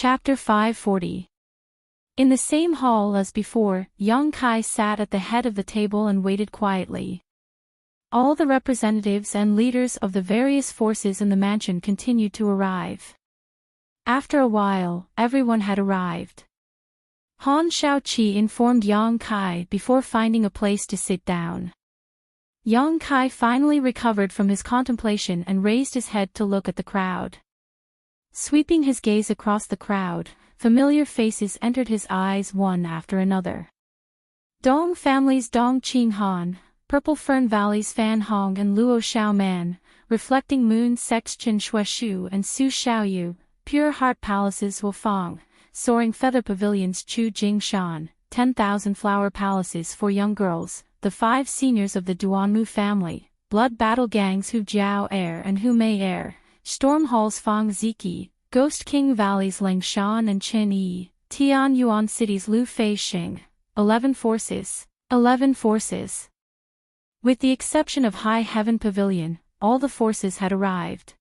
Chapter 540. In the same hall as before, Yang Kai sat at the head of the table and waited quietly. All the representatives and leaders of the various forces in the mansion continued to arrive. After a while, everyone had arrived. Han Shaoqi informed Yang Kai before finding a place to sit down. Yang Kai finally recovered from his contemplation and raised his head to look at the crowd. Sweeping his gaze across the crowd, familiar faces entered his eyes one after another. Dong family's Dong Qing Han, Purple Fern Valley's Fan Hong and Luo Xiao Man, Reflecting Moon Sect's Chen Shueshu and Su Xiaoyu, Pure Heart Palace's Wufang, Soaring Feather Pavilions Chu Jingshan, 10,000 Flower Palaces for Young Girls, the 5 seniors of the Duanmu family, Blood Battle Gangs Hu Jiao Air and Hu Mei Air, Storm Hall's Fang Ziki, Ghost King Valley's Lang Shan and Chen Yi, Tian Yuan City's Lu Fei Xing, 11 forces. With the exception of High Heaven Pavilion, all the forces had arrived.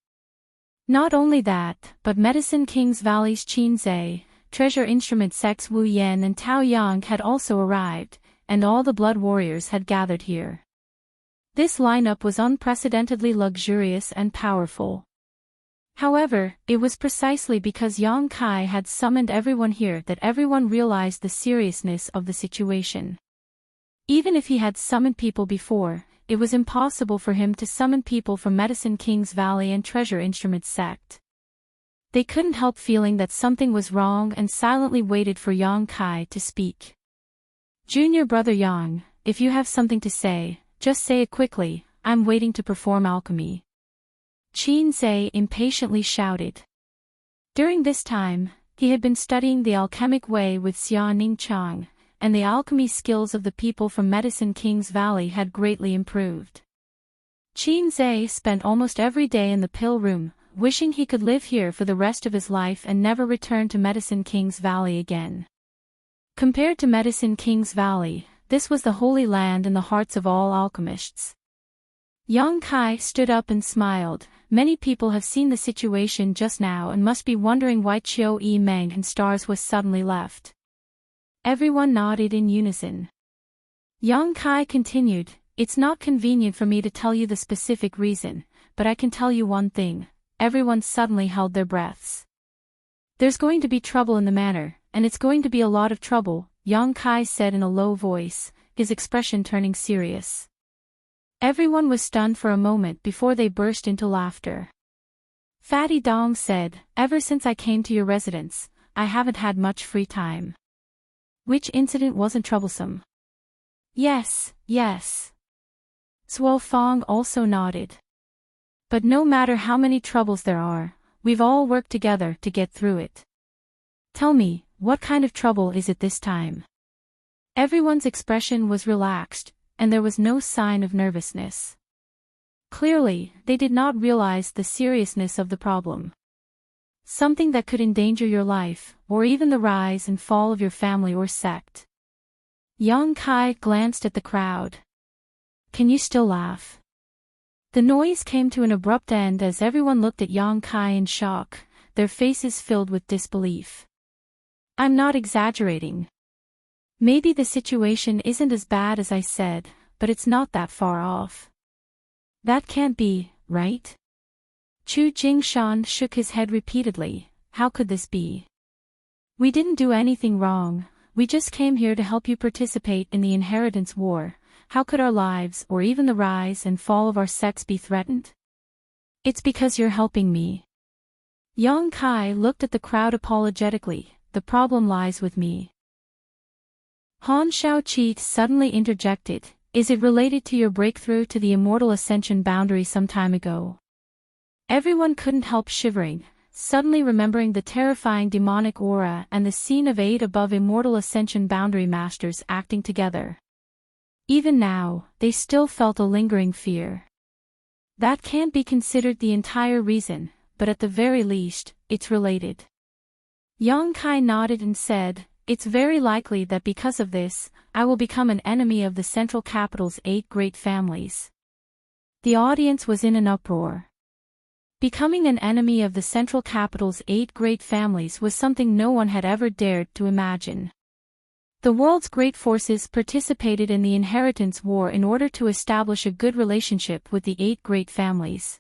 Not only that, but Medicine King's Valley's Qin Zhe, Treasure Instrument Sect's Wu Yan and Tao Yang had also arrived, and all the blood warriors had gathered here. This lineup was unprecedentedly luxurious and powerful. However, it was precisely because Yang Kai had summoned everyone here that everyone realized the seriousness of the situation. Even if he had summoned people before, it was impossible for him to summon people from Medicine King's Valley and Treasure Instrument Sect. They couldn't help feeling that something was wrong and silently waited for Yang Kai to speak. Junior brother Yang, if you have something to say, just say it quickly, I'm waiting to perform alchemy. Qin Zhe impatiently shouted. During this time, he had been studying the alchemic way with Xia Ningchang, and the alchemy skills of the people from Medicine King's Valley had greatly improved. Qin Zhe spent almost every day in the pill room, wishing he could live here for the rest of his life and never return to Medicine King's Valley again. Compared to Medicine King's Valley, this was the holy land in the hearts of all alchemists. Yang Kai stood up and smiled. Many people have seen the situation just now and must be wondering why Chiu Yi Meng and Stars was suddenly left. Everyone nodded in unison. Yang Kai continued, it's not convenient for me to tell you the specific reason, but I can tell you one thing. Everyone suddenly held their breaths. There's going to be trouble in the manor, and it's going to be a lot of trouble, Yang Kai said in a low voice, his expression turning serious. Everyone was stunned for a moment before they burst into laughter. Fatty Dong said, ever since I came to your residence, I haven't had much free time. Which incident wasn't troublesome? Yes. Zuo Fong also nodded. But no matter how many troubles there are, we've all worked together to get through it. Tell me, what kind of trouble is it this time? Everyone's expression was relaxed, and there was no sign of nervousness. Clearly, they did not realize the seriousness of the problem. Something that could endanger your life, or even the rise and fall of your family or sect. Yang Kai glanced at the crowd. Can you still laugh? The noise came to an abrupt end as everyone looked at Yang Kai in shock, their faces filled with disbelief. I'm not exaggerating. Maybe the situation isn't as bad as I said, but it's not that far off. That can't be, right? Chu Jingshan shook his head repeatedly. How could this be? We didn't do anything wrong, we just came here to help you participate in the inheritance war. How could our lives or even the rise and fall of our sects be threatened? It's because you're helping me. Yang Kai looked at the crowd apologetically. The problem lies with me. Han Shaoqi suddenly interjected, is it related to your breakthrough to the immortal ascension boundary some time ago? Everyone couldn't help shivering, suddenly remembering the terrifying demonic aura and the scene of 8 above immortal ascension boundary masters acting together. Even now, they still felt a lingering fear. That can't be considered the entire reason, but at the very least, it's related. Yang Kai nodded and said, it's very likely that because of this, I will become an enemy of the central capital's 8 great families. The audience was in an uproar. Becoming an enemy of the central capital's 8 great families was something no one had ever dared to imagine. The world's great forces participated in the inheritance war in order to establish a good relationship with the 8 great families.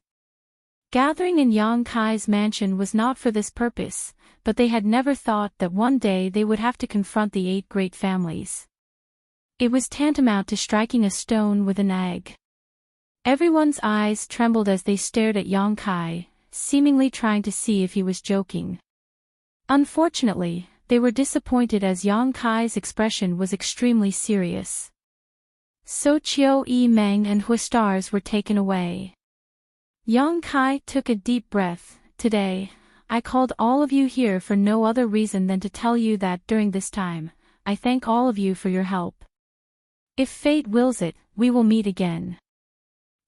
Gathering in Yang Kai's mansion was not for this purpose, but they had never thought that one day they would have to confront the 8 great families. It was tantamount to striking a stone with an egg. Everyone's eyes trembled as they stared at Yang Kai, seemingly trying to see if he was joking. Unfortunately, they were disappointed as Yang Kai's expression was extremely serious. So Chiu Yi Meng and Huistars were taken away. Yang Kai took a deep breath. Today, I called all of you here for no other reason than to tell you that during this time, I thank all of you for your help. If fate wills it, we will meet again.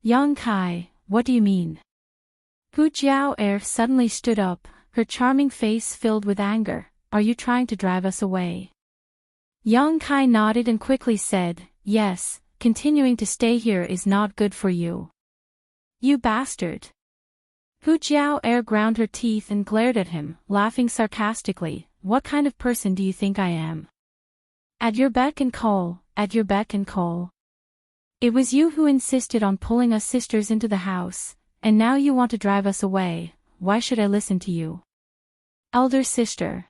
Yang Kai, what do you mean? Hu Jiao suddenly stood up, her charming face filled with anger. Are you trying to drive us away? Yang Kai nodded and quickly said, yes, continuing to stay here is not good for you. You bastard. Hu Jiao ground her teeth and glared at him, laughing sarcastically. What kind of person do you think I am? At your beck and call, at your beck and call. It was you who insisted on pulling us sisters into the house, and now you want to drive us away. Why should I listen to you? Elder sister.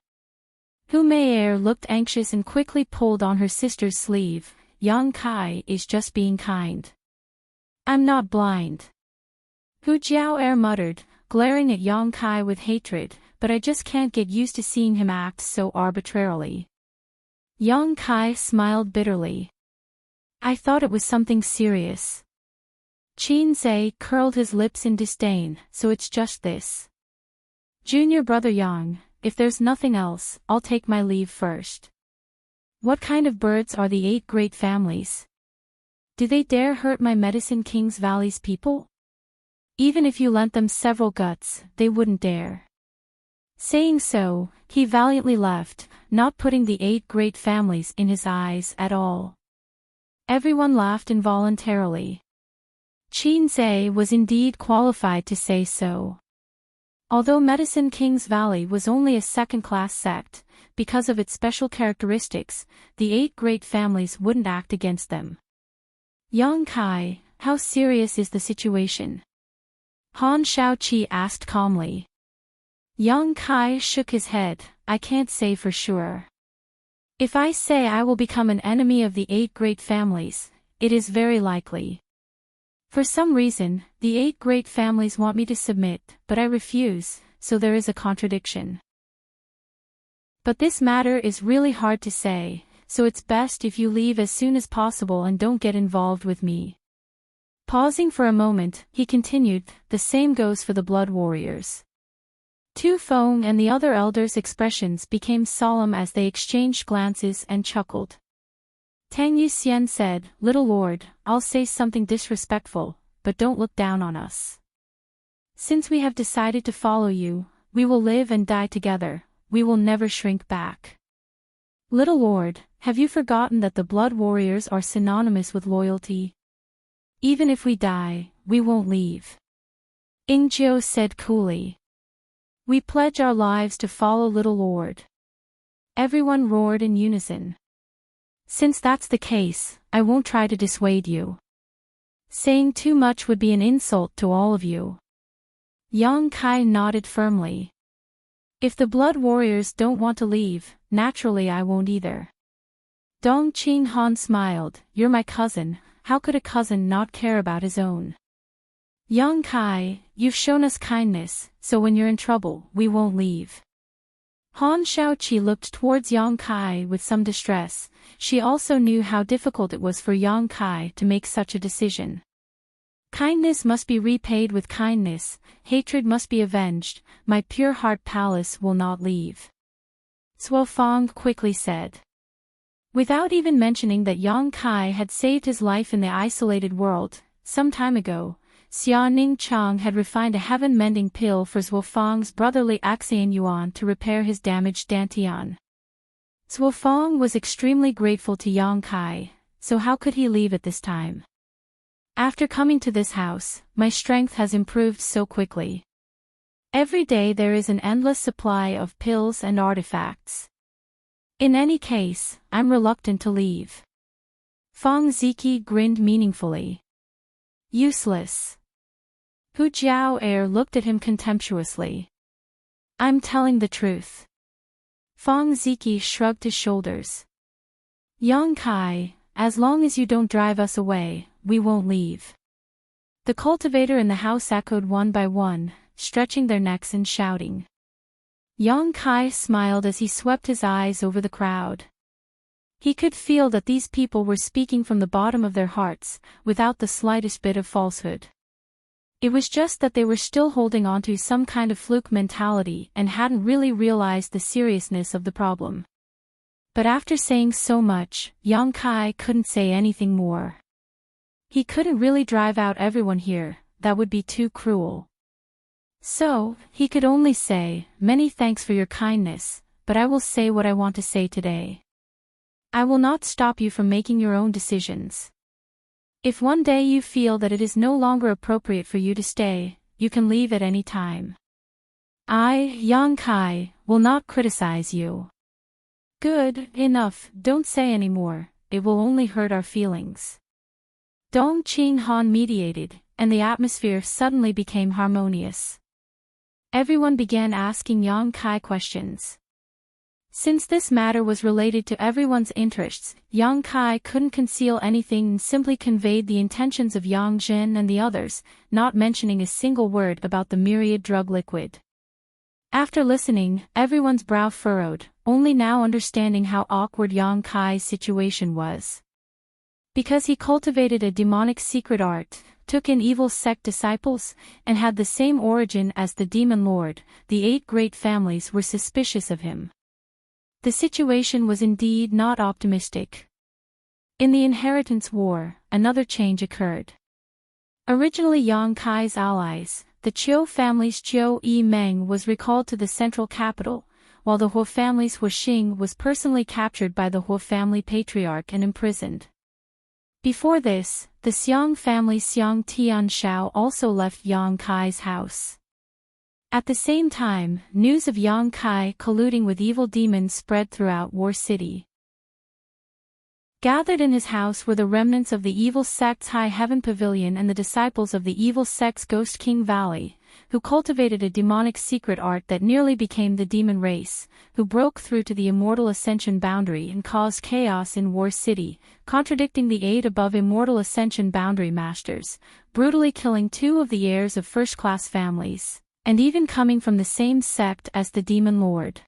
Hu Mei looked anxious and quickly pulled on her sister's sleeve. Yang Kai is just being kind. I'm not blind. Hu Jiao muttered, glaring at Yang Kai with hatred, but I just can't get used to seeing him act so arbitrarily. Yang Kai smiled bitterly. I thought it was something serious. Qin Zhe curled his lips in disdain, so it's just this. Junior brother Yang, if there's nothing else, I'll take my leave first. What kind of birds are the 8 great families? Do they dare hurt my Medicine King's Valley's people? Even if you lent them several guts, they wouldn't dare. Saying so, he valiantly left, not putting the 8 great families in his eyes at all. Everyone laughed involuntarily. Qin Zhe was indeed qualified to say so. Although Medicine King's Valley was only a second-class sect, because of its special characteristics, the 8 great families wouldn't act against them. Yang Kai, how serious is the situation? Han Shaoqi asked calmly. Yang Kai shook his head, I can't say for sure. If I say I will become an enemy of the 8 great families, it is very likely. For some reason, the 8 great families want me to submit, but I refuse, so there is a contradiction. But this matter is really hard to say, so it's best if you leave as soon as possible and don't get involved with me. Pausing for a moment, he continued, the same goes for the Blood Warriors. Tu Feng and the other elders' expressions became solemn as they exchanged glances and chuckled. Tang Yuxian said, Little Lord, I'll say something disrespectful, but don't look down on us. Since we have decided to follow you, we will live and die together, we will never shrink back. Little Lord, have you forgotten that the Blood Warriors are synonymous with loyalty? Even if we die, we won't leave. Ingjiu said coolly. We pledge our lives to follow Little Lord. Everyone roared in unison. Since that's the case, I won't try to dissuade you. Saying too much would be an insult to all of you. Yang Kai nodded firmly. If the Blood Warriors don't want to leave, naturally I won't either. Dong Qing Han smiled, You're my cousin, how could a cousin not care about his own? Yang Kai, you've shown us kindness, so when you're in trouble, we won't leave. Han Shaoqi looked towards Yang Kai with some distress. She also knew how difficult it was for Yang Kai to make such a decision. Kindness must be repaid with kindness, hatred must be avenged, my pure heart palace will not leave. Suo Fang quickly said. Without even mentioning that Yang Kai had saved his life in the isolated world, some time ago, Xia Ning Chang had refined a heaven-mending pill for Suo Fang's brotherly Axian Yuan to repair his damaged dantian. Suo Fang was extremely grateful to Yang Kai, so how could he leave at this time? After coming to this house, my strength has improved so quickly. Every day there is an endless supply of pills and artifacts. In any case, I'm reluctant to leave. Feng Ziki grinned meaningfully. Useless. Hu Jiao looked at him contemptuously. I'm telling the truth. Feng Ziki shrugged his shoulders. Yang Kai, as long as you don't drive us away, we won't leave. The cultivator in the house echoed one by one, stretching their necks and shouting. Yang Kai smiled as he swept his eyes over the crowd. He could feel that these people were speaking from the bottom of their hearts, without the slightest bit of falsehood. It was just that they were still holding on to some kind of fluke mentality and hadn't really realized the seriousness of the problem. But after saying so much, Yang Kai couldn't say anything more. He couldn't really drive out everyone here, that would be too cruel. So, he could only say, many thanks for your kindness, but I will say what I want to say today. I will not stop you from making your own decisions. If one day you feel that it is no longer appropriate for you to stay, you can leave at any time. I, Yang Kai, will not criticize you. Good, enough, don't say any more, it will only hurt our feelings. Dong Qing Han mediated, and the atmosphere suddenly became harmonious. Everyone began asking Yang Kai questions. Since this matter was related to everyone's interests, Yang Kai couldn't conceal anything and simply conveyed the intentions of Yang Zhen and the others, not mentioning a single word about the myriad drug liquid. After listening, everyone's brow furrowed, only now understanding how awkward Yang Kai's situation was. Because he cultivated a demonic secret art, took in evil sect disciples, and had the same origin as the demon lord, the 8 great families were suspicious of him. The situation was indeed not optimistic. In the inheritance war, another change occurred. Originally Yang Kai's allies, the Qiu family's Qiu Yi Meng was recalled to the central capital, while the Huo family's Huo Xing was personally captured by the Huo family patriarch and imprisoned. Before this, the Xiang family Xiang Tianshao also left Yang Kai's house. At the same time, news of Yang Kai colluding with evil demons spread throughout War City. Gathered in his house were the remnants of the evil sect's High Heaven Pavilion and the disciples of the evil sect's Ghost King Valley, who cultivated a demonic secret art that nearly became the demon race, who broke through to the immortal ascension boundary and caused chaos in War City, contradicting the 8 above immortal ascension boundary masters, brutally killing 2 of the heirs of first-class families, and even coming from the same sect as the demon lord.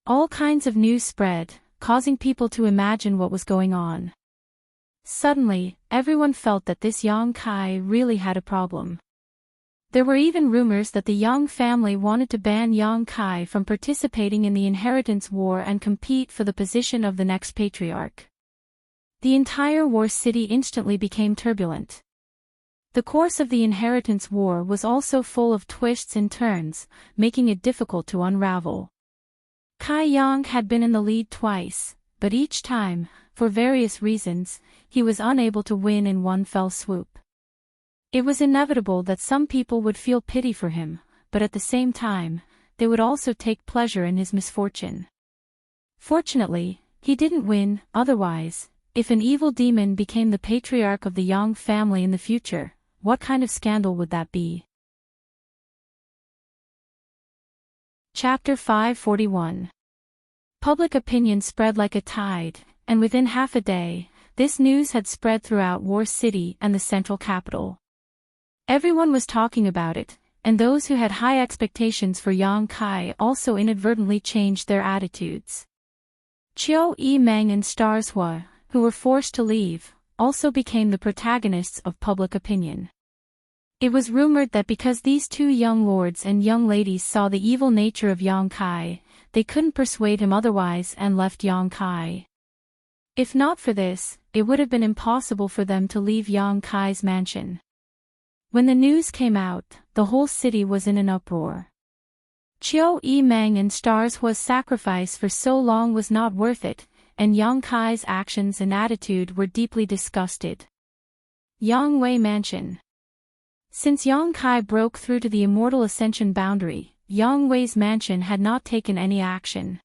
All kinds of news spread, causing people to imagine what was going on. Suddenly, everyone felt that this Yang Kai really had a problem. There were even rumors that the Yang family wanted to ban Yang Kai from participating in the inheritance war and compete for the position of the next patriarch. The entire War City instantly became turbulent. The course of the inheritance war was also full of twists and turns, making it difficult to unravel. Kai Yang had been in the lead twice, but each time, for various reasons, he was unable to win in one fell swoop. It was inevitable that some people would feel pity for him, but at the same time, they would also take pleasure in his misfortune. Fortunately, he didn't win, otherwise, if an evil demon became the patriarch of the Yang family in the future, what kind of scandal would that be? Chapter 541. Public opinion spread like a tide, and within half a day, this news had spread throughout War City and the central capital. Everyone was talking about it, and those who had high expectations for Yang Kai also inadvertently changed their attitudes. Qiu Yi Meng and Stars Hua, who were forced to leave, also became the protagonists of public opinion. It was rumored that because these 2 young lords and young ladies saw the evil nature of Yang Kai, they couldn't persuade him otherwise and left Yang Kai. If not for this, it would have been impossible for them to leave Yang Kai's mansion. When the news came out, the whole city was in an uproar. Qiu Yi Meng and Stars Hua's sacrifice for so long was not worth it, and Yang Kai's actions and attitude were deeply disgusted. Yang Wei Mansion. Since Yang Kai broke through to the immortal ascension boundary, Yang Wei's mansion had not taken any action.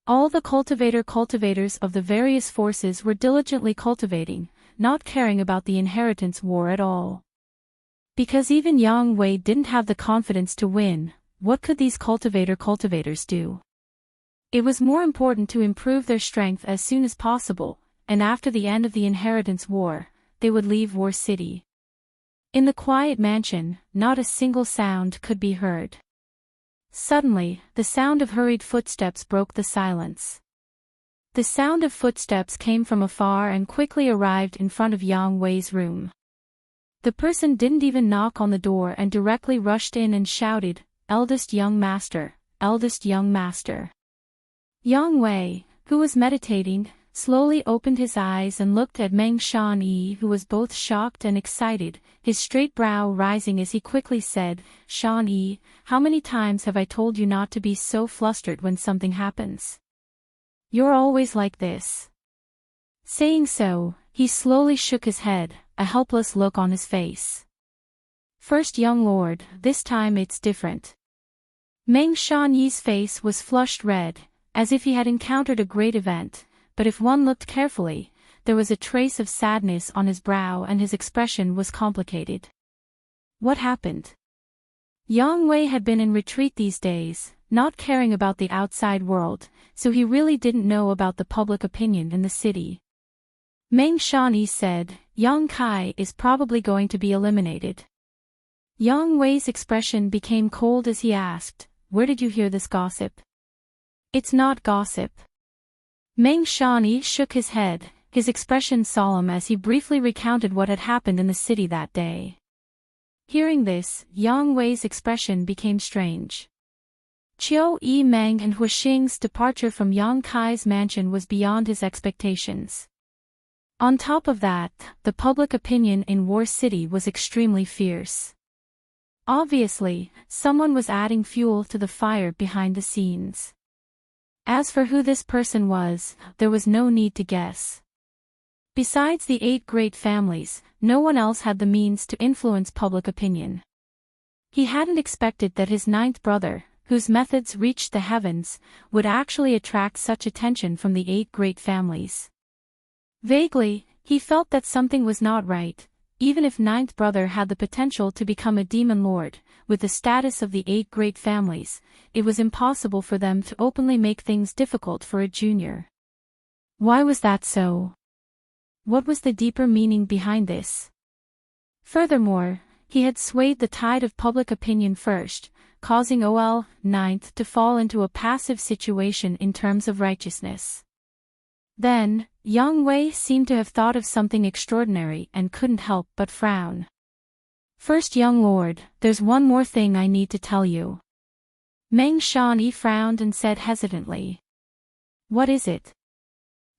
All the cultivators of the various forces were diligently cultivating, not caring about the inheritance war at all. Because even Yang Wei didn't have the confidence to win, what could these cultivators do? It was more important to improve their strength as soon as possible, and after the end of the inheritance war, they would leave War City. In the quiet mansion, not a single sound could be heard. Suddenly, the sound of hurried footsteps broke the silence. The sound of footsteps came from afar and quickly arrived in front of Yang Wei's room. The person didn't even knock on the door and directly rushed in and shouted, "Eldest young master, eldest young master." Yang Wei, who was meditating, slowly opened his eyes and looked at Meng Shan-yi, who was both shocked and excited, his straight brow rising as he quickly said, "Shan-yi, how many times have I told you not to be so flustered when something happens? You're always like this." Saying so, he slowly shook his head, a helpless look on his face. "First young lord, this time it's different." Meng Shan-yi's face was flushed red, as if he had encountered a great event, but if one looked carefully, there was a trace of sadness on his brow and his expression was complicated. What happened? Yang Wei had been in retreat these days, not caring about the outside world, so he really didn't know about the public opinion in the city. Meng Shan-yi said, "Yang Kai is probably going to be eliminated." Yang Wei's expression became cold as he asked, "Where did you hear this gossip?" "It's not gossip." Meng Shan-yi shook his head, his expression solemn as he briefly recounted what had happened in the city that day. Hearing this, Yang Wei's expression became strange. Qiu Yi-meng and Huixing's departure from Yang Kai's mansion was beyond his expectations. On top of that, the public opinion in War City was extremely fierce. Obviously, someone was adding fuel to the fire behind the scenes. As for who this person was, there was no need to guess. Besides the 8 great families, no one else had the means to influence public opinion. He hadn't expected that his 9th brother, whose methods reached the heavens, would actually attract such attention from the 8 great families. Vaguely, he felt that something was not right. Even if 9th brother had the potential to become a demon lord, with the status of the 8 great families, it was impossible for them to openly make things difficult for a junior. Why was that so? What was the deeper meaning behind this? Furthermore, he had swayed the tide of public opinion first, causing OL 9th to fall into a passive situation in terms of righteousness. Then, Yang Wei seemed to have thought of something extraordinary and couldn't help but frown. "First young lord, there's one more thing I need to tell you." Meng Shan-yi frowned and said hesitantly. "What is it?"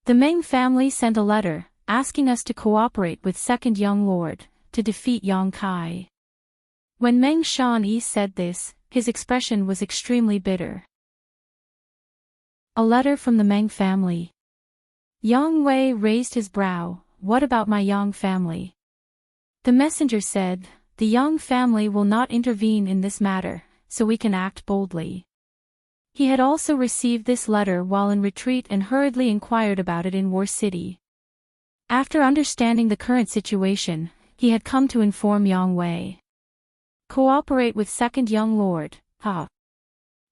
"The Meng family sent a letter, asking us to cooperate with 2nd young lord, to defeat Yang Kai." When Meng Shan-yi said this, his expression was extremely bitter. "A letter from the Meng family?" Yang Wei raised his brow. "What about my Yang family?" The messenger said, "The Yang family will not intervene in this matter, so we can act boldly." He had also received this letter while in retreat and hurriedly inquired about it in War City. After understanding the current situation, he had come to inform Yang Wei. "Cooperate with 2nd young lord, huh?"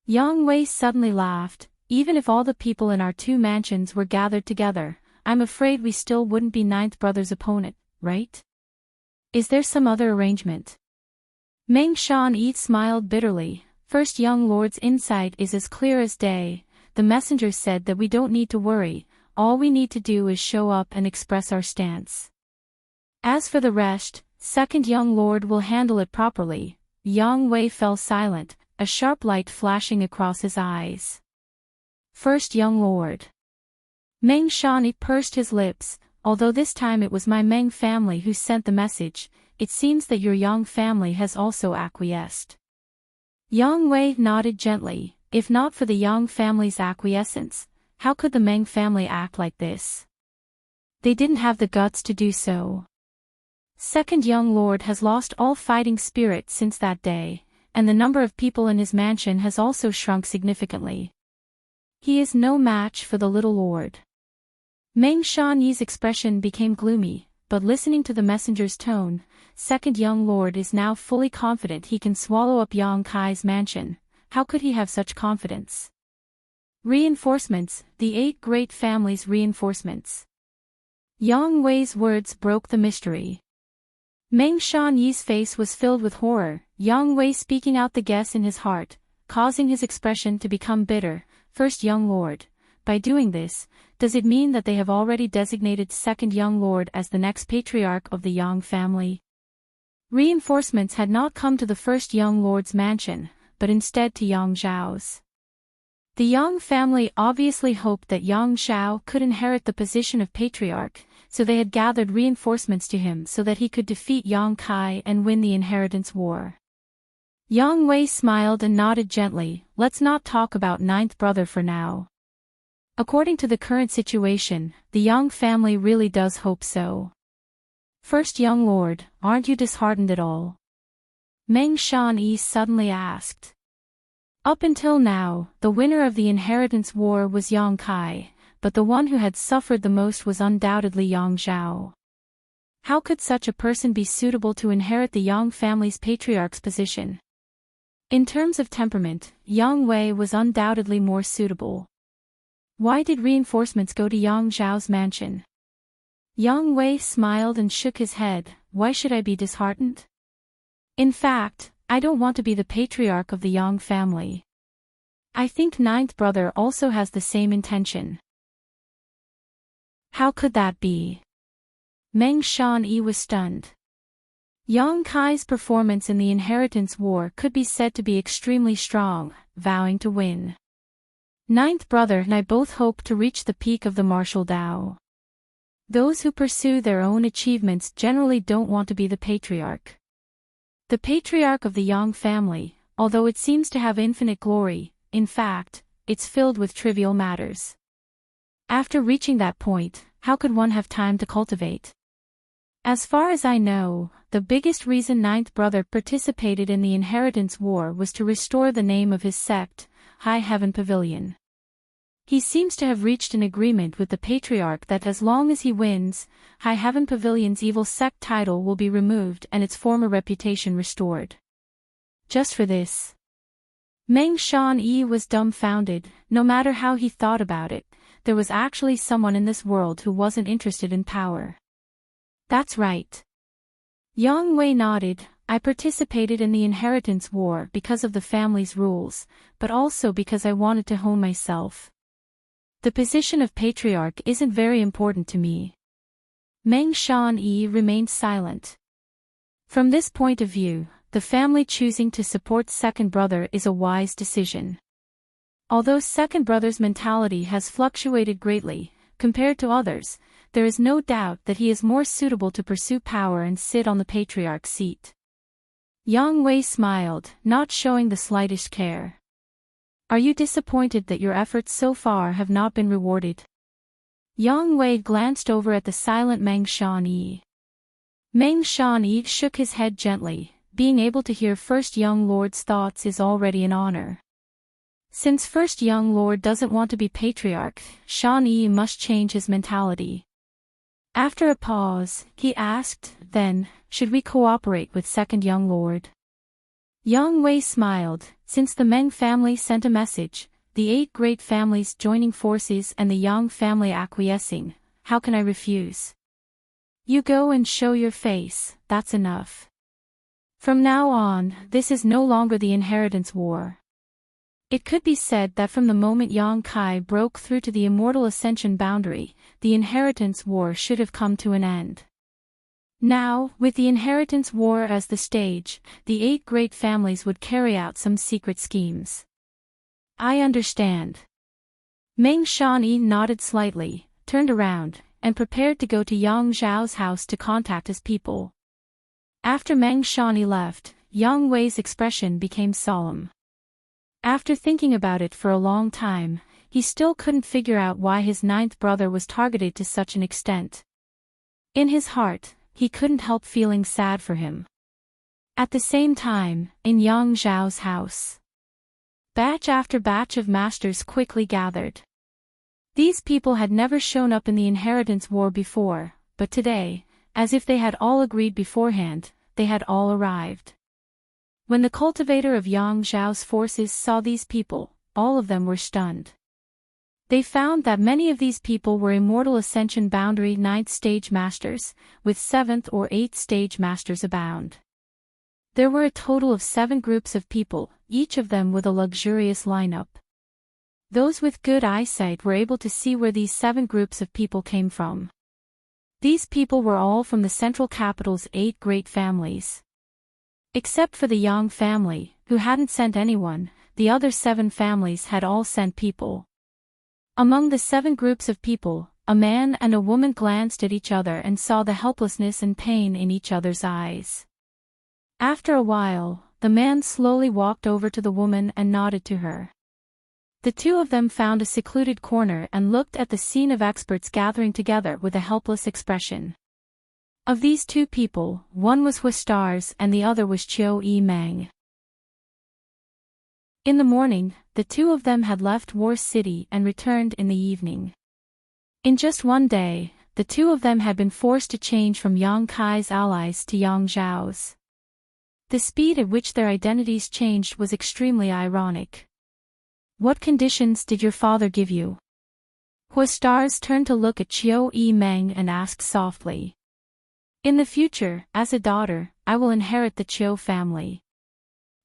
Yang Wei suddenly laughed. "Even if all the people in our 2 mansions were gathered together, I'm afraid we still wouldn't be 9th brother's opponent, right? Is there some other arrangement?" Meng Shan-yi smiled bitterly. "First young lord's insight is as clear as day. The messenger said that we don't need to worry, all we need to do is show up and express our stance. As for the rest, 2nd young lord will handle it properly." Yang Wei fell silent, a sharp light flashing across his eyes. "First young lord." Meng Shan-yi pursed his lips. "Although this time it was my Meng family who sent the message, it seems that your Yang family has also acquiesced." Yang Wei nodded gently. If not for the Yang family's acquiescence, how could the Meng family act like this? They didn't have the guts to do so. Second young lord has lost all fighting spirit since that day, and the number of people in his mansion has also shrunk significantly. He is no match for the little lord. Meng Shanyi's expression became gloomy, but listening to the messenger's tone, second young lord is now fully confident he can swallow up Yang Kai's mansion. How could he have such confidence? Reinforcements, the 8 great families' reinforcements. Yang Wei's words broke the mystery. Meng Shanyi's face was filled with horror, Yang Wei speaking out the guess in his heart, causing his expression to become bitter. First young lord. By doing this, does it mean that they have already designated second young lord as the next patriarch of the Yang family? Reinforcements had not come to the first young lord's mansion, but instead to Yang Zhao's. The Yang family obviously hoped that Yang Zhao could inherit the position of patriarch, so they had gathered reinforcements to him so that he could defeat Yang Kai and win the inheritance war. Yang Wei smiled and nodded gently. Let's not talk about ninth brother for now. According to the current situation, the Yang family really does hope so. First young lord, aren't you disheartened at all? Meng Shanyi suddenly asked. Up until now, the winner of the inheritance war was Yang Kai, but the one who had suffered the most was undoubtedly Yang Zhao. How could such a person be suitable to inherit the Yang family's patriarch's position? In terms of temperament, Yang Wei was undoubtedly more suitable. Why did reinforcements go to Yang Zhao's mansion? Yang Wei smiled and shook his head. Why should I be disheartened? In fact, I don't want to be the patriarch of the Yang family. I think ninth brother also has the same intention. How could that be? Meng Shanyi was stunned. Yang Kai's performance in the inheritance war could be said to be extremely strong, vowing to win. Ninth brother and I both hope to reach the peak of the martial Dao. Those who pursue their own achievements generally don't want to be the patriarch. The patriarch of the Yang family, although it seems to have infinite glory, in fact, it's filled with trivial matters. After reaching that point, how could one have time to cultivate? As far as I know, the biggest reason ninth brother participated in the inheritance war was to restore the name of his sect, High Heaven Pavilion. He seems to have reached an agreement with the patriarch that as long as he wins, High Heaven Pavilion's evil sect title will be removed and its former reputation restored. Just for this. Meng Shanyi was dumbfounded. No matter how he thought about it, there was actually someone in this world who wasn't interested in power. That's right. Yang Wei nodded. I participated in the inheritance war because of the family's rules, but also because I wanted to hone myself. The position of patriarch isn't very important to me. Meng Shanyi remained silent. From this point of view, the family choosing to support second brother is a wise decision. Although second brother's mentality has fluctuated greatly, compared to others, there is no doubt that he is more suitable to pursue power and sit on the patriarch's seat. Yang Wei smiled, not showing the slightest care. Are you disappointed that your efforts so far have not been rewarded? Yang Wei glanced over at the silent Meng Shanyi. Meng Shanyi shook his head gently. Being able to hear first young lord's thoughts is already an honor. Since first young lord doesn't want to be patriarch, Shanyi must change his mentality. After a pause, he asked, then, should we cooperate with second young lord? Yang Wei smiled. Since the Meng family sent a message, the 8 great families joining forces and the Yang family acquiescing, how can I refuse? You go and show your face, that's enough. From now on, this is no longer the inheritance war. It could be said that from the moment Yang Kai broke through to the immortal ascension boundary, the inheritance war should have come to an end. Now, with the inheritance war as the stage, the 8 great families would carry out some secret schemes. I understand. Meng Shanyi nodded slightly, turned around, and prepared to go to Yang Zhao's house to contact his people. After Meng Shanyi left, Yang Wei's expression became solemn. After thinking about it for a long time, he still couldn't figure out why his ninth brother was targeted to such an extent. In his heart, he couldn't help feeling sad for him. At the same time, in Yang Zhao's house, batch after batch of masters quickly gathered. These people had never shown up in the inheritance war before, but today, as if they had all agreed beforehand, they had all arrived. When the cultivator of Yang Zhao's forces saw these people, all of them were stunned. They found that many of these people were Immortal Ascension Boundary 9th Stage Masters, with 7th or 8th Stage Masters abound. There were a total of 7 groups of people, each of them with a luxurious lineup. Those with good eyesight were able to see where these 7 groups of people came from. These people were all from the central capital's 8 great families. Except for the Yang family, who hadn't sent anyone, the other 7 families had all sent people. Among the 7 groups of people, a man and a woman glanced at each other and saw the helplessness and pain in each other's eyes. After a while, the man slowly walked over to the woman and nodded to her. The two of them found a secluded corner and looked at the scene of experts gathering together with a helpless expression. Of these 2 people, one was Huistars and the other was Qiu Yimeng. In the morning, the 2 of them had left War City and returned in the evening. In just one day, the 2 of them had been forced to change from Yang Kai's allies to Yang Zhao's. The speed at which their identities changed was extremely ironic. "What conditions did your father give you?" Huistars turned to look at Qiu Yimeng and asked softly. "In the future, as a daughter, I will inherit the Qiu family."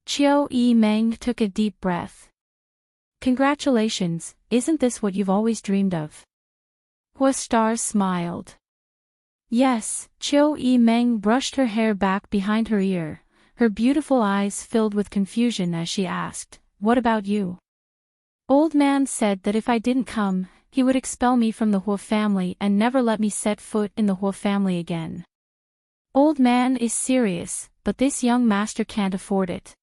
Qiu Yimeng took a deep breath. "Congratulations, isn't this what you've always dreamed of?" Huistars smiled. "Yes." Qiu Yimeng brushed her hair back behind her ear, her beautiful eyes filled with confusion as she asked, "What about you?" "Old man said that if I didn't come, he would expel me from the Huo family and never let me set foot in the Huo family again." "Old man is serious, but this young master can't afford it."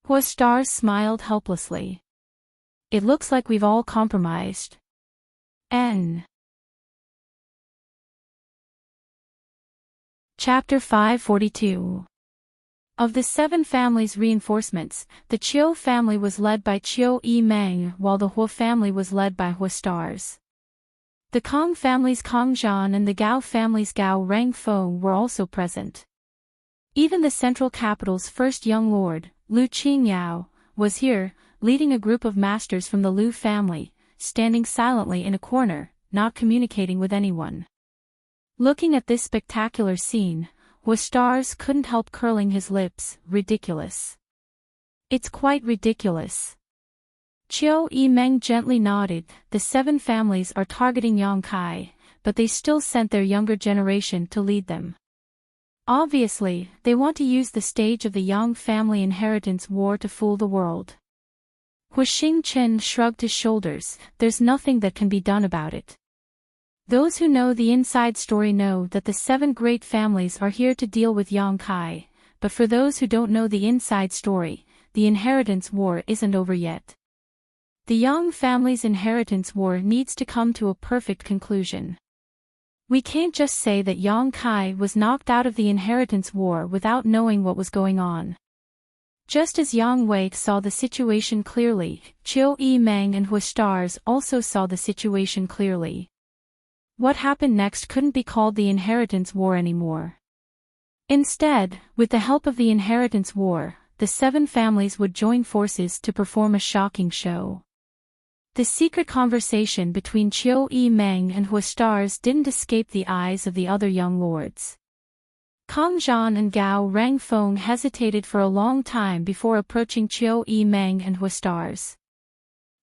Huistars smiled helplessly. "It looks like we've all compromised." Chapter 542. Of the 7 families' reinforcements, the Qiu family was led by Qiu Yimeng while the Huo family was led by Huistars. The Kong family's Kong Zhan and the Gao family's Gao Rangfeng were also present. Even the central capital's first young lord, Lu Qingyao, was here, leading a group of masters from the Lu family, standing silently in a corner, not communicating with anyone. Looking at this spectacular scene, Huistars couldn't help curling his lips. Ridiculous. It's quite ridiculous. Qiu Yimeng gently nodded. The 7 families are targeting Yang Kai, but they still sent their younger generation to lead them. Obviously, they want to use the stage of the Yang family inheritance war to fool the world. Hu Xingchen shrugged his shoulders. There's nothing that can be done about it. Those who know the inside story know that the 7 great families are here to deal with Yang Kai, but for those who don't know the inside story, the inheritance war isn't over yet. The Yang family's inheritance war needs to come to a perfect conclusion. We can't just say that Yang Kai was knocked out of the inheritance war without knowing what was going on. Just as Yang Wei saw the situation clearly, Qiu Yimeng and Huistars also saw the situation clearly. What happened next couldn't be called the inheritance war anymore. Instead, with the help of the inheritance war, the 7 families would join forces to perform a shocking show. The secret conversation between Qiu Yimeng and Huistars didn't escape the eyes of the other young lords. Kong Zhan and Gao Rangfeng hesitated for a long time before approaching Qiu Yimeng and Huistars.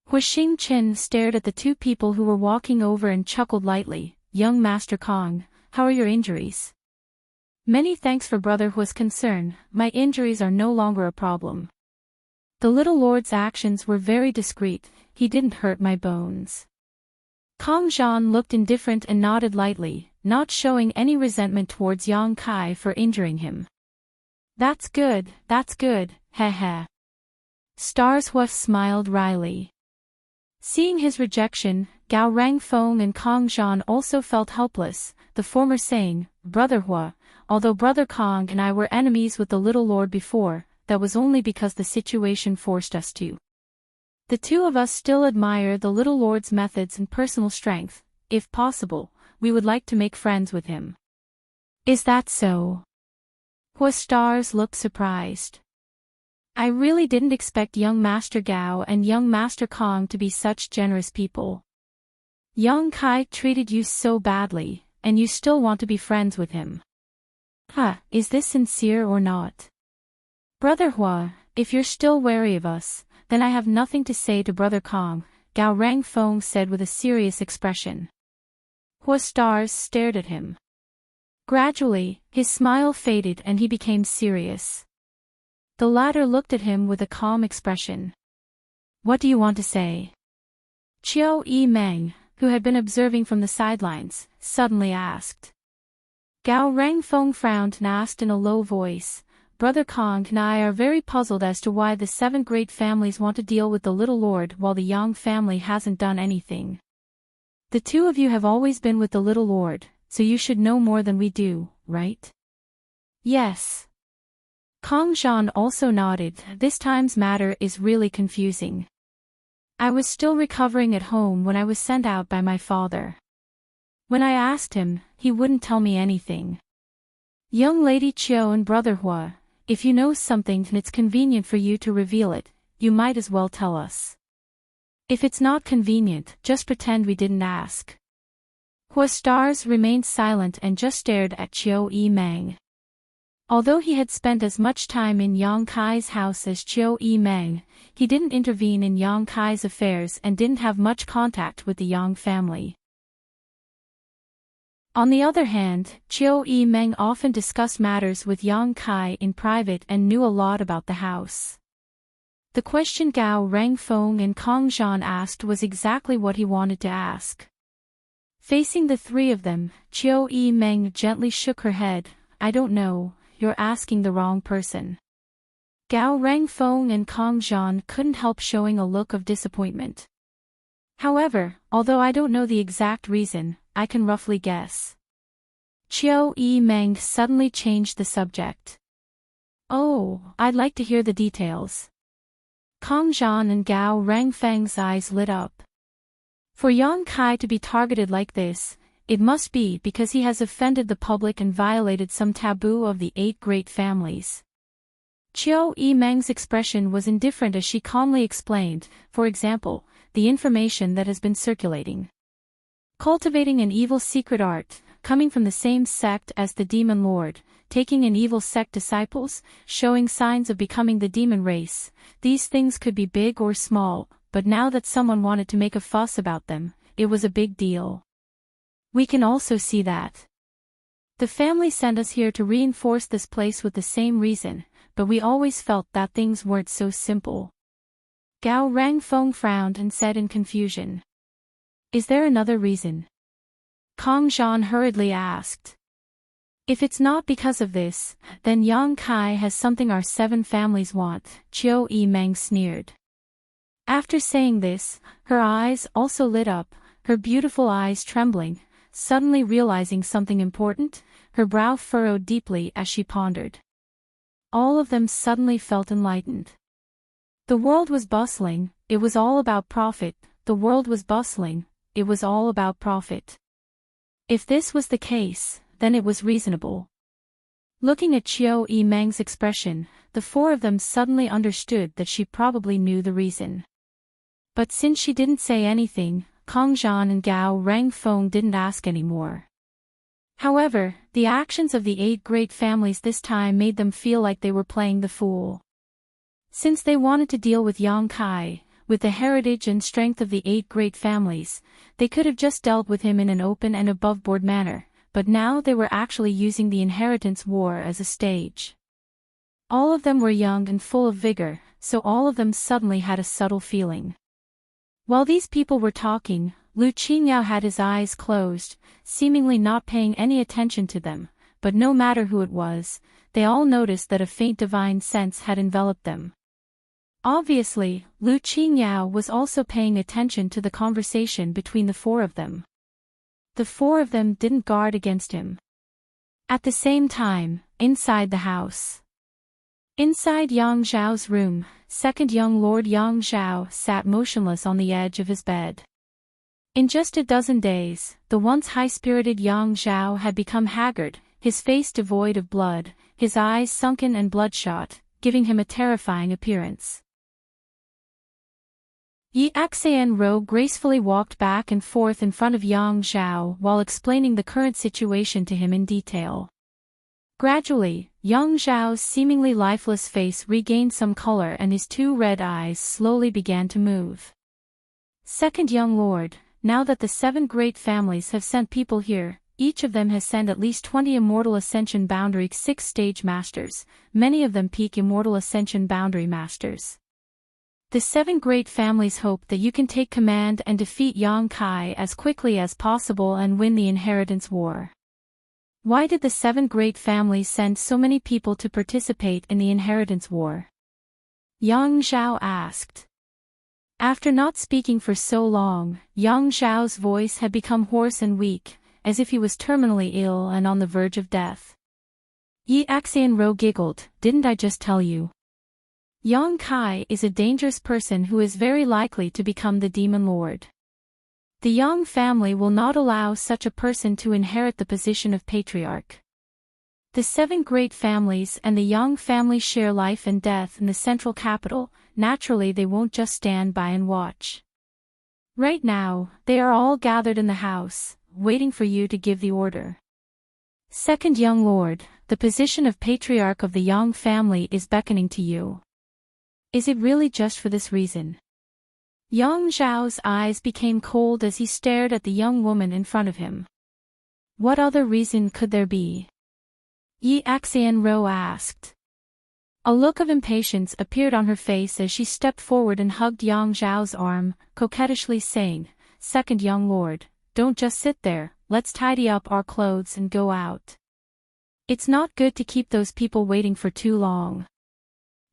Hu Xingchen stared at the 2 people who were walking over and chuckled lightly. "Young Master Kong, how are your injuries?" "Many thanks for Brother Hu's concern, my injuries are no longer a problem." The little lord's actions were very discreet, he didn't hurt my bones. Kong Zhan looked indifferent and nodded lightly, not showing any resentment towards Yang Kai for injuring him. That's good, heh heh. Stars Hua smiled wryly. Seeing his rejection, Gao Rangfeng and Kong Zhan also felt helpless, the former saying, "Brother Hua, although Brother Kong and I were enemies with the little lord before, that was only because the situation forced us to. The two of us still admire the little lord's methods and personal strength. If possible, we would like to make friends with him." "Is that so?" Hua Stars looked surprised. "I really didn't expect young Master Gao and young Master Kong to be such generous people. Young Kai treated you so badly, and you still want to be friends with him. Is this sincere or not?" "Brother Hua, if you're still wary of us, then I have nothing to say to Brother Kong," Gao Rangfeng said with a serious expression. Hua Stars stared at him. Gradually, his smile faded and he became serious. The latter looked at him with a calm expression. "What do you want to say?" Chiao Yi Meng, who had been observing from the sidelines, suddenly asked. Gao Rangfeng frowned and asked in a low voice, "Brother Kong and I are very puzzled as to why the 7 great families want to deal with the little lord while the Yang family hasn't done anything. The two of you have always been with the little lord, so you should know more than we do, right?" "Yes." Kong Zhan also nodded. "This time's matter is really confusing. I was still recovering at home when I was sent out by my father. When I asked him, he wouldn't tell me anything. Young Lady Chiao and Brother Hua, if you know something and it's convenient for you to reveal it, you might as well tell us. If it's not convenient, just pretend we didn't ask." Hua Stars remained silent and just stared at Chiao Yi Meng. Although he had spent as much time in Yang Kai's house as Chiao Yi Meng, he didn't intervene in Yang Kai's affairs and didn't have much contact with the Yang family. On the other hand, Chiao Yi Meng often discussed matters with Yang Kai in private and knew a lot about the house. The question Gao Rangfeng and Kong Zhan asked was exactly what he wanted to ask. Facing the three of them, Chiao Yi Meng gently shook her head. "I don't know, you're asking the wrong person." Gao Rangfeng and Kong Zhan couldn't help showing a look of disappointment. "However, although I don't know the exact reason, I can roughly guess." Chiao Yi Meng suddenly changed the subject. "Oh, I'd like to hear the details." Kong Zhan and Gao Rangfeng's eyes lit up. For Yang Kai to be targeted like this, it must be because he has offended the public and violated some taboo of the 8 great families. Chiao Yi Meng's expression was indifferent as she calmly explained, for example, the information that has been circulating. Cultivating an evil secret art, coming from the same sect as the demon lord, taking an evil sect disciples, showing signs of becoming the demon race, these things could be big or small, but now that someone wanted to make a fuss about them, it was a big deal. "We can also see that. The family sent us here to reinforce this place with the same reason, but we always felt that things weren't so simple." Gao Rangfeng frowned and said in confusion. "Is there another reason?" Kong Zhan hurriedly asked. "If it's not because of this, then Yang Kai has something our 7 families want," Chiao Yi Meng sneered. After saying this, her eyes also lit up, her beautiful eyes trembling, suddenly realizing something important, her brow furrowed deeply as she pondered. All of them suddenly felt enlightened. The world was bustling, it was all about profit, the world was bustling, it was all about profit. If this was the case, then it was reasonable. Looking at Chiao Yi Meng's expression, the 4 of them suddenly understood that she probably knew the reason. But since she didn't say anything, Kong Zhan and Gao Rangfeng didn't ask anymore. However, the actions of the 8 great families this time made them feel like they were playing the fool. Since they wanted to deal with Yang Kai, with the heritage and strength of the 8 great families, they could have just dealt with him in an open and above-board manner, but now they were actually using the inheritance war as a stage. All of them were young and full of vigor, so all of them suddenly had a subtle feeling. While these people were talking, Lu Qingyao had his eyes closed, seemingly not paying any attention to them, but no matter who it was, they all noticed that a faint divine sense had enveloped them. Obviously, Lu Qingyao was also paying attention to the conversation between the four of them. The four of them didn't guard against him. At the same time, inside the house. Inside Yang Zhao's room, second young Lord Yang Zhao sat motionless on the edge of his bed. In just a dozen days, the once high-spirited Yang Zhao had become haggard, his face devoid of blood, his eyes sunken and bloodshot, giving him a terrifying appearance. Yi Xianro gracefully walked back and forth in front of Yang Zhao while explaining the current situation to him in detail. Gradually, Yang Zhao's seemingly lifeless face regained some color and his two red eyes slowly began to move. Second young lord, now that the 7 great families have sent people here, each of them has sent at least 20 Immortal Ascension Boundary 6-stage masters, many of them peak Immortal Ascension Boundary masters. The 7 great families hope that you can take command and defeat Yang Kai as quickly as possible and win the inheritance war. Why did the 7 great families send so many people to participate in the inheritance war? Yang Zhao asked. After not speaking for so long, Yang Zhao's voice had become hoarse and weak, as if he was terminally ill and on the verge of death. Yi Xianro giggled, "Didn't I just tell you? Yang Kai is a dangerous person who is very likely to become the Demon Lord. The Yang family will not allow such a person to inherit the position of patriarch. The 7 great families and the Yang family share life and death in the central capital, naturally they won't just stand by and watch. Right now, they are all gathered in the house, waiting for you to give the order. Second young lord, the position of patriarch of the Yang family is beckoning to you. Is it really just for this reason?" Yang Zhao's eyes became cold as he stared at the young woman in front of him. What other reason could there be? Yi Xianro asked. A look of impatience appeared on her face as she stepped forward and hugged Yang Zhao's arm, coquettishly saying, "Second young lord, don't just sit there, let's tidy up our clothes and go out. It's not good to keep those people waiting for too long."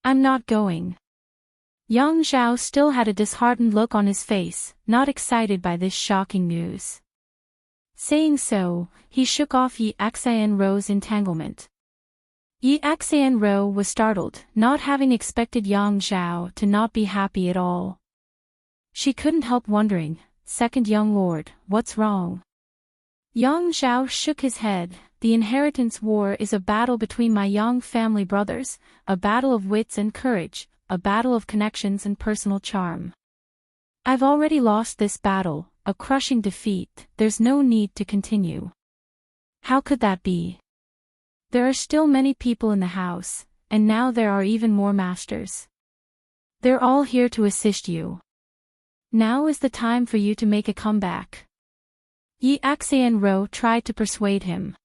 "I'm not going." Yang Zhao still had a disheartened look on his face, not excited by this shocking news. Saying so, he shook off Yi Xianro's entanglement. Yi Xianro was startled, not having expected Yang Zhao to not be happy at all. She couldn't help wondering, "Second young lord, what's wrong?" Yang Zhao shook his head. "The inheritance war is a battle between my Yang family brothers, a battle of wits and courage, a battle of connections and personal charm. I've already lost this battle, a crushing defeat, there's no need to continue." "How could that be? There are still many people in the house, and now there are even more masters. They're all here to assist you. Now is the time for you to make a comeback." Yi Xianro tried to persuade him.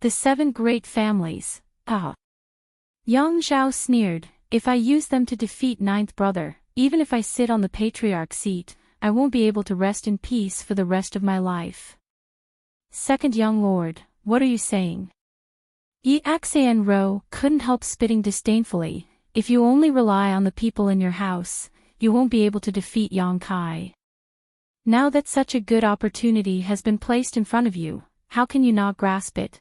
"The 7 great families, Yang Zhao sneered, "If I use them to defeat 9th brother, even if I sit on the patriarch seat, I won't be able to rest in peace for the rest of my life." "Second young lord, what are you saying?" Yi Xianro couldn't help spitting disdainfully. "If you only rely on the people in your house, you won't be able to defeat Yang Kai. Now that such a good opportunity has been placed in front of you, how can you not grasp it?"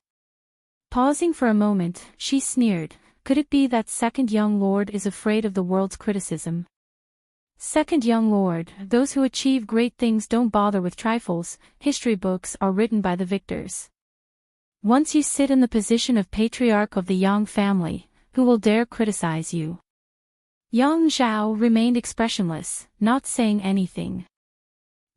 Pausing for a moment, she sneered, "Could it be that second young lord is afraid of the world's criticism?" "Second young lord, those who achieve great things don't bother with trifles, history books are written by the victors. Once you sit in the position of patriarch of the Yang family, who will dare criticize you?" Yang Zhao remained expressionless, not saying anything.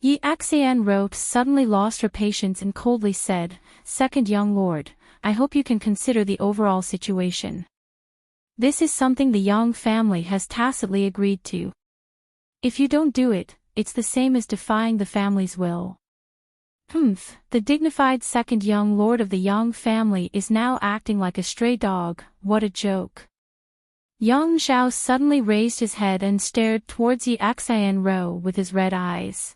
Yi Xianro suddenly lost her patience and coldly said, "Second young lord, I hope you can consider the overall situation. This is something the Yang family has tacitly agreed to. If you don't do it, it's the same as defying the family's will." The dignified second young lord of the Yang family is now acting like a stray dog, what a joke. Yang Zhao suddenly raised his head and stared towards Yi Xianro with his red eyes.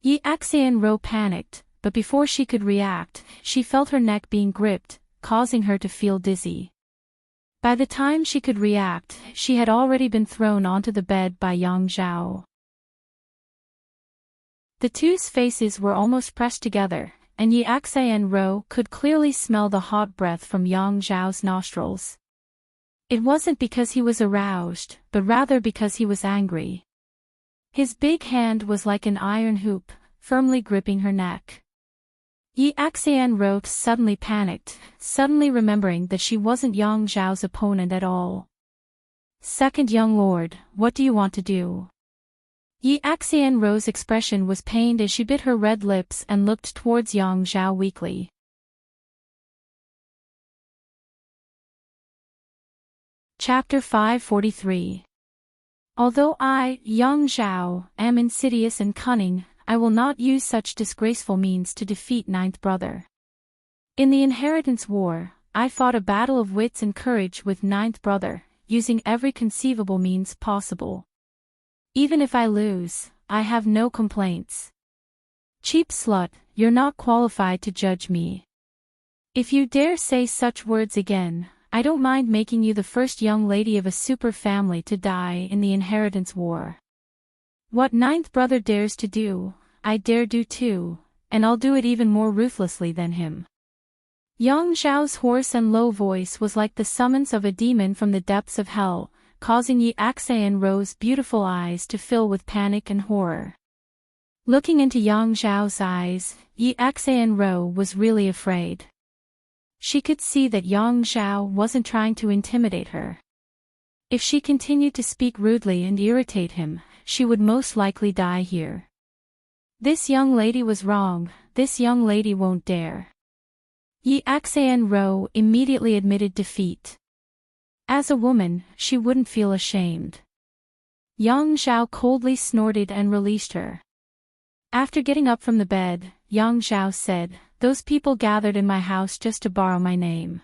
Yi Xianro panicked, but before she could react, she felt her neck being gripped, causing her to feel dizzy. By the time she could react, she had already been thrown onto the bed by Yang Zhao. The two's faces were almost pressed together, and Yi Xianro could clearly smell the hot breath from Yang Zhao's nostrils. It wasn't because he was aroused, but rather because he was angry. His big hand was like an iron hoop, firmly gripping her neck. Yi Xianro suddenly panicked, suddenly remembering that she wasn't Yang Zhao's opponent at all. "Second young lord, what do you want to do?" Yi Xianro's expression was pained as she bit her red lips and looked towards Yang Zhao weakly. Chapter 543. Although I, Yang Zhao, am insidious and cunning, I will not use such disgraceful means to defeat ninth brother. In the inheritance war, I fought a battle of wits and courage with ninth brother, using every conceivable means possible. Even if I lose, I have no complaints. Cheap slut, you're not qualified to judge me. If you dare say such words again, I don't mind making you the first young lady of a super family to die in the inheritance war. What ninth brother dares to do, I dare do too, and I'll do it even more ruthlessly than him. Yang Zhao's hoarse and low voice was like the summons of a demon from the depths of hell, causing Yi Xianro's beautiful eyes to fill with panic and horror. Looking into Yang Zhao's eyes, Yi Xianro was really afraid. She could see that Yang Zhao wasn't trying to intimidate her. If she continued to speak rudely and irritate him, she would most likely die here. This young lady was wrong, this young lady won't dare. Yi Xianro immediately admitted defeat. As a woman, she wouldn't feel ashamed. Yang Zhao coldly snorted and released her. After getting up from the bed, Yang Zhao said, "Those people gathered in my house just to borrow my name.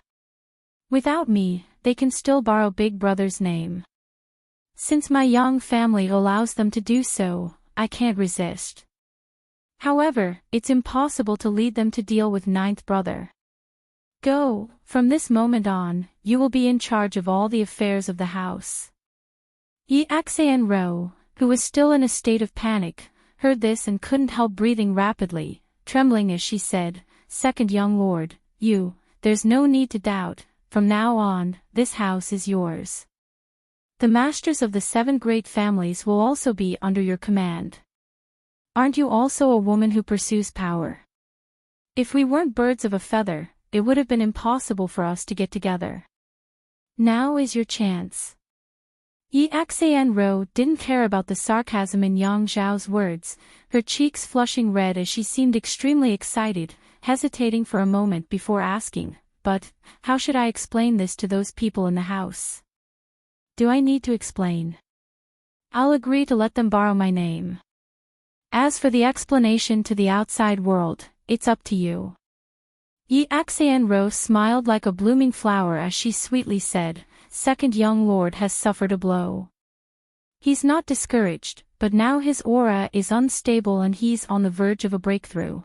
Without me, they can still borrow Big Brother's name. Since my Yang family allows them to do so, I can't resist. However, it's impossible to lead them to deal with ninth brother. Go, from this moment on, you will be in charge of all the affairs of the house." Yi Xianro, who was still in a state of panic, heard this and couldn't help breathing rapidly, trembling as she said, "Second young lord, there's no need to doubt, from now on, this house is yours. The masters of the 7 great families will also be under your command. Aren't you also a woman who pursues power? If we weren't birds of a feather, it would have been impossible for us to get together. Now is your chance." Yi Xianro didn't care about the sarcasm in Yang Zhao's words, her cheeks flushing red as she seemed extremely excited, hesitating for a moment before asking, "But, how should I explain this to those people in the house? Do I need to explain? I'll agree to let them borrow my name. As for the explanation to the outside world, it's up to you." Yi Xianro smiled like a blooming flower as she sweetly said, "Second young lord has suffered a blow. He's not discouraged, but now his aura is unstable and he's on the verge of a breakthrough.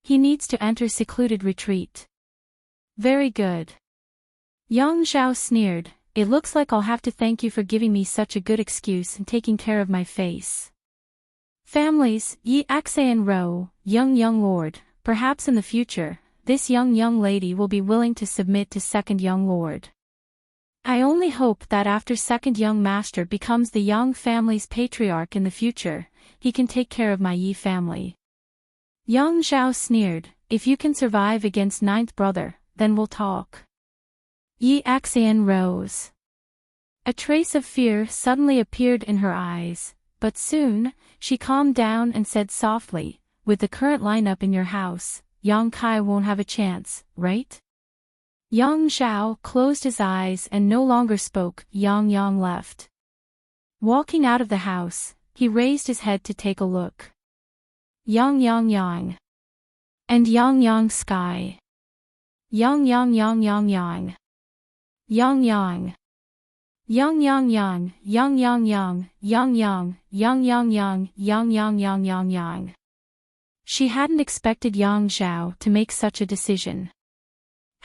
He needs to enter secluded retreat." "Very good." Yang Zhao sneered, "It looks like I'll have to thank you for giving me such a good excuse and taking care of my face. Families, Yi Xianro, young lord, perhaps in the future, this young lady will be willing to submit to second young lord. I only hope that after second young master becomes the Yang family's patriarch in the future, he can take care of my Yi family." Yang Zhao sneered, "If you can survive against ninth brother, then we'll talk." Yi Xianro. A trace of fear suddenly appeared in her eyes, but soon, she calmed down and said softly, "With the current lineup in your house, Yang Kai won't have a chance, right?" Yang Zhao closed his eyes and no longer spoke. Yang left. Walking out of the house, he raised his head to take a look. Yang. And Yang sky. Yang. Yang. She hadn't expected Yang Zhao to make such a decision.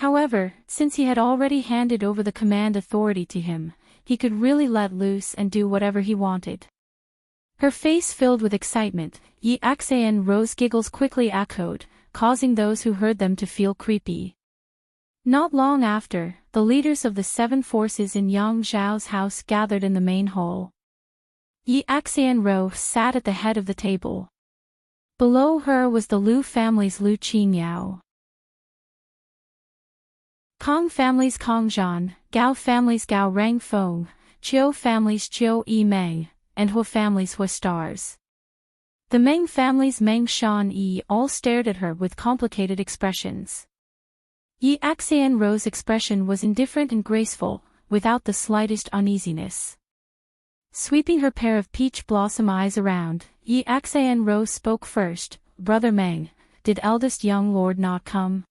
However, since he had already handed over the command authority to him, he could really let loose and do whatever he wanted. Her face filled with excitement, Yi Axian Ro's giggles quickly echoed, causing those who heard them to feel creepy. Not long after, the leaders of the 7 forces in Yang Zhao's house gathered in the main hall. Yi Axian Ro sat at the head of the table. Below her was the Lu family's Lu Qingyao, Kong family's Kong Zhan, Gao family's Gao Rangfeng, Chiu family's Chiu Yimeng, and Hua family's Hua Stars. The Meng family's Meng Shan Yi all stared at her with complicated expressions. Yi Axian Ro's expression was indifferent and graceful, without the slightest uneasiness. Sweeping her pair of peach blossom eyes around, Yi Axian Ro spoke first. "Brother Meng, did eldest young lord not come?"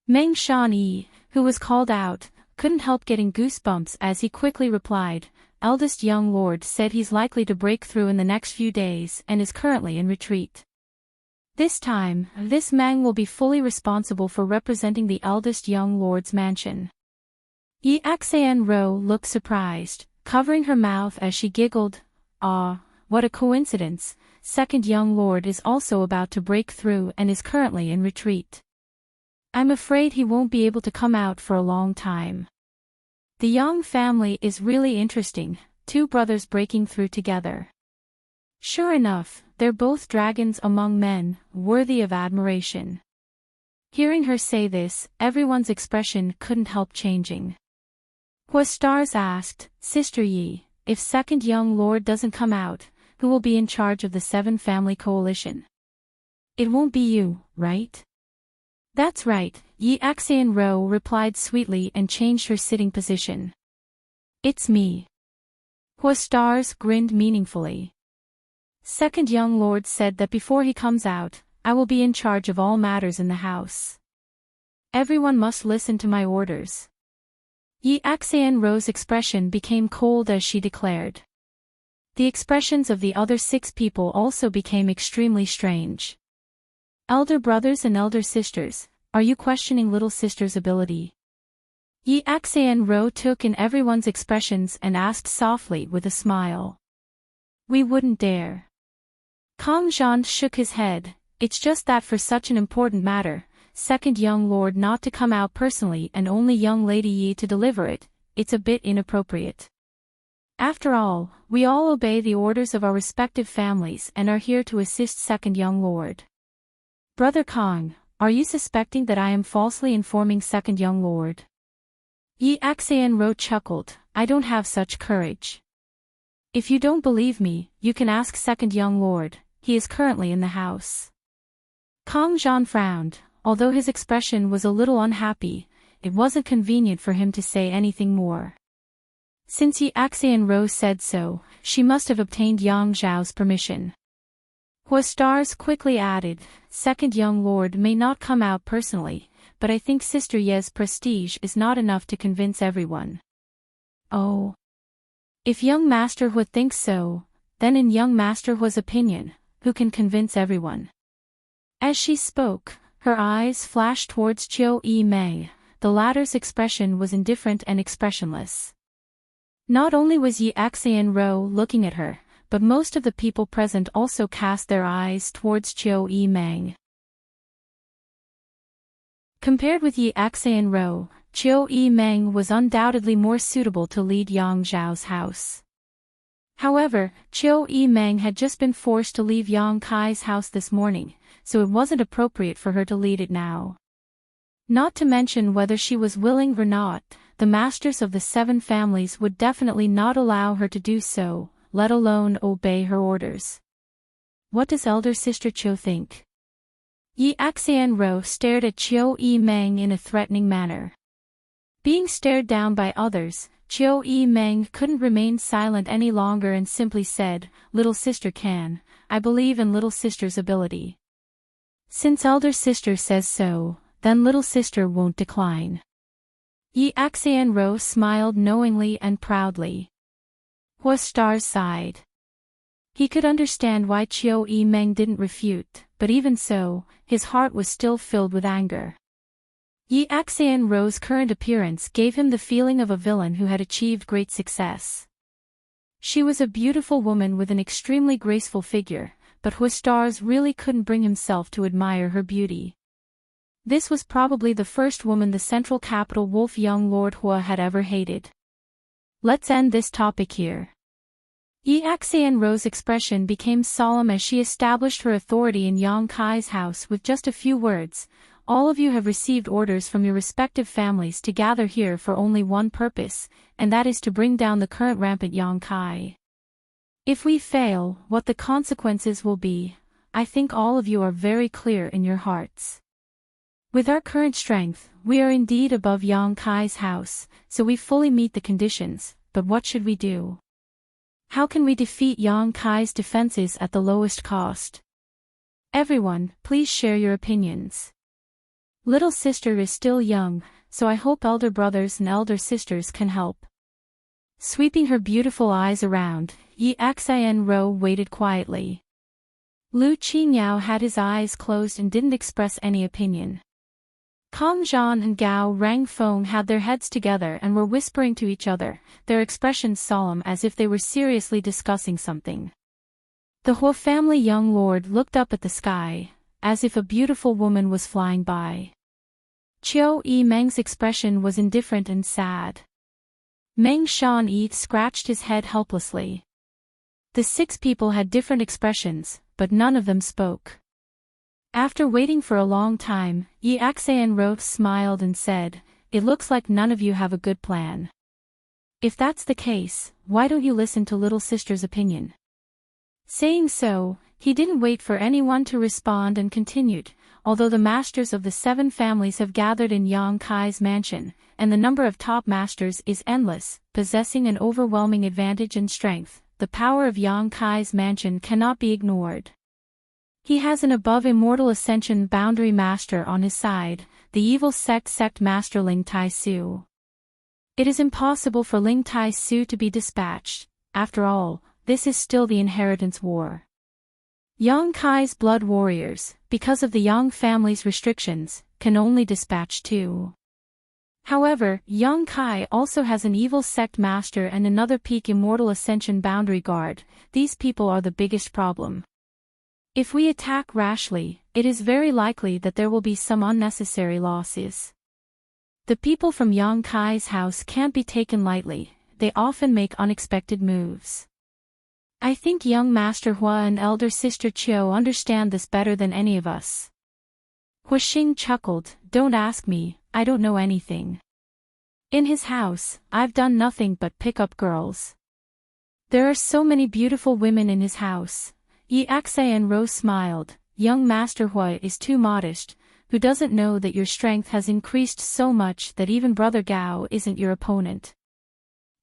Meng Shan Yi, who was called out, couldn't help getting goosebumps as he quickly replied, "Eldest young lord said he's likely to break through in the next few days and is currently in retreat. This time, this Meng will be fully responsible for representing the eldest young lord's mansion." Yi Axian Ro looked surprised, covering her mouth as she giggled. "Ah, what a coincidence, second young lord is also about to break through and is currently in retreat. I'm afraid he won't be able to come out for a long time. The Yang family is really interesting, 2 brothers breaking through together. Sure enough, they're both dragons among men, worthy of admiration." Hearing her say this, everyone's expression couldn't help changing. Hua Stars asked, "Sister Yi, if second young lord doesn't come out, who will be in charge of the 7 family coalition?" "It won't be you, right?" "That's right," Yi Axian Ro replied sweetly and changed her sitting position. "It's me." Hua Stars grinned meaningfully. "Second young lord said that before he comes out, I will be in charge of all matters in the house. Everyone must listen to my orders." Yi Axian Ro's expression became cold as she declared. The expressions of the other 6 people also became extremely strange. "Elder brothers and elder sisters, are you questioning little sister's ability?" Yi Axian Ro took in everyone's expressions and asked softly with a smile. "We wouldn't dare." Kong Zhan shook his head. "It's just that for such an important matter, second young lord not to come out personally and only young lady Yi to deliver it, it's a bit inappropriate. After all, we all obey the orders of our respective families and are here to assist second young lord. Brother Kong, are you suspecting that I am falsely informing second young lord?" Yi Axian Ro chuckled, "I don't have such courage. If you don't believe me, you can ask second young lord, he is currently in the house." Kong Zhan frowned, although his expression was a little unhappy, it wasn't convenient for him to say anything more. Since Yi Axian Ro said so, she must have obtained Yang Zhao's permission. Hua Stars quickly added, "Second young lord may not come out personally, but I think Sister Ye's prestige is not enough to convince everyone." "Oh. If young Master Hua thinks so, then in young Master Hua's opinion, who can convince everyone?" As she spoke, her eyes flashed towards Chiu Yimeng. The latter's expression was indifferent and expressionless. Not only was Yi Axian Ro looking at her, but most of the people present also cast their eyes towards Chiu Yimeng. Compared with Yi Axian Ro, Chiu Yimeng was undoubtedly more suitable to lead Yang Zhao's house. However, Chiu Yimeng had just been forced to leave Yang Kai's house this morning, so it wasn't appropriate for her to lead it now. Not to mention whether she was willing or not, the masters of the 7 families would definitely not allow her to do so, let alone obey her orders. What does elder sister Chiu think? Yi Axian Ro stared at Chiu Yimeng in a threatening manner. Being stared down by others, Chiu Yimeng couldn't remain silent any longer and simply said, "Little sister can, I believe in little sister's ability. Since elder sister says so, then little sister won't decline." Yi Axian Ro smiled knowingly and proudly. Hua Stars sighed. He could understand why Chiu Yimeng didn't refute, but even so, his heart was still filled with anger. Yi Xianrou's current appearance gave him the feeling of a villain who had achieved great success. She was a beautiful woman with an extremely graceful figure, but Huastars really couldn't bring himself to admire her beauty. This was probably the first woman the central capital wolf young Lord Hua had ever hated. Let's end this topic here. Yi Xianrou's expression became solemn as she established her authority in Yang Kai's house with just a few words. All of you have received orders from your respective families to gather here for only one purpose, and that is to bring down the current rampant Yang Kai. If we fail, what the consequences will be, I think all of you are very clear in your hearts. With our current strength, we are indeed above Yang Kai's house, so we fully meet the conditions, but what should we do? How can we defeat Yang Kai's defenses at the lowest cost? Everyone, please share your opinions. Little sister is still young, so I hope elder brothers and elder sisters can help. Sweeping her beautiful eyes around, Yi Xianrou waited quietly. Lu Qiniao had his eyes closed and didn't express any opinion. Kang Zhan and Gao Rangfeng had their heads together and were whispering to each other, their expressions solemn as if they were seriously discussing something. The Hua family young lord looked up at the sky, as if a beautiful woman was flying by. Qiu Yi Meng's expression was indifferent and sad. Meng Shan-yi scratched his head helplessly. The 6 people had different expressions, but none of them spoke. After waiting for a long time, Yi Xianrou smiled and said, "It looks like none of you have a good plan. If that's the case, why don't you listen to little sister's opinion?" Saying so, he didn't wait for anyone to respond and continued, "Although the masters of the 7 families have gathered in Yang Kai's mansion, and the number of top masters is endless, possessing an overwhelming advantage and strength, the power of Yang Kai's mansion cannot be ignored. He has an above immortal ascension boundary master on his side, the evil sect master Ling Tai Su. It is impossible for Ling Tai Su to be dispatched. After all, this is still the inheritance war. Yang Kai's blood warriors, because of the Yang family's restrictions, can only dispatch 2. However, Yang Kai also has an evil sect master and another peak immortal ascension boundary guard. These people are the biggest problem. If we attack rashly, it is very likely that there will be some unnecessary losses. The people from Yang Kai's house can't be taken lightly, they often make unexpected moves. I think young Master Hua and elder sister Qiu understand this better than any of us." Hua Xing chuckled, "Don't ask me, I don't know anything. In his house, I've done nothing but pick up girls. There are so many beautiful women in his house." Yi Xianrou smiled, "Young Master Hua is too modest, who doesn't know that your strength has increased so much that even Brother Gao isn't your opponent."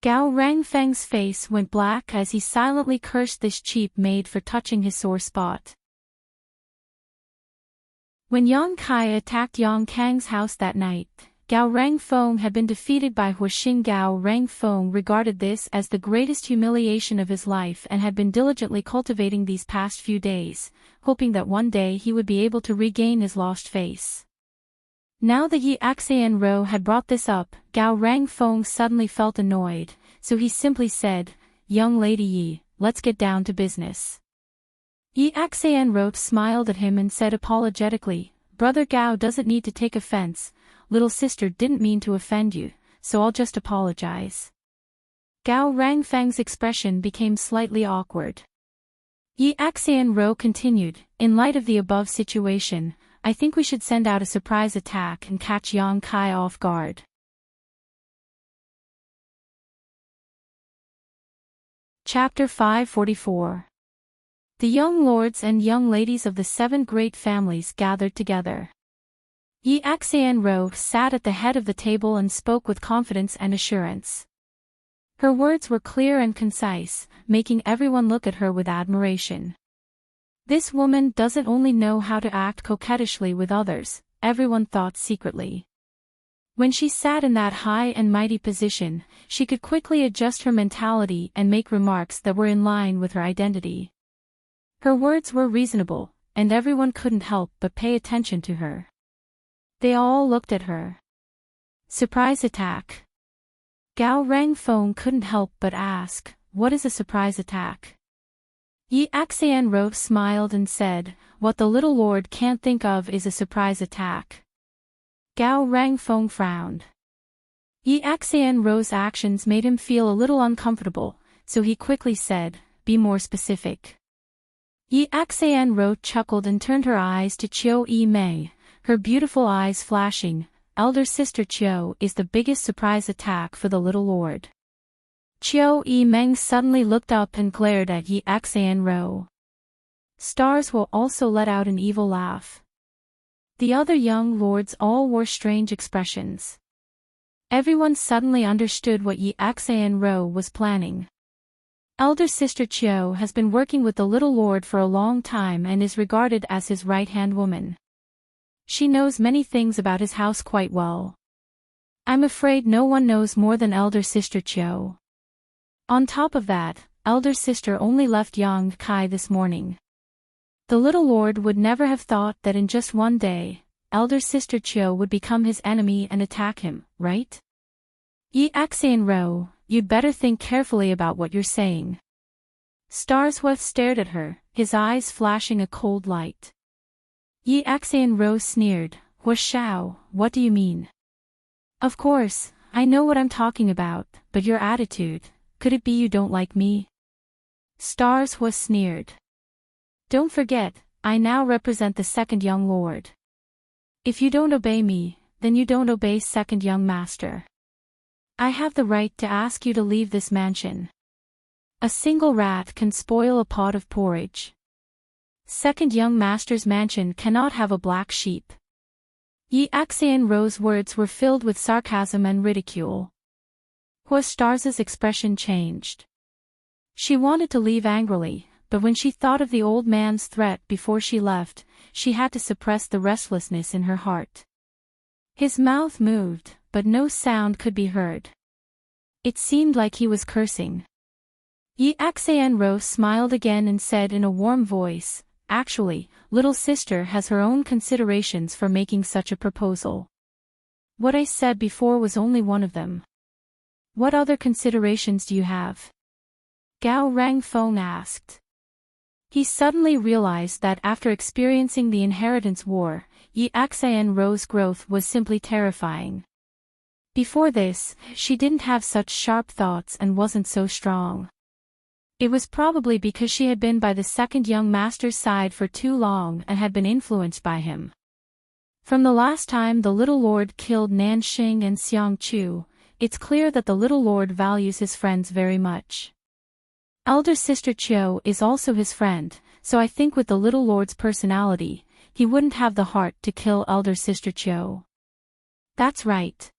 Gao Rangfeng's face went black as he silently cursed this cheap maid for touching his sore spot. When Yang Kai attacked Yang Kang's house that night, Gao Rangfeng had been defeated by Hua Xing. Gao Rangfeng regarded this as the greatest humiliation of his life and had been diligently cultivating these past few days, hoping that one day he would be able to regain his lost face. Now that Yi Xianrou had brought this up, Gao Rangfeng suddenly felt annoyed, so he simply said, "Young Lady Yi, let's get down to business." Yi Xianrou smiled at him and said apologetically, "Brother Gao doesn't need to take offense, little sister didn't mean to offend you, so I'll just apologize." Gao Rangfeng's expression became slightly awkward. Yi Xianrou continued, "In light of the above situation, I think we should send out a surprise attack and catch Yang Kai off guard." Chapter 544. The young lords and young ladies of the 7 great families gathered together. Yi Xianrou sat at the head of the table and spoke with confidence and assurance. Her words were clear and concise, making everyone look at her with admiration. This woman doesn't only know how to act coquettishly with others, everyone thought secretly. When she sat in that high and mighty position, she could quickly adjust her mentality and make remarks that were in line with her identity. Her words were reasonable, and everyone couldn't help but pay attention to her. They all looked at her. Surprise attack. Gao Rangfeng couldn't help but ask, what is a surprise attack? Yi Xianro smiled and said, what the little lord can't think of is a surprise attack. Gao Rangfeng frowned. Yi Xianro's actions made him feel a little uncomfortable, so he quickly said, be more specific. Yi Xianro chuckled and turned her eyes to Qiu Yimeng, her beautiful eyes flashing. Elder sister Qiu is the biggest surprise attack for the little lord. Qiu Yimeng suddenly looked up and glared at Yi Xianro. Stars will also let out an evil laugh. The other young lords all wore strange expressions. Everyone suddenly understood what Yi Xianro was planning. Elder sister Qiu has been working with the little lord for a long time and is regarded as his right-hand woman. She knows many things about his house quite well. I'm afraid no one knows more than elder sister Qiu. On top of that, elder sister only left Yang Kai this morning. The little lord would never have thought that in just one day, elder sister Qiu would become his enemy and attack him, right? Yi Xianro, you'd better think carefully about what you're saying. Starsworth stared at her, his eyes flashing a cold light. Yi Xianro sneered, Wuxia, what do you mean? Of course, I know what I'm talking about, but your attitude, could it be you don't like me? Starsworth sneered. Don't forget, I now represent the second young lord. If you don't obey me, then you don't obey second young master. I have the right to ask you to leave this mansion. A single rat can spoil a pot of porridge. Second young master's mansion cannot have a black sheep. Yi Xianro's words were filled with sarcasm and ridicule. Hua Stars's expression changed. She wanted to leave angrily, but when she thought of the old man's threat before she left, she had to suppress the restlessness in her heart. His mouth moved, but no sound could be heard. It seemed like he was cursing. Yi Xianro smiled again and said in a warm voice, actually, little sister has her own considerations for making such a proposal. What I said before was only one of them. What other considerations do you have? Gao Rangfeng asked. He suddenly realized that after experiencing the inheritance war, Yi Xianro's growth was simply terrifying. Before this, she didn't have such sharp thoughts and wasn't so strong. It was probably because she had been by the second young master's side for too long and had been influenced by him. From the last time the little lord killed Nanxing and Xiang Chu, it's clear that the little lord values his friends very much. Elder sister Qiu is also his friend, so I think with the little lord's personality, he wouldn't have the heart to kill elder sister Qiu. That's right.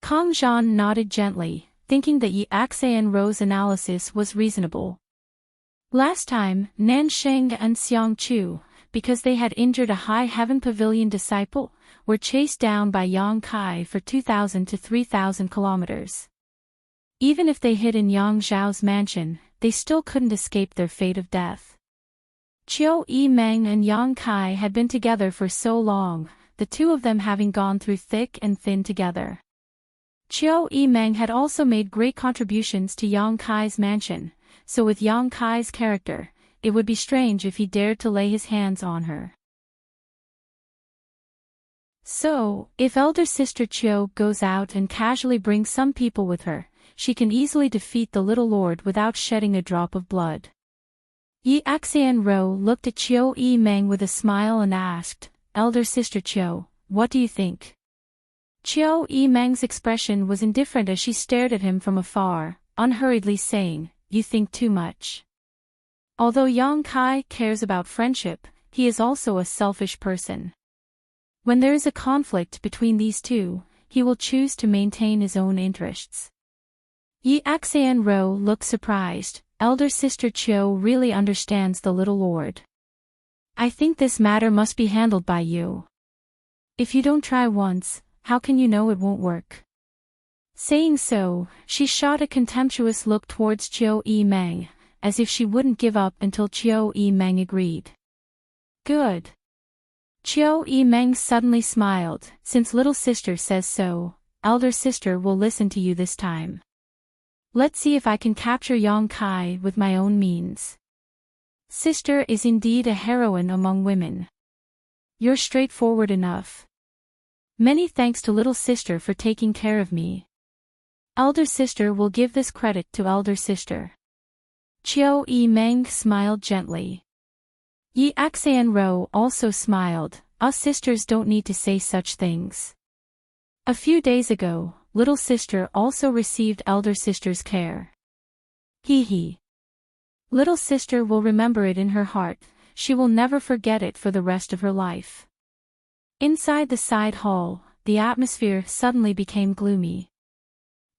Kang Zhan nodded gently, thinking that Yi Xianro's analysis was reasonable. Last time, Nanxing and Xiang Chu, because they had injured a High Heaven Pavilion disciple, were chased down by Yang Kai for 2,000 to 3,000 kilometers. Even if they hid in Yang Zhao's mansion, they still couldn't escape their fate of death. Qiu Yimeng and Yang Kai had been together for so long, the two of them having gone through thick and thin together. Qiu Yimeng had also made great contributions to Yang Kai's mansion, so with Yang Kai's character, it would be strange if he dared to lay his hands on her. So, if elder sister Qiu goes out and casually brings some people with her, she can easily defeat the little lord without shedding a drop of blood. Yi Xianro looked at Qiu Yimeng with a smile and asked, Elder sister Qiu, what do you think? Qiu Yimeng's expression was indifferent as she stared at him from afar, unhurriedly saying, You think too much. Although Yang Kai cares about friendship, he is also a selfish person. When there is a conflict between these two, he will choose to maintain his own interests. Yi Xianro looked surprised. Elder sister Qiu really understands the little lord. I think this matter must be handled by you. If you don't try once, how can you know it won't work? Saying so, she shot a contemptuous look towards Qiu Yimeng, as if she wouldn't give up until Qiu Yimeng agreed. Good. Chiu Meng suddenly smiled. Since little sister says so, elder sister will listen to you this time. Let's see if I can capture Yang Kai with my own means. Sister is indeed a heroine among women. You're straightforward enough. Many thanks to little sister for taking care of me. Elder sister will give this credit to elder sister. Chiu Meng smiled gently. Yi Xianro also smiled. Us sisters don't need to say such things. A few days ago, little sister also received elder sister's care. Hee hee. Little sister will remember it in her heart, she will never forget it for the rest of her life. Inside the side hall, the atmosphere suddenly became gloomy.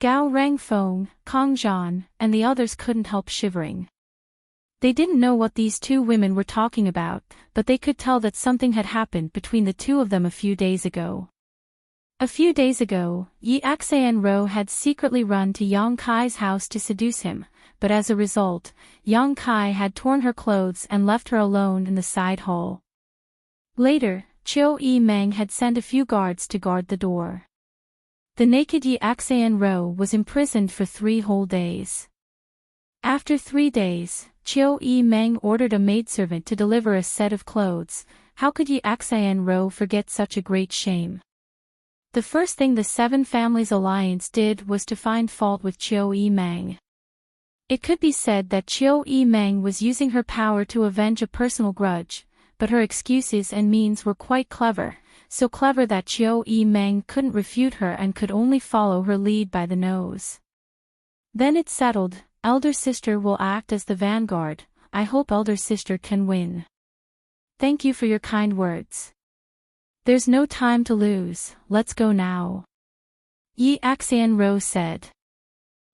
Gao Rangfeng, Kong Zhan, and the others couldn't help shivering. They didn't know what these two women were talking about, but they could tell that something had happened between the two of them a few days ago. A few days ago, Yi Xianro had secretly run to Yang Kai's house to seduce him, but as a result, Yang Kai had torn her clothes and left her alone in the side hall. Later, Chiu Meng had sent a few guards to guard the door. The naked Yi Xianro was imprisoned for 3 whole days. After 3 days, Chiu Meng ordered a maidservant to deliver a set of clothes. How could Yi Xianro forget such a great shame? The first thing the 7 Families Alliance did was to find fault with Chiu Meng. It could be said that Chiu Meng was using her power to avenge a personal grudge, but her excuses and means were quite clever, so clever that Chiu Meng couldn't refute her and could only follow her lead by the nose. Then it's settled, elder sister will act as the vanguard. I hope elder sister can win. Thank you for your kind words. There's no time to lose, let's go now. Yi Xianro said.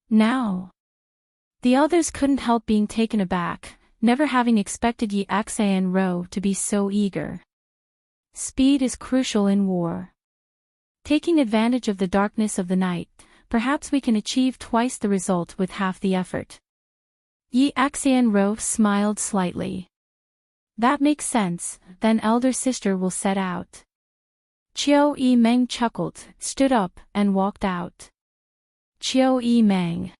Now? The others couldn't help being taken aback, never having expected Yi Xianro to be so eager. Speed is crucial in war. Taking advantage of the darkness of the night, perhaps we can achieve twice the result with half the effort. Yi Xianro smiled slightly. That makes sense, then elder sister will set out. Chiu Meng chuckled, stood up, and walked out. Chiu Meng.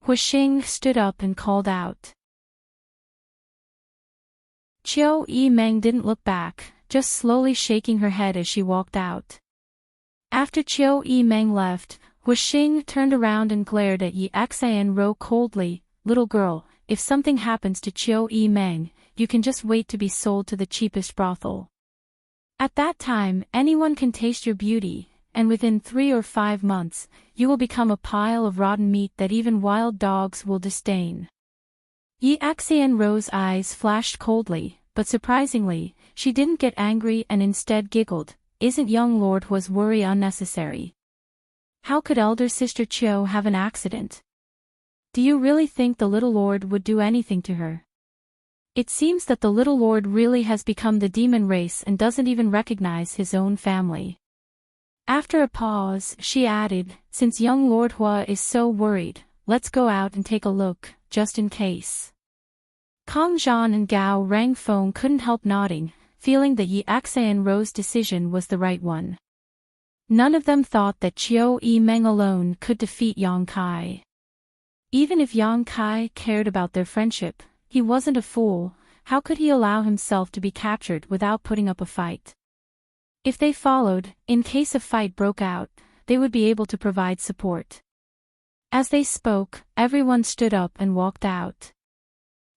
Huixing stood up and called out. Chiu Meng didn't look back, just slowly shaking her head as she walked out. After Chiu Meng left, Huixing turned around and glared at Yi Xianro coldly. Little girl, if something happens to Chiu Meng, you can just wait to be sold to the cheapest brothel. At that time, anyone can taste your beauty, and within 3 or 5 months, you will become a pile of rotten meat that even wild dogs will disdain. Yi Xianro's eyes flashed coldly, but surprisingly, she didn't get angry and instead giggled. Isn't young Lord Hua's worry unnecessary? How could elder sister Chiu have an accident? Do you really think the little lord would do anything to her? It seems that the little lord really has become the demon race and doesn't even recognize his own family. After a pause, she added, since young Lord Hua is so worried, let's go out and take a look, just in case. Kong Zhan and Gao Rangfeng couldn't help nodding, feeling that Yi Xianro's decision was the right one. None of them thought that Chiu Meng alone could defeat Yang Kai. Even if Yang Kai cared about their friendship, he wasn't a fool. How could he allow himself to be captured without putting up a fight? If they followed, in case a fight broke out, they would be able to provide support. As they spoke, everyone stood up and walked out.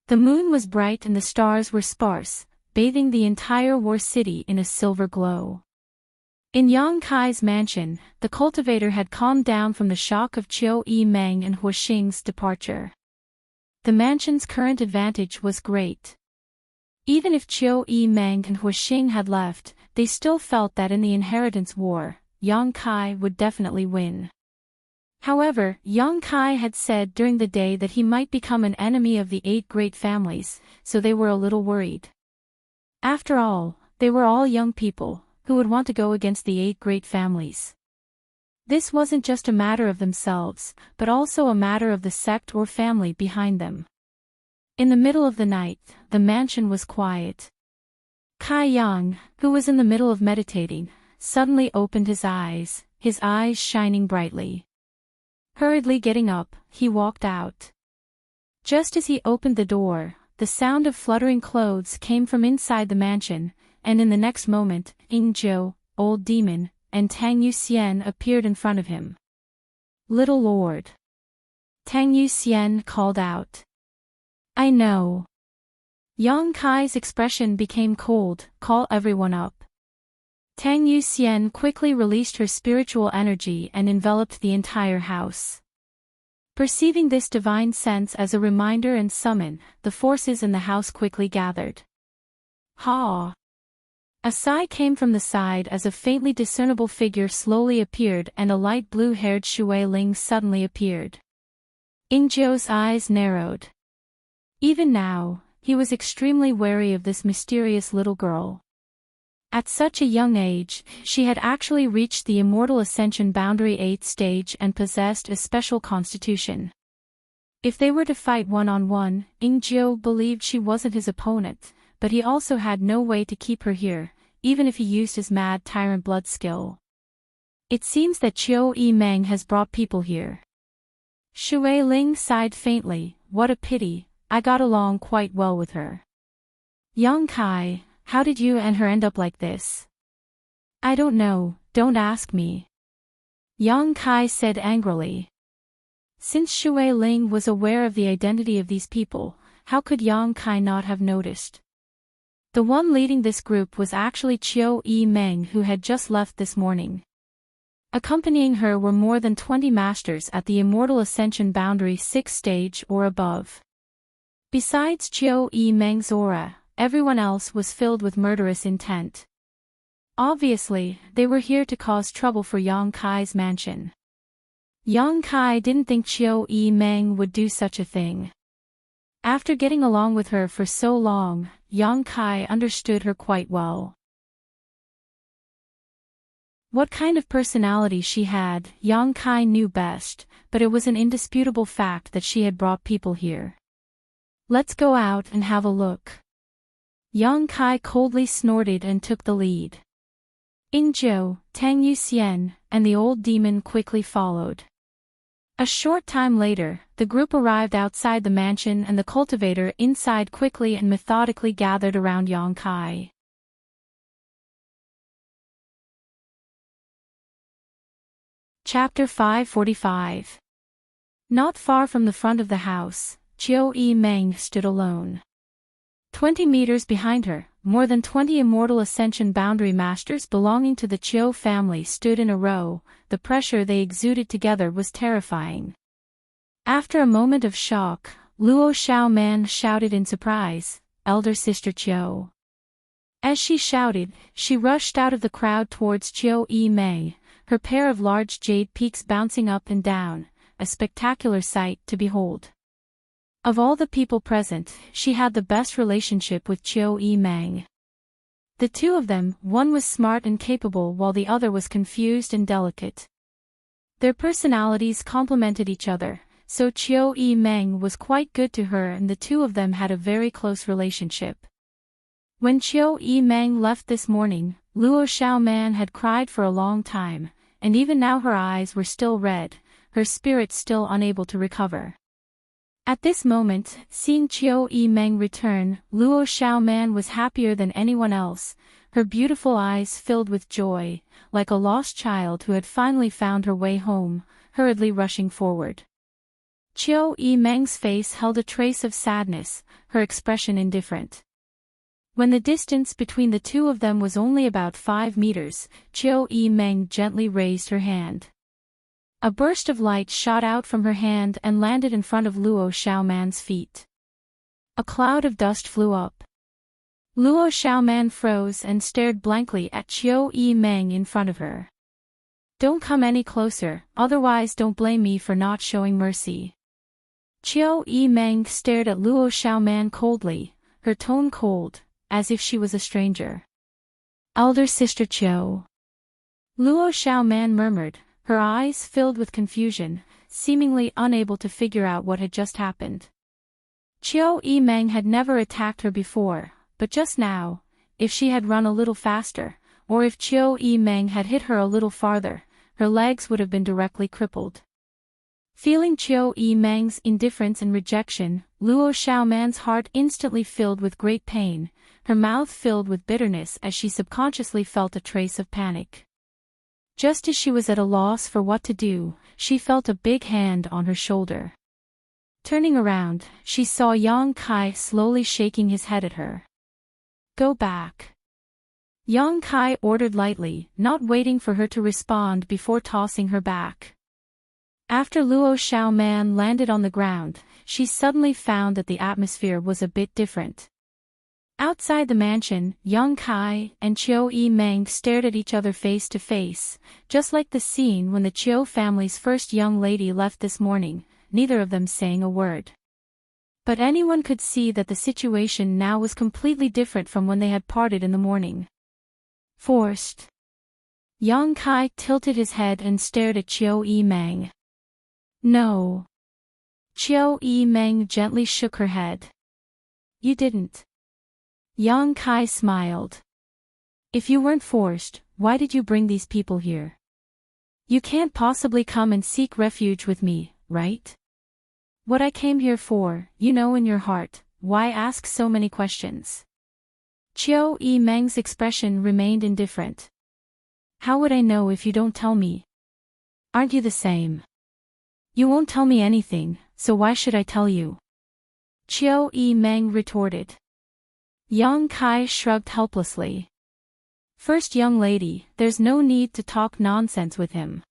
The moon was bright and the stars were sparse, bathing the entire war city in a silver glow. In Yang Kai's mansion, the cultivator had calmed down from the shock of Chiu Meng and Huixing's departure. The mansion's current advantage was great. Even if Chiu Meng and Huixing had left, they still felt that in the inheritance war, Yang Kai would definitely win. However, Yang Kai had said during the day that he might become an enemy of the 8 great families, so they were a little worried. After all, they were all young people, who would want to go against the 8 great families. This wasn't just a matter of themselves, but also a matter of the sect or family behind them. In the middle of the night, the mansion was quiet. Kai Yang, who was in the middle of meditating, suddenly opened his eyes shining brightly. Hurriedly getting up, he walked out. Just as he opened the door, the sound of fluttering clothes came from inside the mansion, and in the next moment, Ying Zhou, Old Demon, and Tang Yuxian appeared in front of him. "Little Lord." Tang Yuxian called out. "I know." Yang Kai's expression became cold. "Call everyone up." Tang Yuxian quickly released her spiritual energy and enveloped the entire house. Perceiving this divine sense as a reminder and summon, the forces in the house quickly gathered. Ha! A sigh came from the side as a faintly discernible figure slowly appeared and a light blue-haired Shui Ling suddenly appeared. Ying Zhou's eyes narrowed. Even now, he was extremely wary of this mysterious little girl. At such a young age, she had actually reached the Immortal Ascension Boundary 8th stage and possessed a special constitution. If they were to fight one-on-one, Ying Zhou believed she wasn't his opponent, but he also had no way to keep her here, even if he used his mad tyrant blood skill. It seems that Qiu Yimeng has brought people here. Shui Ling sighed faintly. What a pity, I got along quite well with her. Yang Kai, how did you and her end up like this? I don't know, don't ask me. Yang Kai said angrily. Since Shui Ling was aware of the identity of these people, how could Yang Kai not have noticed? The one leading this group was actually Qiu Yimeng, who had just left this morning. Accompanying her were more than 20 masters at the Immortal Ascension Boundary 6th stage or above. Besides Qiu Yimeng's aura, everyone else was filled with murderous intent. Obviously, they were here to cause trouble for Yang Kai's mansion. Yang Kai didn't think Qiu Yimeng would do such a thing. After getting along with her for so long, Yang Kai understood her quite well. What kind of personality she had, Yang Kai knew best, but it was an indisputable fact that she had brought people here. Let's go out and have a look. Yang Kai coldly snorted and took the lead. Ying Zhou, Tang Yuxian, and the old demon quickly followed. A short time later, the group arrived outside the mansion and the cultivator inside quickly and methodically gathered around Yang Kai. Chapter 545. Not far from the front of the house, Qiu Yimeng stood alone. 20 meters behind her, more than 20 Immortal Ascension Boundary Masters belonging to the Qiu family stood in a row. The pressure they exuded together was terrifying. After a moment of shock, Luo Xiaoman shouted in surprise, "Elder Sister Qiu." As she shouted, she rushed out of the crowd towards Qiu Yimeng, her pair of large jade peaks bouncing up and down, a spectacular sight to behold. Of all the people present, she had the best relationship with Qiu Yimeng. The two of them, one was smart and capable while the other was confused and delicate. Their personalities complemented each other, so Qiu Yimeng was quite good to her and the two of them had a very close relationship. When Qiu Yimeng left this morning, Luo Xiaoman had cried for a long time, and even now her eyes were still red, her spirit still unable to recover. At this moment, seeing Qiu Yimeng return, Luo Xiaoman was happier than anyone else, her beautiful eyes filled with joy, like a lost child who had finally found her way home, hurriedly rushing forward. Qiu Yimeng's face held a trace of sadness, her expression indifferent. When the distance between the two of them was only about 5 meters, Qiu Yimeng gently raised her hand. A burst of light shot out from her hand and landed in front of Luo Xiaoman's feet. A cloud of dust flew up. Luo Xiaoman froze and stared blankly at Qiu Yimeng in front of her. "Don't come any closer, otherwise don't blame me for not showing mercy." Qiu Yimeng stared at Luo Xiaoman coldly, her tone cold, as if she was a stranger. "Elder Sister Qiu." Luo Xiaoman murmured, her eyes filled with confusion, seemingly unable to figure out what had just happened. Qiu Yimeng had never attacked her before, but just now, if she had run a little faster, or if Chiu Meng had hit her a little farther, her legs would have been directly crippled. Feeling Chiu Meng's indifference and rejection, Luo Xiaoman's heart instantly filled with great pain, her mouth filled with bitterness as she subconsciously felt a trace of panic. Just as she was at a loss for what to do, she felt a big hand on her shoulder. Turning around, she saw Yang Kai slowly shaking his head at her. "Go back." Yang Kai ordered lightly, not waiting for her to respond before tossing her back. After Luo Xiaoman landed on the ground, she suddenly found that the atmosphere was a bit different. Outside the mansion, Yang Kai and Chiu Meng stared at each other face to face, just like the scene when the Chiu family's first young lady left this morning, neither of them saying a word. But anyone could see that the situation now was completely different from when they had parted in the morning. Forced. Yang Kai tilted his head and stared at Chiu Meng. "No." Chiu Meng gently shook her head. "You didn't." Yang Kai smiled. "If you weren't forced, why did you bring these people here? You can't possibly come and seek refuge with me, right? What I came here for, you know in your heart, why ask so many questions?" Chiu Meng's expression remained indifferent. "How would I know if you don't tell me? Aren't you the same? You won't tell me anything, so why should I tell you?" Chiu Meng retorted. Yang Kai shrugged helplessly. "First young lady, there's no need to talk nonsense with him."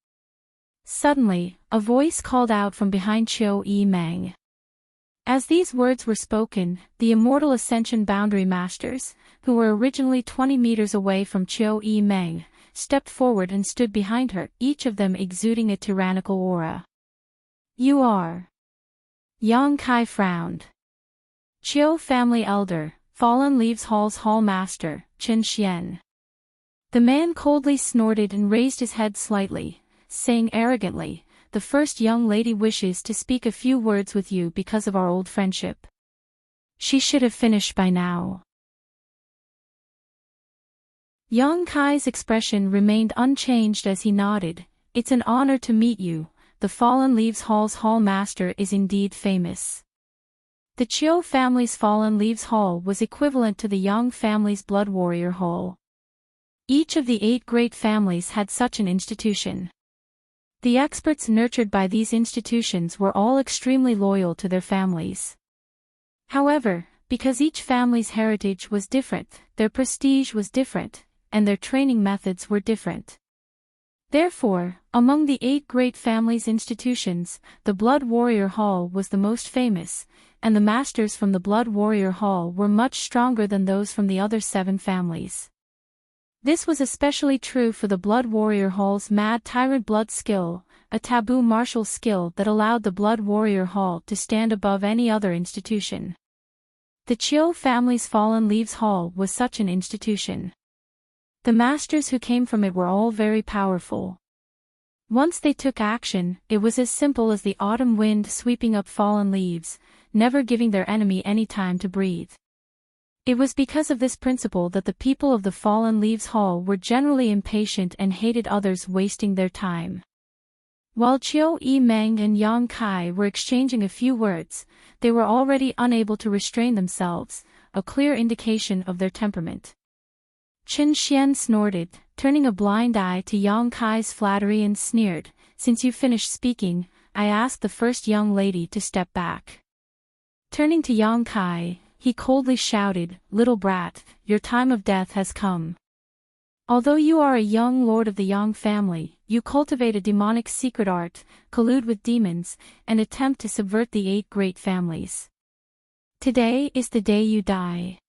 Suddenly, a voice called out from behind Chiu Meng. As these words were spoken, the Immortal Ascension Boundary Masters, who were originally 20 meters away from Chiu Meng, stepped forward and stood behind her, each of them exuding a tyrannical aura. "You are..." Yang Kai frowned. "Chiu family elder, Fallen Leaves Hall's Hall Master, Chen Xian." The man coldly snorted and raised his head slightly, saying arrogantly, "The first young lady wishes to speak a few words with you because of our old friendship. She should have finished by now." Yang Kai's expression remained unchanged as he nodded. "It's an honor to meet you. The Fallen Leaves Hall's Hall Master is indeed famous." The Chiu family's Fallen Leaves Hall was equivalent to the Yang family's Blood Warrior Hall. Each of the 8 great families had such an institution. The experts nurtured by these institutions were all extremely loyal to their families. However, because each family's heritage was different, their prestige was different, and their training methods were different. Therefore, among the 8 great families' institutions, the Blood Warrior Hall was the most famous, and the masters from the Blood Warrior Hall were much stronger than those from the other 7 families. This was especially true for the Blood Warrior Hall's Mad Tyrant Blood skill, a taboo martial skill that allowed the Blood Warrior Hall to stand above any other institution. The Chiu family's Fallen Leaves Hall was such an institution. The masters who came from it were all very powerful. Once they took action, it was as simple as the autumn wind sweeping up fallen leaves, never giving their enemy any time to breathe. It was because of this principle that the people of the Fallen Leaves Hall were generally impatient and hated others wasting their time. While Chiu Meng and Yang Kai were exchanging a few words, they were already unable to restrain themselves, a clear indication of their temperament. Chen Xian snorted, turning a blind eye to Yang Kai's flattery and sneered, "Since you finished speaking, I ask the first young lady to step back." Turning to Yang Kai, he coldly shouted, "Little brat, your time of death has come. Although you are a young lord of the Yang family, you cultivate a demonic secret art, collude with demons, and attempt to subvert the 8 great families. Today is the day you die."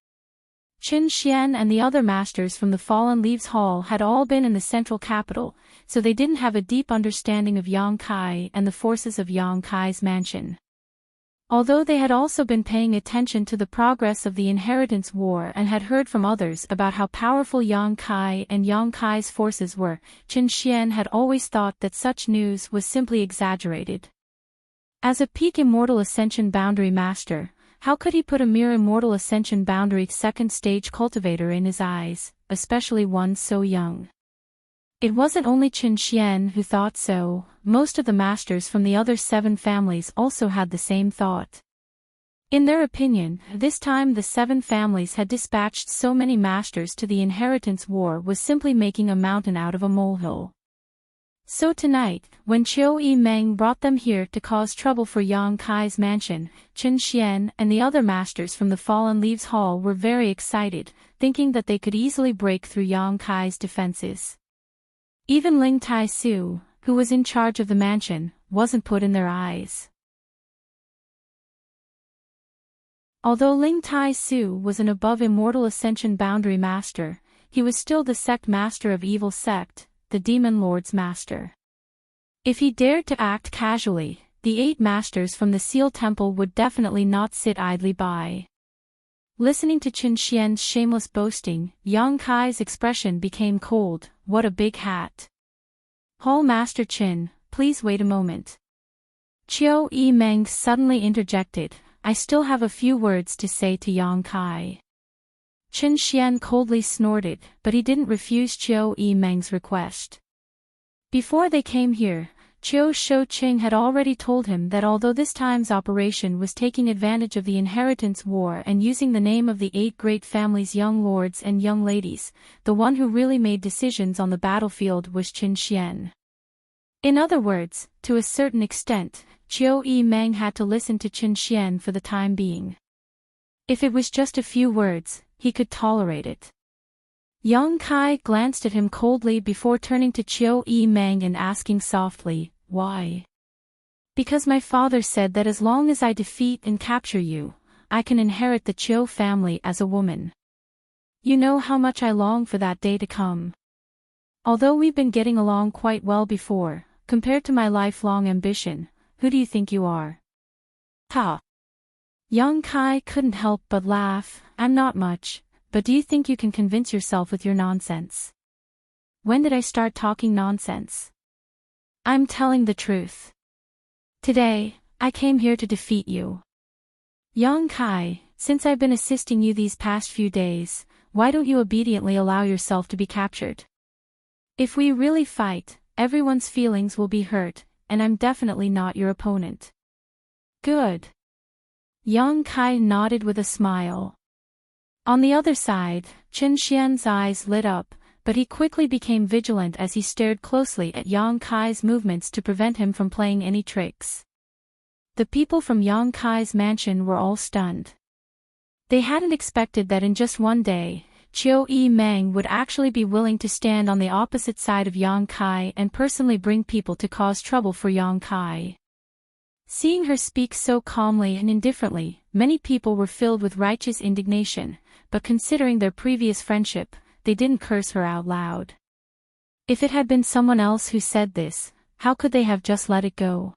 Chen Xian and the other masters from the Fallen Leaves Hall had all been in the central capital, so they didn't have a deep understanding of Yang Kai and the forces of Yang Kai's mansion. Although they had also been paying attention to the progress of the Inheritance War and had heard from others about how powerful Yang Kai and Yang Kai's forces were, Chen Xian had always thought that such news was simply exaggerated. As a peak Immortal Ascension Boundary Master, How could he put a mere immortal ascension boundary second stage cultivator in his eyes, especially one so young? It wasn't only Qin Xian who thought so, most of the masters from the other 7 families also had the same thought. In their opinion, this time the 7 families had dispatched so many masters to the inheritance war was simply making a mountain out of a molehill. So tonight, when Qiu Yimeng brought them here to cause trouble for Yang Kai's mansion, Qin Xian and the other masters from the Fallen Leaves Hall were very excited, thinking that they could easily break through Yang Kai's defenses. Even Ling Tai Su, who was in charge of the mansion, wasn't put in their eyes. Although Ling Tai Su was an above immortal ascension boundary master, he was still the sect master of evil sect, the Demon Lord's master. If he dared to act casually, the 8 masters from the Seal Temple would definitely not sit idly by. Listening to Qin Xian's shameless boasting, Yang Kai's expression became cold. What a big hat. Hall Master Qin, please wait a moment. Qiu Yimeng suddenly interjected, I still have a few words to say to Yang Kai. Qin Xian coldly snorted, but he didn't refuse Qiu Yimeng's request. Before they came here, Qiu Shouqing had already told him that although this time's operation was taking advantage of the inheritance war and using the name of the 8 great families' young lords and young ladies, the one who really made decisions on the battlefield was Qin Xian. In other words, to a certain extent, Qiu Yimeng had to listen to Qin Xian for the time being. If it was just a few words, he could tolerate it. Yang Kai glanced at him coldly before turning to Qiu Yimeng and asking softly, why? Because my father said that as long as I defeat and capture you, I can inherit the Qiu family as a woman. You know how much I long for that day to come. Although we've been getting along quite well before, compared to my lifelong ambition, who do you think you are? Ha! Yang Kai couldn't help but laugh. I'm not much, but do you think you can convince yourself with your nonsense? When did I start talking nonsense? I'm telling the truth. Today, I came here to defeat you. Yang Kai, since I've been assisting you these past few days, why don't you obediently allow yourself to be captured? If we really fight, everyone's feelings will be hurt, and I'm definitely not your opponent. Good. Yang Kai nodded with a smile. On the other side, Qin Xian's eyes lit up, but he quickly became vigilant as he stared closely at Yang Kai's movements to prevent him from playing any tricks. The people from Yang Kai's mansion were all stunned. They hadn't expected that in just one day, Qiu Yimeng would actually be willing to stand on the opposite side of Yang Kai and personally bring people to cause trouble for Yang Kai. Seeing her speak so calmly and indifferently, many people were filled with righteous indignation, but considering their previous friendship, they didn't curse her out loud. If it had been someone else who said this, how could they have just let it go?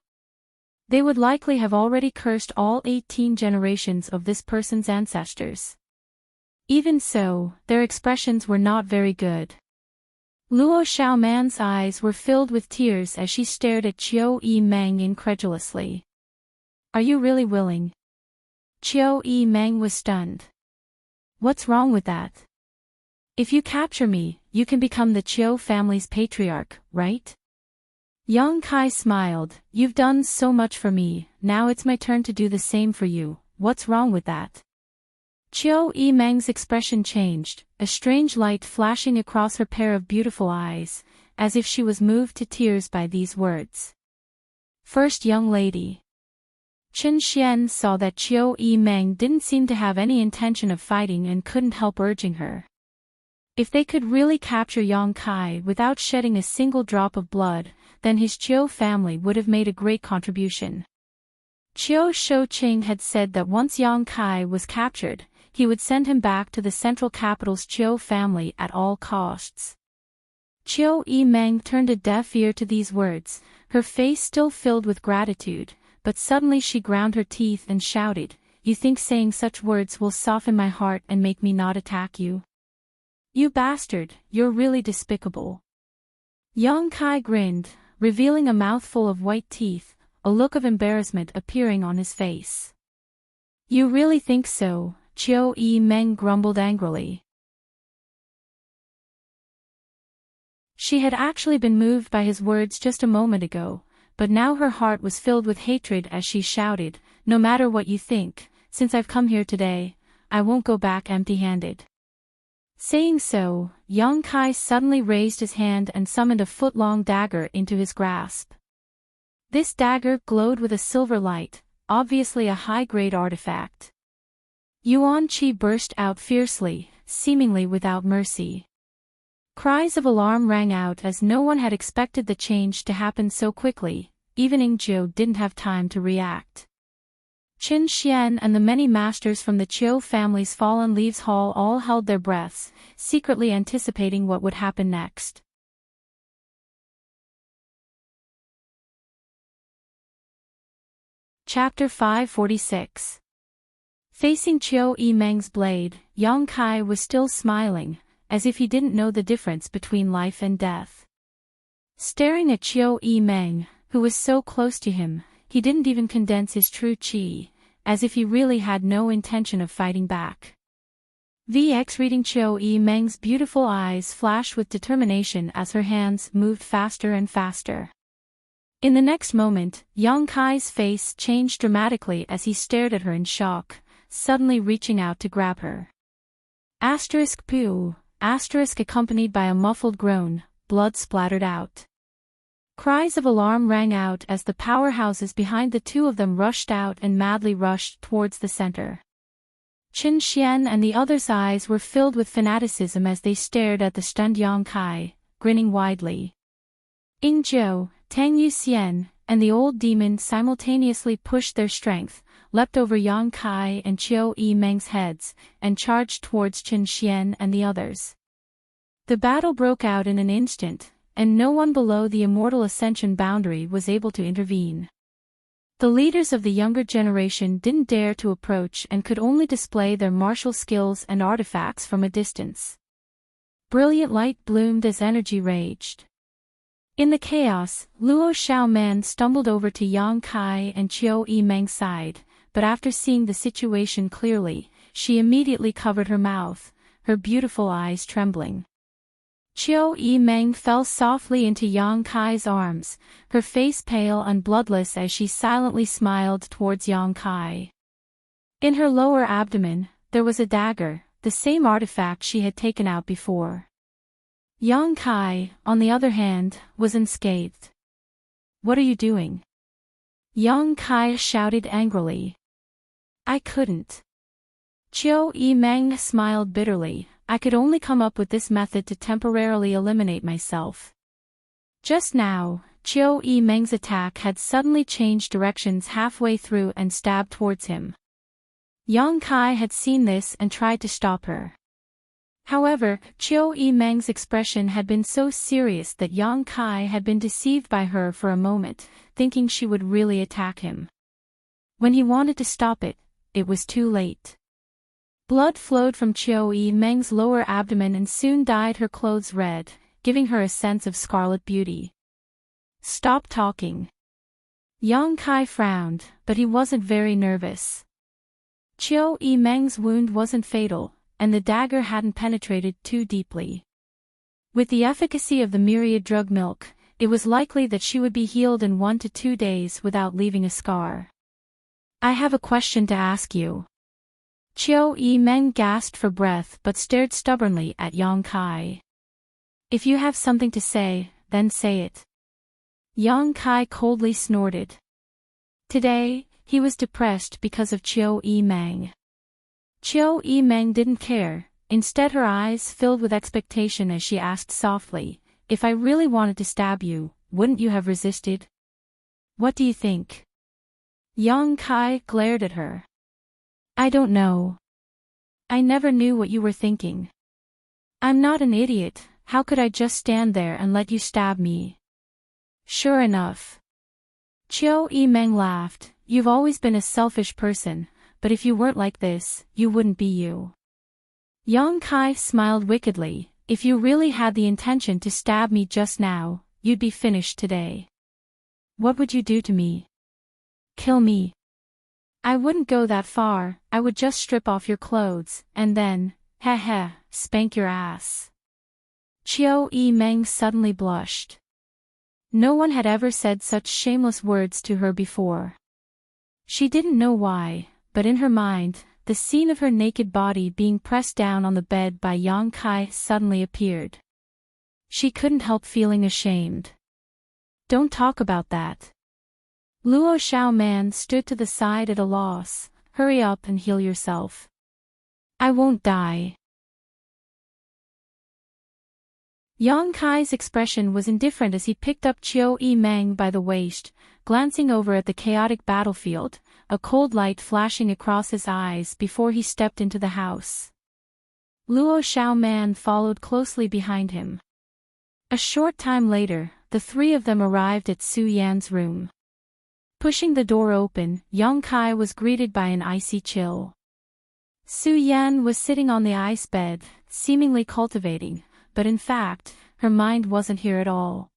They would likely have already cursed all 18 generations of this person's ancestors. Even so, their expressions were not very good. Luo Xiaoman's eyes were filled with tears as she stared at Qiu Yimeng incredulously. Are you really willing? Qiu Yimeng was stunned. What's wrong with that? If you capture me, you can become the Qiu family's patriarch, right? Yang Kai smiled, you've done so much for me, now it's my turn to do the same for you, what's wrong with that? Qiu Yimeng's expression changed, a strange light flashing across her pair of beautiful eyes, as if she was moved to tears by these words. First young lady. Qin Xian saw that Qiu Yimeng didn't seem to have any intention of fighting and couldn't help urging her. If they could really capture Yang Kai without shedding a single drop of blood, then his Qiu family would have made a great contribution. Qiu Shouqing had said that once Yang Kai was captured, he would send him back to the central capital's Qiu family at all costs. Qiu Yimeng turned a deaf ear to these words, her face still filled with gratitude, but suddenly she ground her teeth and shouted, you think saying such words will soften my heart and make me not attack you? You bastard, you're really despicable. Yang Kai grinned, revealing a mouthful of white teeth, a look of embarrassment appearing on his face. You really think so? Chiu Meng grumbled angrily. She had actually been moved by his words just a moment ago, but now her heart was filled with hatred as she shouted, "No matter what you think, since I've come here today, I won't go back empty-handed." Saying so, Yang Kai suddenly raised his hand and summoned a foot-long dagger into his grasp. This dagger glowed with a silver light, obviously a high-grade artifact. Yuan Qi burst out fiercely, seemingly without mercy. Cries of alarm rang out as no one had expected the change to happen so quickly. Even Ingzhou didn't have time to react. Qin Xian and the many masters from the Qiu family's Fallen Leaves Hall all held their breaths, secretly anticipating what would happen next. Chapter 546. Facing Chiu Meng's blade, Yang Kai was still smiling, as if he didn't know the difference between life and death. Staring at Chiu Meng, who was so close to him, he didn't even condense his true qi, as if he really had no intention of fighting back. VX reading Chiu Meng's beautiful eyes flashed with determination as her hands moved faster and faster. In the next moment, Yang Kai's face changed dramatically as he stared at her in shock, suddenly reaching out to grab her. *Poo*, accompanied by a muffled groan, blood splattered out. Cries of alarm rang out as the powerhouses behind the two of them rushed out and madly rushed towards the center. Qin Xian and the others' eyes were filled with fanaticism as they stared at the stunned Yang Kai, grinning widely. Ingzhou, Tang Yuxian, and the old demon simultaneously pushed their strength, leapt over Yang Kai and Chiu Meng's heads, and charged towards Qin Xian and the others. The battle broke out in an instant, and no one below the immortal ascension boundary was able to intervene. The leaders of the younger generation didn't dare to approach and could only display their martial skills and artifacts from a distance. Brilliant light bloomed as energy raged. In the chaos, Luo Xiaoman stumbled over to Yang Kai and Chiu Meng's side, but after seeing the situation clearly, she immediately covered her mouth, her beautiful eyes trembling. Chiu Meng fell softly into Yang Kai's arms, her face pale and bloodless as she silently smiled towards Yang Kai. In her lower abdomen, there was a dagger, the same artifact she had taken out before. Yang Kai, on the other hand, was unscathed. "What are you doing?" Yang Kai shouted angrily. "I couldn't." Chiu Meng smiled bitterly. "I could only come up with this method to temporarily eliminate myself." Just now, Chiu Meng's attack had suddenly changed directions halfway through and stabbed towards him. Yang Kai had seen this and tried to stop her. However, Chiu Meng's expression had been so serious that Yang Kai had been deceived by her for a moment, thinking she would really attack him. When he wanted to stop it, it was too late. Blood flowed from Chiu Meng's lower abdomen and soon dyed her clothes red, giving her a sense of scarlet beauty. "Stop talking." Yang Kai frowned, but he wasn't very nervous. Chiu Meng's wound wasn't fatal, and the dagger hadn't penetrated too deeply. With the efficacy of the myriad drug milk, it was likely that she would be healed in 1 to 2 days without leaving a scar. "I have a question to ask you." Chiu Meng gasped for breath but stared stubbornly at Yang Kai. "If you have something to say, then say it." Yang Kai coldly snorted. Today, he was depressed because of Chiu Meng. Chiu Meng didn't care, instead her eyes filled with expectation as she asked softly, "If I really wanted to stab you, wouldn't you have resisted?" "What do you think?" Yang Kai glared at her. "I don't know. I never knew what you were thinking. I'm not an idiot, how could I just stand there and let you stab me?" "Sure enough." Chiu Meng laughed. "You've always been a selfish person, but if you weren't like this, you wouldn't be you." Yang Kai smiled wickedly. "If you really had the intention to stab me just now, you'd be finished today. What would you do to me?" "Kill me." I wouldn't go that far, I would just strip off your clothes, and then, spank your ass. Qiu Yimeng suddenly blushed. No one had ever said such shameless words to her before. She didn't know why, but in her mind, the scene of her naked body being pressed down on the bed by Yang Kai suddenly appeared. She couldn't help feeling ashamed. Don't talk about that. Luo Xiaoman stood to the side at a loss. Hurry up and heal yourself. I won't die. Yang Kai's expression was indifferent as he picked up Qiu Yimeng by the waist, glancing over at the chaotic battlefield, a cold light flashing across his eyes before he stepped into the house. Luo Xiaoman followed closely behind him. A short time later, the three of them arrived at Su Yan's room. Pushing the door open, Yang Kai was greeted by an icy chill. Su Yan was sitting on the ice bed, seemingly cultivating, but in fact, her mind wasn't here at all.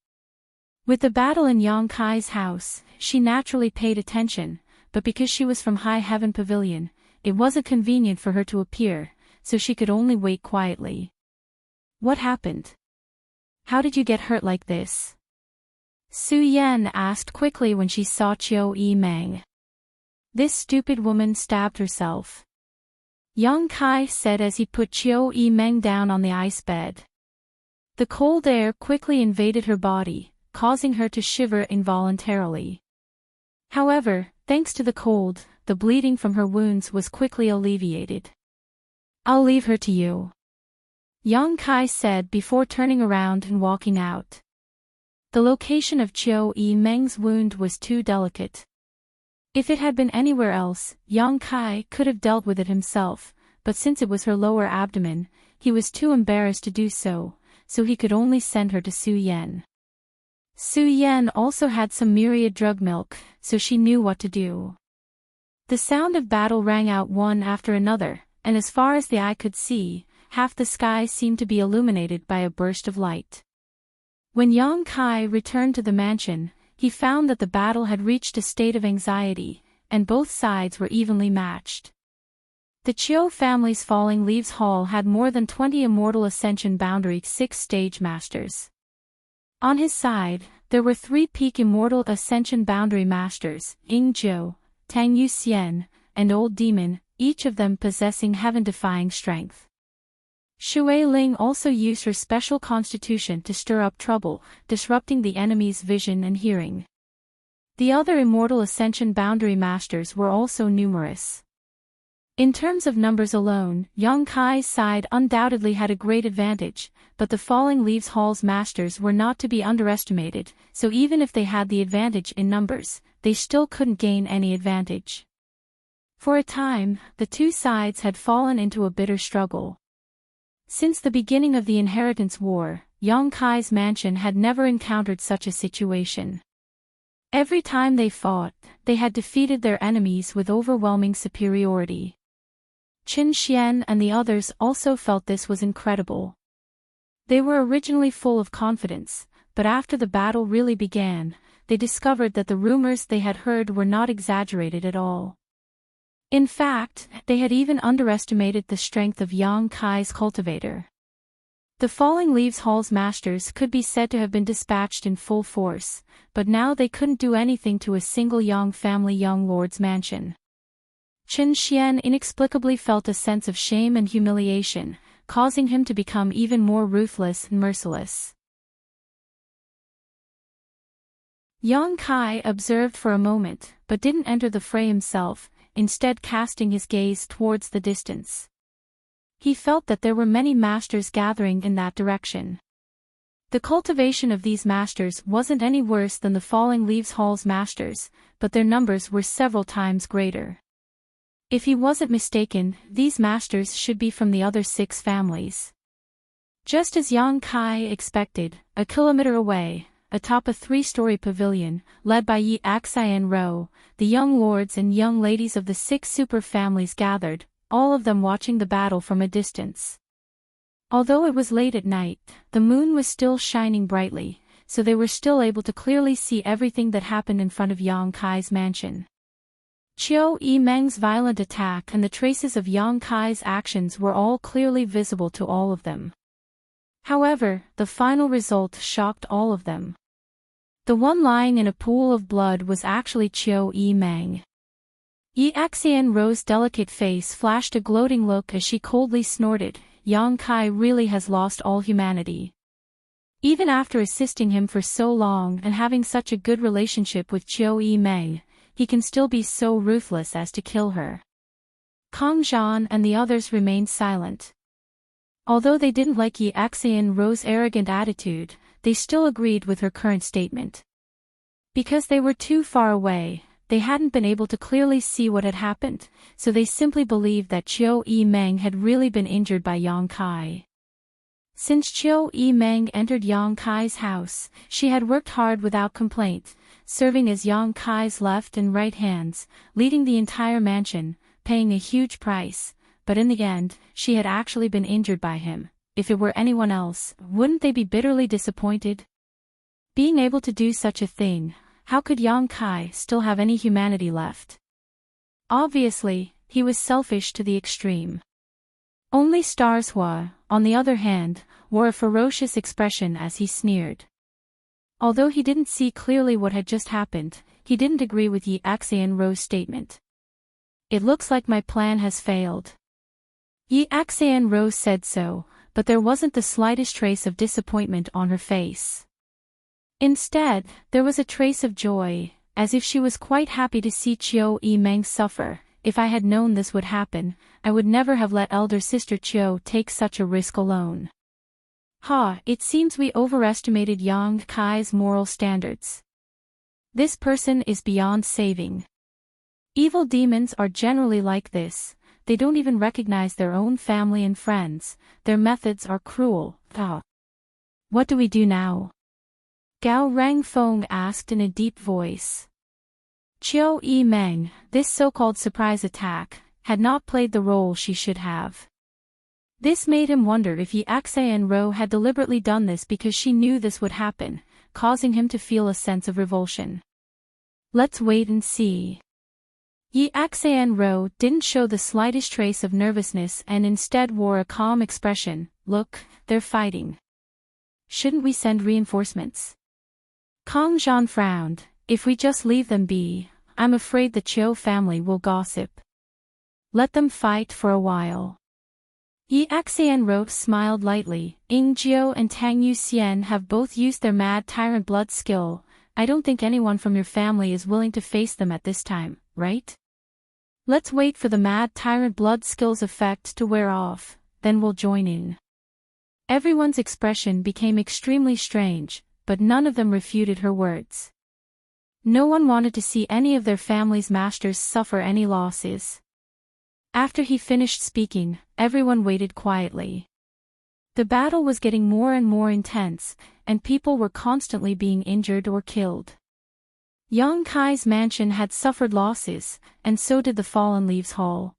With the battle in Yang Kai's house, she naturally paid attention, but because she was from High Heaven Pavilion, it wasn't convenient for her to appear, so she could only wait quietly. What happened? How did you get hurt like this? Su Yan asked quickly when she saw Qiu Yimeng. This stupid woman stabbed herself. Yang Kai said as he put Qiu Yimeng down on the ice bed. The cold air quickly invaded her body, causing her to shiver involuntarily. However, thanks to the cold, the bleeding from her wounds was quickly alleviated. I'll leave her to you. Yang Kai said before turning around and walking out. The location of Qiu Yimeng's wound was too delicate. If it had been anywhere else, Yang Kai could have dealt with it himself, but since it was her lower abdomen, he was too embarrassed to do so he could only send her to Su Yan. Su Yan also had some myriad drug milk, so she knew what to do. The sound of battle rang out one after another, and as far as the eye could see, half the sky seemed to be illuminated by a burst of light. When Yang Kai returned to the mansion, he found that the battle had reached a state of anxiety, and both sides were evenly matched. The Qiu family's Falling Leaves Hall had more than 20 Immortal Ascension Boundary 6-stage masters. On his side, there were 3 Peak Immortal Ascension Boundary Masters, Ying Zhou, Tang Yuxian, and Old Demon, each of them possessing heaven-defying strength. Shui Ling also used her special constitution to stir up trouble, disrupting the enemy's vision and hearing. The other Immortal Ascension Boundary Masters were also numerous. In terms of numbers alone, Yang Kai's side undoubtedly had a great advantage, but the Falling Leaves Hall's masters were not to be underestimated, so even if they had the advantage in numbers, they still couldn't gain any advantage. For a time, the two sides had fallen into a bitter struggle. Since the beginning of the Inheritance War, Yang Kai's mansion had never encountered such a situation. Every time they fought, they had defeated their enemies with overwhelming superiority. Qin Xian and the others also felt this was incredible. They were originally full of confidence, but after the battle really began, they discovered that the rumors they had heard were not exaggerated at all. In fact, they had even underestimated the strength of Yang Kai's cultivator. The Falling Leaves Hall's masters could be said to have been dispatched in full force, but now they couldn't do anything to a single Yang family young lord's mansion. Qin Xian inexplicably felt a sense of shame and humiliation, causing him to become even more ruthless and merciless. Yang Kai observed for a moment, but didn't enter the fray himself, instead casting his gaze towards the distance. He felt that there were many masters gathering in that direction. The cultivation of these masters wasn't any worse than the Falling Leaves Hall's masters, but their numbers were several times greater. If he wasn't mistaken, these masters should be from the other 6 families. Just as Yang Kai expected, a kilometer away, atop a 3-story pavilion, led by Yi Axian Ro, the young lords and young ladies of the 6 super families gathered, all of them watching the battle from a distance. Although it was late at night, the moon was still shining brightly, so they were still able to clearly see everything that happened in front of Yang Kai's mansion. Qiu Yimeng's violent attack and the traces of Yang Kai's actions were all clearly visible to all of them. However, the final result shocked all of them. The one lying in a pool of blood was actually Qiu Yimeng. Yi Xianrou's delicate face flashed a gloating look as she coldly snorted, "Yang Kai really has lost all humanity." Even after assisting him for so long and having such a good relationship with Qiu Yimeng, he can still be so ruthless as to kill her. Kang Zhan and the others remained silent. Although they didn't like Yi Xianrou's arrogant attitude, they still agreed with her current statement. Because they were too far away, they hadn't been able to clearly see what had happened, so they simply believed that Qiu Yimeng had really been injured by Yang Kai. Since Qiu Yimeng entered Yang Kai's house, she had worked hard without complaint, serving as Yang Kai's left and right hands, leading the entire mansion, paying a huge price, but in the end, she had actually been injured by him. If it were anyone else, wouldn't they be bitterly disappointed? Being able to do such a thing, how could Yang Kai still have any humanity left? Obviously, he was selfish to the extreme. Only Starshua, on the other hand, wore a ferocious expression as he sneered. Although he didn't see clearly what had just happened, he didn't agree with Yi Xianrou's statement. "It looks like my plan has failed." Yi Xianrou said so, but there wasn't the slightest trace of disappointment on her face. Instead, there was a trace of joy, as if she was quite happy to see Qiu Yimeng suffer. "If I had known this would happen, I would never have let elder sister Qiu take such a risk alone." It seems we overestimated Yang Kai's moral standards. This person is beyond saving. Evil demons are generally like this, they don't even recognize their own family and friends, their methods are cruel. What do we do now? Gao Rangfeng asked in a deep voice. Qiu Yimeng, this so-called surprise attack, had not played the role she should have. This made him wonder if Yi Xianrou had deliberately done this because she knew this would happen, causing him to feel a sense of revulsion. Let's wait and see. Yi Xianrou didn't show the slightest trace of nervousness and instead wore a calm expression. "Look, they're fighting. Shouldn't we send reinforcements?" Kang Zhan frowned. "If we just leave them be, I'm afraid the Qiu family will gossip. Let them fight for a while." Yi Xianrou smiled lightly. "Ying Jiu and Tang Yuxian have both used their mad tyrant blood skill. I don't think anyone from your family is willing to face them at this time, right? Let's wait for the mad tyrant blood skill's effect to wear off, then we'll join in." Everyone's expression became extremely strange, but none of them refuted her words. No one wanted to see any of their family's masters suffer any losses. After he finished speaking, everyone waited quietly. The battle was getting more and more intense, and people were constantly being injured or killed. Yang Kai's mansion had suffered losses, and so did the Fallen Leaves Hall.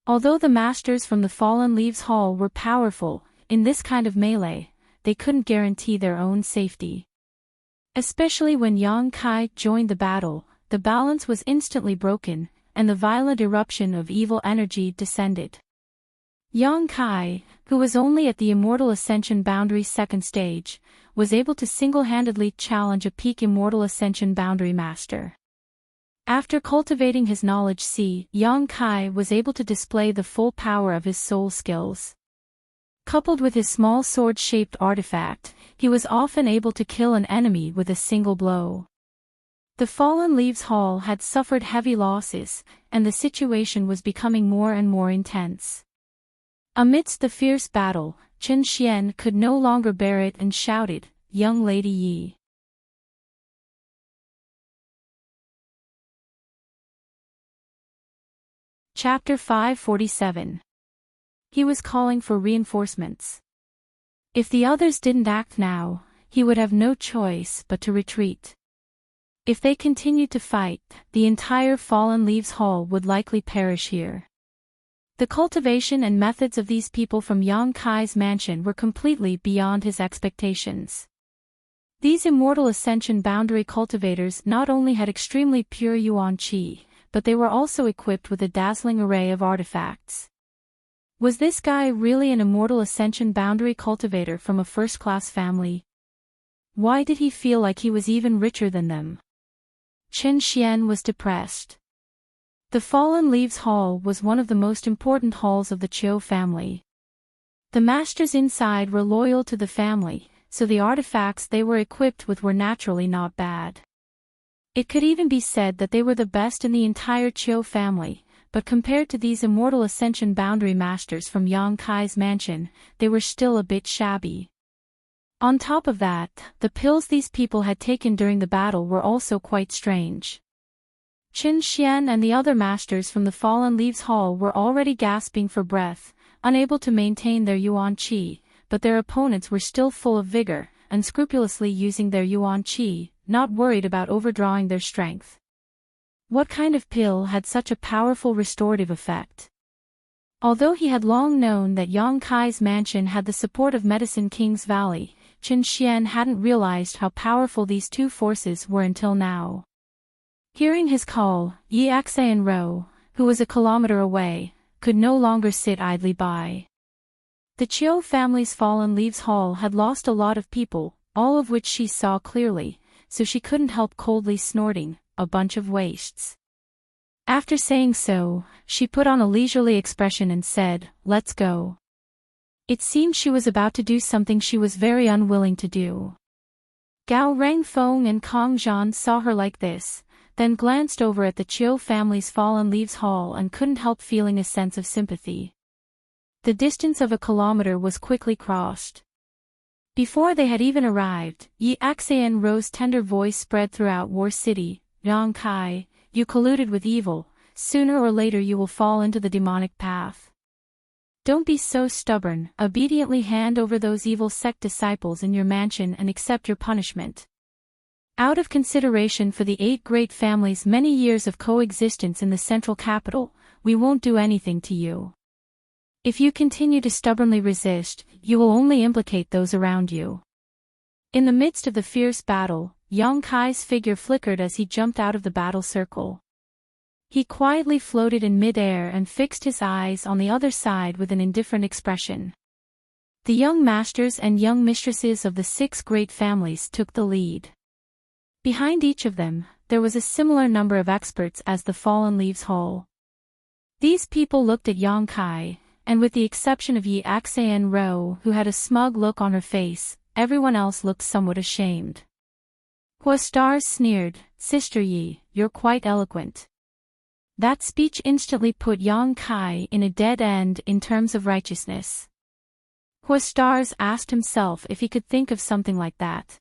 Although the masters from the Fallen Leaves Hall were powerful, in this kind of melee, they couldn't guarantee their own safety. Especially when Yang Kai joined the battle, the balance was instantly broken, and the violent eruption of evil energy descended. Yang Kai, who was only at the Immortal Ascension Boundary second stage, was able to single-handedly challenge a peak Immortal Ascension Boundary Master. After cultivating his knowledge Yang Kai was able to display the full power of his soul skills. Coupled with his small sword-shaped artifact, he was often able to kill an enemy with a single blow. The Fallen Leaves Hall had suffered heavy losses, and the situation was becoming more and more intense. Amidst the fierce battle, Chen Xian could no longer bear it and shouted, "Young Lady Yi." Chapter 547. He was calling for reinforcements. If the others didn't act now, he would have no choice but to retreat. If they continued to fight, the entire Fallen Leaves Hall would likely perish here. The cultivation and methods of these people from Yang Kai's mansion were completely beyond his expectations. These immortal ascension boundary cultivators not only had extremely pure yuan qi, but they were also equipped with a dazzling array of artifacts. Was this guy really an immortal ascension boundary cultivator from a first-class family? Why did he feel like he was even richer than them? Chen Xian was depressed. The Fallen Leaves Hall was one of the most important halls of the Qiu family. The masters inside were loyal to the family, so the artifacts they were equipped with were naturally not bad. It could even be said that they were the best in the entire Qiu family, but compared to these immortal ascension boundary masters from Yang Kai's mansion, they were still a bit shabby. On top of that, the pills these people had taken during the battle were also quite strange. Qin Xian and the other masters from the Fallen Leaves Hall were already gasping for breath, unable to maintain their yuan qi, but their opponents were still full of vigor, unscrupulously using their yuan qi, not worried about overdrawing their strength. What kind of pill had such a powerful restorative effect? Although he had long known that Yang Kai's mansion had the support of Medicine King's Valley, Qin Xian hadn't realized how powerful these two forces were until now. Hearing his call, Yi Xianro, who was a kilometer away, could no longer sit idly by. The Qiu family's Fallen Leaves Hall had lost a lot of people, all of which she saw clearly, so she couldn't help coldly snorting, a bunch of wastes. After saying so, she put on a leisurely expression and said, "Let's go." It seemed she was about to do something she was very unwilling to do. Gao Rangfeng and Kong Zhan saw her like this, then glanced over at the Qiu family's Fallen Leaves Hall and couldn't help feeling a sense of sympathy. The distance of a kilometer was quickly crossed. Before they had even arrived, Yi Xianro's tender voice spread throughout War City. "Yang Kai, you colluded with evil, sooner or later you will fall into the demonic path. Don't be so stubborn, obediently hand over those evil sect disciples in your mansion and accept your punishment. Out of consideration for the 8 great families' many years of coexistence in the central capital, we won't do anything to you. If you continue to stubbornly resist, you will only implicate those around you." In the midst of the fierce battle, Yang Kai's figure flickered as he jumped out of the battle circle. He quietly floated in mid-air and fixed his eyes on the other side with an indifferent expression. The young masters and young mistresses of the 6 great families took the lead. Behind each of them, there was a similar number of experts as the Fallen Leaves Hall. These people looked at Yang Kai, and with the exception of Yi Xianro, who had a smug look on her face, everyone else looked somewhat ashamed. Hua Stars sneered, "Sister Yi, you're quite eloquent." That speech instantly put Yang Kai in a dead end in terms of righteousness. Hua Stars asked himself if he could think of something like that.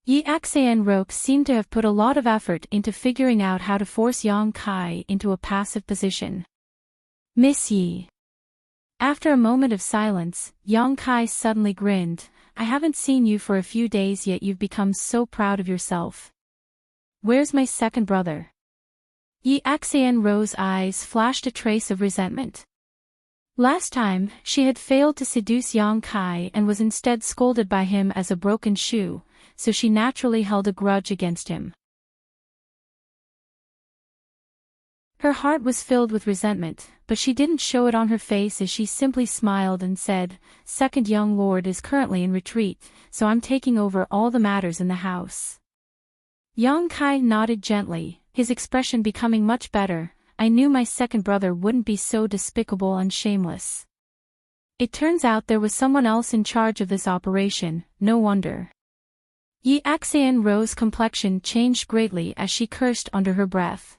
Yi Xianro seemed to have put a lot of effort into figuring out how to force Yang Kai into a passive position. "Miss Yi." After a moment of silence, Yang Kai suddenly grinned, "I haven't seen you for a few days yet you've become so proud of yourself. Where's my second brother?" Yi Xianro's eyes flashed a trace of resentment. Last time, she had failed to seduce Yang Kai and was instead scolded by him as a broken shoe, so she naturally held a grudge against him. Her heart was filled with resentment, but she didn't show it on her face as she simply smiled and said, "Second young lord is currently in retreat, so I'm taking over all the matters in the house." Yang Kai nodded gently, his expression becoming much better. "I knew my second brother wouldn't be so despicable and shameless. It turns out there was someone else in charge of this operation, no wonder." Yi Xianro's complexion changed greatly as she cursed under her breath.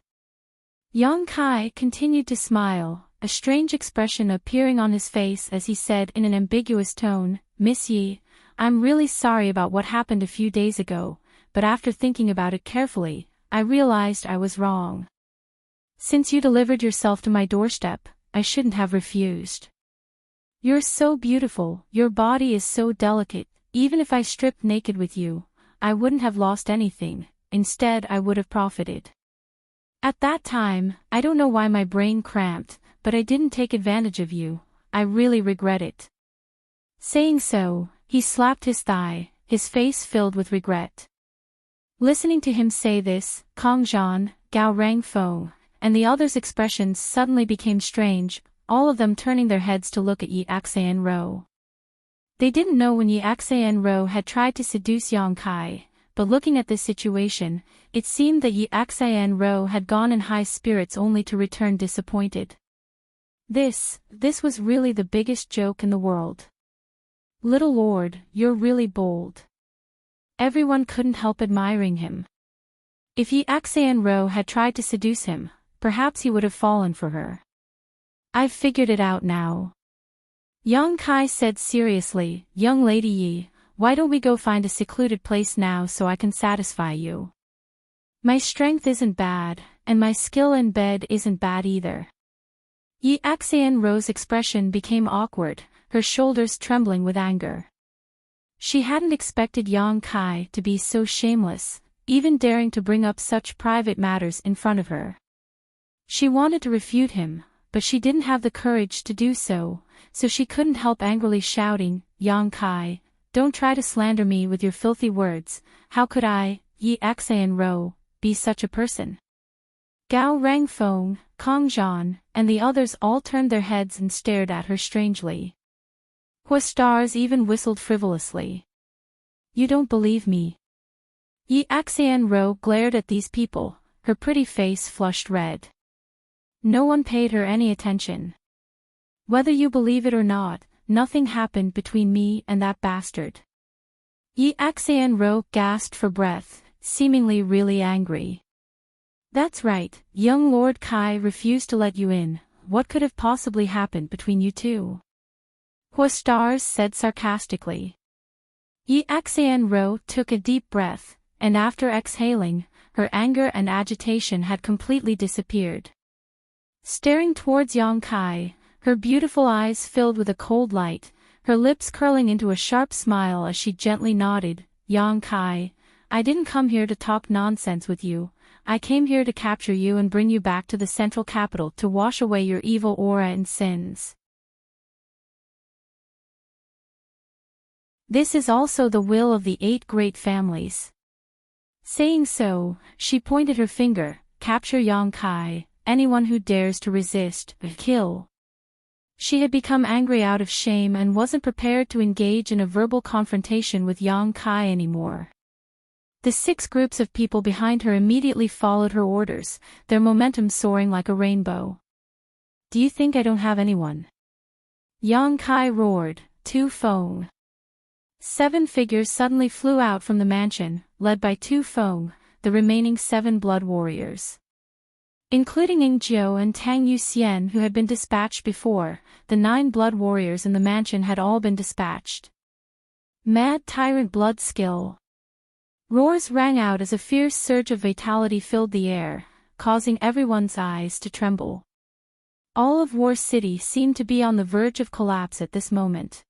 Yang Kai continued to smile, a strange expression appearing on his face as he said in an ambiguous tone, "Miss Yi, I'm really sorry about what happened a few days ago, but after thinking about it carefully, I realized I was wrong. Since you delivered yourself to my doorstep, I shouldn't have refused. You're so beautiful, your body is so delicate, even if I stripped naked with you, I wouldn't have lost anything, instead I would have profited. At that time, I don't know why my brain cramped, but I didn't take advantage of you, I really regret it." Saying so, he slapped his thigh, his face filled with regret. Listening to him say this, Kong Zhan, Gao Rangfeng, and the others' expressions suddenly became strange, all of them turning their heads to look at Yi Xianro. They didn't know when Yi Xianro had tried to seduce Yang Kai, but looking at this situation, it seemed that Yi Xianro had gone in high spirits only to return disappointed. This was really the biggest joke in the world. Little Lord, you're really bold. Everyone couldn't help admiring him. If Yi Xianro had tried to seduce him, perhaps he would have fallen for her. I've figured it out now. Yang Kai said seriously, Young Lady Yi, why don't we go find a secluded place now so I can satisfy you? My strength isn't bad, and my skill in bed isn't bad either. Yi Xianro's expression became awkward, her shoulders trembling with anger. She hadn't expected Yang Kai to be so shameless, even daring to bring up such private matters in front of her. She wanted to refute him, but she didn't have the courage to do so she couldn't help angrily shouting, Yang Kai, don't try to slander me with your filthy words, how could I, Yi Xianro, be such a person? Gao Rangfeng, Kong Zhan, and the others all turned their heads and stared at her strangely. Hua stars even whistled frivolously. You don't believe me? Yi Xianro glared at these people, her pretty face flushed red. No one paid her any attention. Whether you believe it or not, nothing happened between me and that bastard. Yi Xianro gasped for breath, seemingly really angry. That's right, young Lord Kai refused to let you in, what could have possibly happened between you two? Hua stars said sarcastically. Yi Xianro took a deep breath, and after exhaling, her anger and agitation had completely disappeared. Staring towards Yang Kai, her beautiful eyes filled with a cold light, her lips curling into a sharp smile as she gently nodded, Yang Kai, I didn't come here to talk nonsense with you, I came here to capture you and bring you back to the central capital to wash away your evil aura and sins. This is also the will of the 8 great families. Saying so, she pointed her finger, capture Yang Kai, anyone who dares to resist, kill. She had become angry out of shame and wasn't prepared to engage in a verbal confrontation with Yang Kai anymore. The 6 groups of people behind her immediately followed her orders, their momentum soaring like a rainbow. Do you think I don't have anyone? Yang Kai roared, Tu Feng. 7 figures suddenly flew out from the mansion, led by Tu Feng, the remaining 7 blood warriors. Including Ying Jiu and Tang Yuxian who had been dispatched before, the 9 blood warriors in the mansion had all been dispatched. Mad tyrant blood skill. Roars rang out as a fierce surge of vitality filled the air, causing everyone's eyes to tremble. All of War City seemed to be on the verge of collapse at this moment.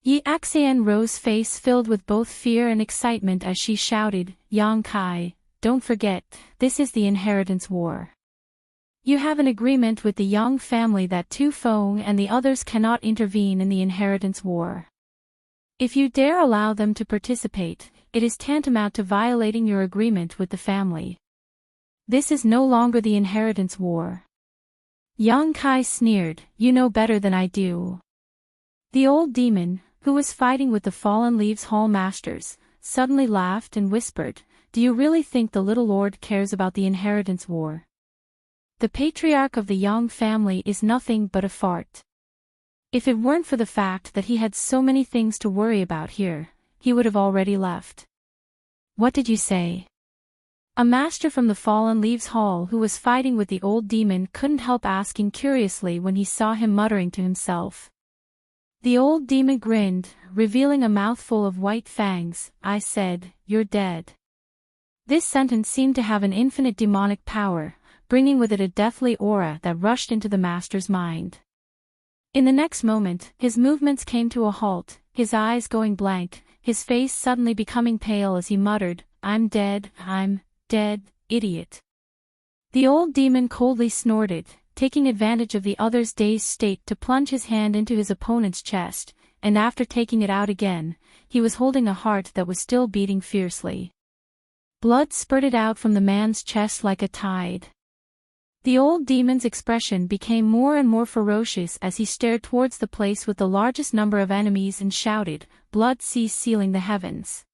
Yi Xianro's face filled with both fear and excitement as she shouted, Yang Kai, don't forget, this is the inheritance war. You have an agreement with the Yang family that Tu Feng and the others cannot intervene in the inheritance war. If you dare allow them to participate, it is tantamount to violating your agreement with the family. This is no longer the inheritance war. Yang Kai sneered, you know better than I do. The old demon, who was fighting with the Fallen Leaves Hall masters, suddenly laughed and whispered, do you really think the little lord cares about the inheritance war? The patriarch of the Yang family is nothing but a fart. If it weren't for the fact that he had so many things to worry about here, he would have already left. What did you say? A master from the Fallen Leaves Hall who was fighting with the old demon couldn't help asking curiously when he saw him muttering to himself. The old demon grinned, revealing a mouthful of white fangs. I said, you're dead. This sentence seemed to have an infinite demonic power, bringing with it a deathly aura that rushed into the master's mind. In the next moment, his movements came to a halt, his eyes going blank, his face suddenly becoming pale as he muttered, I'm dead, idiot. The old demon coldly snorted, taking advantage of the other's dazed state to plunge his hand into his opponent's chest, and after taking it out again, he was holding a heart that was still beating fiercely. Blood spurted out from the man's chest like a tide. The old demon's expression became more and more ferocious as he stared towards the place with the largest number of enemies and shouted, "Blood cease sealing the heavens."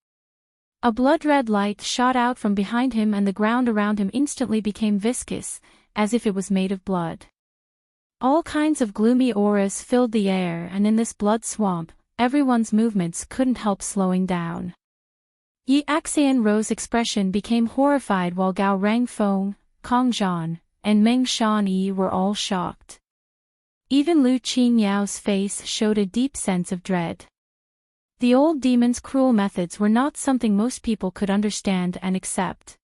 A blood-red light shot out from behind him and the ground around him instantly became viscous, as if it was made of blood. All kinds of gloomy auras filled the air, and in this blood swamp, everyone's movements couldn't help slowing down. Yi Xianrou's expression became horrified while Gao Rangfeng, Kong Zhan, and Meng Shanyi were all shocked. Even Lu Qingyao's face showed a deep sense of dread. The old demon's cruel methods were not something most people could understand and accept.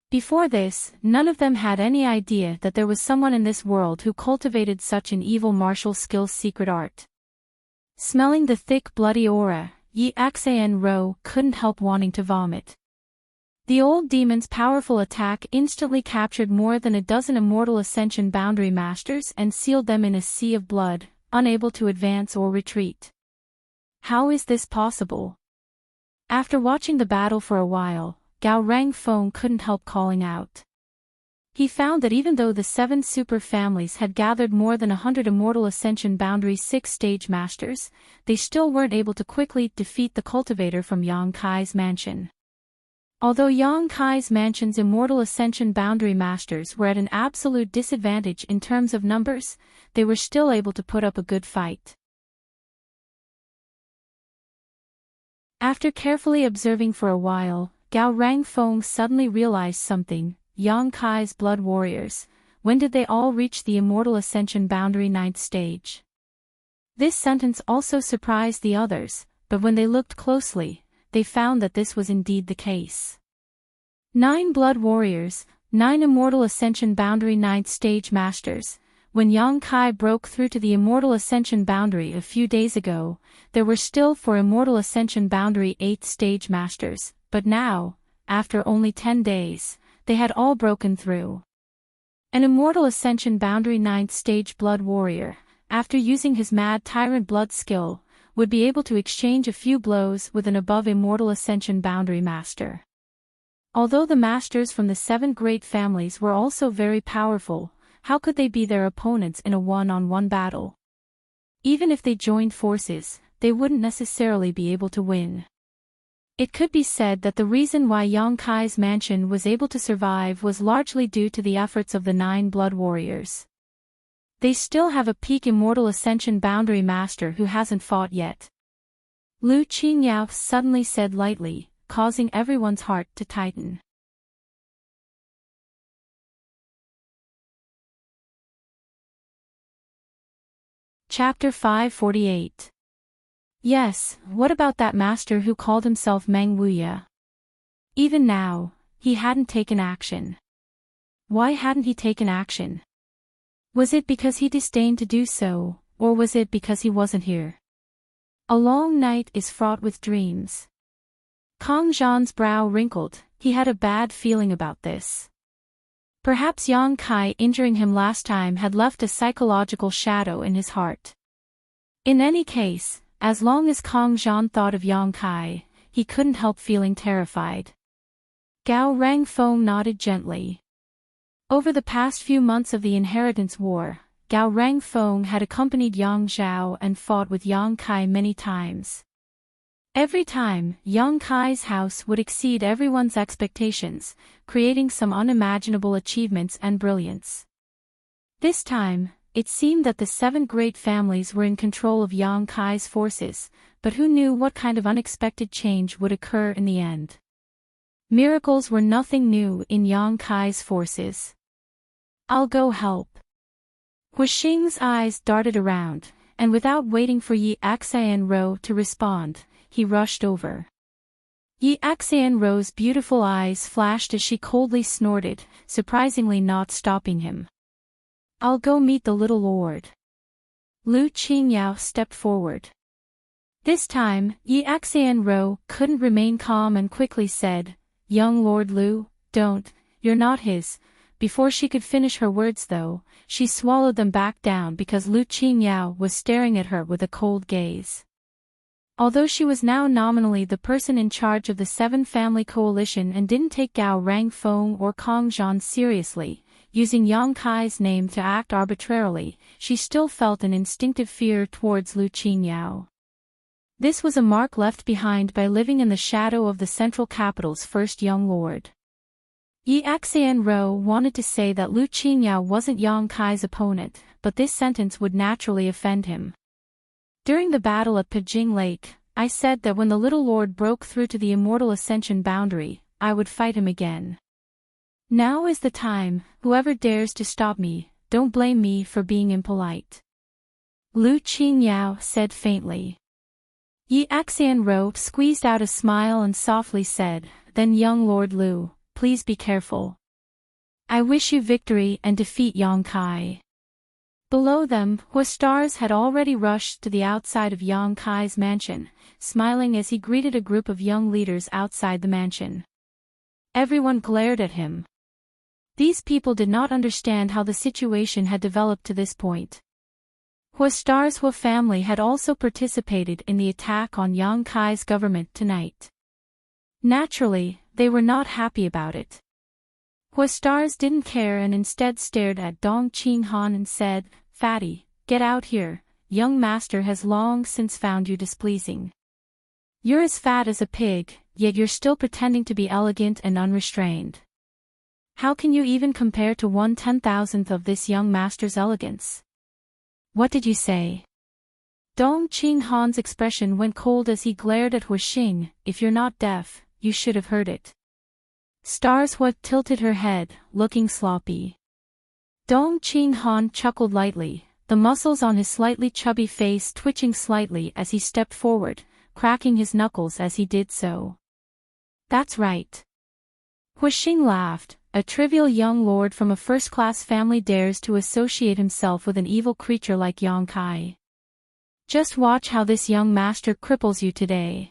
Before this, none of them had any idea that there was someone in this world who cultivated such an evil martial skill's secret art. Smelling the thick bloody aura, Yi Xianrou couldn't help wanting to vomit. The old demon's powerful attack instantly captured more than a dozen Immortal Ascension Boundary Masters and sealed them in a sea of blood, unable to advance or retreat. How is this possible? After watching the battle for a while, Gao Rangfeng couldn't help calling out. He found that even though the 7 super families had gathered more than 100 Immortal Ascension Boundary 6-stage masters, they still weren't able to quickly defeat the cultivator from Yang Kai's mansion. Although Yang Kai's mansion's Immortal Ascension Boundary Masters were at an absolute disadvantage in terms of numbers, they were still able to put up a good fight. After carefully observing for a while, Gao Rangfeng suddenly realized something. Yang Kai's blood warriors, when did they all reach the Immortal Ascension Boundary 9th stage? This sentence also surprised the others, but when they looked closely, they found that this was indeed the case. 9 blood warriors, 9 Immortal Ascension Boundary 9th stage masters. When Yang Kai broke through to the Immortal Ascension Boundary a few days ago, there were still 4 Immortal Ascension Boundary 8th stage masters, but now, after only 10 days, they had all broken through. An Immortal Ascension Boundary 9th stage blood warrior, after using his Mad Tyrant blood skill, would be able to exchange a few blows with an above Immortal Ascension Boundary master. Although the masters from the 7 great families were also very powerful, how could they be their opponents in a one-on-one battle? Even if they joined forces, they wouldn't necessarily be able to win. It could be said that the reason why Yang Kai's mansion was able to survive was largely due to the efforts of the 9 blood warriors. They still have a peak Immortal Ascension Boundary Master who hasn't fought yet. Lu Qingyao suddenly said lightly, causing everyone's heart to tighten. Chapter 548. Yes, what about that master who called himself Meng Wuxia? Even now, he hadn't taken action. Why hadn't he taken action? Was it because he disdained to do so, or was it because he wasn't here? A long night is fraught with dreams. Kong Zhan's brow wrinkled, he had a bad feeling about this. Perhaps Yang Kai injuring him last time had left a psychological shadow in his heart. In any case, as long as Kong Zhan thought of Yang Kai, he couldn't help feeling terrified. Gao Rangfeng nodded gently. Over the past few months of the Inheritance War, Gao Rangfeng had accompanied Yang Zhao and fought with Yang Kai many times. Every time, Yang Kai's house would exceed everyone's expectations, creating some unimaginable achievements and brilliance. This time, it seemed that the 7 great families were in control of Yang Kai's forces, but who knew what kind of unexpected change would occur in the end. Miracles were nothing new in Yang Kai's forces. I'll go help. Huixing's eyes darted around, and without waiting for Yi Xianrou to respond, he rushed over. Yi Xianrou's beautiful eyes flashed as she coldly snorted, surprisingly not stopping him. I'll go meet the little lord. Lu Qingyao stepped forward. This time, Yi Xianrou couldn't remain calm and quickly said, "Young Lord Lu, don't, you're not his." Before she could finish her words though, she swallowed them back down because Lu Qingyao was staring at her with a cold gaze. Although she was now nominally the person in charge of the Seven Family Coalition and didn't take Gao Rangfeng or Kong Zhan seriously, using Yang Kai's name to act arbitrarily, she still felt an instinctive fear towards Lu Qingyao. This was a mark left behind by living in the shadow of the central capital's first young lord. Yi Xianro wanted to say that Lu Qingyao wasn't Yang Kai's opponent, but this sentence would naturally offend him. During the battle at Pijing Lake, I said that when the little lord broke through to the immortal ascension boundary, I would fight him again. Now is the time. Whoever dares to stop me, don't blame me for being impolite. Lu Qingyao said faintly. Yi Xianro squeezed out a smile and softly said, "Then young Lord Lu, please be careful. I wish you victory and defeat Yang Kai." Below them, Huastars had already rushed to the outside of Yang Kai's mansion, smiling as he greeted a group of young leaders outside the mansion. Everyone glared at him. These people did not understand how the situation had developed to this point. Huastars' Hua family had also participated in the attack on Yang Kai's government tonight. Naturally, they were not happy about it. Huastars didn't care and instead stared at Dong Qinghan and said, "Fatty, get out here, young master has long since found you displeasing. You're as fat as a pig, yet you're still pretending to be elegant and unrestrained. How can you even compare to 1/10,000th of this young master's elegance? What did you say?" Dong Qinghan's expression went cold as he glared at Huixing. "If you're not deaf, you should have heard it." Stars Hua tilted her head, looking sloppy. Dong Qinghan chuckled lightly, the muscles on his slightly chubby face twitching slightly as he stepped forward, cracking his knuckles as he did so. "That's right." Huixing laughed. "A trivial young lord from a first-class family dares to associate himself with an evil creature like Yang Kai. Just watch how this young master cripples you today."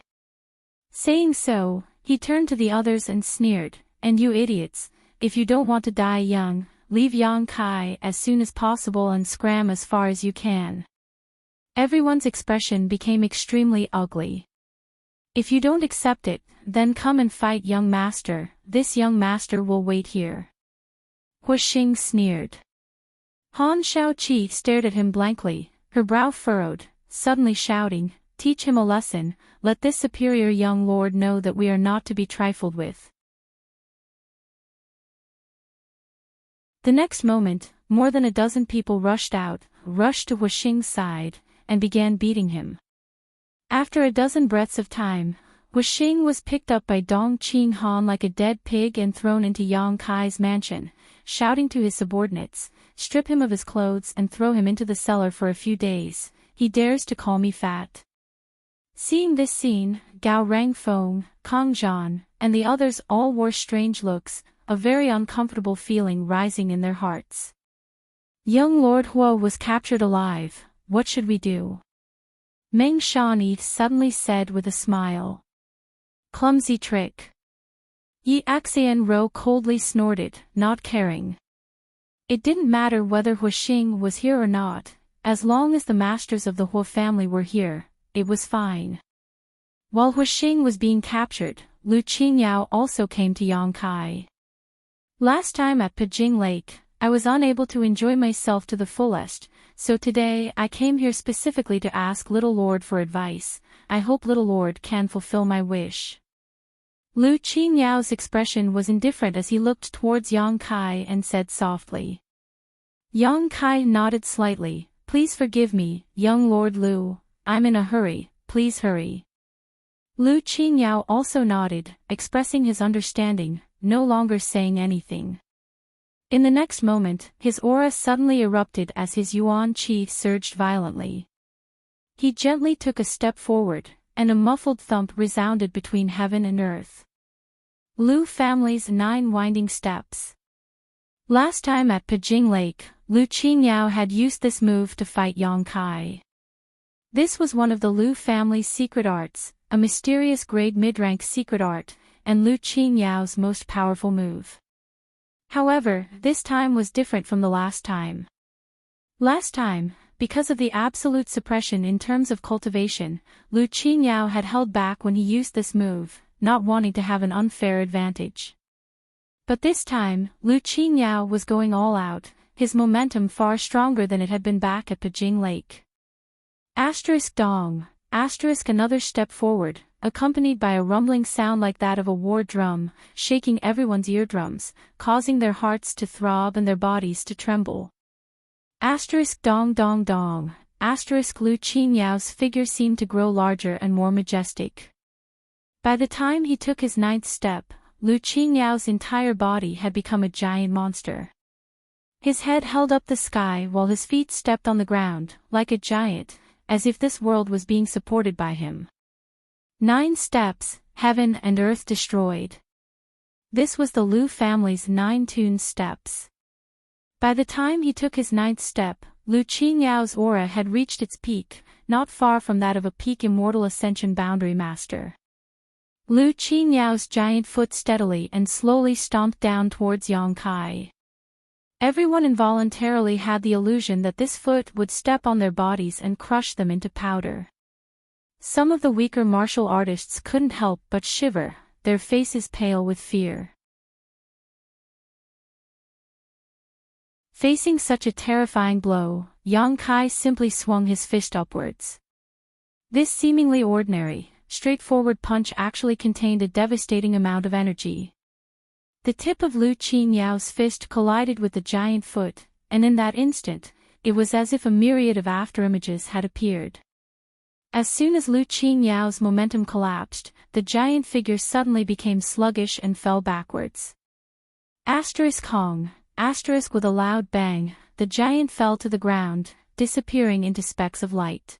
Saying so, he turned to the others and sneered, "And you idiots, if you don't want to die young, leave Yang Kai as soon as possible and scram as far as you can." Everyone's expression became extremely ugly. "If you don't accept it, then come and fight young master, this young master will wait here." Huixing sneered. Han Shaoqi stared at him blankly, her brow furrowed, suddenly shouting, "Teach him a lesson, let this superior young lord know that we are not to be trifled with." The next moment, more than a dozen people rushed to Huixing's side, and began beating him. After a dozen breaths of time, Huixing was picked up by Dong Qinghan like a dead pig and thrown into Yang Kai's mansion, shouting to his subordinates, "Strip him of his clothes and throw him into the cellar for a few days, he dares to call me fat." Seeing this scene, Gao Rangfeng, Kong Zhan, and the others all wore strange looks, a very uncomfortable feeling rising in their hearts. Young Lord Hua was captured alive, what should we do? Meng Shani suddenly said with a smile. "Clumsy trick." Yi Xianro coldly snorted, not caring. It didn't matter whether Huixing was here or not, as long as the masters of the Hua family were here, it was fine. While Huixing was being captured, Lu Qingyao also came to Yang Kai. "Last time at Pijing Lake, I was unable to enjoy myself to the fullest, so today I came here specifically to ask Little Lord for advice. I hope Little Lord can fulfill my wish." Lu Qingyao's expression was indifferent as he looked towards Yang Kai and said softly. Yang Kai nodded slightly, "Please forgive me, young Lord Lu, I'm in a hurry, please hurry." Lu Qingyao also nodded, expressing his understanding, no longer saying anything. In the next moment, his aura suddenly erupted as his yuan qi surged violently. He gently took a step forward, and a muffled thump resounded between heaven and earth. Lu family's 9 winding steps. Last time at Pijing Lake, Lu Qingyao had used this move to fight Yang Kai. This was one of the Lu family's secret arts, a mysterious grade mid-rank secret art, and Lu Qingyao's most powerful move. However, this time was different from the last time. Last time, Because of the absolute suppression in terms of cultivation, Lu Qingyao had held back when he used this move, not wanting to have an unfair advantage. But this time, Lu Qingyao was going all out, his momentum far stronger than it had been back at Pajing Lake. Dong. Another step forward, accompanied by a rumbling sound like that of a war drum, shaking everyone's eardrums, causing their hearts to throb and their bodies to tremble. Dong. Lu Qinyao's figure seemed to grow larger and more majestic. By the time he took his 9th step, Lu Qinyao's entire body had become a giant monster. His head held up the sky while his feet stepped on the ground, like a giant, as if this world was being supported by him. 9 steps, heaven and earth destroyed. This was the Lu family's 9 tune steps. By the time he took his 9th step, Lu Qinyao's aura had reached its peak, not far from that of a peak immortal ascension boundary master. Lu Qinyao's giant foot steadily and slowly stomped down towards Yang Kai. Everyone involuntarily had the illusion that this foot would step on their bodies and crush them into powder. Some of the weaker martial artists couldn't help but shiver, their faces pale with fear. Facing such a terrifying blow, Yang Kai simply swung his fist upwards. This seemingly ordinary, straightforward punch actually contained a devastating amount of energy. The tip of Lu Qinyao's fist collided with the giant foot, and in that instant, it was as if a myriad of afterimages had appeared. As soon as Lu Qinyao's momentum collapsed, the giant figure suddenly became sluggish and fell backwards. Kong. With a loud bang, the giant fell to the ground, disappearing into specks of light.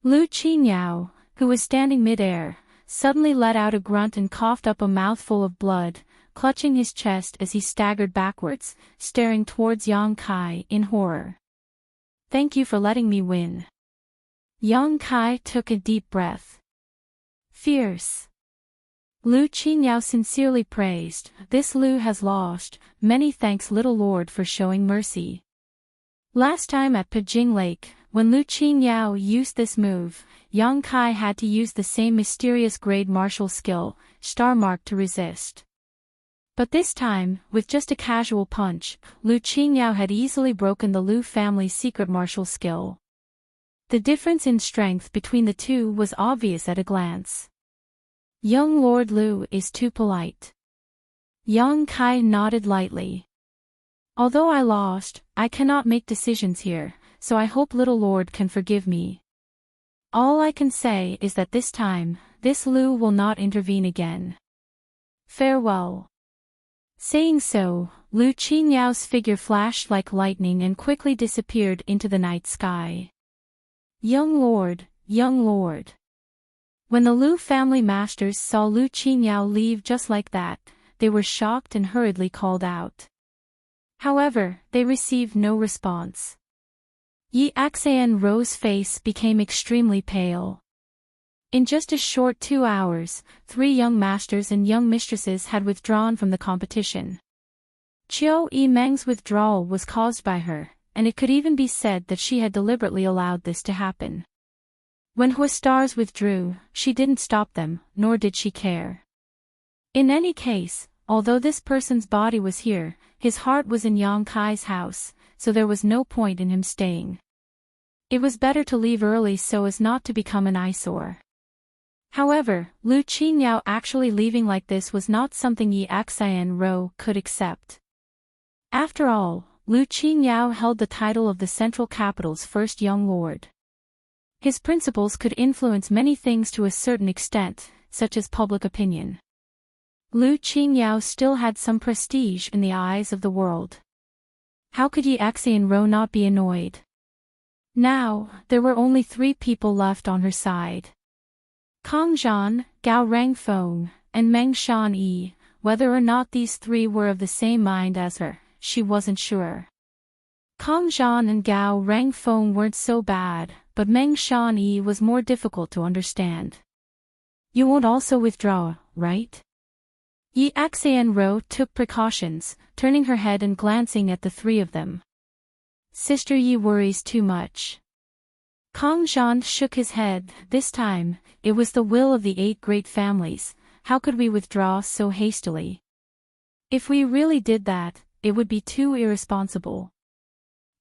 Lu Qinyao, who was standing mid-air, suddenly let out a grunt and coughed up a mouthful of blood, clutching his chest as he staggered backwards, staring towards Yang Kai in horror. "Thank you for letting me win." Yang Kai took a deep breath. "Fierce." Lu Qinyao sincerely praised, "This Lu has lost, many thanks little lord for showing mercy." Last time at Pajing Lake, when Lu Qinyao used this move, Yang Kai had to use the same mysterious grade martial skill, star mark, to resist. But this time, with just a casual punch, Lu Qinyao had easily broken the Lu family's secret martial skill. The difference in strength between the two was obvious at a glance. "Young Lord Lu is too polite." Yang Kai nodded lightly. "Although I lost, I cannot make decisions here, so I hope little lord can forgive me. All I can say is that this time, this Lu will not intervene again. Farewell." Saying so, Lu Qinyao's figure flashed like lightning and quickly disappeared into the night sky. Young Lord, young lord." When the Lu family masters saw Lu Qinyao leave just like that, they were shocked and hurriedly called out. However, they received no response. Yi Axayan-Ro's face became extremely pale. In just a short 2 hours, 3 young masters and young mistresses had withdrawn from the competition. Qiu Yimeng's withdrawal was caused by her, and it could even be said that she had deliberately allowed this to happen. When Huastars withdrew, she didn't stop them, nor did she care. In any case, although this person's body was here, his heart was in Yang Kai's house, so there was no point in him staying. It was better to leave early so as not to become an eyesore. However, Lu Qinyao actually leaving like this was not something Yi Axayan-Ro could accept. After all, Lu Qinyao held the title of the Central Capital's first young lord. His principles could influence many things to a certain extent, such as public opinion. Lu Qinyao still had some prestige in the eyes of the world. How could Yi Axayan-Ro not be annoyed? Now, there were only 3 people left on her side. Kang Zhan, Gao Rangfeng, and Meng Shan-yi. Whether or not these 3 were of the same mind as her, she wasn't sure. Kang Zhan and Gao Rangfeng weren't so bad, but Meng Shan-yi was more difficult to understand. "You won't also withdraw, right?" Yi Axayan-Ro took precautions, turning her head and glancing at the 3 of them. Sister Yi worries too much. Kang Zhan shook his head. This time, it was the will of the 8 great families. How could we withdraw so hastily? If we really did that, it would be too irresponsible.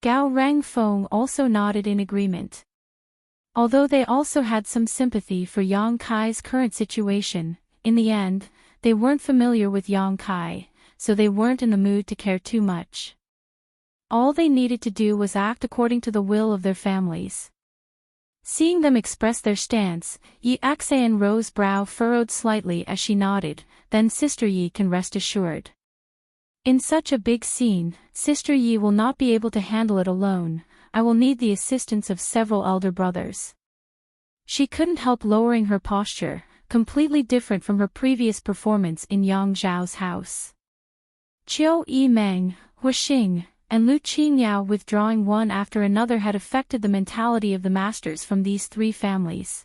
Gao Rangfeng also nodded in agreement. Although they also had some sympathy for Yang Kai's current situation, in the end, they weren't familiar with Yang Kai, so they weren't in the mood to care too much. All they needed to do was act according to the will of their families. Seeing them express their stance, Yi Axan's brow furrowed slightly as she nodded. Then Sister Yi can rest assured. In such a big scene, Sister Yi will not be able to handle it alone. I will need the assistance of several elder brothers. She couldn't help lowering her posture, completely different from her previous performance in Yang Zhao's house. Qiu Yimeng, Huixing, and Lu Qingyao withdrawing one after another had affected the mentality of the masters from these 3 families.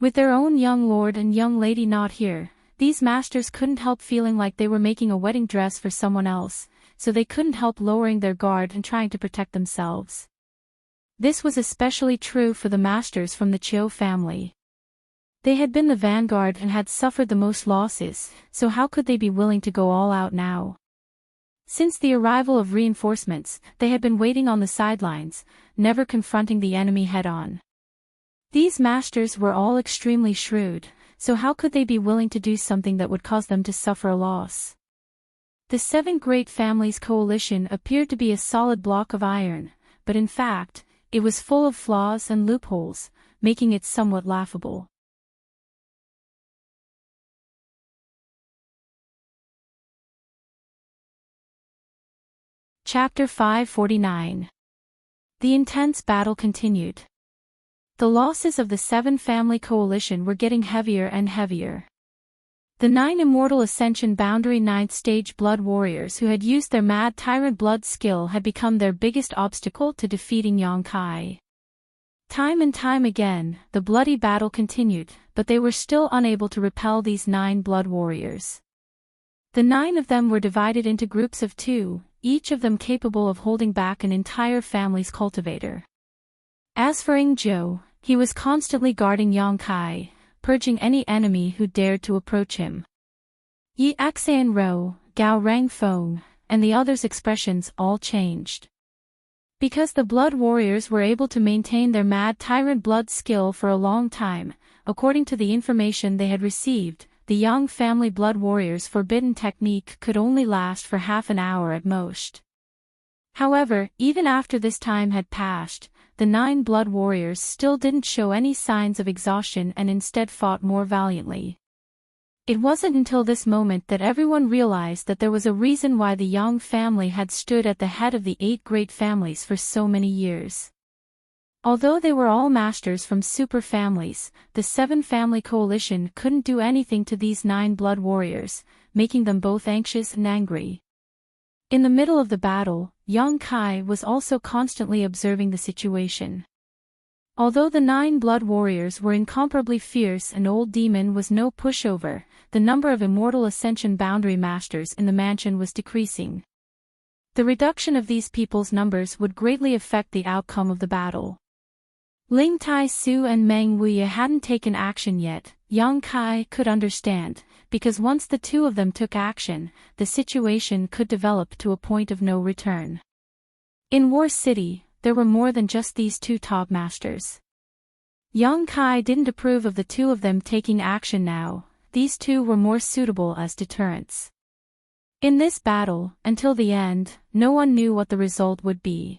With their own young lord and young lady not here, these masters couldn't help feeling like they were making a wedding dress for someone else, so they couldn't help lowering their guard and trying to protect themselves. This was especially true for the masters from the Qiu family. They had been the vanguard and had suffered the most losses, so how could they be willing to go all out now? Since the arrival of reinforcements, they had been waiting on the sidelines, never confronting the enemy head-on. These masters were all extremely shrewd, so how could they be willing to do something that would cause them to suffer a loss? The 7 great families coalition appeared to be a solid block of iron, but in fact, it was full of flaws and loopholes, making it somewhat laughable. Chapter 549. The intense battle continued. The losses of the 7 family coalition were getting heavier and heavier. The 9 Immortal Ascension Boundary 9th Stage Blood Warriors who had used their Mad Tyrant Blood skill had become their biggest obstacle to defeating Yang Kai. Time and time again, the bloody battle continued, but they were still unable to repel these 9 Blood Warriors. The 9 of them were divided into groups of 2, each of them capable of holding back an entire family's cultivator. As for Ying Zhou, he was constantly guarding Yang Kai, purging any enemy who dared to approach him. Yi Axan's, Gao Rangfeng, and the others' expressions all changed. Because the Blood Warriors were able to maintain their Mad Tyrant Blood skill for a long time, according to the information they had received, the Yang family Blood Warriors' forbidden technique could only last for half an hour at most. However, even after this time had passed, the 9 Blood Warriors still didn't show any signs of exhaustion and instead fought more valiantly. It wasn't until this moment that everyone realized that there was a reason why the Yang family had stood at the head of the 8 great families for so many years. Although they were all masters from super families, the 7 family coalition couldn't do anything to these 9 Blood Warriors, making them both anxious and angry. In the middle of the battle, Yang Kai was also constantly observing the situation. Although the 9 Blood Warriors were incomparably fierce and Old Demon was no pushover, the number of Immortal Ascension Boundary Masters in the mansion was decreasing. The reduction of these people's numbers would greatly affect the outcome of the battle. Ling Tai Su and Meng Wuya hadn't taken action yet. Yang Kai could understand, because once the 2 of them took action, the situation could develop to a point of no return. In War City, there were more than just these 2 top masters. Yang Kai didn't approve of the 2 of them taking action now. These 2 were more suitable as deterrents. In this battle, until the end, no one knew what the result would be.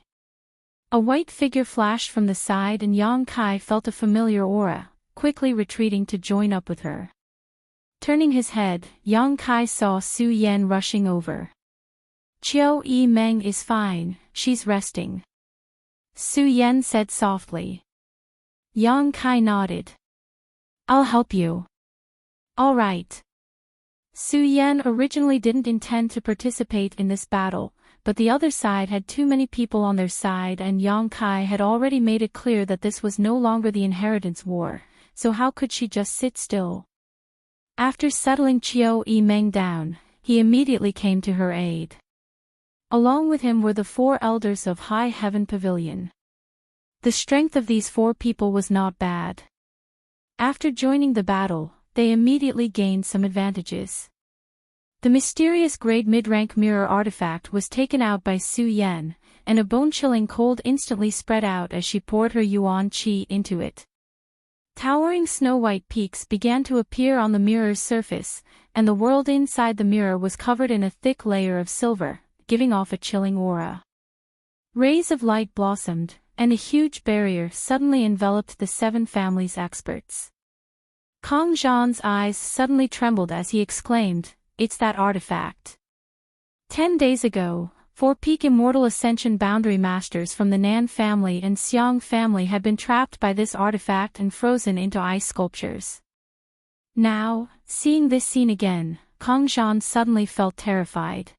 A white figure flashed from the side and Yang Kai felt a familiar aura, quickly retreating to join up with her. Turning his head, Yang Kai saw Su Yan rushing over. Qiu Yimeng is fine, she's resting. Su Yan said softly. Yang Kai nodded. I'll help you. All right. Su Yan originally didn't intend to participate in this battle, but the other side had too many people on their side and Yang Kai had already made it clear that this was no longer the inheritance war, so how could she just sit still? After settling Qiu Yimeng down, he immediately came to her aid. Along with him were the 4 elders of High Heaven Pavilion. The strength of these 4 people was not bad. After joining the battle, they immediately gained some advantages. The mysterious grade mid-rank mirror artifact was taken out by Su Yan, and a bone-chilling cold instantly spread out as she poured her yuan qi into it. Towering snow-white peaks began to appear on the mirror's surface, and the world inside the mirror was covered in a thick layer of silver, giving off a chilling aura. Rays of light blossomed, and a huge barrier suddenly enveloped the 7 families' experts. Kang Zhan's eyes suddenly trembled as he exclaimed, "It's that artifact." 10 days ago, 4 peak Immortal Ascension Boundary Masters from the Nan family and Xiang family had been trapped by this artifact and frozen into ice sculptures. Now, seeing this scene again, Kang Zhan suddenly felt terrified.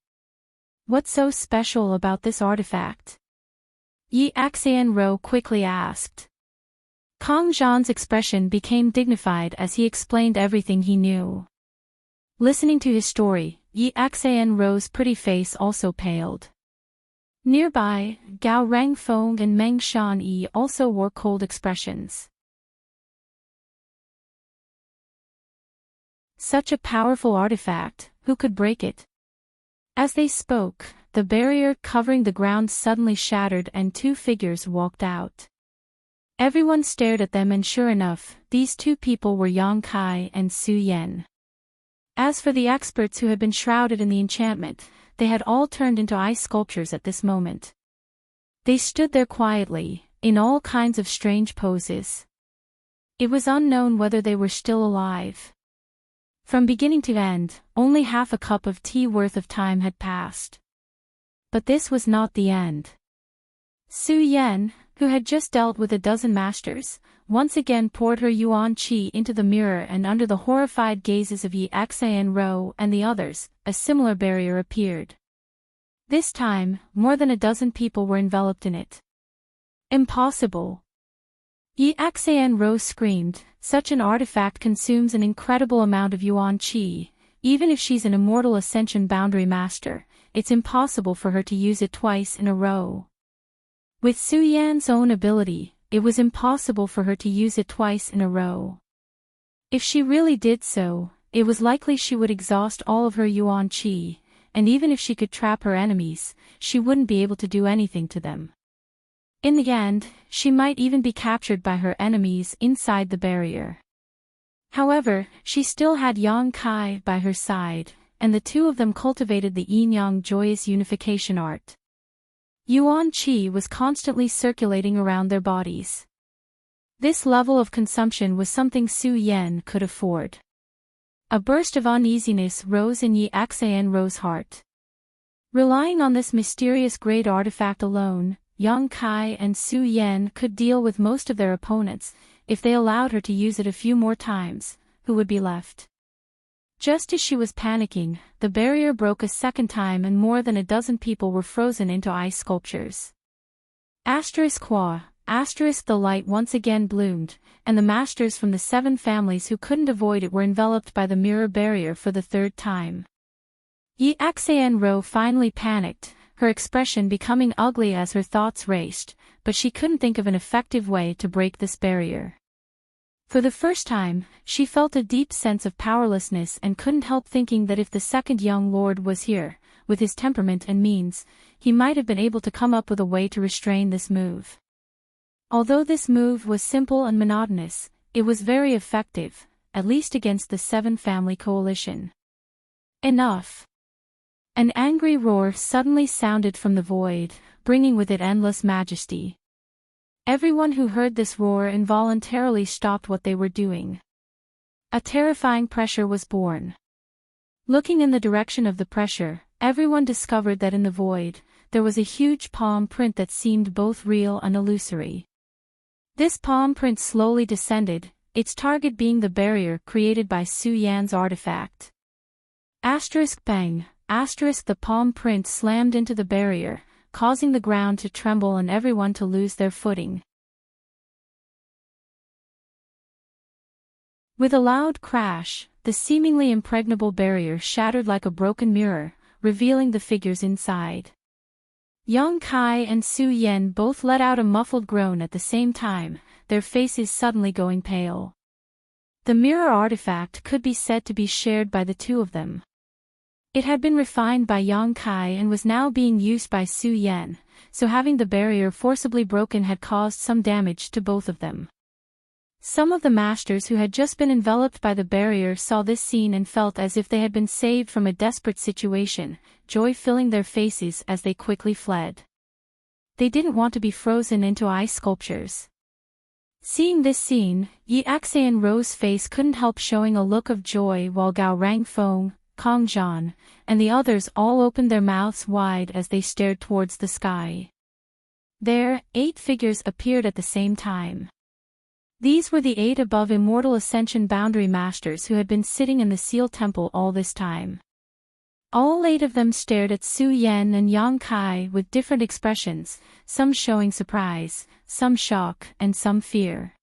What's so special about this artifact? Yi Xianro quickly asked. Kang Zhan's expression became dignified as he explained everything he knew. Listening to his story, Yi Xianro's pretty face also paled. Nearby, Gao Rangfeng and Meng Shanyi also wore cold expressions. Such a powerful artifact, who could break it? As they spoke, the barrier covering the ground suddenly shattered and 2 figures walked out. Everyone stared at them and sure enough, these 2 people were Yang Kai and Su Yan. As for the experts who had been shrouded in the enchantment, they had all turned into ice sculptures at this moment. They stood there quietly, in all kinds of strange poses. It was unknown whether they were still alive. From beginning to end, only half a cup of tea worth of time had passed. But this was not the end. Su Yan, who had just dealt with a dozen masters, once again poured her yuan qi into the mirror, and under the horrified gazes of Yi Xianro and the others, a similar barrier appeared. This time, more than a dozen people were enveloped in it. Impossible! Yi Xianro screamed, such an artifact consumes an incredible amount of yuan qi. Even if she's an Immortal Ascension Boundary Master, it's impossible for her to use it twice in a row. With Su Yan's own ability, it was impossible for her to use it twice in a row. If she really did so, it was likely she would exhaust all of her yuan qi, and even if she could trap her enemies, she wouldn't be able to do anything to them. In the end, she might even be captured by her enemies inside the barrier. However, she still had Yang Kai by her side, and the 2 of them cultivated the yin-yang joyous unification art. Yuan qi was constantly circulating around their bodies. This level of consumption was something Su Yan could afford. A burst of uneasiness rose in Yi Xianro's heart. Relying on this mysterious great artifact alone, Yang Kai and Su Yan could deal with most of their opponents. If they allowed her to use it a few more times, who would be left? Just as she was panicking, the barrier broke a second time and more than a dozen people were frozen into ice sculptures. The light once again bloomed, and the masters from the 7 families who couldn't avoid it were enveloped by the mirror barrier for the 3rd time. Yi Xianro finally panicked, her expression becoming ugly as her thoughts raced, but she couldn't think of an effective way to break this barrier. For the first time, she felt a deep sense of powerlessness and couldn't help thinking that if the 2nd young lord was here, with his temperament and means, he might have been able to come up with a way to restrain this move. Although this move was simple and monotonous, it was very effective, at least against the 7 family coalition. Enough! An angry roar suddenly sounded from the void, bringing with it endless majesty. Everyone who heard this roar involuntarily stopped what they were doing. A terrifying pressure was born. Looking in the direction of the pressure, everyone discovered that in the void, there was a huge palm print that seemed both real and illusory. This palm print slowly descended, its target being the barrier created by Su Yan's artifact. Bang! The palm print slammed into the barrier, causing the ground to tremble and everyone to lose their footing. With a loud crash, the seemingly impregnable barrier shattered like a broken mirror, revealing the figures inside. Yang Kai and Su Yan both let out a muffled groan at the same time, their faces suddenly going pale. The mirror artifact could be said to be shared by the two of them. It had been refined by Yang Kai and was now being used by Su Yan, so having the barrier forcibly broken had caused some damage to both of them. Some of the masters who had just been enveloped by the barrier saw this scene and felt as if they had been saved from a desperate situation, joy filling their faces as they quickly fled. They didn't want to be frozen into ice sculptures. Seeing this scene, Yi Axian Ro's face couldn't help showing a look of joy while Gao Rangfeng, Kong Zhan, and the others all opened their mouths wide as they stared towards the sky. There, 8 figures appeared at the same time. These were the 8 above Immortal Ascension Boundary Masters who had been sitting in the Seal Temple all this time. All 8 of them stared at Su Yan and Yang Kai with different expressions, some showing surprise, some shock, and some fear.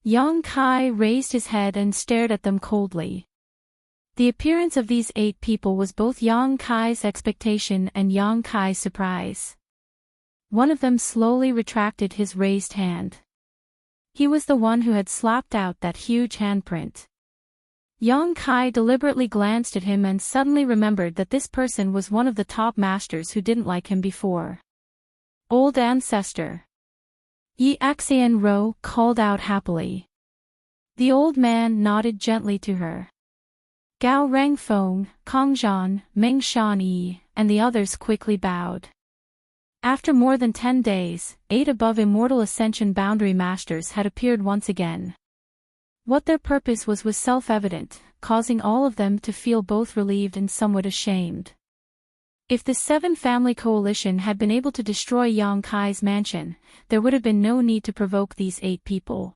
Yang Kai raised his head and stared at them coldly. The appearance of these 8 people was both Yang Kai's expectation and Yang Kai's surprise. One of them slowly retracted his raised hand. He was the one who had slapped out that huge handprint. Yang Kai deliberately glanced at him and suddenly remembered that this person was one of the top masters who didn't like him before. Old ancestor. Yi Axian Ro called out happily. The old man nodded gently to her. Gao Rangfeng, Kong Zhan, Meng Shanyi, and the others quickly bowed. After more than 10 days, 8 above Immortal Ascension Boundary Masters had appeared once again. What their purpose was self-evident, causing all of them to feel both relieved and somewhat ashamed. If the 7 Family Coalition had been able to destroy Yang Kai's mansion, there would have been no need to provoke these 8 people.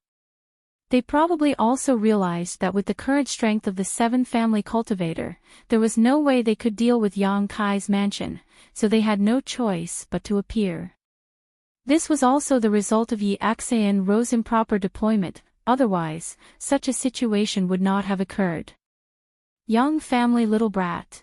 They probably also realized that with the current strength of the 7 Family Cultivator, there was no way they could deal with Yang Kai's mansion, so they had no choice but to appear. This was also the result of Yi Axian Ro's improper deployment, otherwise, such a situation would not have occurred. Young family little brat.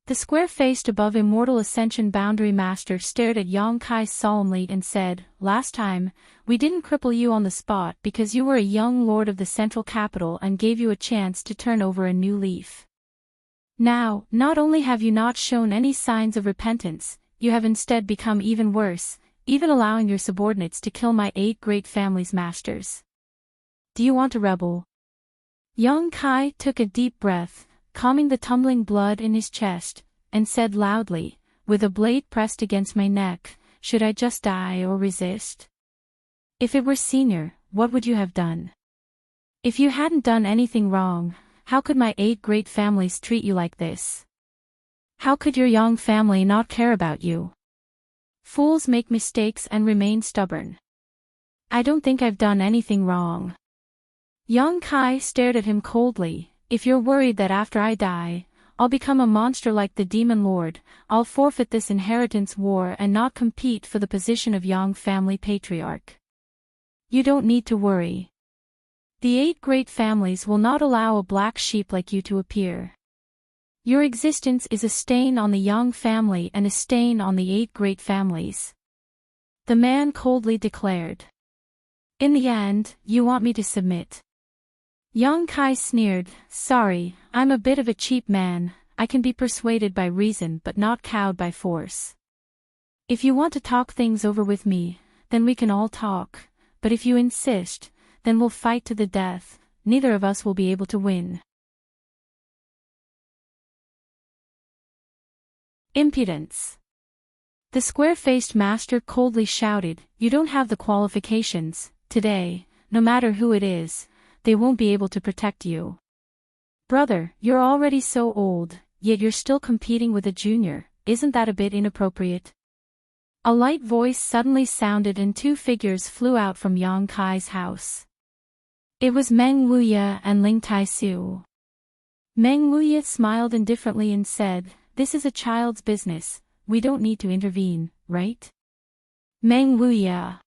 The square-faced above Immortal Ascension Boundary Master stared at Yang Kai solemnly and said, "Last time, we didn't cripple you on the spot because you were a young lord of the central capital and gave you a chance to turn over a new leaf. Now, not only have you not shown any signs of repentance, you have instead become even worse, even allowing your subordinates to kill my 8 great family's masters. Do you want to rebel?" Yang Kai took a deep breath, calming the tumbling blood in his chest, and said loudly, with a blade pressed against my neck, "Should I just die or resist? If it were senior, what would you have done? If you hadn't done anything wrong, how could my 8 great families treat you like this? How could your young family not care about you? Fools make mistakes and remain stubborn. I don't think I've done anything wrong." Yang Kai stared at him coldly. "If you're worried that after I die, I'll become a monster like the Demon Lord, I'll forfeit this inheritance war and not compete for the position of Yang family patriarch. You don't need to worry. The 8 great families will not allow a black sheep like you to appear. Your existence is a stain on the Yang family and a stain on the 8 great families," the man coldly declared. "In the end, you want me to submit?" Yang Kai sneered, "Sorry, I'm a bit of a cheap man, I can be persuaded by reason but not cowed by force. If you want to talk things over with me, then we can all talk, but if you insist, then we'll fight to the death, neither of us will be able to win." Impudence. The square-faced master coldly shouted, "You don't have the qualifications. Today, no matter who it is, they won't be able to protect you. Brother, you're already so old, yet you're still competing with a junior, isn't that a bit inappropriate?" A light voice suddenly sounded and 2 figures flew out from Yang Kai's house. It was Meng Wuya and Ling Taisu. Meng Wuya smiled indifferently and said, "This is a child's business, we don't need to intervene, right?" Meng Wuya.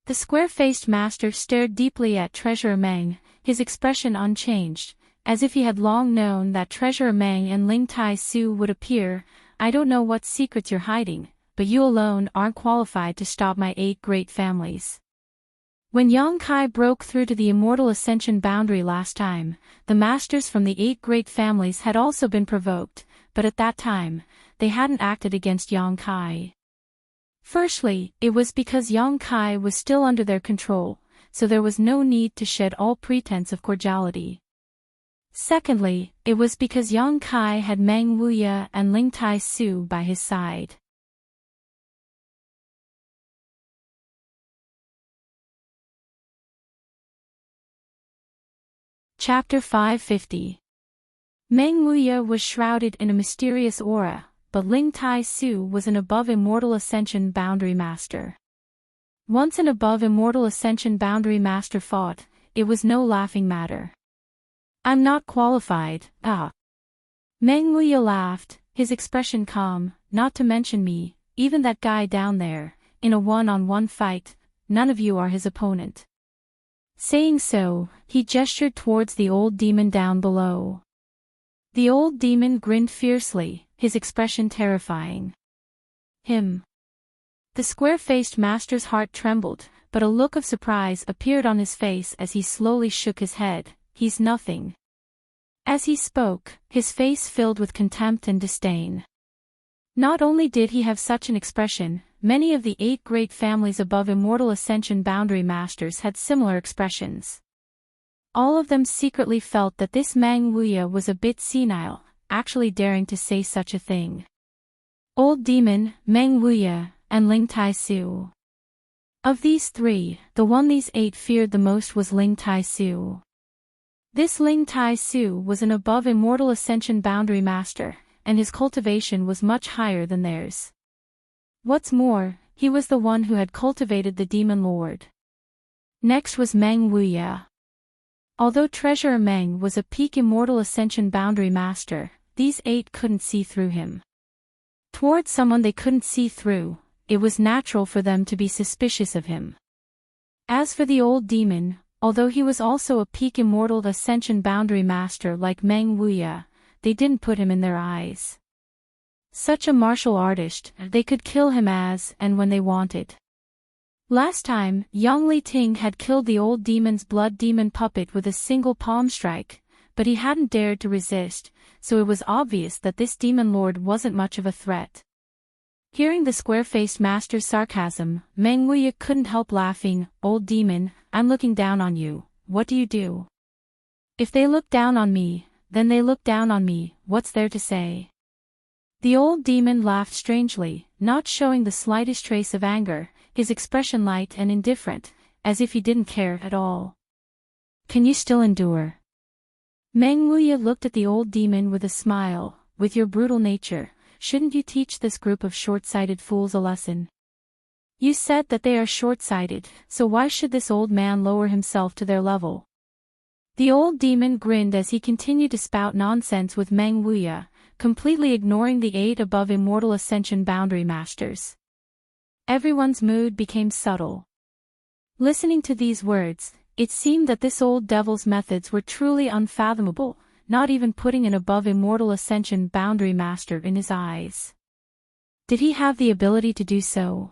The square-faced master stared deeply at Treasurer Meng, his expression unchanged, as if he had long known that Treasurer Meng and Ling Tai Su would appear. "I don't know what secrets you're hiding, but you alone aren't qualified to stop my 8 great families. When Yongkai broke through to the immortal ascension boundary last time, the masters from the 8 great families had also been provoked, but at that time, they hadn't acted against Yongkai. Firstly, it was because Yongkai was still under their control, so there was no need to shed all pretense of cordiality. Secondly, it was because Yongkai had Meng Wuya and Ling Tai Su by his side. Chapter 550. Meng Wuya was shrouded in a mysterious aura, but Ling Tai Su was an above immortal ascension boundary master. Once an above immortal ascension boundary master fought, it was no laughing matter. I'm not qualified, Meng Wuya laughed, his expression calm, not to mention me, even that guy down there, in a one-on-one fight, none of you are his opponent. Saying so, he gestured towards the old demon down below. The old demon grinned fiercely, his expression terrifying. Him. The square-faced master's heart trembled, but a look of surprise appeared on his face as he slowly shook his head. He's nothing. As he spoke, his face filled with contempt and disdain. Not only did he have such an expression, many of the 8 great families above immortal ascension boundary masters had similar expressions. All of them secretly felt that this Meng Wuya was a bit senile, actually daring to say such a thing. Old Demon, Meng Wuya, and Ling Tai Su. Of these 3, the one these 8 feared the most was Ling Tai Su. This Ling Tai Su was an above immortal ascension boundary master, and his cultivation was much higher than theirs. What's more, he was the one who had cultivated the Demon Lord. Next was Meng Wuya. Although Treasurer Meng was a peak immortal ascension boundary master, these 8 couldn't see through him. Towards someone they couldn't see through, it was natural for them to be suspicious of him. As for the old demon, although he was also a peak immortal ascension boundary master like Meng Wuya, they didn't put him in their eyes. Such a martial artist, they could kill him as and when they wanted. Last time, Yang Li Ting had killed the old demon's blood demon puppet with a single palm strike, but he hadn't dared to resist, so it was obvious that this demon lord wasn't much of a threat. Hearing the square-faced master's sarcasm, Meng Wuya couldn't help laughing. Old demon, I'm looking down on you, what do you do? If they look down on me, then they look down on me, what's there to say? The old demon laughed strangely, not showing the slightest trace of anger, his expression light and indifferent, as if he didn't care at all. Can you still endure? Meng Wuya looked at the old demon with a smile. With your brutal nature, shouldn't you teach this group of short-sighted fools a lesson? You said that they are short-sighted, so why should this old man lower himself to their level? The old demon grinned as he continued to spout nonsense with Meng Wuya, completely ignoring the 8 above immortal ascension boundary masters. Everyone's mood became subtle. Listening to these words, it seemed that this old devil's methods were truly unfathomable, not even putting an above immortal ascension boundary master in his eyes. Did he have the ability to do so?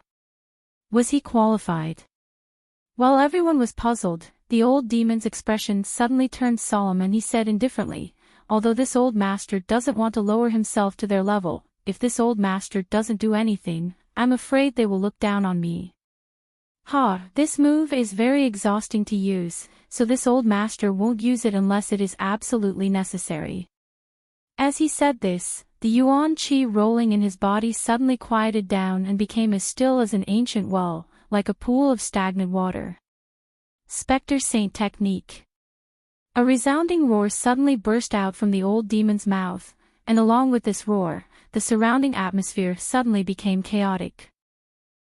Was he qualified? While everyone was puzzled, the old demon's expression suddenly turned solemn and he said indifferently, although this old master doesn't want to lower himself to their level, if this old master doesn't do anything, I'm afraid they will look down on me. This move is very exhausting to use, so this old master won't use it unless it is absolutely necessary. As he said this, the yuan qi rolling in his body suddenly quieted down and became as still as an ancient well, like a pool of stagnant water. Spectre Saint technique. A resounding roar suddenly burst out from the old demon's mouth, and along with this roar, the surrounding atmosphere suddenly became chaotic.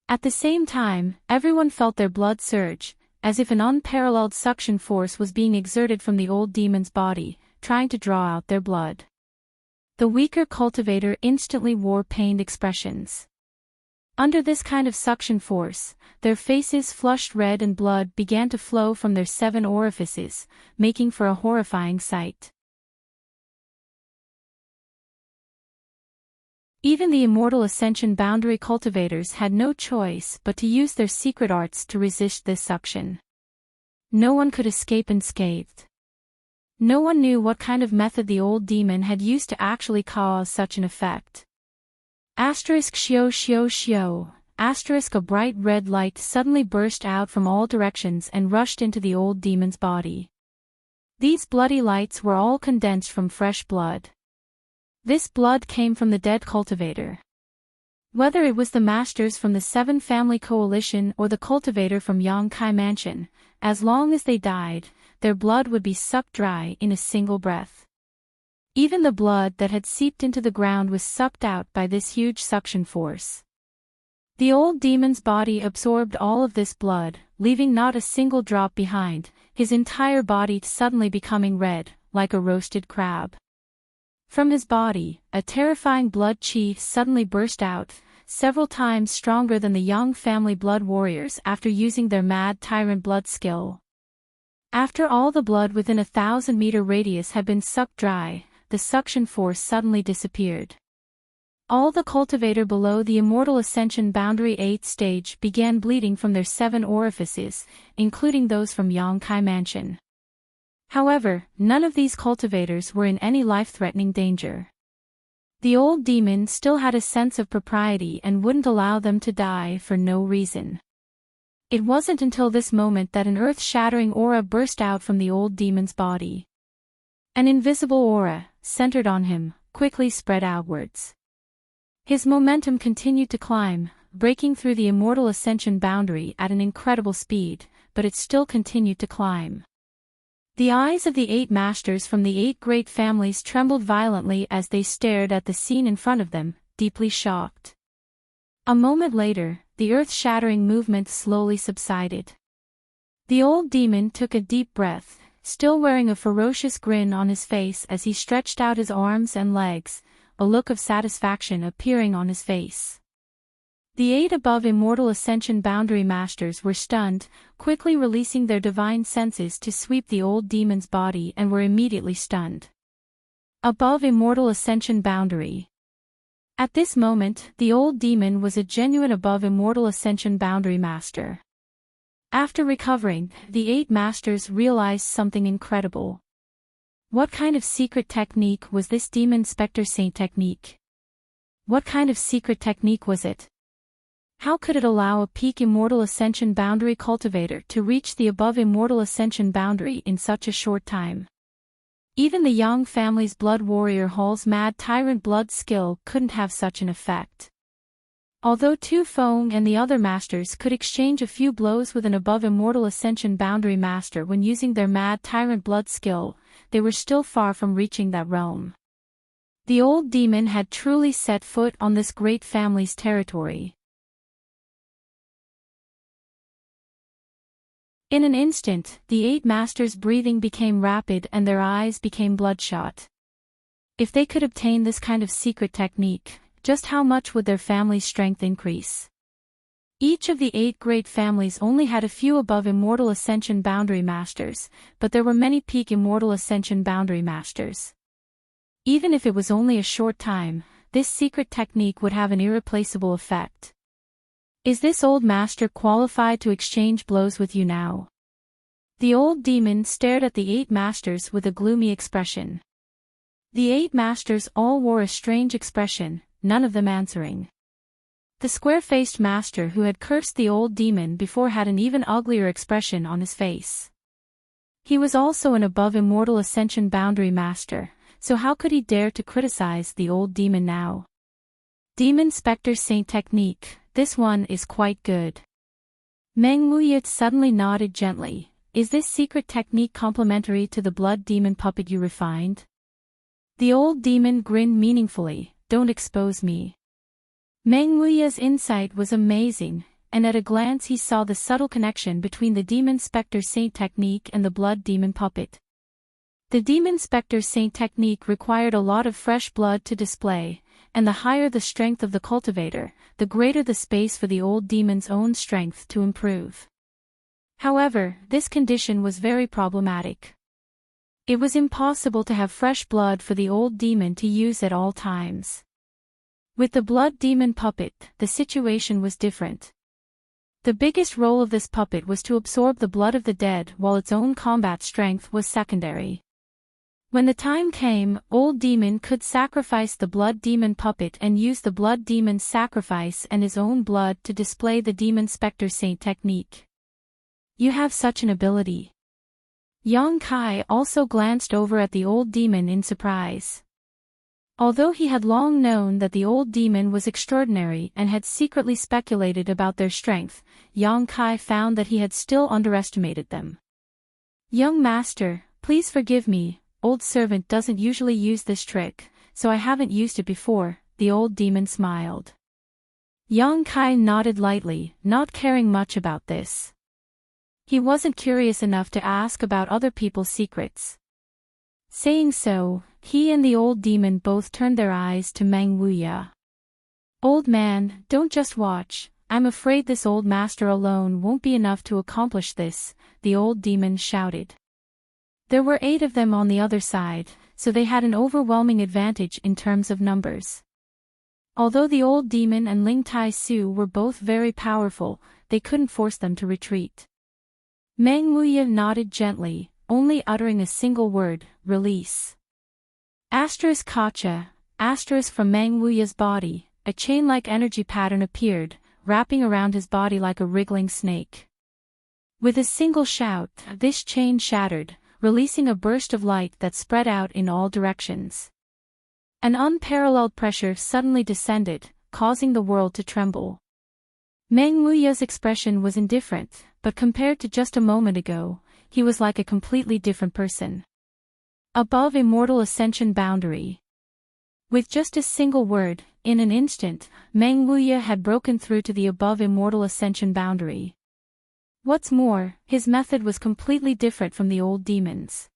At the same time, everyone felt their blood surge, as if an unparalleled suction force was being exerted from the old demon's body, trying to draw out their blood. The weaker cultivator instantly wore pained expressions. Under this kind of suction force, their faces flushed red and blood began to flow from their 7 orifices, making for a horrifying sight. Even the immortal ascension boundary cultivators had no choice but to use their secret arts to resist this suction. No one could escape unscathed. No one knew what kind of method the old demon had used to actually cause such an effect. Asterisk shio shio shio. Asterisk a bright red light suddenly burst out from all directions and rushed into the old demon's body. These bloody lights were all condensed from fresh blood. This blood came from the dead cultivator. Whether it was the masters from the Seven Family Coalition or the cultivator from Yongkai Mansion, as long as they died, their blood would be sucked dry in a single breath. Even the blood that had seeped into the ground was sucked out by this huge suction force. The old demon's body absorbed all of this blood, leaving not a single drop behind, his entire body suddenly becoming red, like a roasted crab. From his body, a terrifying blood chi suddenly burst out, several times stronger than the Yang family blood warriors after using their mad tyrant blood skill. After all the blood within a 1,000-meter radius had been sucked dry, the suction force suddenly disappeared. All the cultivator below the immortal ascension boundary 8th stage began bleeding from their 7 orifices, including those from Yongkai Mansion. However, none of these cultivators were in any life-threatening danger. The old demon still had a sense of propriety and wouldn't allow them to die for no reason. It wasn't until this moment that an earth-shattering aura burst out from the old demon's body. An invisible aura, centered on him, quickly spread outwards. His momentum continued to climb, breaking through the immortal ascension boundary at an incredible speed, but it still continued to climb. The eyes of the 8 masters from the 8 great families trembled violently as they stared at the scene in front of them, deeply shocked. A moment later, the earth-shattering movement slowly subsided. The old demon took a deep breath, still wearing a ferocious grin on his face as he stretched out his arms and legs, a look of satisfaction appearing on his face. The 8 above immortal ascension boundary masters were stunned, quickly releasing their divine senses to sweep the old demon's body and were immediately stunned. Above immortal ascension boundary. At this moment, the old demon was a genuine above immortal ascension boundary master. After recovering, the 8 masters realized something incredible. What kind of secret technique was this demon spectre saint technique? What kind of secret technique was it? How could it allow a peak immortal ascension boundary cultivator to reach the above immortal ascension boundary in such a short time? Even the Yang family's blood warrior Hall's mad tyrant blood skill couldn't have such an effect. Although Tu Feng and the other masters could exchange a few blows with an above immortal ascension boundary master when using their mad tyrant blood skill, they were still far from reaching that realm. The old demon had truly set foot on this great family's territory. In an instant, the 8 masters' breathing became rapid and their eyes became bloodshot. If they could obtain this kind of secret technique, just how much would their family's strength increase? Each of the 8 great families only had a few above immortal ascension boundary masters, but there were many peak immortal ascension boundary masters. Even if it was only a short time, this secret technique would have an irreplaceable effect. Is this old master qualified to exchange blows with you now? The old demon stared at the 8 masters with a gloomy expression. The 8 masters all wore a strange expression, none of them answering. The square-faced master who had cursed the old demon before had an even uglier expression on his face. He was also an above immortal ascension boundary master, so how could he dare to criticize the old demon now? Demon Spectre Saint technique, this one is quite good. Meng Wuya suddenly nodded gently. Is this secret technique complementary to the blood demon puppet you refined? The old demon grinned meaningfully. Don't expose me. Meng Wuya's insight was amazing, and at a glance he saw the subtle connection between the Demon Spectre Saint technique and the blood demon puppet. The Demon Spectre Saint technique required a lot of fresh blood to display, and the higher the strength of the cultivator, the greater the space for the old demon's own strength to improve. However, this condition was very problematic. It was impossible to have fresh blood for the old demon to use at all times. With the blood demon puppet, the situation was different. The biggest role of this puppet was to absorb the blood of the dead, while its own combat strength was secondary. When the time came, Old Demon could sacrifice the blood demon puppet and use the blood demon's sacrifice and his own blood to display the demon spectre saint technique. You have such an ability. Yang Kai also glanced over at the old demon in surprise. Although he had long known that the old demon was extraordinary and had secretly speculated about their strength, Yang Kai found that he had still underestimated them. Young master, please forgive me, old servant doesn't usually use this trick, so I haven't used it before, the old demon smiled. Yang Kai nodded lightly, not caring much about this. He wasn't curious enough to ask about other people's secrets. Saying so, he and the old demon both turned their eyes to Meng Wuya. Old man, don't just watch, I'm afraid this old master alone won't be enough to accomplish this, the old demon shouted. There were 8 of them on the other side, so they had an overwhelming advantage in terms of numbers. Although the old demon and Ling Tai Su were both very powerful, they couldn't force them to retreat. Meng Wuya nodded gently, only uttering a single word, release. Asterisk Kacha, asterisk from Meng Wuya's body, a chain-like energy pattern appeared, wrapping around his body like a wriggling snake. With a single shout, this chain shattered, releasing a burst of light that spread out in all directions. An unparalleled pressure suddenly descended, causing the world to tremble. Meng Wuya's expression was indifferent, but compared to just a moment ago, he was like a completely different person. Above immortal ascension boundary. With just a single word, in an instant, Meng Wuya had broken through to the above immortal ascension boundary. What's more, his method was completely different from the old demon's.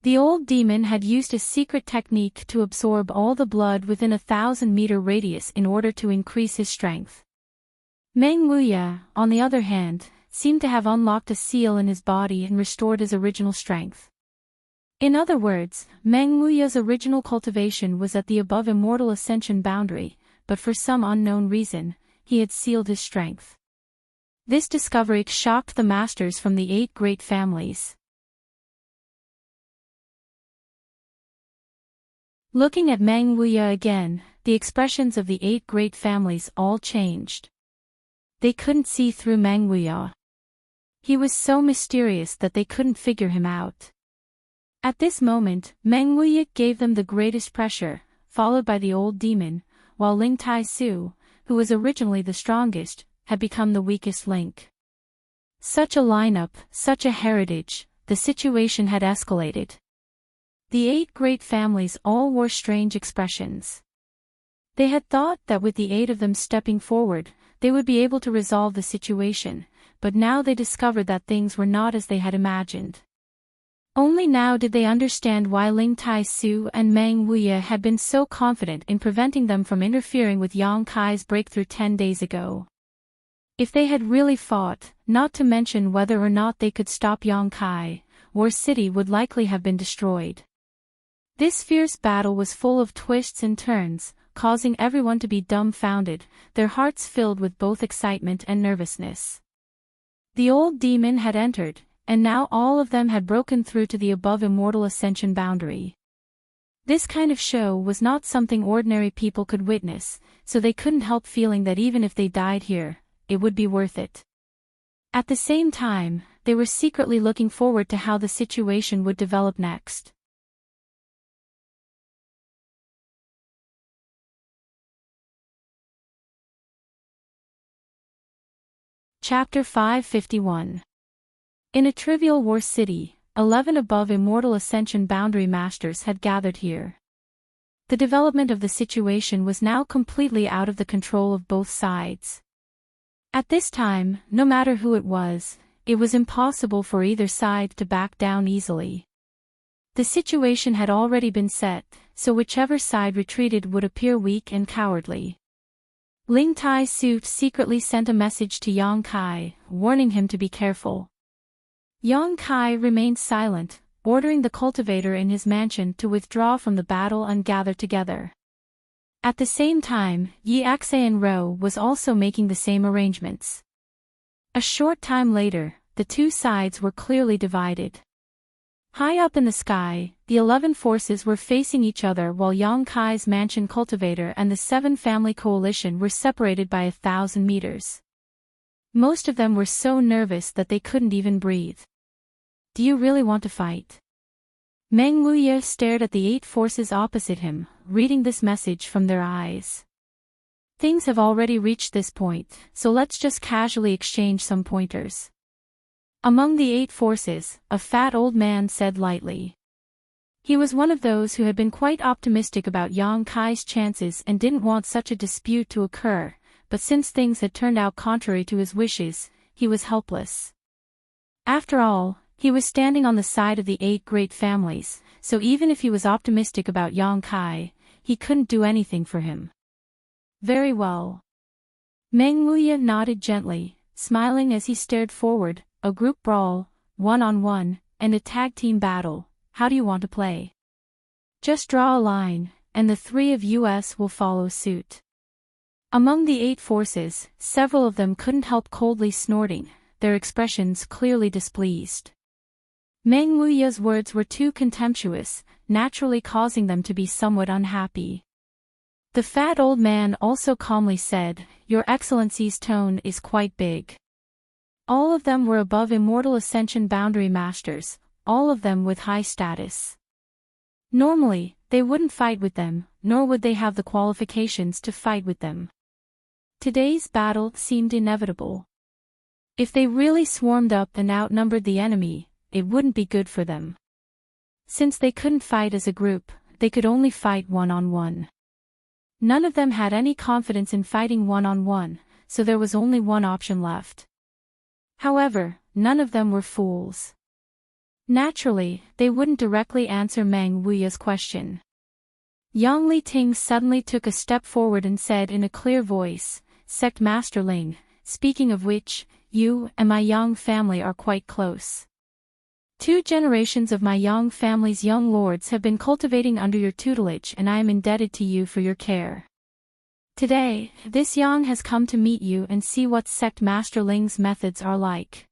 The old demon had used a secret technique to absorb all the blood within a 1,000-meter radius in order to increase his strength. Meng Wuya, on the other hand, seemed to have unlocked a seal in his body and restored his original strength. In other words, Meng Wuya's original cultivation was at the above immortal ascension boundary, but for some unknown reason, he had sealed his strength. This discovery shocked the masters from the 8 great families. Looking at Meng Wuya again, the expressions of the 8 great families all changed. They couldn't see through Meng Wuya. He was so mysterious that they couldn't figure him out. At this moment, Meng Wuya gave them the greatest pressure, followed by the old demon, while Ling Tai Su, who was originally the strongest, had become the weakest link. Such a lineup, such a heritage, the situation had escalated. The 8 great families all wore strange expressions. They had thought that with the 8 of them stepping forward, they would be able to resolve the situation, but now they discovered that things were not as they had imagined. Only now did they understand why Ling Tai Su and Meng Wuya had been so confident in preventing them from interfering with Yang Kai's breakthrough 10 days ago. If they had really fought, not to mention whether or not they could stop Yang Kai, War City would likely have been destroyed. This fierce battle was full of twists and turns, causing everyone to be dumbfounded, their hearts filled with both excitement and nervousness. The old demon had entered, and now all of them had broken through to the above immortal ascension boundary. This kind of show was not something ordinary people could witness, so they couldn't help feeling that even if they died here, it would be worth it. At the same time, they were secretly looking forward to how the situation would develop next. Chapter 551. In a trivial war city, 11 above immortal ascension boundary masters had gathered here. The development of the situation was now completely out of the control of both sides. At this time, no matter who it was impossible for either side to back down easily. The situation had already been set, so whichever side retreated would appear weak and cowardly. Ling Tai Su secretly sent a message to Yang Kai, warning him to be careful. Yang Kai remained silent, ordering the cultivator in his mansion to withdraw from the battle and gather together. At the same time, Yi Axayan Ro was also making the same arrangements. A short time later, the two sides were clearly divided. High up in the sky, the 11 forces were facing each other while Yang Kai's mansion cultivator and the 7 family coalition were separated by 1,000 meters. Most of them were so nervous that they couldn't even breathe. Do you really want to fight? Meng Wuye stared at the 8 forces opposite him, reading this message from their eyes. Things have already reached this point, so let's just casually exchange some pointers. Among the 8 forces, a fat old man said lightly. He was one of those who had been quite optimistic about Yang Kai's chances and didn't want such a dispute to occur, but since things had turned out contrary to his wishes, he was helpless. After all, he was standing on the side of the 8 great families, so even if he was optimistic about Yang Kai, he couldn't do anything for him. Very well. Meng Wuye nodded gently, smiling as he stared forward. A group brawl, one-on-one, and a tag team battle. How do you want to play? Just draw a line, and the 3 of us will follow suit. Among the 8 forces, several of them couldn't help coldly snorting, their expressions clearly displeased. Meng Wuye's words were too contemptuous, naturally causing them to be somewhat unhappy. The fat old man also calmly said, "Your Excellency's tone is quite big." All of them were above Immortal Ascension boundary masters, all of them with high status. Normally, they wouldn't fight with them, nor would they have the qualifications to fight with them. Today's battle seemed inevitable. If they really swarmed up and outnumbered the enemy, it wouldn't be good for them. Since they couldn't fight as a group, they could only fight one-on-one. None of them had any confidence in fighting one-on-one, so there was only one option left. However, none of them were fools. Naturally, they wouldn't directly answer Meng Wuye's question. Yang Li Ting suddenly took a step forward and said in a clear voice, "Sect Master Ling, speaking of which, you and my Yang family are quite close. 2 generations of my Yang family's young lords have been cultivating under your tutelage and I am indebted to you for your care. Today, this Yang has come to meet you and see what Sect Master Ling's methods are like."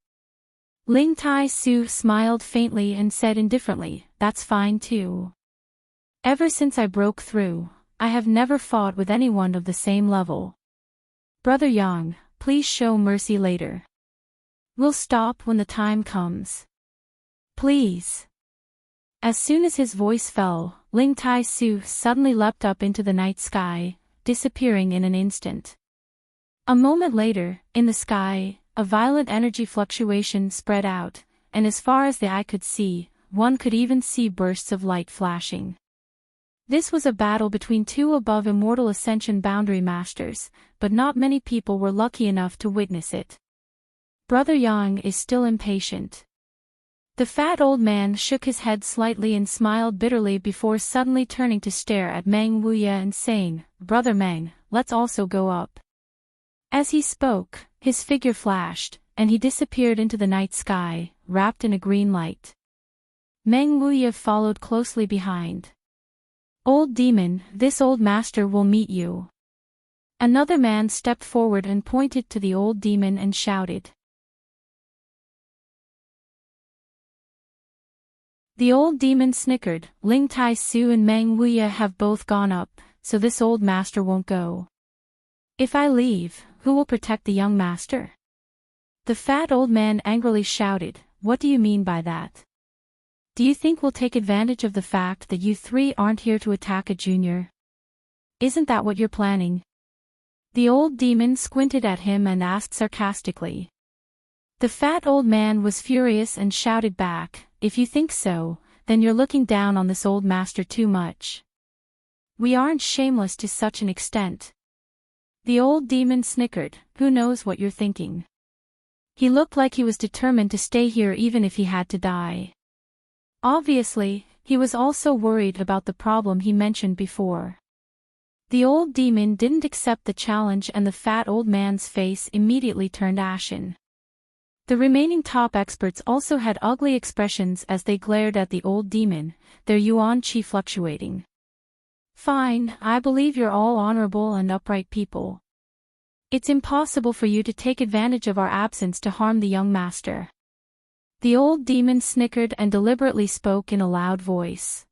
Ling Tai Su smiled faintly and said indifferently, "That's fine too. Ever since I broke through, I have never fought with anyone of the same level. Brother Yang, please show mercy later. We'll stop when the time comes. Please." As soon as his voice fell, Ling Tai Su suddenly leapt up into the night sky, disappearing in an instant. A moment later, in the sky, a violent energy fluctuation spread out, and as far as the eye could see, one could even see bursts of light flashing. This was a battle between 2 above Immortal Ascension boundary masters, but not many people were lucky enough to witness it. Brother Yang is still impatient. The fat old man shook his head slightly and smiled bitterly before suddenly turning to stare at Meng Wuye and saying, "Brother Meng, let's also go up." As he spoke, his figure flashed, and he disappeared into the night sky, wrapped in a green light. Meng Wuye followed closely behind. "Old demon, this old master will meet you." Another man stepped forward and pointed to the old demon and shouted. The old demon snickered. "Ling Tai Su and Meng Wuye have both gone up, so this old master won't go. If I leave, who will protect the young master?" The fat old man angrily shouted, "What do you mean by that? Do you think we'll take advantage of the fact that you 3 aren't here to attack a junior? Isn't that what you're planning?" The old demon squinted at him and asked sarcastically. The fat old man was furious and shouted back, "If you think so, then you're looking down on this old master too much. We aren't shameless to such an extent." The old demon snickered, "Who knows what you're thinking?" He looked like he was determined to stay here even if he had to die. Obviously, he was also worried about the problem he mentioned before. The old demon didn't accept the challenge and the fat old man's face immediately turned ashen. The remaining top experts also had ugly expressions as they glared at the old demon, their yuan qi fluctuating. Fine, I believe you're all honorable and upright people. It's impossible for you to take advantage of our absence to harm the young master. The old demon snickered and deliberately spoke in a loud voice.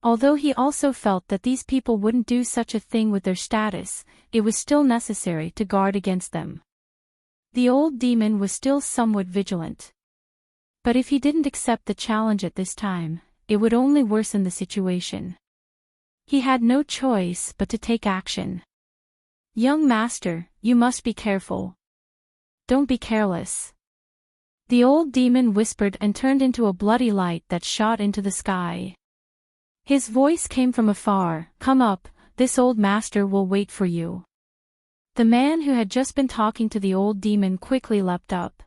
Although he also felt that these people wouldn't do such a thing with their status, it was still necessary to guard against them. The old demon was still somewhat vigilant. But if he didn't accept the challenge at this time, it would only worsen the situation. He had no choice but to take action. Young master, you must be careful. Don't be careless. The old demon whispered and turned into a bloody light that shot into the sky. His voice came from afar, "Come up, this old master will wait for you." The man who had just been talking to the old demon quickly leapt up.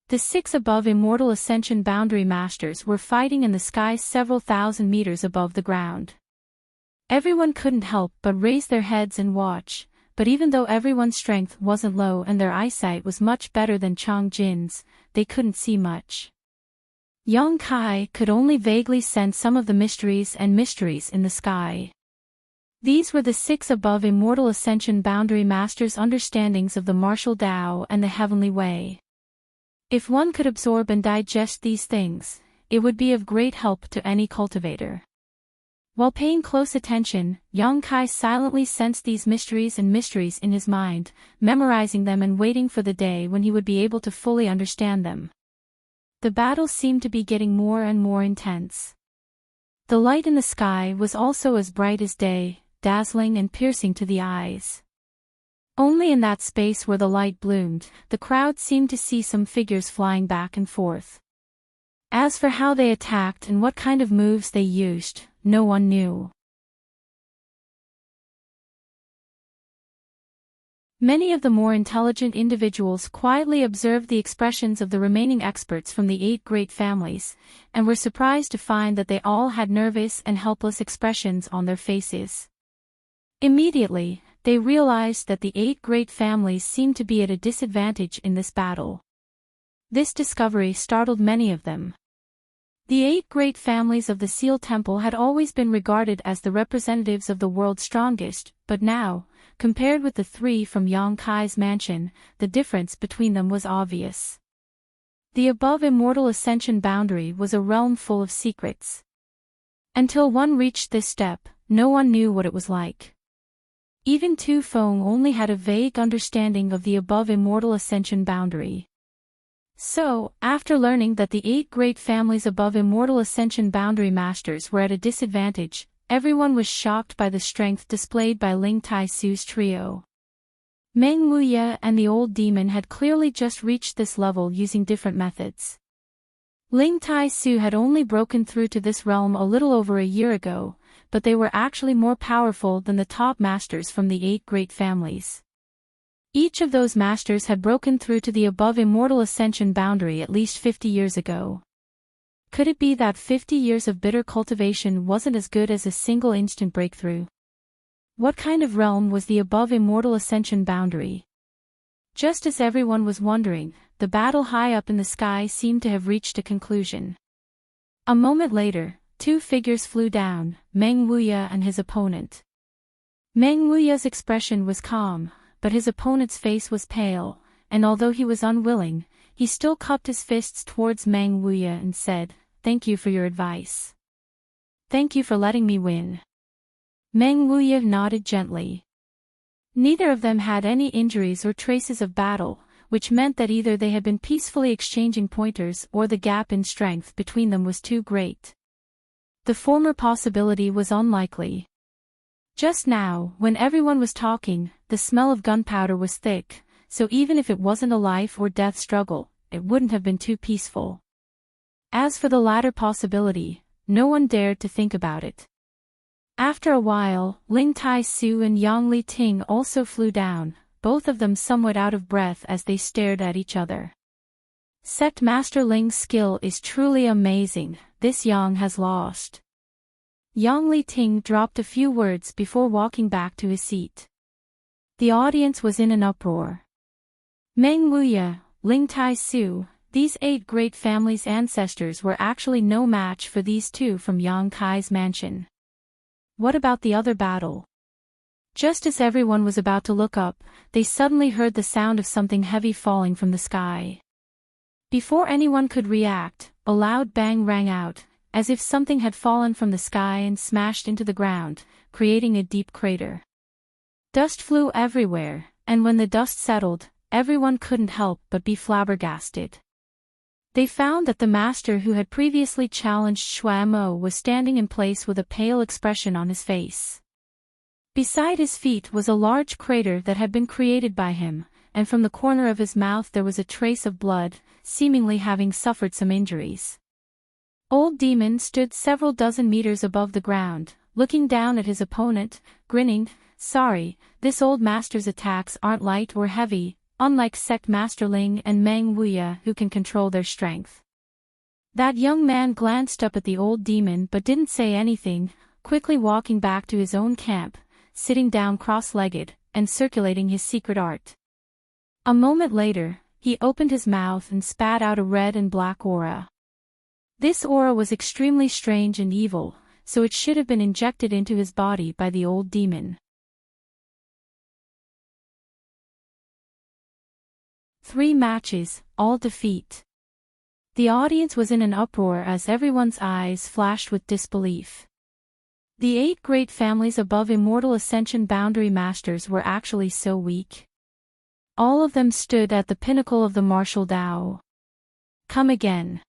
The 6 above immortal ascension boundary masters were fighting in the sky several thousand meters above the ground. Everyone couldn't help but raise their heads and watch, but even though everyone's strength wasn't low and their eyesight was much better than Chang Jin's, they couldn't see much. Yang Kai could only vaguely sense some of the mysteries in the sky. These were the 6 above immortal ascension boundary masters' understandings of the martial Tao and the heavenly way. If one could absorb and digest these things, it would be of great help to any cultivator. While paying close attention, Yang Kai silently sensed these mysteries in his mind, memorizing them and waiting for the day when he would be able to fully understand them. The battle seemed to be getting more and more intense. The light in the sky was also as bright as day, dazzling and piercing to the eyes. Only in that space where the light bloomed, the crowd seemed to see some figures flying back and forth. As for how they attacked and what kind of moves they used, no one knew. Many of the more intelligent individuals quietly observed the expressions of the remaining experts from the 8 great families, and were surprised to find that they all had nervous and helpless expressions on their faces. Immediately, they realized that the 8 great families seemed to be at a disadvantage in this battle. This discovery startled many of them. The 8 great families of the Seal Temple had always been regarded as the representatives of the world's strongest, but now, compared with the 3 from Yang Kai's mansion, the difference between them was obvious. The above immortal ascension boundary was a realm full of secrets. Until one reached this step, no one knew what it was like. Even Tu Feng only had a vague understanding of the above immortal ascension boundary. So, after learning that the 8 great families above immortal ascension boundary masters were at a disadvantage, everyone was shocked by the strength displayed by Ling Tai Su's trio. Meng Wuya and the old demon had clearly just reached this level using different methods. Ling Tai Su had only broken through to this realm a little over a year ago, but they were actually more powerful than the top masters from the 8 great families. Each of those masters had broken through to the above immortal ascension boundary at least 50 years ago. Could it be that 50 years of bitter cultivation wasn't as good as a single instant breakthrough? What kind of realm was the above immortal ascension boundary? Just as everyone was wondering, the battle high up in the sky seemed to have reached a conclusion. A moment later, 2 figures flew down, Meng Wuya and his opponent. Meng Wuya's expression was calm, but his opponent's face was pale, and although he was unwilling, he still cupped his fists towards Meng Wuya and said, "Thank you for your advice. Thank you for letting me win." Meng Wuya nodded gently. Neither of them had any injuries or traces of battle, which meant that either they had been peacefully exchanging pointers or the gap in strength between them was too great. The former possibility was unlikely. Just now, when everyone was talking, the smell of gunpowder was thick, so even if it wasn't a life or death struggle, it wouldn't have been too peaceful. As for the latter possibility, no one dared to think about it. After a while, Ling Tai Su and Yang Li Ting also flew down, both of them somewhat out of breath as they stared at each other. Sect Master Ling's skill is truly amazing, this Yang has lost. Yang Li Ting dropped a few words before walking back to his seat. The audience was in an uproar. Meng Wuya, Ling Tai Su, these 8 great families' ancestors were actually no match for these 2 from Yang Kai's mansion. What about the other battle? Just as everyone was about to look up, they suddenly heard the sound of something heavy falling from the sky. Before anyone could react, a loud bang rang out, as if something had fallen from the sky and smashed into the ground, creating a deep crater. Dust flew everywhere, and when the dust settled, everyone couldn't help but be flabbergasted. They found that the master who had previously challenged Shuamo was standing in place with a pale expression on his face. Beside his feet was a large crater that had been created by him, and from the corner of his mouth there was a trace of blood, seemingly having suffered some injuries. Old Demon stood several dozen meters above the ground, looking down at his opponent, grinning. Sorry, this old master's attacks aren't light or heavy, unlike Sect Master Ling and Meng Wuya who can control their strength. That young man glanced up at the old demon but didn't say anything, quickly walking back to his own camp, sitting down cross-legged, and circulating his secret art. A moment later, he opened his mouth and spat out a red and black aura. This aura was extremely strange and evil, so it should have been injected into his body by the old demon. 3 matches, all defeat. The audience was in an uproar as everyone's eyes flashed with disbelief. The 8 great families above Immortal Ascension Boundary Masters were actually so weak. All of them stood at the pinnacle of the martial Tao. Come again.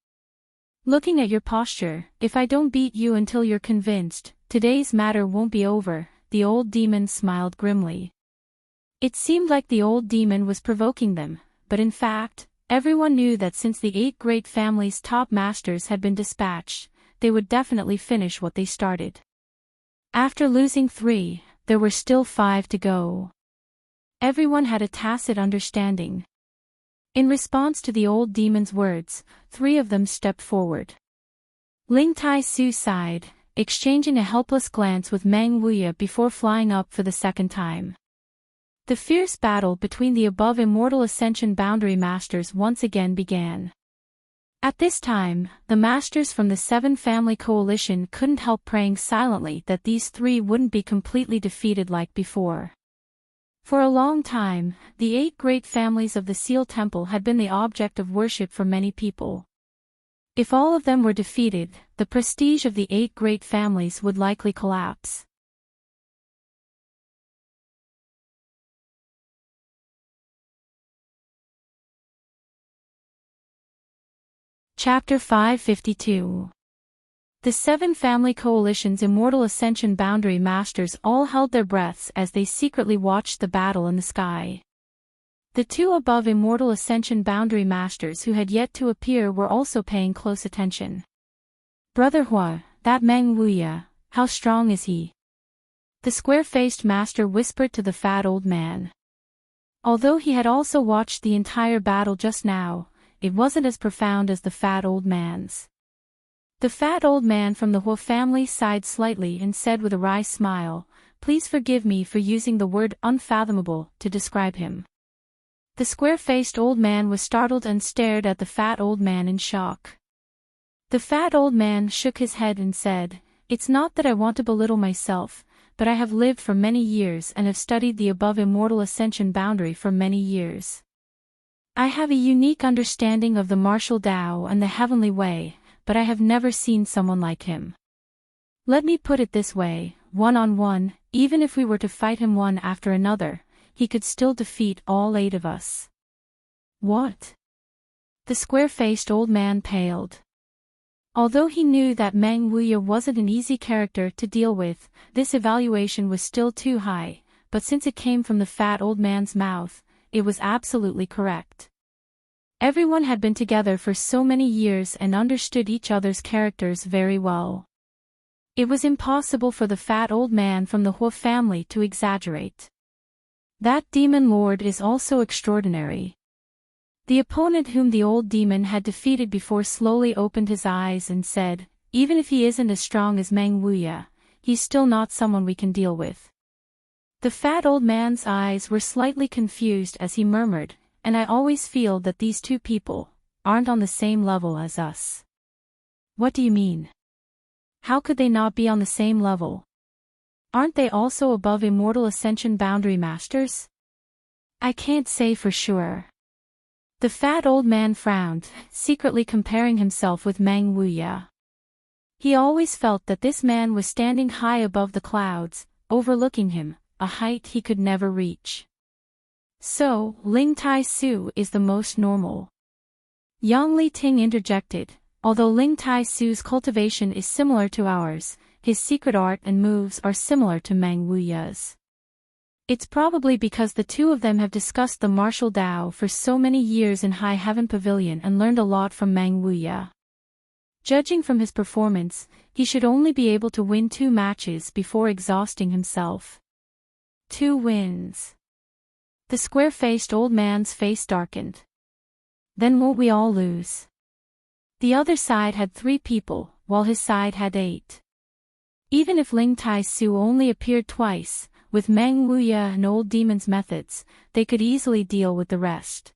Looking at your posture, if I don't beat you until you're convinced, today's matter won't be over, the old demon smiled grimly. It seemed like the old demon was provoking them, but in fact, everyone knew that since the 8 great families' top masters had been dispatched, they would definitely finish what they started. After losing 3, there were still 5 to go. Everyone had a tacit understanding. In response to the old demon's words, 3 of them stepped forward. Ling Tai Su sighed, exchanging a helpless glance with Meng Wuya before flying up for the second time. The fierce battle between the above Immortal Ascension Boundary Masters once again began. At this time, the masters from the 7 Family Coalition couldn't help praying silently that these 3 wouldn't be completely defeated like before. For a long time, the 8 great families of the Seal Temple had been the object of worship for many people. If all of them were defeated, the prestige of the 8 great families would likely collapse. Chapter 552. The 7 Family Coalition's Immortal Ascension Boundary Masters all held their breaths as they secretly watched the battle in the sky. The 2 above Immortal Ascension Boundary Masters who had yet to appear were also paying close attention. Brother Hua, that Meng Wuya, how strong is he? The square-faced master whispered to the fat old man. Although he had also watched the entire battle just now, it wasn't as profound as the fat old man's. The fat old man from the Hua family sighed slightly and said with a wry smile, "Please forgive me for using the word unfathomable to describe him." The square-faced old man was startled and stared at the fat old man in shock. The fat old man shook his head and said, "It's not that I want to belittle myself, but I have lived for many years and have studied the above Immortal Ascension Boundary for many years. I have a unique understanding of the martial Tao and the heavenly way, but I have never seen someone like him. Let me put it this way, one-on-one, even if we were to fight him one after another, he could still defeat all 8 of us." What? The square-faced old man paled. Although he knew that Meng Wuya wasn't an easy character to deal with, this evaluation was still too high, but since it came from the fat old man's mouth, it was absolutely correct. Everyone had been together for so many years and understood each other's characters very well. It was impossible for the fat old man from the Hua family to exaggerate. That demon lord is also extraordinary. The opponent whom the old demon had defeated before slowly opened his eyes and said, "Even if he isn't as strong as Meng Wuya, he's still not someone we can deal with." The fat old man's eyes were slightly confused as he murmured, "And I always feel that these 2 people aren't on the same level as us." What do you mean? How could they not be on the same level? Aren't they also above immortal ascension boundary masters? I can't say for sure. The fat old man frowned, secretly comparing himself with Meng Wuya. He always felt that this man was standing high above the clouds, overlooking him, a height he could never reach. So, Ling Tai Su is the most normal. Yang Li Ting interjected, although Ling Tai Su's cultivation is similar to ours, his secret art and moves are similar to Meng Wuya's. It's probably because the two of them have discussed the martial Tao for so many years in High Heaven Pavilion and learned a lot from Meng Wuya. Judging from his performance, he should only be able to win 2 matches before exhausting himself. 2 wins. The square-faced old man's face darkened. Then won't we all lose? The other side had 3 people, while his side had 8. Even if Ling Tai Su only appeared twice, with Meng Wuya and Old Demon's methods, they could easily deal with the rest.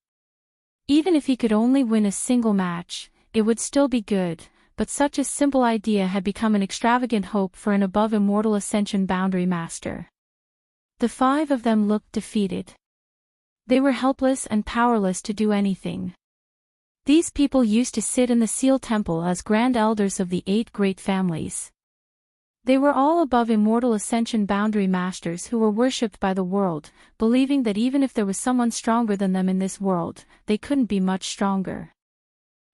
Even if he could only win a single match, it would still be good, but such a simple idea had become an extravagant hope for an above immortal ascension boundary master. The 5 of them looked defeated. They were helpless and powerless to do anything. These people used to sit in the Seal Temple as grand elders of the 8 great families. They were all above immortal ascension boundary masters who were worshipped by the world, believing that even if there was someone stronger than them in this world, they couldn't be much stronger.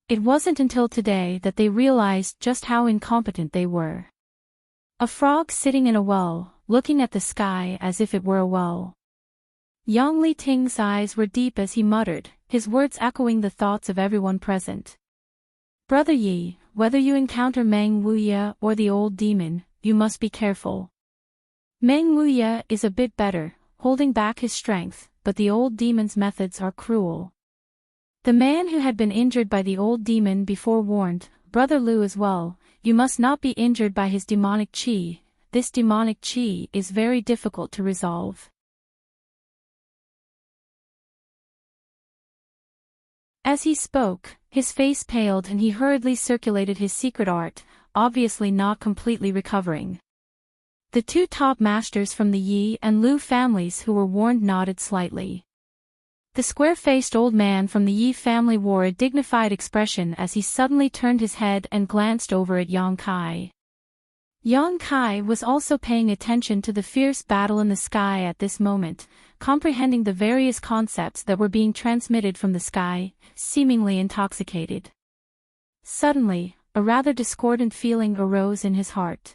It wasn't until today that they realized just how incompetent they were. A frog sitting in a well, looking at the sky as if it were a well. Yang Li Ting's eyes were deep as he muttered, his words echoing the thoughts of everyone present. Brother Yi, whether you encounter Meng Wuya or the old demon, you must be careful. Meng Wuya is a bit better, holding back his strength, but the old demon's methods are cruel. The man who had been injured by the old demon before warned, Brother Lu as well, you must not be injured by his demonic qi. This demonic qi is very difficult to resolve. As he spoke, his face paled and he hurriedly circulated his secret art, obviously not completely recovering. The 2 top masters from the Yi and Lu families who were warned nodded slightly. The square-faced old man from the Yi family wore a dignified expression as he suddenly turned his head and glanced over at Yang Kai. Yang Kai was also paying attention to the fierce battle in the sky at this moment, comprehending the various concepts that were being transmitted from the sky, seemingly intoxicated. Suddenly, a rather discordant feeling arose in his heart.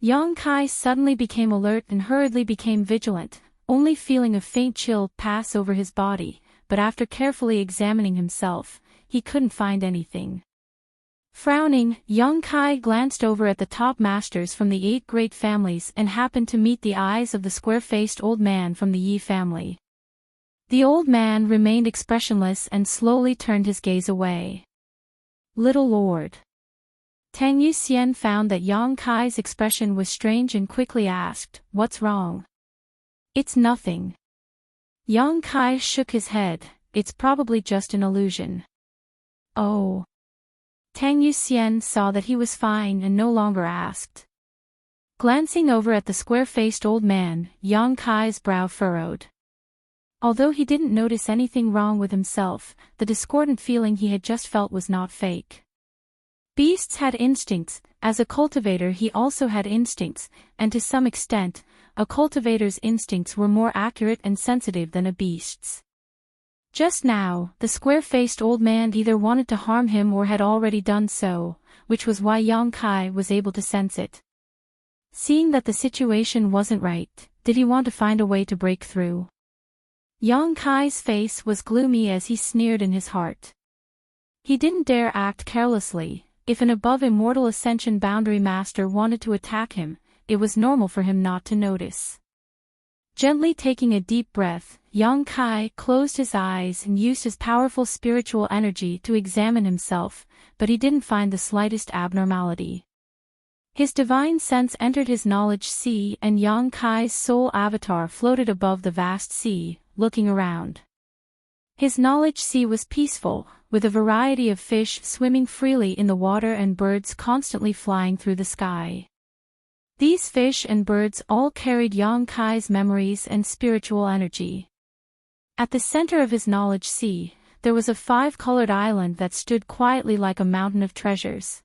Yang Kai suddenly became alert and hurriedly became vigilant, only feeling a faint chill pass over his body, but after carefully examining himself, he couldn't find anything. Frowning, Yang Kai glanced over at the top masters from the 8 great families and happened to meet the eyes of the square-faced old man from the Yi family. The old man remained expressionless and slowly turned his gaze away. Little Lord. Tang Yuxian found that Yang Kai's expression was strange and quickly asked, "What's wrong?" "It's nothing." Yang Kai shook his head, "It's probably just an illusion." "Oh." Tang Yuxian saw that he was fine and no longer asked. Glancing over at the square-faced old man, Yang Kai's brow furrowed. Although he didn't notice anything wrong with himself, the discordant feeling he had just felt was not fake. Beasts had instincts, as a cultivator he also had instincts, and to some extent, a cultivator's instincts were more accurate and sensitive than a beast's. Just now, the square-faced old man either wanted to harm him or had already done so, which was why Yang Kai was able to sense it. Seeing that the situation wasn't right, did he want to find a way to break through? Yang Kai's face was gloomy as he sneered in his heart. He didn't dare act carelessly. If an above immortal ascension boundary master wanted to attack him, it was normal for him not to notice. Gently taking a deep breath, Yang Kai closed his eyes and used his powerful spiritual energy to examine himself, but he didn't find the slightest abnormality. His divine sense entered his knowledge sea and Yang Kai's soul avatar floated above the vast sea, looking around. His knowledge sea was peaceful, with a variety of fish swimming freely in the water and birds constantly flying through the sky. These fish and birds all carried Yang Kai's memories and spiritual energy. At the center of his knowledge sea, there was a five-colored island that stood quietly like a mountain of treasures.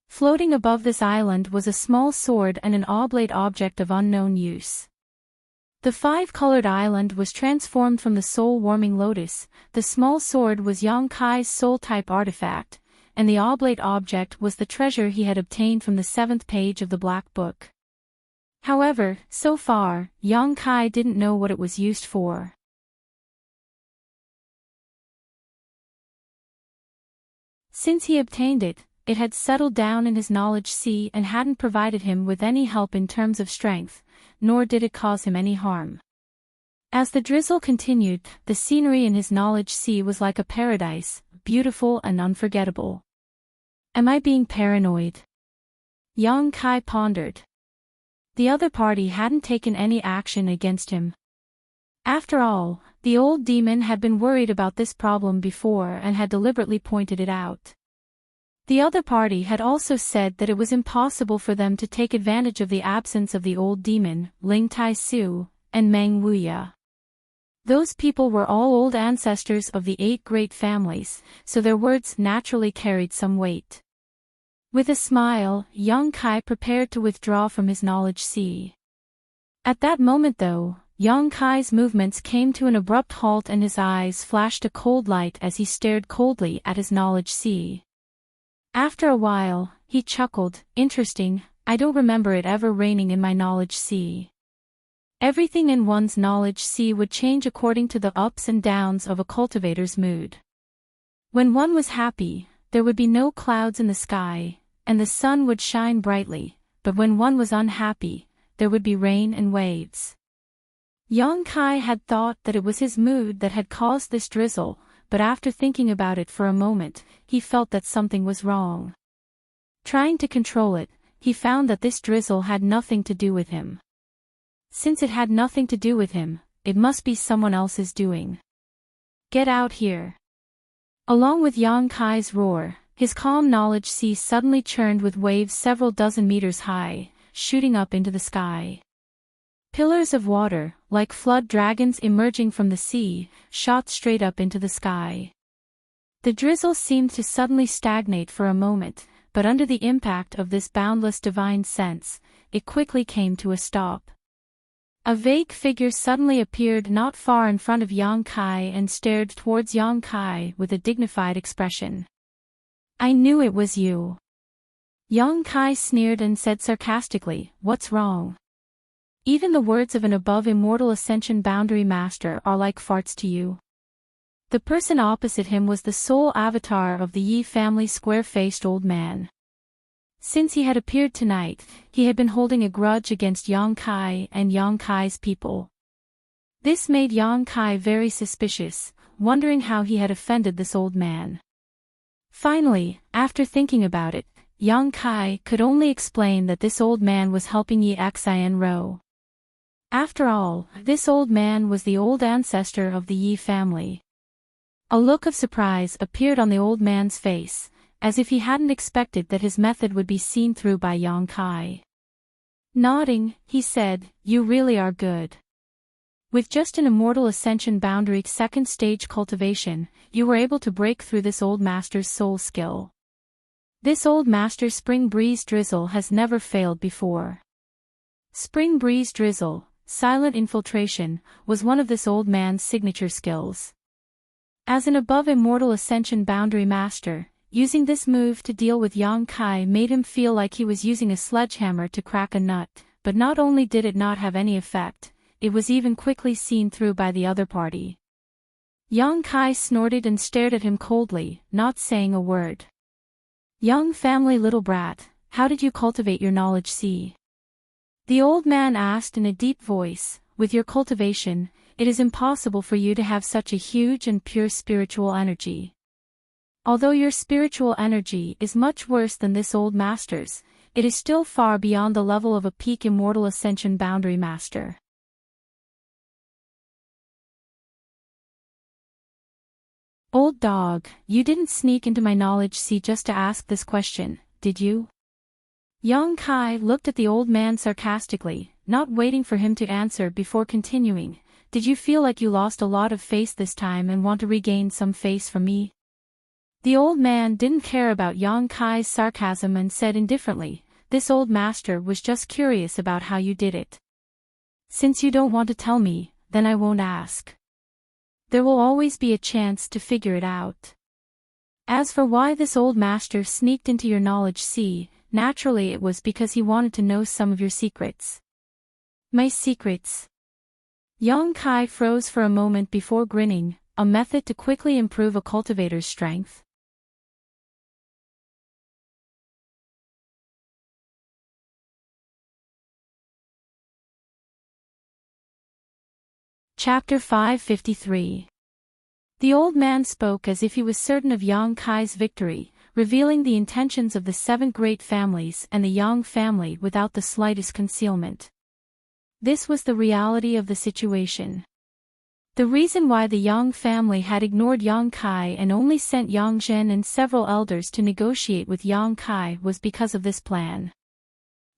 Floating above this island was a small sword and an oblate object of unknown use. The five-colored island was transformed from the soul-warming lotus, the small sword was Yang Kai's soul-type artifact, and the oblate object was the treasure he had obtained from the 7th page of the Black Book. However, so far, Yang Kai didn't know what it was used for. Since he obtained it, it had settled down in his knowledge sea and hadn't provided him with any help in terms of strength, nor did it cause him any harm. As the drizzle continued, the scenery in his knowledge sea was like a paradise, beautiful and unforgettable. Am I being paranoid? Yang Kai pondered. The other party hadn't taken any action against him. After all, the old demon had been worried about this problem before and had deliberately pointed it out. The other party had also said that it was impossible for them to take advantage of the absence of the old demon, Ling Tai Su, and Meng Wuxia. Those people were all old ancestors of the 8 great families, so their words naturally carried some weight. With a smile, Yang Kai prepared to withdraw from his knowledge sea. At that moment though, Yang Kai's movements came to an abrupt halt and his eyes flashed a cold light as he stared coldly at his knowledge sea. After a while, he chuckled, interesting, I don't remember it ever raining in my knowledge sea. Everything in one's knowledge sea would change according to the ups and downs of a cultivator's mood. When one was happy, there would be no clouds in the sky, and the sun would shine brightly, but when one was unhappy, there would be rain and waves. Yang Kai had thought that it was his mood that had caused this drizzle, but after thinking about it for a moment, he felt that something was wrong. Trying to control it, he found that this drizzle had nothing to do with him. Since it had nothing to do with him, it must be someone else's doing. Get out here. Along with Yang Kai's roar, his calm knowledge sea suddenly churned with waves several dozen meters high, shooting up into the sky. Pillars of water, like flood dragons emerging from the sea, shot straight up into the sky. The drizzle seemed to suddenly stagnate for a moment, but under the impact of this boundless divine sense, it quickly came to a stop. A vague figure suddenly appeared not far in front of Yang Kai and stared towards Yang Kai with a dignified expression. I knew it was you. Yang Kai sneered and said sarcastically, what's wrong? Even the words of an above immortal ascension boundary master are like farts to you. The person opposite him was the sole avatar of the Yi family square-faced old man. Since he had appeared tonight, he had been holding a grudge against Yang Kai and Yang Kai's people. This made Yang Kai very suspicious, wondering how he had offended this old man. Finally, after thinking about it, Yang Kai could only explain that this old man was helping Yi Xian Ro. After all, this old man was the old ancestor of the Yi family. A look of surprise appeared on the old man's face, as if he hadn't expected that his method would be seen through by Yang Kai. Nodding, he said, you really are good. With just an immortal ascension boundary 2nd stage cultivation, you were able to break through this old master's soul skill. This old master's spring breeze drizzle has never failed before. Spring breeze drizzle, silent infiltration, was one of this old man's signature skills. As an above immortal ascension boundary master, using this move to deal with Yang Kai made him feel like he was using a sledgehammer to crack a nut, but not only did it not have any effect, it was even quickly seen through by the other party. Yang Kai snorted and stared at him coldly, not saying a word. Young family little brat, how did you cultivate your knowledge sea? The old man asked in a deep voice, with your cultivation, it is impossible for you to have such a huge and pure spiritual energy. Although your spiritual energy is much worse than this old master's, it is still far beyond the level of a peak immortal ascension boundary master. Old dog, you didn't sneak into my knowledge sea just to ask this question, did you? Yang Kai looked at the old man sarcastically, not waiting for him to answer before continuing. Did you feel like you lost a lot of face this time and want to regain some face from me? The old man didn't care about Yang Kai's sarcasm and said indifferently, this old master was just curious about how you did it. Since you don't want to tell me, then I won't ask. There will always be a chance to figure it out. As for why this old master sneaked into your knowledge sea, naturally it was because he wanted to know some of your secrets. My secrets? Yang Kai froze for a moment before grinning, a method to quickly improve a cultivator's strength. Chapter 553. The old man spoke as if he was certain of Yang Kai's victory, revealing the intentions of the 7 great families and the Yang family without the slightest concealment. This was the reality of the situation. The reason why the Yang family had ignored Yang Kai and only sent Yang Zhen and several elders to negotiate with Yang Kai was because of this plan.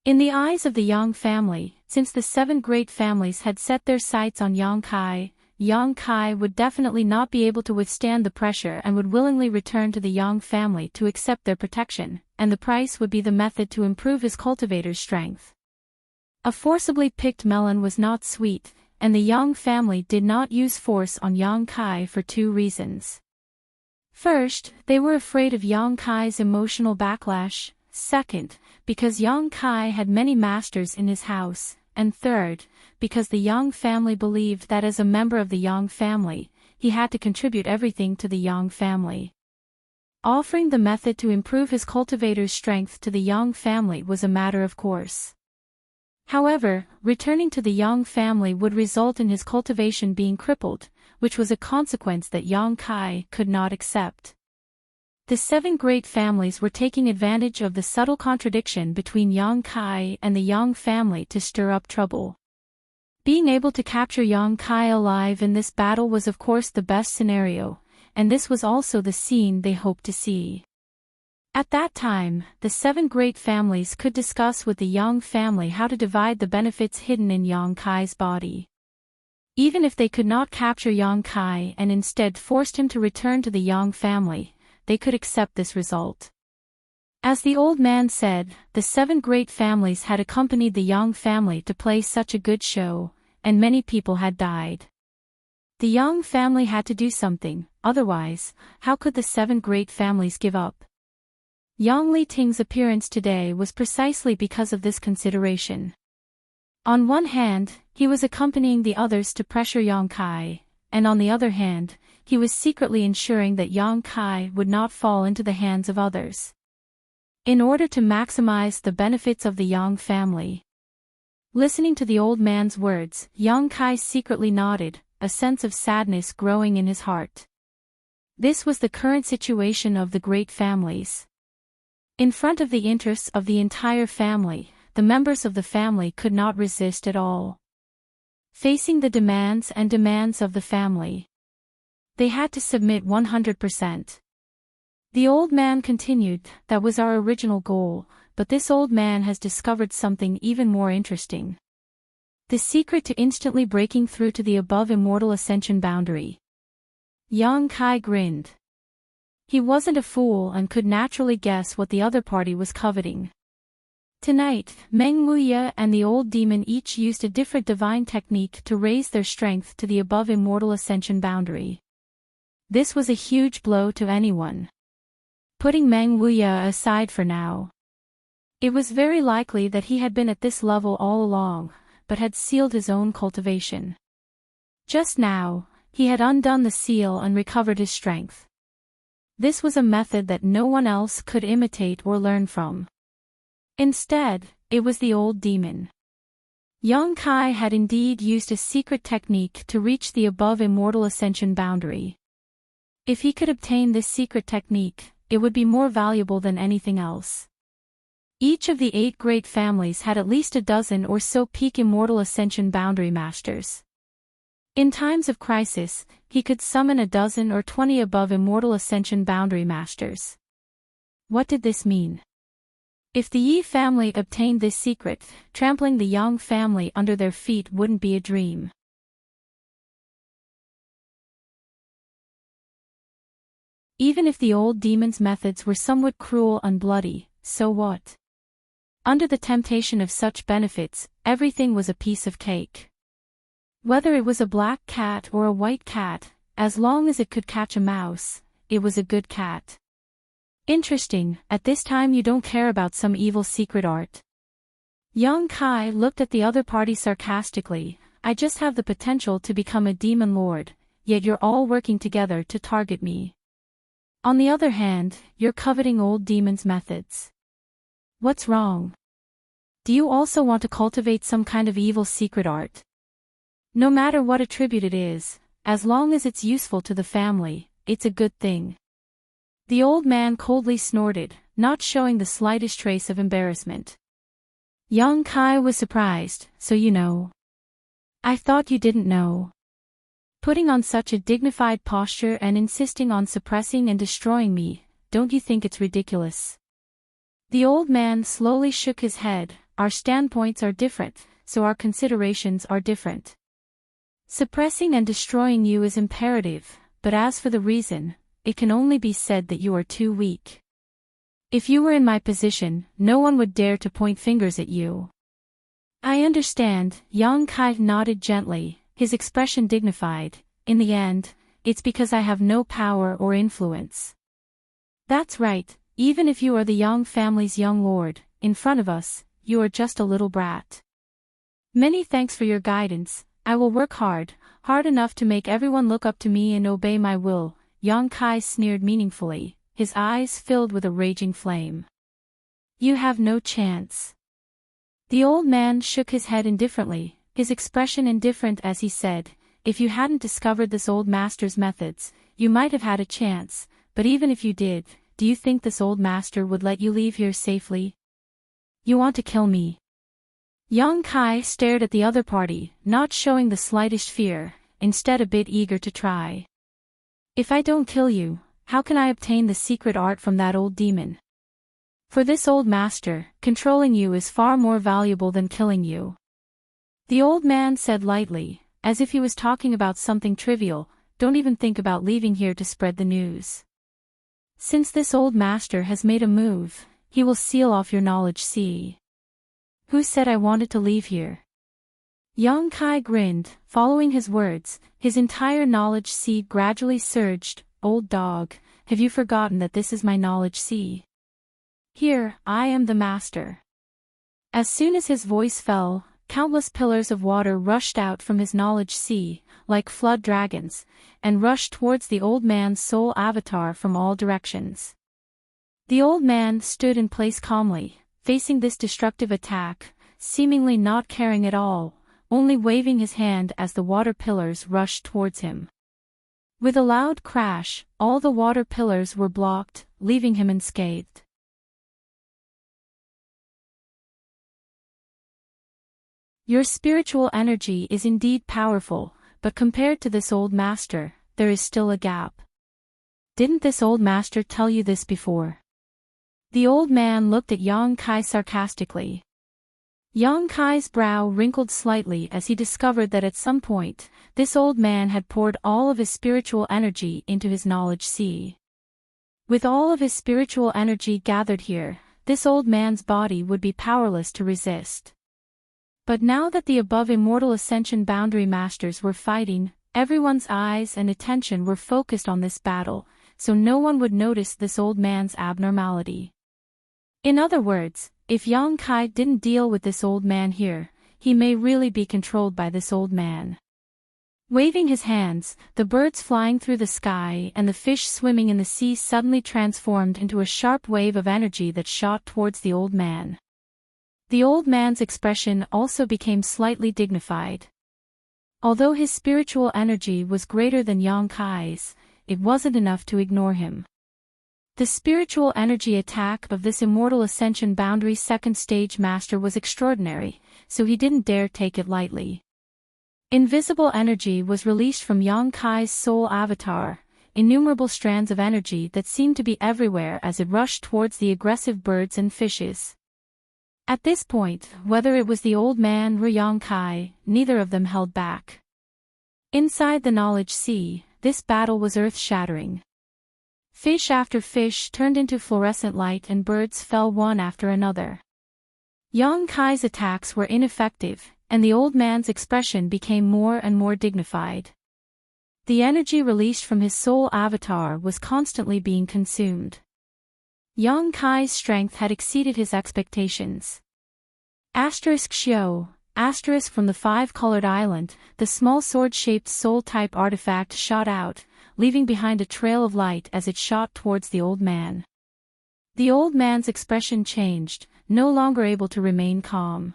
In the eyes of the Yang family, since the 7 great families had set their sights on Yang Kai would definitely not be able to withstand the pressure and would willingly return to the Yang family to accept their protection, and the price would be the method to improve his cultivator's strength. A forcibly picked melon was not sweet, and the Yang family did not use force on Yang Kai for 2 reasons. First, they were afraid of Yang Kai's emotional backlash. Second, because Yang Kai had many masters in his house. And third, because the Yang family believed that as a member of the Yang family, he had to contribute everything to the Yang family. Offering the method to improve his cultivator's strength to the Yang family was a matter of course. However, returning to the Yang family would result in his cultivation being crippled, which was a consequence that Yang Kai could not accept. The 7 great families were taking advantage of the subtle contradiction between Yang Kai and the Yang family to stir up trouble. Being able to capture Yang Kai alive in this battle was of course the best scenario, and this was also the scene they hoped to see. At that time, the 7 great families could discuss with the Yang family how to divide the benefits hidden in Yang Kai's body. Even if they could not capture Yang Kai and instead forced him to return to the Yang family, they could accept this result. As the old man said, the 7 great families had accompanied the Yang family to play such a good show, and many people had died. The Yang family had to do something, otherwise, how could the 7 great families give up? Yang Li Ting's appearance today was precisely because of this consideration. On one hand, he was accompanying the others to pressure Yang Kai, and on the other hand, he was secretly ensuring that Yang Kai would not fall into the hands of others. In order to maximize the benefits of the Yang family. Listening to the old man's words, Yang Kai secretly nodded, a sense of sadness growing in his heart. This was the current situation of the great families. In front of the interests of the entire family, the members of the family could not resist at all. Facing the demands of the family, they had to submit 100%. The old man continued, that was our original goal, but this old man has discovered something even more interesting. The secret to instantly breaking through to the above immortal ascension boundary. Yang Kai grinned. He wasn't a fool and could naturally guess what the other party was coveting. Tonight, Meng Wuxia and the old demon each used a different divine technique to raise their strength to the above immortal ascension boundary. This was a huge blow to anyone. Putting Meng Wuxia aside for now. It was very likely that he had been at this level all along, but had sealed his own cultivation. Just now, he had undone the seal and recovered his strength. This was a method that no one else could imitate or learn from. Instead, it was the old demon. Yang Kai had indeed used a secret technique to reach the above immortal ascension boundary. If he could obtain this secret technique, it would be more valuable than anything else. Each of the 8 great families had at least a dozen or so peak immortal ascension boundary masters. In times of crisis, he could summon a dozen or 20 above immortal ascension boundary masters. What did this mean? If the Yi family obtained this secret, trampling the Yang family under their feet wouldn't be a dream. Even if the old demon's methods were somewhat cruel and bloody, so what? Under the temptation of such benefits, everything was a piece of cake. Whether it was a black cat or a white cat, as long as it could catch a mouse, it was a good cat. Interesting, at this time you don't care about some evil secret art. Young Kai looked at the other party sarcastically. I just have the potential to become a demon lord, yet you're all working together to target me. On the other hand, you're coveting old demon's methods. What's wrong? Do you also want to cultivate some kind of evil secret art? No matter what attribute it is, as long as it's useful to the family, it's a good thing. The old man coldly snorted, not showing the slightest trace of embarrassment. Young Kai was surprised, so you know. I thought you didn't know. Putting on such a dignified posture and insisting on suppressing and destroying me, don't you think it's ridiculous? The old man slowly shook his head. Our standpoints are different, so our considerations are different. Suppressing and destroying you is imperative, but as for the reason, it can only be said that you are too weak. If you were in my position, no one would dare to point fingers at you. I understand, Yang Kai nodded gently, his expression dignified. In the end, it's because I have no power or influence. That's right, even if you are the Yang family's young lord, in front of us, you are just a little brat. Many thanks for your guidance. I will work hard enough to make everyone look up to me and obey my will. Yang Kai sneered meaningfully, his eyes filled with a raging flame. You have no chance. The old man shook his head indifferently, his expression indifferent as he said, if you hadn't discovered this old master's methods, you might have had a chance, but even if you did, do you think this old master would let you leave here safely? You want to kill me? Yang Kai stared at the other party, not showing the slightest fear, instead a bit eager to try. If I don't kill you, how can I obtain the secret art from that old demon? For this old master, controlling you is far more valuable than killing you. The old man said lightly, as if he was talking about something trivial, don't even think about leaving here to spread the news. Since this old master has made a move, he will seal off your knowledge sea. Who said I wanted to leave here? Yang Kai grinned, following his words, his entire knowledge sea gradually surged. Old dog, have you forgotten that this is my knowledge sea? Here, I am the master. As soon as his voice fell, countless pillars of water rushed out from his knowledge sea, like flood dragons, and rushed towards the old man's soul avatar from all directions. The old man stood in place calmly, facing this destructive attack, seemingly not caring at all, only waving his hand as the water pillars rushed towards him. With a loud crash, all the water pillars were blocked, leaving him unscathed. Your spiritual energy is indeed powerful, but compared to this old master, there is still a gap. Didn't this old master tell you this before? The old man looked at Yang Kai sarcastically. Yang Kai's brow wrinkled slightly as he discovered that at some point, this old man had poured all of his spiritual energy into his knowledge sea. With all of his spiritual energy gathered here, this old man's body would be powerless to resist. But now that the above immortal ascension boundary masters were fighting, everyone's eyes and attention were focused on this battle, so no one would notice this old man's abnormality. In other words, if Yang Kai didn't deal with this old man here, he may really be controlled by this old man. Waving his hands, the birds flying through the sky and the fish swimming in the sea suddenly transformed into a sharp wave of energy that shot towards the old man. The old man's expression also became slightly dignified. Although his spiritual energy was greater than Yang Kai's, it wasn't enough to ignore him. The spiritual energy attack of this immortal ascension boundary second stage master was extraordinary, so he didn't dare take it lightly. Invisible energy was released from Yang Kai's soul avatar, innumerable strands of energy that seemed to be everywhere as it rushed towards the aggressive birds and fishes. At this point, whether it was the old man or Yang Kai, neither of them held back. Inside the knowledge sea, this battle was earth-shattering. Fish after fish turned into fluorescent light and birds fell one after another. Yang Kai's attacks were ineffective, and the old man's expression became more and more dignified. The energy released from his soul avatar was constantly being consumed. Yang Kai's strength had exceeded his expectations. Xiao, from the five-colored island, the small sword-shaped soul-type artifact shot out, leaving behind a trail of light as it shot towards the old man. The old man's expression changed, no longer able to remain calm.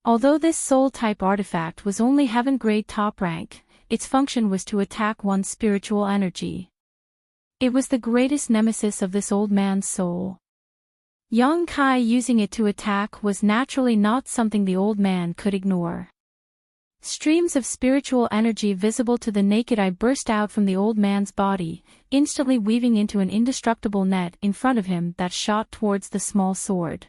Although this soul-type artifact was only heaven-grade top rank, its function was to attack one's spiritual energy. It was the greatest nemesis of this old man's soul. Yang Kai using it to attack was naturally not something the old man could ignore. Streams of spiritual energy visible to the naked eye burst out from the old man's body, instantly weaving into an indestructible net in front of him that shot towards the small sword.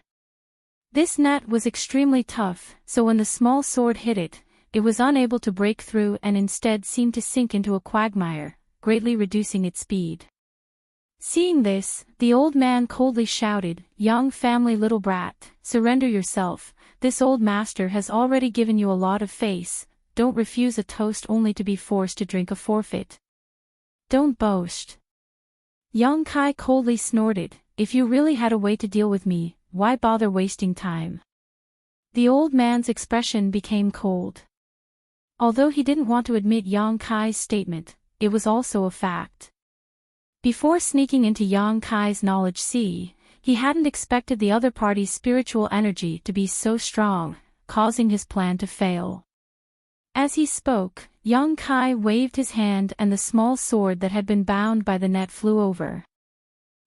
This net was extremely tough, so when the small sword hit it, it was unable to break through and instead seemed to sink into a quagmire, greatly reducing its speed. Seeing this, the old man coldly shouted, "Young family little brat, surrender yourself, this old master has already given you a lot of face, don't refuse a toast only to be forced to drink a forfeit. Don't boast." Yang Kai coldly snorted, "If you really had a way to deal with me, why bother wasting time?" The old man's expression became cold. Although he didn't want to admit Yang Kai's statement, it was also a fact. Before sneaking into Yang Kai's knowledge sea, he hadn't expected the other party's spiritual energy to be so strong, causing his plan to fail. As he spoke, Yang Kai waved his hand and the small sword that had been bound by the net flew over.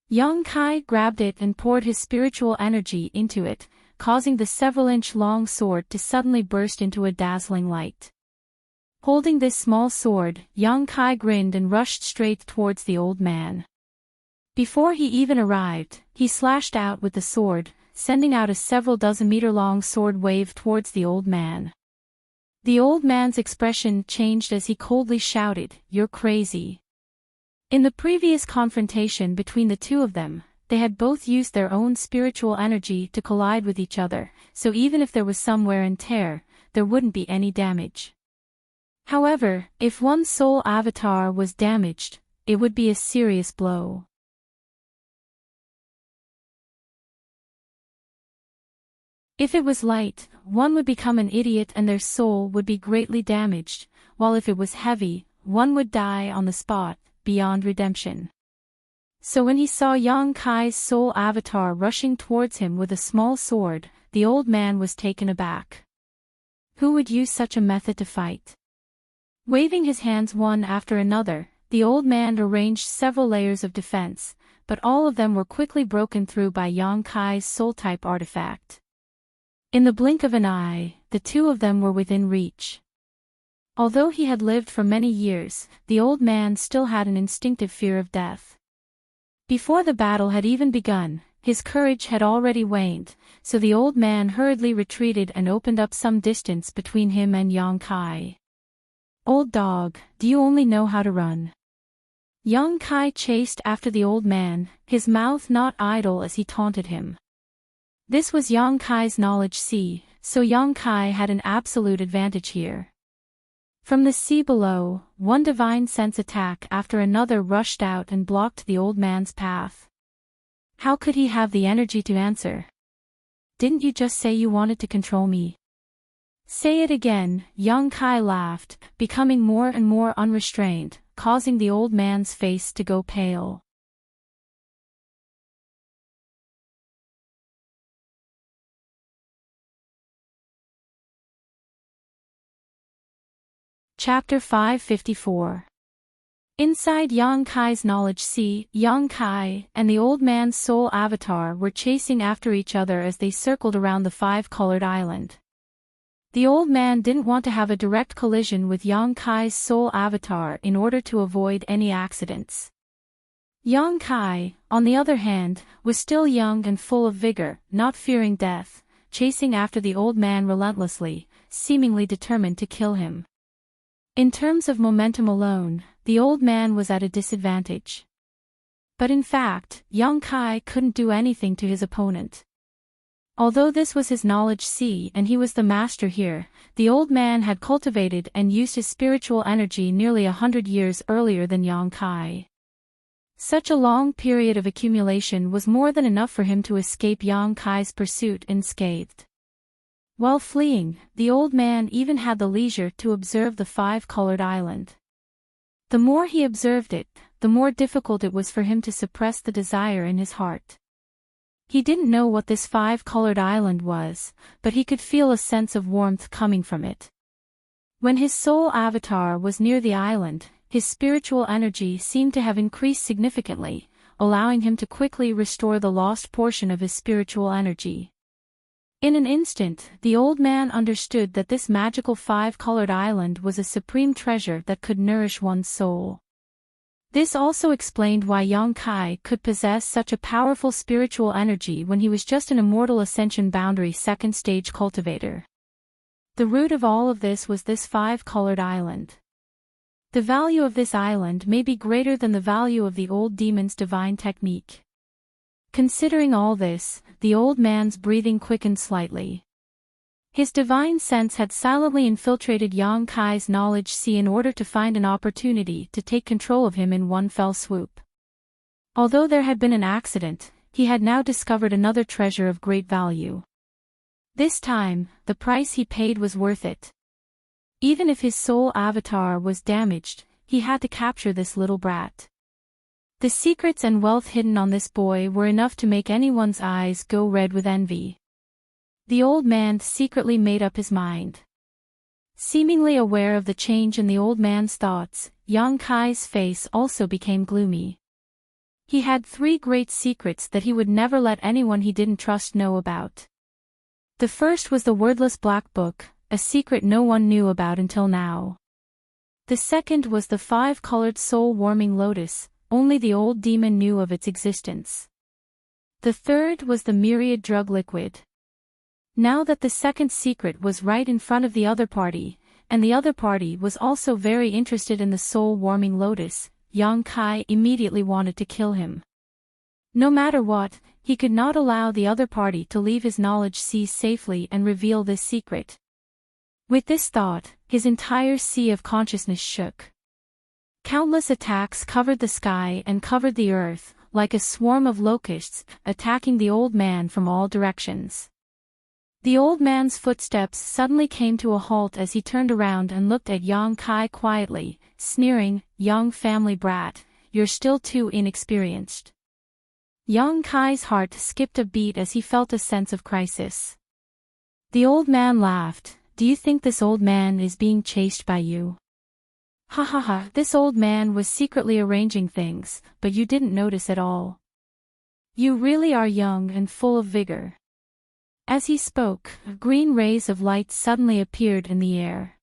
Yang Kai grabbed it and poured his spiritual energy into it, causing the several-inch-long sword to suddenly burst into a dazzling light. Holding this small sword, Yang Kai grinned and rushed straight towards the old man. Before he even arrived, he slashed out with the sword, sending out a several-dozen-meter-long sword wave towards the old man. The old man's expression changed as he coldly shouted, "You're crazy." In the previous confrontation between the two of them, they had both used their own spiritual energy to collide with each other, so even if there was some wear and tear, there wouldn't be any damage. However, if one's soul avatar was damaged, it would be a serious blow. If it was light, one would become an idiot and their soul would be greatly damaged, while if it was heavy, one would die on the spot, beyond redemption. So when he saw Yang Kai's soul avatar rushing towards him with a small sword, the old man was taken aback. Who would use such a method to fight? Waving his hands one after another, the old man arranged several layers of defense, but all of them were quickly broken through by Yang Kai's soul-type artifact. In the blink of an eye, the two of them were within reach. Although he had lived for many years, the old man still had an instinctive fear of death. Before the battle had even begun, his courage had already waned, so the old man hurriedly retreated and opened up some distance between him and Yang Kai. "Old dog, do you only know how to run?" Yang Kai chased after the old man, his mouth not idle as he taunted him. This was Yang Kai's knowledge sea, so Yang Kai had an absolute advantage here. From the sea below, one divine sense attack after another rushed out and blocked the old man's path. How could he have the energy to answer? "Didn't you just say you wanted to control me?" "Say it again," Yang Kai laughed, becoming more and more unrestrained, causing the old man's face to go pale. Chapter 554. Inside Yang Kai's knowledge sea, Yang Kai and the old man's soul avatar were chasing after each other as they circled around the five-colored island. The old man didn't want to have a direct collision with Yang Kai's soul avatar in order to avoid any accidents. Yang Kai, on the other hand, was still young and full of vigor, not fearing death, chasing after the old man relentlessly, seemingly determined to kill him. In terms of momentum alone, the old man was at a disadvantage. But in fact, young Kai couldn't do anything to his opponent. Although this was his knowledge sea and he was the master here, the old man had cultivated and used his spiritual energy nearly 100 years earlier than young Kai. Such a long period of accumulation was more than enough for him to escape young Kai's pursuit unscathed. While fleeing, the old man even had the leisure to observe the five-colored island. The more he observed it, the more difficult it was for him to suppress the desire in his heart. He didn't know what this five-colored island was, but he could feel a sense of warmth coming from it. When his soul avatar was near the island, his spiritual energy seemed to have increased significantly, allowing him to quickly restore the lost portion of his spiritual energy. In an instant, the old man understood that this magical five-colored island was a supreme treasure that could nourish one's soul. This also explained why young Kai could possess such a powerful spiritual energy when he was just an immortal ascension boundary second stage cultivator. The root of all of this was this five-colored island. The value of this island may be greater than the value of the old demon's divine technique. Considering all this, the old man's breathing quickened slightly. His divine sense had silently infiltrated young Kai's knowledge sea in order to find an opportunity to take control of him in one fell swoop. Although there had been an accident, he had now discovered another treasure of great value. This time, the price he paid was worth it. Even if his soul avatar was damaged, he had to capture this little brat. The secrets and wealth hidden on this boy were enough to make anyone's eyes go red with envy. The old man secretly made up his mind. Seemingly aware of the change in the old man's thoughts, young Kai's face also became gloomy. He had 3 great secrets that he would never let anyone he didn't trust know about. The first was the wordless black book, a secret no one knew about until now. The second was the 5-colored soul-warming lotus, only the old demon knew of its existence. The third was the myriad drug liquid. Now that the second secret was right in front of the other party, and the other party was also very interested in the soul-warming lotus, young Kai immediately wanted to kill him. No matter what, he could not allow the other party to leave his knowledge sea safely and reveal this secret. With this thought, his entire sea of consciousness shook. Countless attacks covered the sky and covered the earth, like a swarm of locusts, attacking the old man from all directions. The old man's footsteps suddenly came to a halt as he turned around and looked at young Kai quietly, sneering, "Young family brat, you're still too inexperienced." Young Kai's heart skipped a beat as he felt a sense of crisis. The old man laughed. "Do you think this old man is being chased by you? Ha ha ha, this old man was secretly arranging things, but you didn't notice at all. You really are young and full of vigor." As he spoke, green rays of light suddenly appeared in the air.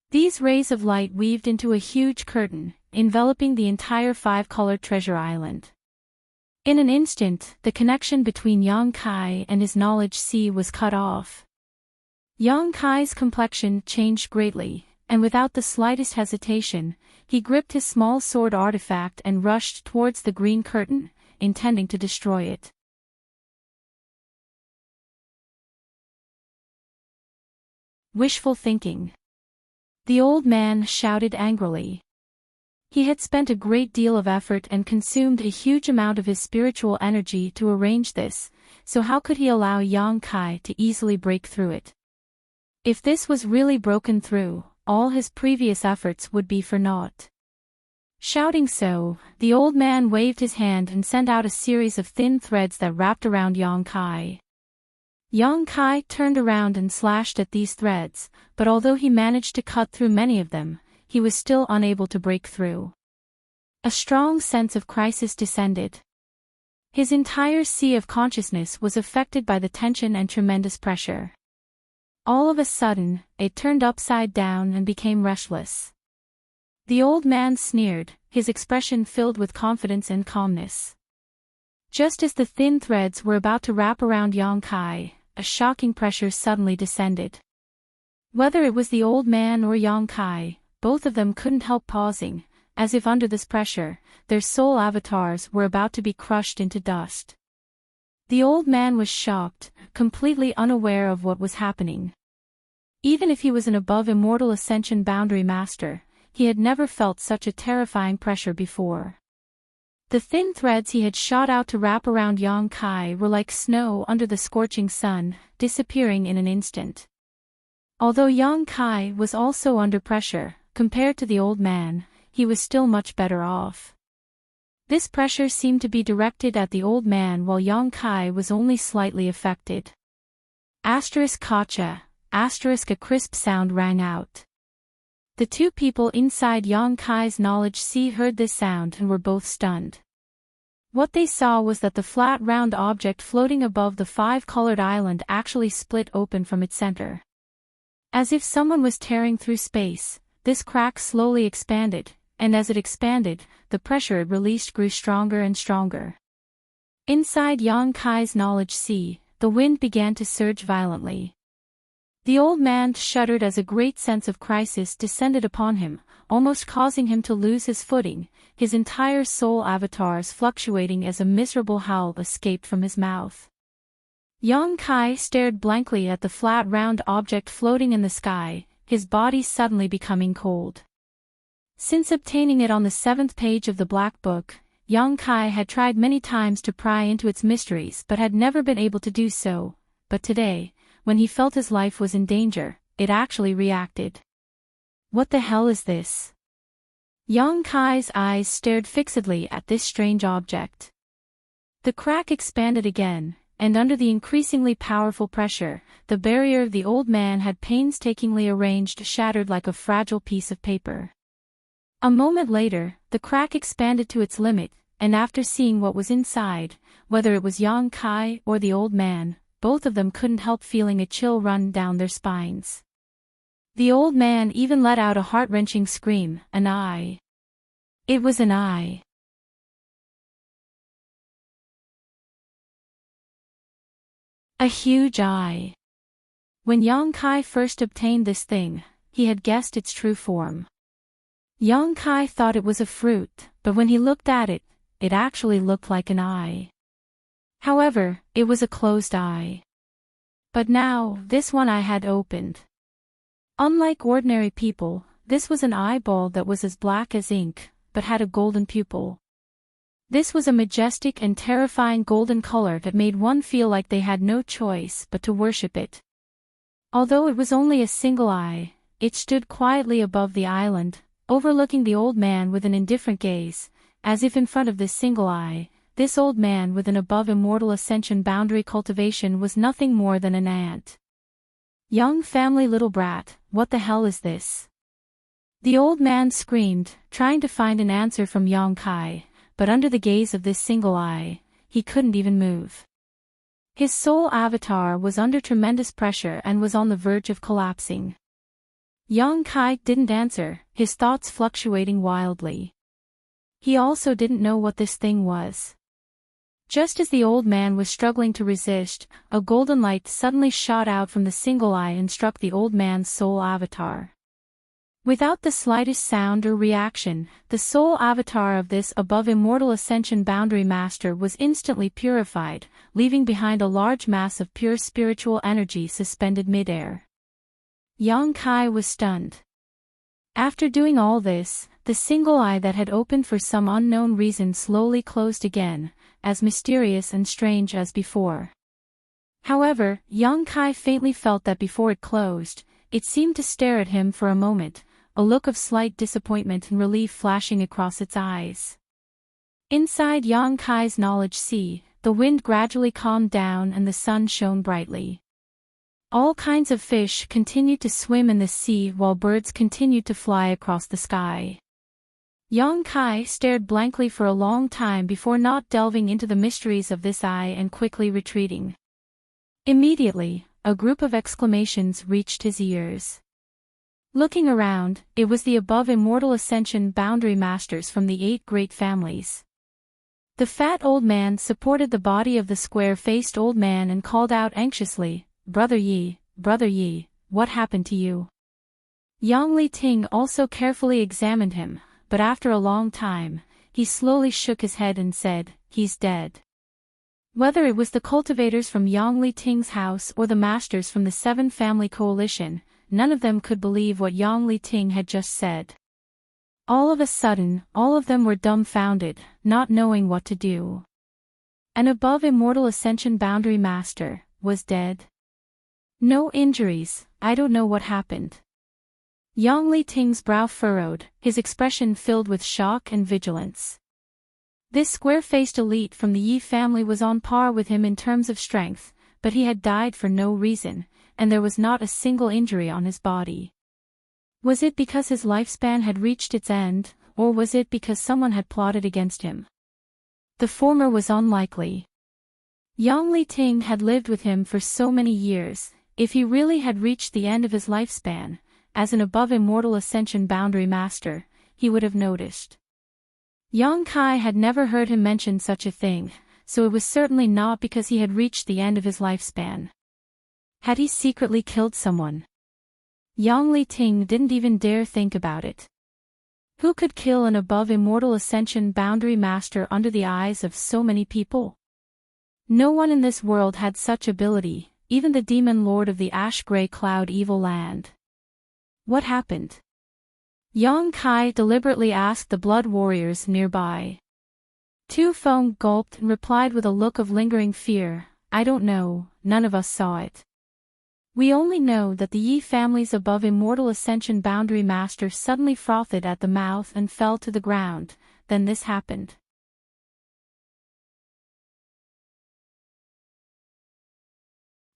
These rays of light weaved into a huge curtain, enveloping the entire 5-colored treasure island. In an instant, the connection between young Kai and his knowledge sea was cut off. Young Kai's complexion changed greatly, and without the slightest hesitation, he gripped his small sword artifact and rushed towards the green curtain, intending to destroy it. Wishful thinking. The old man shouted angrily. He had spent a great deal of effort and consumed a huge amount of his spiritual energy to arrange this, so how could he allow young Kai to easily break through it? If this was really broken through, all his previous efforts would be for naught. Shouting so, the old man waved his hand and sent out a series of thin threads that wrapped around young Kai. Young Kai turned around and slashed at these threads, but although he managed to cut through many of them, he was still unable to break through. A strong sense of crisis descended. His entire sea of consciousness was affected by the tension and tremendous pressure. All of a sudden, it turned upside down and became restless. The old man sneered, his expression filled with confidence and calmness. Just as the thin threads were about to wrap around young Kai, a shocking pressure suddenly descended. Whether it was the old man or Yang Kai, both of them couldn't help pausing, as if under this pressure, their soul avatars were about to be crushed into dust. The old man was shocked, completely unaware of what was happening. Even if he was an above immortal ascension boundary master, he had never felt such a terrifying pressure before. The thin threads he had shot out to wrap around Yang Kai were like snow under the scorching sun, disappearing in an instant. Although Yang Kai was also under pressure, compared to the old man, he was still much better off. This pressure seemed to be directed at the old man while Yang Kai was only slightly affected. Gotcha. A crisp sound rang out. The two people inside Yang Kai's knowledge sea heard this sound and were both stunned. What they saw was that the flat round object floating above the five-colored island actually split open from its center. As if someone was tearing through space, this crack slowly expanded, and as it expanded, the pressure it released grew stronger and stronger. Inside Yang Kai's knowledge sea, the wind began to surge violently. The old man shuddered as a great sense of crisis descended upon him, almost causing him to lose his footing, his entire soul avatars fluctuating as a miserable howl escaped from his mouth. Yang Kai stared blankly at the flat round object floating in the sky, his body suddenly becoming cold. Since obtaining it on the 7th page of the Black Book, Yang Kai had tried many times to pry into its mysteries but had never been able to do so, but today, when he felt his life was in danger, it actually reacted. What the hell is this? Yang Kai's eyes stared fixedly at this strange object. The crack expanded again, and under the increasingly powerful pressure, the barrier the old man had painstakingly arranged shattered like a fragile piece of paper. A moment later, the crack expanded to its limit, and after seeing what was inside, whether it was Yang Kai or the old man, both of them couldn't help feeling a chill run down their spines. The old man even let out a heart-wrenching scream, an eye. It was an eye. A huge eye. When Yang Kai first obtained this thing, he had guessed its true form. Yang Kai thought it was a fruit, but when he looked at it, it actually looked like an eye. However, it was a closed eye. But now, this one eye had opened. Unlike ordinary people, this was an eyeball that was as black as ink, but had a golden pupil. This was a majestic and terrifying golden color that made one feel like they had no choice but to worship it. Although it was only a single eye, it stood quietly above the island, overlooking the old man with an indifferent gaze, as if in front of this single eye, this old man with an above immortal ascension boundary cultivation was nothing more than an ant. Young family little brat, what the hell is this? The old man screamed, trying to find an answer from Yang Kai, but under the gaze of this single eye, he couldn't even move. His soul avatar was under tremendous pressure and was on the verge of collapsing. Yang Kai didn't answer, his thoughts fluctuating wildly. He also didn't know what this thing was. Just as the old man was struggling to resist, a golden light suddenly shot out from the single eye and struck the old man's soul avatar. Without the slightest sound or reaction, the soul avatar of this above immortal ascension boundary master was instantly purified, leaving behind a large mass of pure spiritual energy suspended midair. Yang Kai was stunned. After doing all this, the single eye that had opened for some unknown reason slowly closed again, as mysterious and strange as before. However, Yang Kai faintly felt that before it closed, it seemed to stare at him for a moment, a look of slight disappointment and relief flashing across its eyes. Inside Yang Kai's knowledge sea, the wind gradually calmed down and the sun shone brightly. All kinds of fish continued to swim in the sea while birds continued to fly across the sky. Yang Kai stared blankly for a long time before not delving into the mysteries of this eye and quickly retreating. Immediately, a group of exclamations reached his ears. Looking around, it was the above immortal ascension boundary masters from the 8 great families. The fat old man supported the body of the square-faced old man and called out anxiously, brother Yi, what happened to you?" Yang Li Ting also carefully examined him, but after a long time, he slowly shook his head and said, "He's dead." Whether it was the cultivators from Yang Li Ting's house or the masters from the Seven Family Coalition, none of them could believe what Yang Li Ting had just said. All of a sudden, all of them were dumbfounded, not knowing what to do. An above immortal ascension boundary master was dead. No injuries, I don't know what happened. Yang Li Ting's brow furrowed, his expression filled with shock and vigilance. This square-faced elite from the Yi family was on par with him in terms of strength, but he had died for no reason, and there was not a single injury on his body. Was it because his lifespan had reached its end, or was it because someone had plotted against him? The former was unlikely. Yang Li Ting had lived with him for so many years. If he really had reached the end of his lifespan, as an above immortal ascension boundary master, he would have noticed. Yang Kai had never heard him mention such a thing, so it was certainly not because he had reached the end of his lifespan. Had he secretly killed someone? Yang Li Ting didn't even dare think about it. Who could kill an above immortal ascension boundary master under the eyes of so many people? No one in this world had such ability, even the demon lord of the ash-gray cloud evil land. What happened? Yang Kai deliberately asked the blood warriors nearby. Tu Feng gulped and replied with a look of lingering fear, "I don't know, none of us saw it. We only know that the Yi family's above immortal ascension boundary master suddenly frothed at the mouth and fell to the ground, then this happened."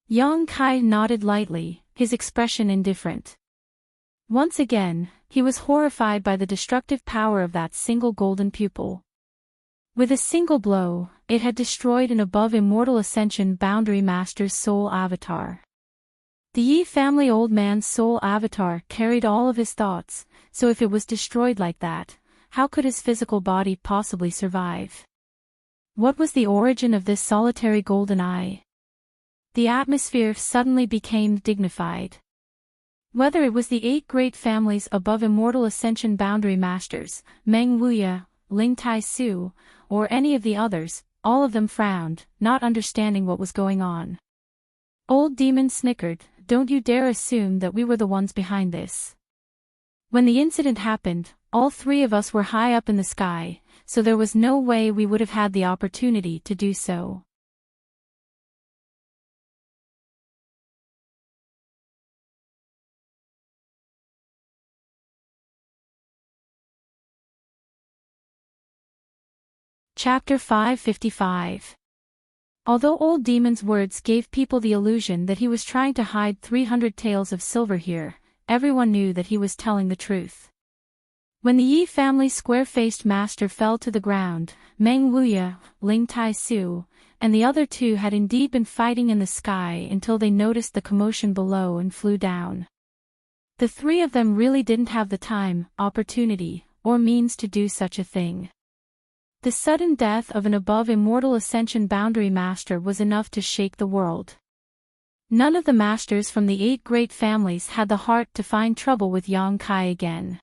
Yang Kai nodded lightly, his expression indifferent. Once again, he was horrified by the destructive power of that single golden pupil. With a single blow, it had destroyed an above immortal ascension boundary master's soul avatar. The Yi family old man's soul avatar carried all of his thoughts, so if it was destroyed like that, how could his physical body possibly survive? What was the origin of this solitary golden eye? The atmosphere suddenly became dignified. Whether it was the 8 great families above immortal ascension boundary masters, Meng Wuya, Ling Tai Su, or any of the others, all of them frowned, not understanding what was going on. Old Demon snickered, "Don't you dare assume that we were the ones behind this. When the incident happened, all 3 of us were high up in the sky, so there was no way we would have had the opportunity to do so." Chapter 555. Although Old Demon's words gave people the illusion that he was trying to hide 300 taels of silver here, everyone knew that he was telling the truth. When the Yi family's square-faced master fell to the ground, Meng Wuya, Ling Tai Su, and the other 2 had indeed been fighting in the sky until they noticed the commotion below and flew down. The 3 of them really didn't have the time, opportunity, or means to do such a thing. The sudden death of an above immortal ascension boundary master was enough to shake the world. None of the masters from the 8 great families had the heart to find trouble with Yang Kai again.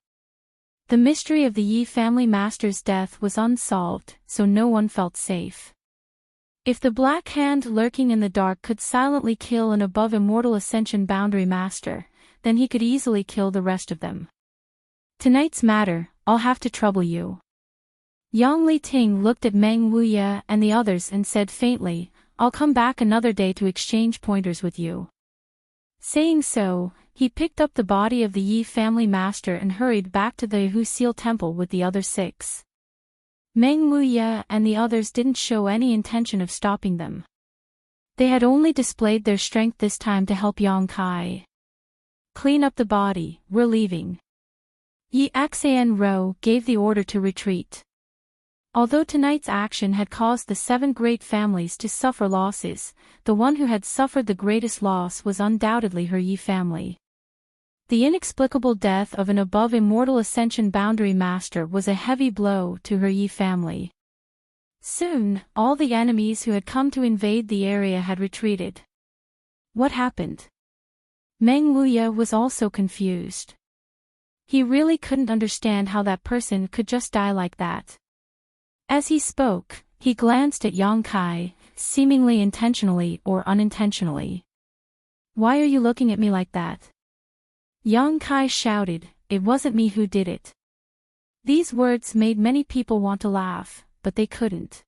The mystery of the Yi family master's death was unsolved, so no one felt safe. If the Black Hand lurking in the dark could silently kill an above immortal ascension boundary master, then he could easily kill the rest of them. Tonight's matter, I'll have to trouble you. Yang Li Ting looked at Meng Wuya and the others and said faintly, "I'll come back another day to exchange pointers with you." Saying so, he picked up the body of the Yi family master and hurried back to the Wuxia temple with the other 6. Meng Wuya and the others didn't show any intention of stopping them. They had only displayed their strength this time to help Yang Kai. "Clean up the body, we're leaving." Yi Xian Ro gave the order to retreat. Although tonight's action had caused the 7 great families to suffer losses, the one who had suffered the greatest loss was undoubtedly her Yi family. The inexplicable death of an above immortal ascension boundary master was a heavy blow to her Yi family. Soon, all the enemies who had come to invade the area had retreated. What happened? Meng Wuya was also confused. He really couldn't understand how that person could just die like that. As he spoke, he glanced at Yang Kai, seemingly intentionally or unintentionally. Why are you looking at me like that? Yang Kai shouted, it wasn't me who did it. These words made many people want to laugh, but they couldn't.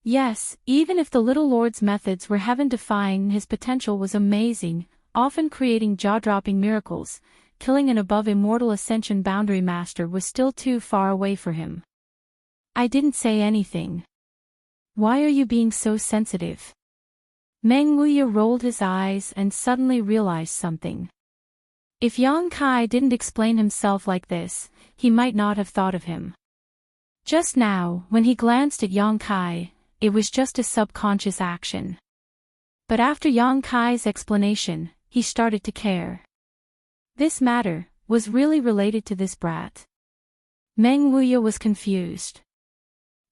Yes, even if the little lord's methods were heaven-defying, his potential was amazing, often creating jaw-dropping miracles. Killing an above immortal ascension boundary master was still too far away for him. I didn't say anything. Why are you being so sensitive? Meng Wuya rolled his eyes and suddenly realized something. If Yang Kai didn't explain himself like this, he might not have thought of him. Just now, when he glanced at Yang Kai, it was just a subconscious action. But after Yang Kai's explanation, he started to care. This matter was really related to this brat. Meng Wuya was confused.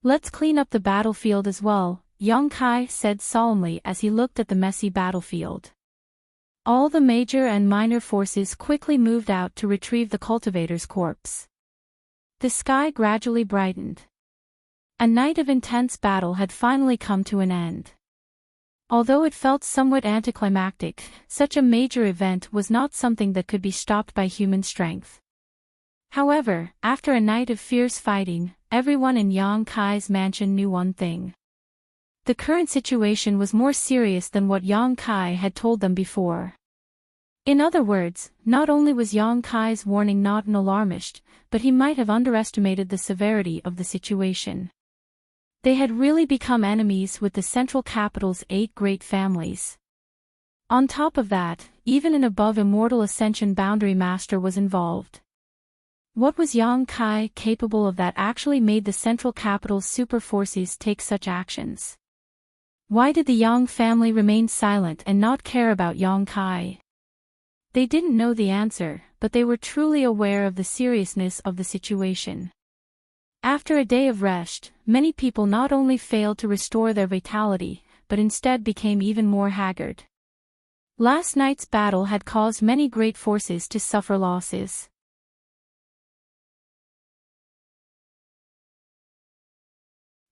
Let's clean up the battlefield as well, Yang Kai said solemnly as he looked at the messy battlefield. All the major and minor forces quickly moved out to retrieve the cultivator's corpse. The sky gradually brightened. A night of intense battle had finally come to an end. Although it felt somewhat anticlimactic, such a major event was not something that could be stopped by human strength. However, after a night of fierce fighting, everyone in Yang Kai's mansion knew one thing. The current situation was more serious than what Yang Kai had told them before. In other words, not only was Yang Kai's warning not an alarmist, but he might have underestimated the severity of the situation. They had really become enemies with the central capital's 8 great families. On top of that, even an above immortal ascension boundary master was involved. What was Yang Kai capable of that actually made the central capital's super forces take such actions? Why did the Yang family remain silent and not care about Yang Kai? They didn't know the answer, but they were truly aware of the seriousness of the situation. After a day of rest, many people not only failed to restore their vitality, but instead became even more haggard. Last night's battle had caused many great forces to suffer losses.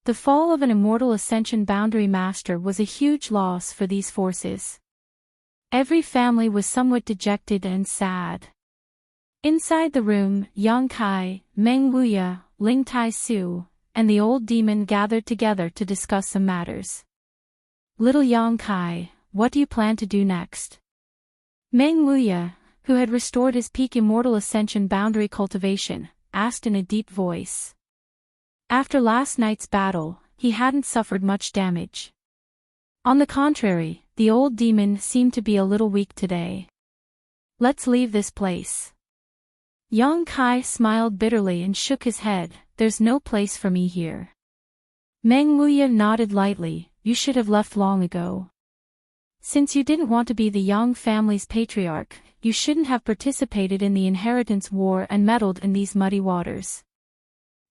The fall of an immortal ascension boundary master was a huge loss for these forces. Every family was somewhat dejected and sad. Inside the room, Yang Kai, Meng Wuya, Ling Tai Su, and the old demon gathered together to discuss some matters. Little Yang Kai, what do you plan to do next? Meng Wuya, who had restored his peak immortal ascension boundary cultivation, asked in a deep voice. After last night's battle, he hadn't suffered much damage. On the contrary, the old demon seemed to be a little weak today. Let's leave this place. Yang Kai smiled bitterly and shook his head, there's no place for me here. Meng Wuya nodded lightly, you should have left long ago. Since you didn't want to be the Yang family's patriarch, you shouldn't have participated in the inheritance war and meddled in these muddy waters.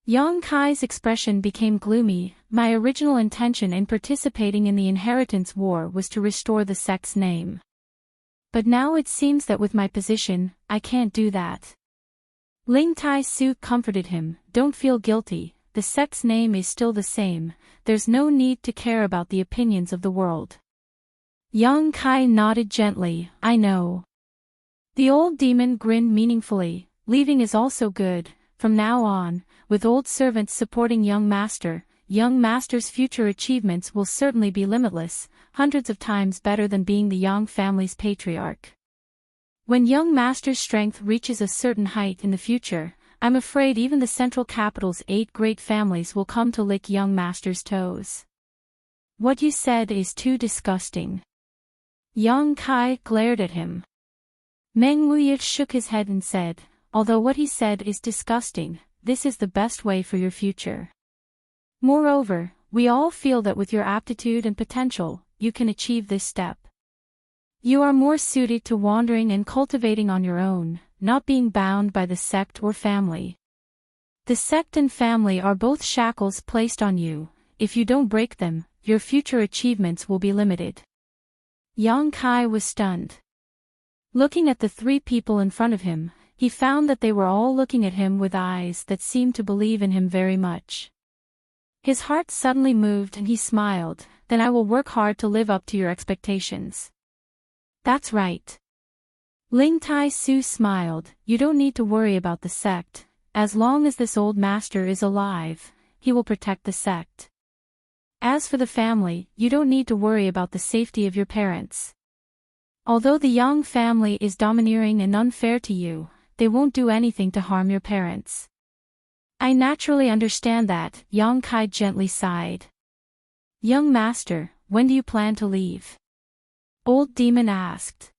Yang Kai's expression became gloomy. My original intention in participating in the inheritance war was to restore the sect's name. But now it seems that with my position, I can't do that. Ling Tai Su comforted him, don't feel guilty, the sect's name is still the same, there's no need to care about the opinions of the world. Yang Kai nodded gently, I know. The old demon grinned meaningfully, leaving is also good, from now on, with old servants supporting young master's future achievements will certainly be limitless, hundreds of times better than being the Yang family's patriarch. When young master's strength reaches a certain height in the future, I'm afraid even the central capital's 8 great families will come to lick young master's toes. What you said is too disgusting. Yang Kai glared at him. Meng Wuya shook his head and said, although what he said is disgusting, this is the best way for your future. Moreover, we all feel that with your aptitude and potential, you can achieve this step. You are more suited to wandering and cultivating on your own, not being bound by the sect or family. The sect and family are both shackles placed on you. If you don't break them, your future achievements will be limited. Yang Kai was stunned. Looking at the three people in front of him, he found that they were all looking at him with eyes that seemed to believe in him very much. His heart suddenly moved and he smiled. Then I will work hard to live up to your expectations. That's right. Ling Tai Su smiled. You don't need to worry about the sect. As long as this old master is alive, he will protect the sect. As for the family, you don't need to worry about the safety of your parents. Although the Yang family is domineering and unfair to you, they won't do anything to harm your parents. I naturally understand that, Yang Kai gently sighed. Young master, when do you plan to leave? Old demon asked.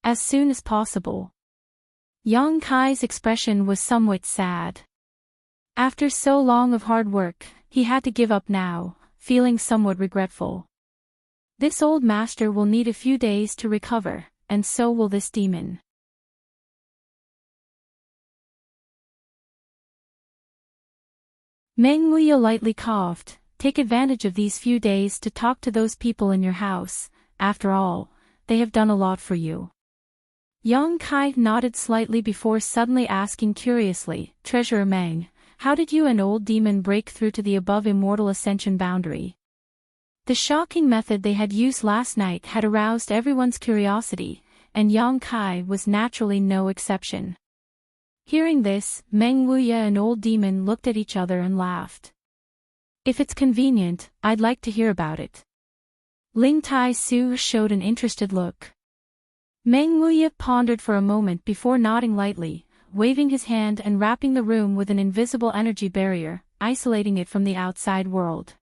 As soon as possible. Yang Kai's expression was somewhat sad. After so long of hard work, he had to give up now, feeling somewhat regretful. This old master will need a few days to recover, and so will this demon. Meng Wuya lightly coughed. Take advantage of these few days to talk to those people in your house. After all, they have done a lot for you. Yang Kai nodded slightly before suddenly asking curiously, Treasurer Meng, how did you and old demon break through to the above immortal ascension boundary? The shocking method they had used last night had aroused everyone's curiosity, and Yang Kai was naturally no exception. Hearing this, Meng Wuya and old demon looked at each other and laughed. If it's convenient, I'd like to hear about it. Ling Tai Su showed an interested look. Meng Wuya pondered for a moment before nodding lightly, waving his hand and wrapping the room with an invisible energy barrier, isolating it from the outside world.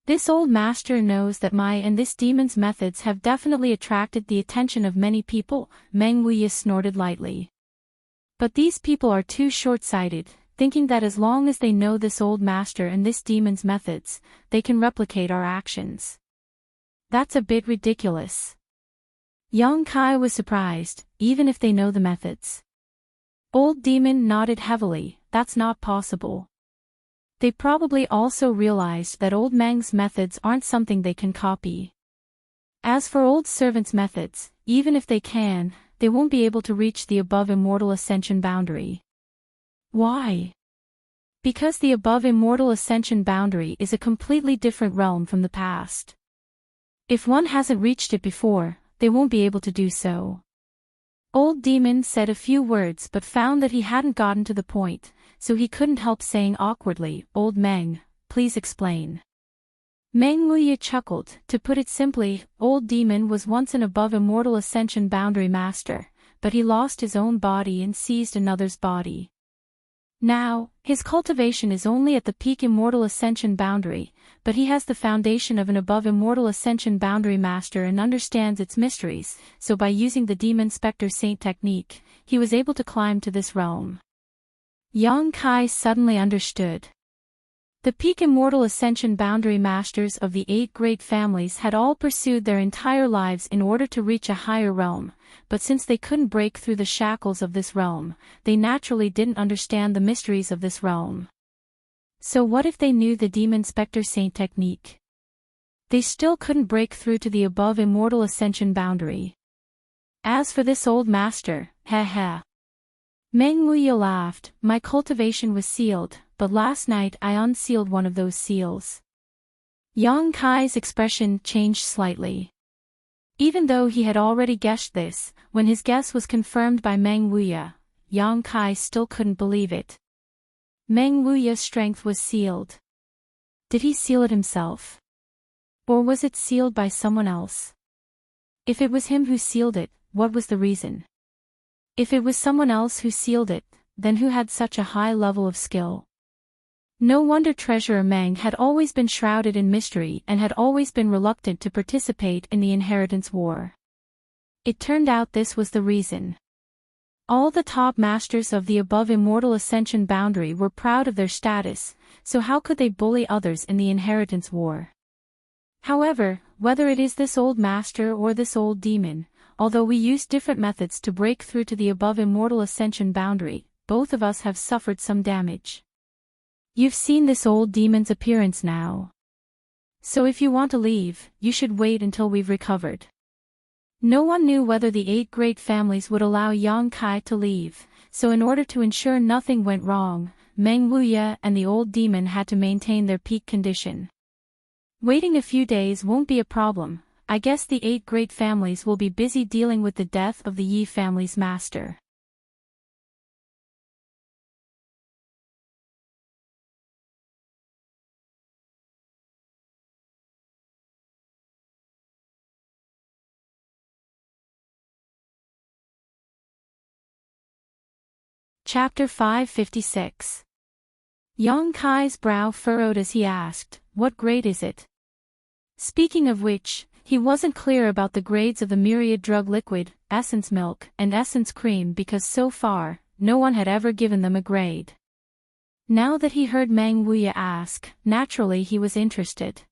This old master knows that my and this demon's methods have definitely attracted the attention of many people, Meng Wuya snorted lightly. But these people are too short-sighted, thinking that as long as they know this old master and this demon's methods, they can replicate our actions. That's a bit ridiculous. Yang Kai was surprised, even if they know the methods. Old demon nodded heavily, that's not possible. They probably also realized that old Meng's methods aren't something they can copy. As for old servant's methods, even if they can, they won't be able to reach the above immortal ascension boundary. Why? Because the above immortal ascension boundary is a completely different realm from the past. If one hasn't reached it before, they won't be able to do so. Old demon said a few words but found that he hadn't gotten to the point, so he couldn't help saying awkwardly, Old Meng, please explain. Meng Wuya chuckled. To put it simply, old demon was once an above immortal ascension boundary master, but he lost his own body and seized another's body. Now, his cultivation is only at the peak immortal ascension boundary, but he has the foundation of an above immortal ascension boundary master and understands its mysteries, so by using the demon spectre saint technique, he was able to climb to this realm. Yang Kai suddenly understood. The peak immortal ascension boundary masters of the 8 great families had all pursued their entire lives in order to reach a higher realm, but since they couldn't break through the shackles of this realm, they naturally didn't understand the mysteries of this realm. So what if they knew the demon spectre saint technique? They still couldn't break through to the above immortal ascension boundary. As for this old master, heh. Meng Wuya laughed, my cultivation was sealed, but last night I unsealed one of those seals. Yang Kai's expression changed slightly. Even though he had already guessed this, when his guess was confirmed by Meng Wuya, Yang Kai still couldn't believe it. Meng Wuya's strength was sealed. Did he seal it himself? Or was it sealed by someone else? If it was him who sealed it, what was the reason? If it was someone else who sealed it, then who had such a high level of skill? No wonder Treasurer Meng had always been shrouded in mystery and had always been reluctant to participate in the inheritance war. It turned out this was the reason. All the top masters of the above immortal ascension boundary were proud of their status, so how could they bully others in the inheritance war? However, whether it is this old master or this old demon, although we use different methods to break through to the above immortal ascension boundary, both of us have suffered some damage. You've seen this old demon's appearance now. So if you want to leave, you should wait until we've recovered. No one knew whether the 8 great families would allow Yang Kai to leave, so in order to ensure nothing went wrong, Meng Wuya and the old demon had to maintain their peak condition. Waiting a few days won't be a problem. I guess the 8 great families will be busy dealing with the death of the Yi family's master. Chapter 556. Yang Kai's brow furrowed as he asked, "What grade is it?" Speaking of which, he wasn't clear about the grades of the myriad drug liquid, essence milk, and essence cream because so far, no one had ever given them a grade. Now that he heard Meng Wuya ask, naturally he was interested.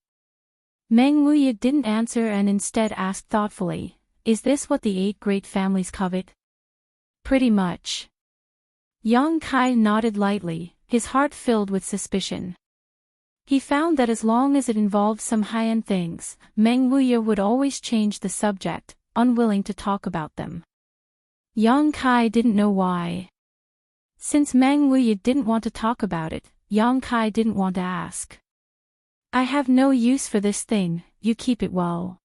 Meng Wuya didn't answer and instead asked thoughtfully, "Is this what the 8 great families covet?" "Pretty much." Yang Kai nodded lightly, his heart filled with suspicion. He found that as long as it involved some high-end things, Meng Wuya would always change the subject, unwilling to talk about them. Yang Kai didn't know why. Since Meng Wuya didn't want to talk about it, Yang Kai didn't want to ask. "I have no use for this thing, you keep it well,"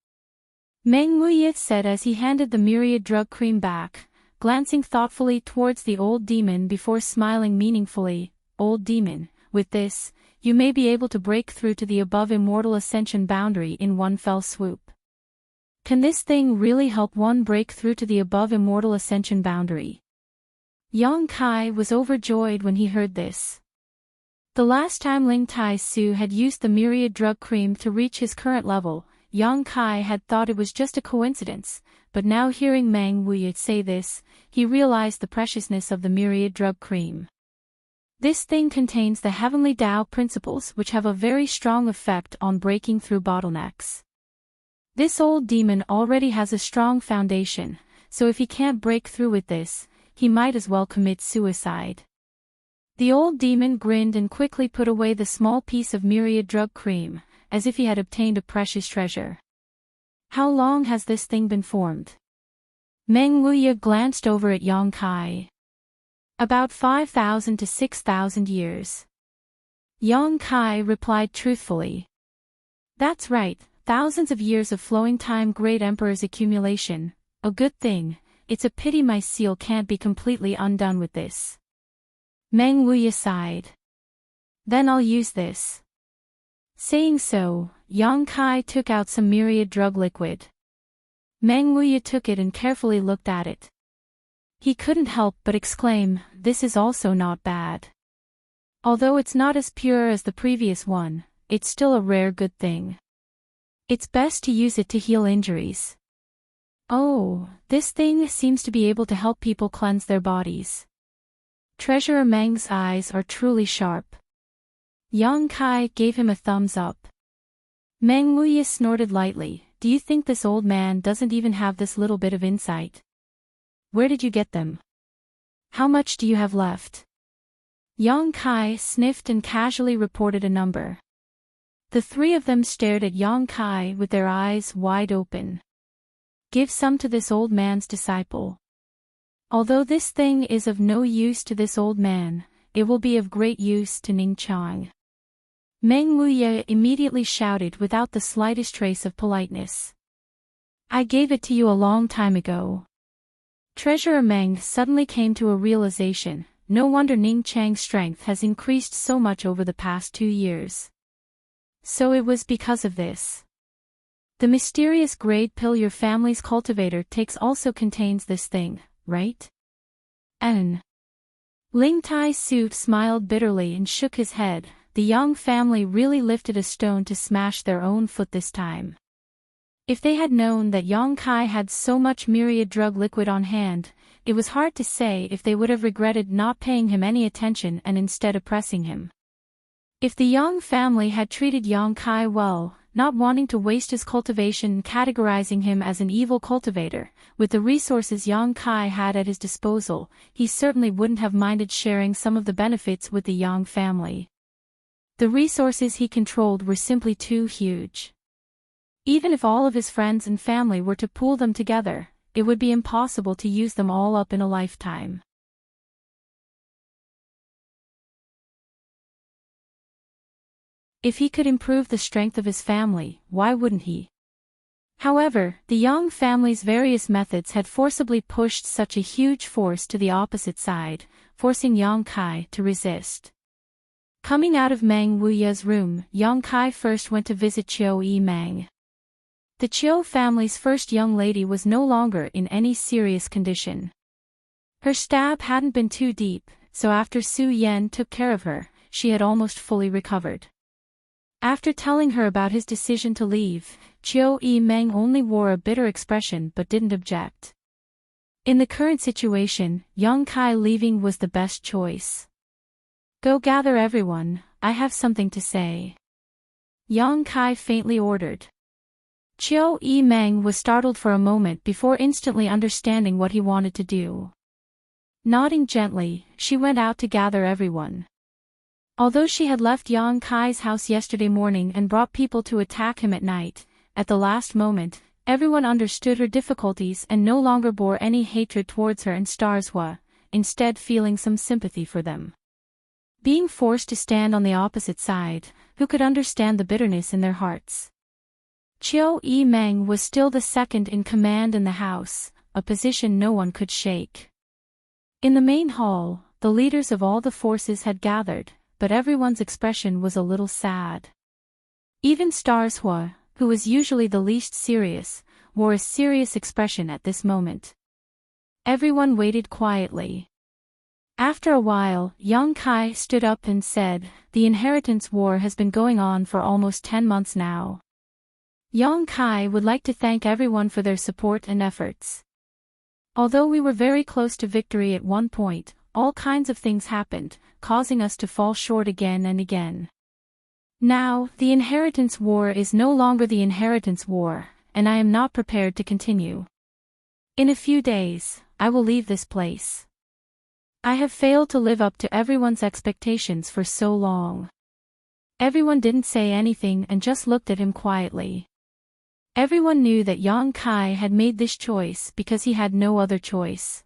Meng Wuya said as he handed the myriad drug cream back, glancing thoughtfully towards the old demon before smiling meaningfully. "Old demon, with this, you may be able to break through to the above immortal ascension boundary in one fell swoop." Can this thing really help one break through to the above immortal ascension boundary? Yang Kai was overjoyed when he heard this. The last time Ling Tai Su had used the myriad drug cream to reach his current level, Yang Kai had thought it was just a coincidence, but now hearing Meng Wuya say this, he realized the preciousness of the myriad drug cream. This thing contains the heavenly Tao principles which have a very strong effect on breaking through bottlenecks. This old demon already has a strong foundation, so if he can't break through with this, he might as well commit suicide. The old demon grinned and quickly put away the small piece of myriad drug cream, as if he had obtained a precious treasure. "How long has this thing been formed?" Meng Wuya glanced over at Yang Kai. "About 5,000 to 6,000 years. Yang Kai replied truthfully. "That's right, thousands of years of flowing time, great emperor's accumulation. A good thing. It's a pity my seal can't be completely undone with this." Meng Wuya sighed. "Then I'll use this." Saying so, Yang Kai took out some myriad drug liquid. Meng Wuya took it and carefully looked at it. He couldn't help but exclaim, "This is also not bad. Although it's not as pure as the previous one, it's still a rare good thing. It's best to use it to heal injuries." "Oh, this thing seems to be able to help people cleanse their bodies." Treasurer Meng's eyes are truly sharp. Yang Kai gave him a thumbs up. Meng Wuya snorted lightly. "Do you think this old man doesn't even have this little bit of insight? Where did you get them? How much do you have left?" Yang Kai sniffed and casually reported a number. The 3 of them stared at Yang Kai with their eyes wide open. "Give some to this old man's disciple. Although this thing is of no use to this old man, it will be of great use to Ning Chang." Meng Wuya immediately shouted without the slightest trace of politeness. "I gave it to you a long time ago." Treasurer Meng suddenly came to a realization. No wonder Ning Chang's strength has increased so much over the past 2 years. So it was because of this. The mysterious grade pill your family's cultivator takes also contains this thing, right? Ling Tai Su smiled bitterly and shook his head. The Yang family really lifted a stone to smash their own foot this time. If they had known that Yang Kai had so much myriad drug liquid on hand, it was hard to say if they would have regretted not paying him any attention and instead oppressing him. If the Yang family had treated Yang Kai well, not wanting to waste his cultivation and categorizing him as an evil cultivator, with the resources Yang Kai had at his disposal, he certainly wouldn't have minded sharing some of the benefits with the Yang family. The resources he controlled were simply too huge. Even if all of his friends and family were to pool them together, it would be impossible to use them all up in a lifetime. If he could improve the strength of his family, why wouldn't he? However, the Yang family's various methods had forcibly pushed such a huge force to the opposite side, forcing Yang Kai to resist. Coming out of Meng Wuya's room, Yang Kai first went to visit Qiu Yi Meng. The Qiu family's first young lady was no longer in any serious condition. Her stab hadn't been too deep, so after Su Yan took care of her, she had almost fully recovered. After telling her about his decision to leave, Qiu Yi Meng only wore a bitter expression but didn't object. In the current situation, Yang Kai leaving was the best choice. Go gather everyone, I have something to say. Yang Kai faintly ordered. Qiu Yi Meng was startled for a moment before instantly understanding what he wanted to do. Nodding gently, she went out to gather everyone. Although she had left Yang Kai's house yesterday morning and brought people to attack him at night, at the last moment, everyone understood her difficulties and no longer bore any hatred towards her and Starshua, instead feeling some sympathy for them. Being forced to stand on the opposite side, who could understand the bitterness in their hearts? Qiu Yi Meng was still the second in command in the house, a position no one could shake. In the main hall, the leaders of all the forces had gathered, but everyone's expression was a little sad. Even Starshua, who was usually the least serious, wore a serious expression at this moment. Everyone waited quietly. After a while, Yang Kai stood up and said, "The inheritance war has been going on for almost 10 months now. Yang Kai would like to thank everyone for their support and efforts. Although we were very close to victory at one point, all kinds of things happened, causing us to fall short again and again. Now, the inheritance war is no longer the inheritance war, and I am not prepared to continue. In a few days, I will leave this place. I have failed to live up to everyone's expectations for so long." Everyone didn't say anything and just looked at him quietly. Everyone knew that Yang Kai had made this choice because he had no other choice.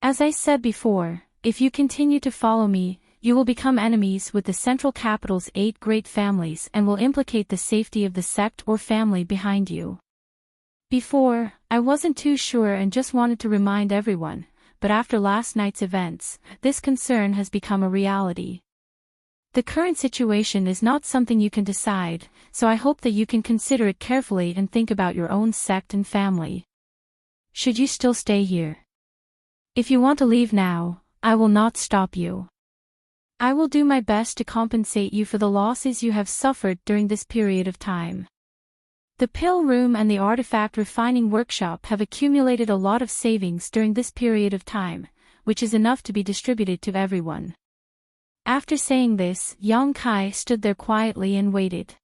As I said before, if you continue to follow me, you will become enemies with the central capital's 8 great families and will implicate the safety of the sect or family behind you. Before, I wasn't too sure and just wanted to remind everyone, but after last night's events, this concern has become a reality. The current situation is not something you can decide, so I hope that you can consider it carefully and think about your own sect and family. Should you still stay here? If you want to leave now, I will not stop you. I will do my best to compensate you for the losses you have suffered during this period of time. The pill room and the artifact refining workshop have accumulated a lot of savings during this period of time, which is enough to be distributed to everyone." After saying this, Yang Kai stood there quietly and waited.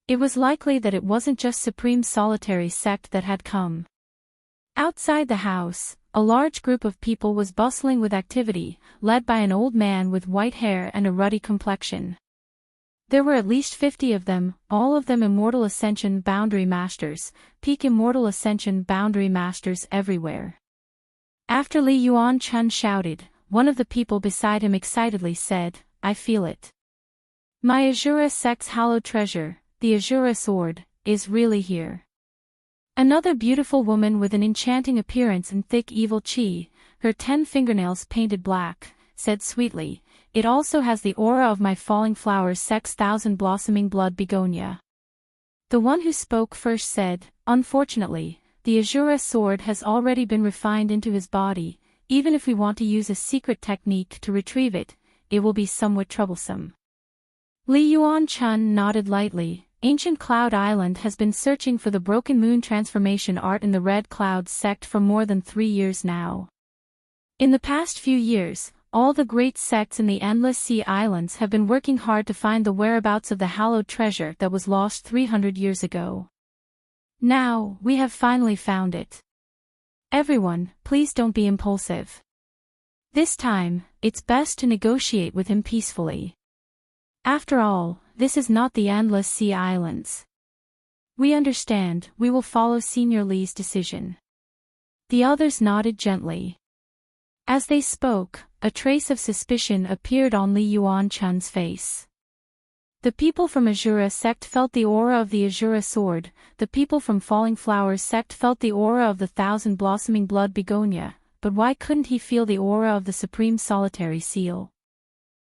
It was likely that it wasn't just Supreme Solitary Sect that had come. Outside the house, a large group of people was bustling with activity, led by an old man with white hair and a ruddy complexion. There were at least 50 of them, all of them Immortal Ascension Boundary Masters, peak Immortal Ascension Boundary Masters everywhere. After Li Yuan Chun shouted, one of the people beside him excitedly said, "I feel it. My Azura Sect's hallowed treasure, the Azura Sword, is really here." Another beautiful woman with an enchanting appearance and thick evil chi, her 10 fingernails painted black, said sweetly, "It also has the aura of my Falling Flowers Sect's 1,000 blossoming blood begonia." The one who spoke first said, "Unfortunately, the Azura Sword has already been refined into his body. Even if we want to use a secret technique to retrieve it, it will be somewhat troublesome." Li Yuan Chun nodded lightly, Ancient Cloud Island has been searching for the Broken Moon transformation art in the Red Clouds sect for more than 3 years now. In the past few years, all the great sects in the Endless Sea Islands have been working hard to find the whereabouts of the hallowed treasure that was lost 300 years ago. Now, we have finally found it. Everyone, please don't be impulsive. This time, it's best to negotiate with him peacefully. After all, this is not the Endless Sea Islands. We understand, we will follow Senior Li's decision. The others nodded gently. As they spoke, a trace of suspicion appeared on Li Yuanchun's face. The people from Azura sect felt the aura of the Azura sword, the people from Falling Flowers sect felt the aura of the Thousand Blossoming Blood Begonia, but why couldn't he feel the aura of the Supreme Solitary Seal?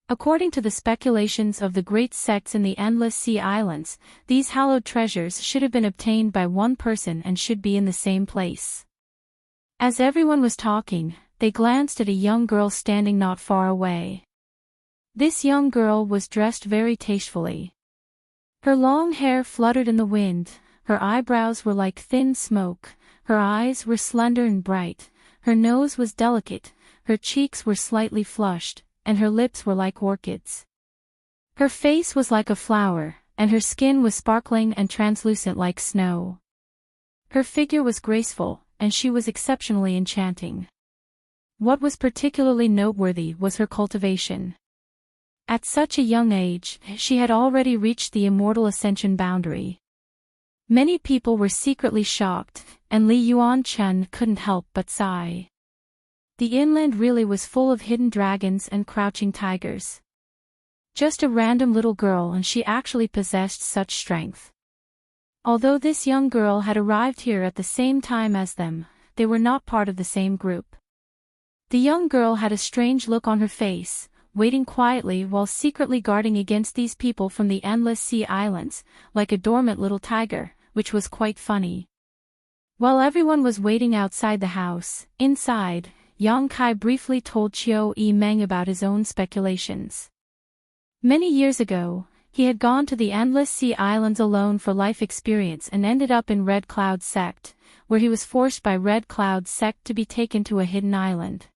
According to the speculations of the great sects in the Endless Sea Islands, these hallowed treasures should have been obtained by one person and should be in the same place. As everyone was talking, they glanced at a young girl standing not far away. This young girl was dressed very tastefully. Her long hair fluttered in the wind, her eyebrows were like thin smoke, her eyes were slender and bright, her nose was delicate, her cheeks were slightly flushed, and her lips were like orchids. Her face was like a flower, and her skin was sparkling and translucent like snow. Her figure was graceful, and she was exceptionally enchanting. What was particularly noteworthy was her cultivation. At such a young age, she had already reached the immortal ascension boundary. Many people were secretly shocked, and Li Yuanchun couldn't help but sigh. The inland really was full of hidden dragons and crouching tigers. Just a random little girl, and she actually possessed such strength. Although this young girl had arrived here at the same time as them, they were not part of the same group. The young girl had a strange look on her face, waiting quietly while secretly guarding against these people from the Endless Sea Islands, like a dormant little tiger, which was quite funny. While everyone was waiting outside the house, inside, Yang Kai briefly told Qiu Yimeng about his own speculations. Many years ago, he had gone to the Endless Sea Islands alone for life experience and ended up in Red Cloud sect, where he was forced by Red Cloud sect to be taken to a hidden island.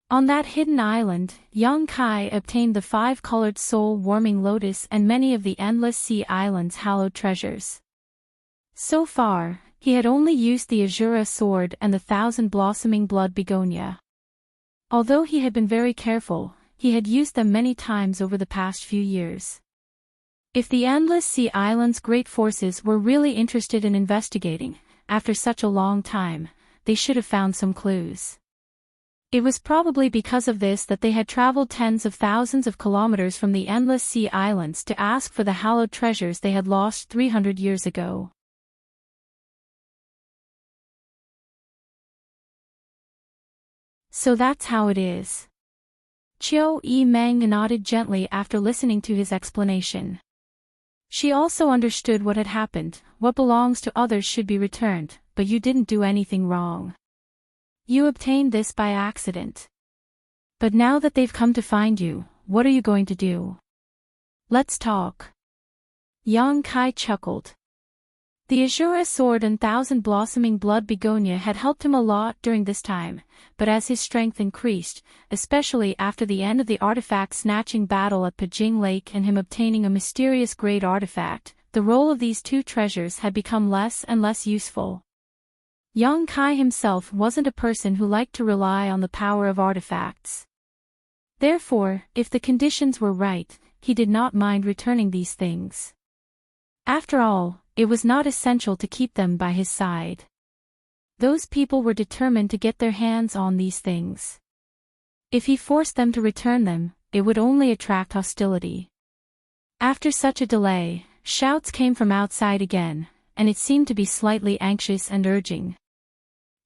On that hidden island, Yang Kai obtained the 5-colored soul-warming lotus and many of the Endless Sea Islands' hallowed treasures. So far, he had only used the Azura sword and the 1,000-blossoming blood begonia. Although he had been very careful, he had used them many times over the past few years. If the Endless Sea Islands' great forces were really interested in investigating, after such a long time, they should have found some clues. It was probably because of this that they had traveled tens of thousands of kilometers from the Endless Sea Islands to ask for the hallowed treasures they had lost 300 years ago. So that's how it is. Qiu Yimeng nodded gently after listening to his explanation. She also understood what had happened. What belongs to others should be returned, but you didn't do anything wrong. You obtained this by accident. But now that they've come to find you, what are you going to do? Let's talk. Yang Kai chuckled. The Azura sword and 1,000-blossoming blood begonia had helped him a lot during this time, but as his strength increased, especially after the end of the artifact-snatching battle at Pajing Lake and him obtaining a mysterious great artifact, the role of these two treasures had become less and less useful. Yang Kai himself wasn't a person who liked to rely on the power of artifacts. Therefore, if the conditions were right, he did not mind returning these things. After all, it was not essential to keep them by his side. Those people were determined to get their hands on these things. If he forced them to return them, it would only attract hostility. After such a delay, shouts came from outside again, and it seemed to be slightly anxious and urging.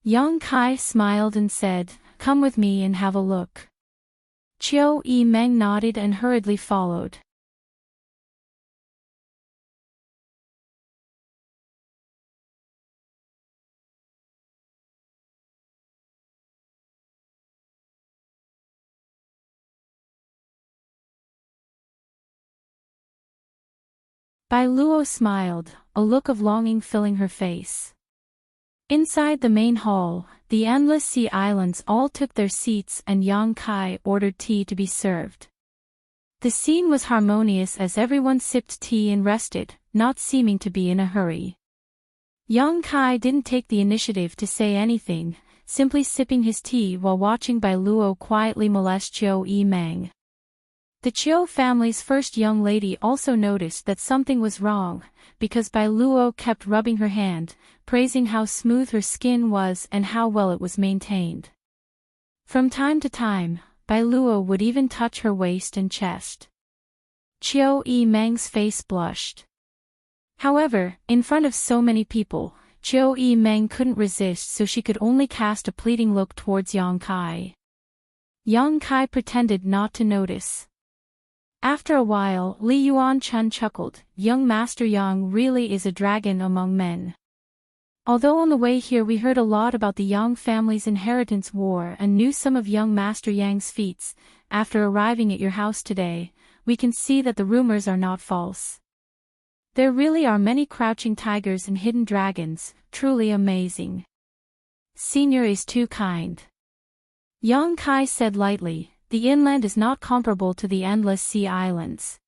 Yang Kai smiled and said, "Come with me and have a look." Qiu Yimeng nodded and hurriedly followed. Bai Luo smiled, a look of longing filling her face. Inside the main hall, the Endless Sea Islands all took their seats and Yang Kai ordered tea to be served. The scene was harmonious as everyone sipped tea and rested, not seeming to be in a hurry. Yang Kai didn't take the initiative to say anything, simply sipping his tea while watching Bai Luo quietly molest Chiu Mang. The Chiu family's first young lady also noticed that something was wrong, because Bai Luo kept rubbing her hand, praising how smooth her skin was and how well it was maintained. From time to time, Bai Luo would even touch her waist and chest. Chiu Mang's face blushed. However, in front of so many people, Chiu Mang couldn't resist, so she could only cast a pleading look towards Yang Kai. Yang Kai pretended not to notice. After a while, Li Yuan-chun chuckled, "Young Master Yang really is a dragon among men." Although on the way here we heard a lot about the Yang family's inheritance war and knew some of young Master Yang's feats, after arriving at your house today, we can see that the rumors are not false. There really are many crouching tigers and hidden dragons, truly amazing. Senior is too kind. Yang Kai said lightly, "The inland is not comparable to the Endless Sea Islands.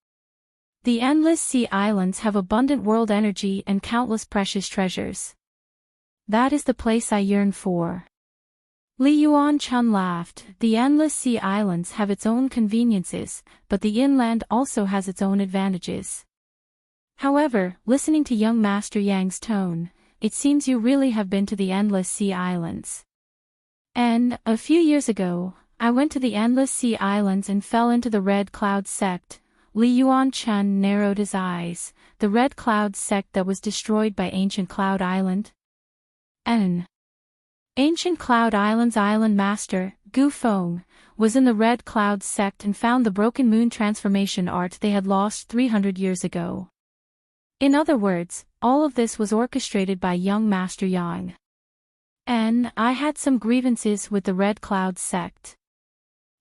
The Endless Sea Islands have abundant world energy and countless precious treasures. That is the place I yearn for." Li Yuan-chun laughed. The Endless Sea Islands have its own conveniences, but the inland also has its own advantages. However, listening to young Master Yang's tone, it seems you really have been to the Endless Sea Islands. And, a few years ago, I went to the Endless Sea Islands and fell into the Red Cloud sect. Li Yuan-chun narrowed his eyes. The Red Cloud sect that was destroyed by Ancient Cloud Island? Ancient Cloud Island's island master, Gu Feng, was in the Red Cloud sect and found the broken moon transformation art they had lost 300 years ago. In other words, all of this was orchestrated by young Master Yang. And I had some grievances with the Red Cloud sect.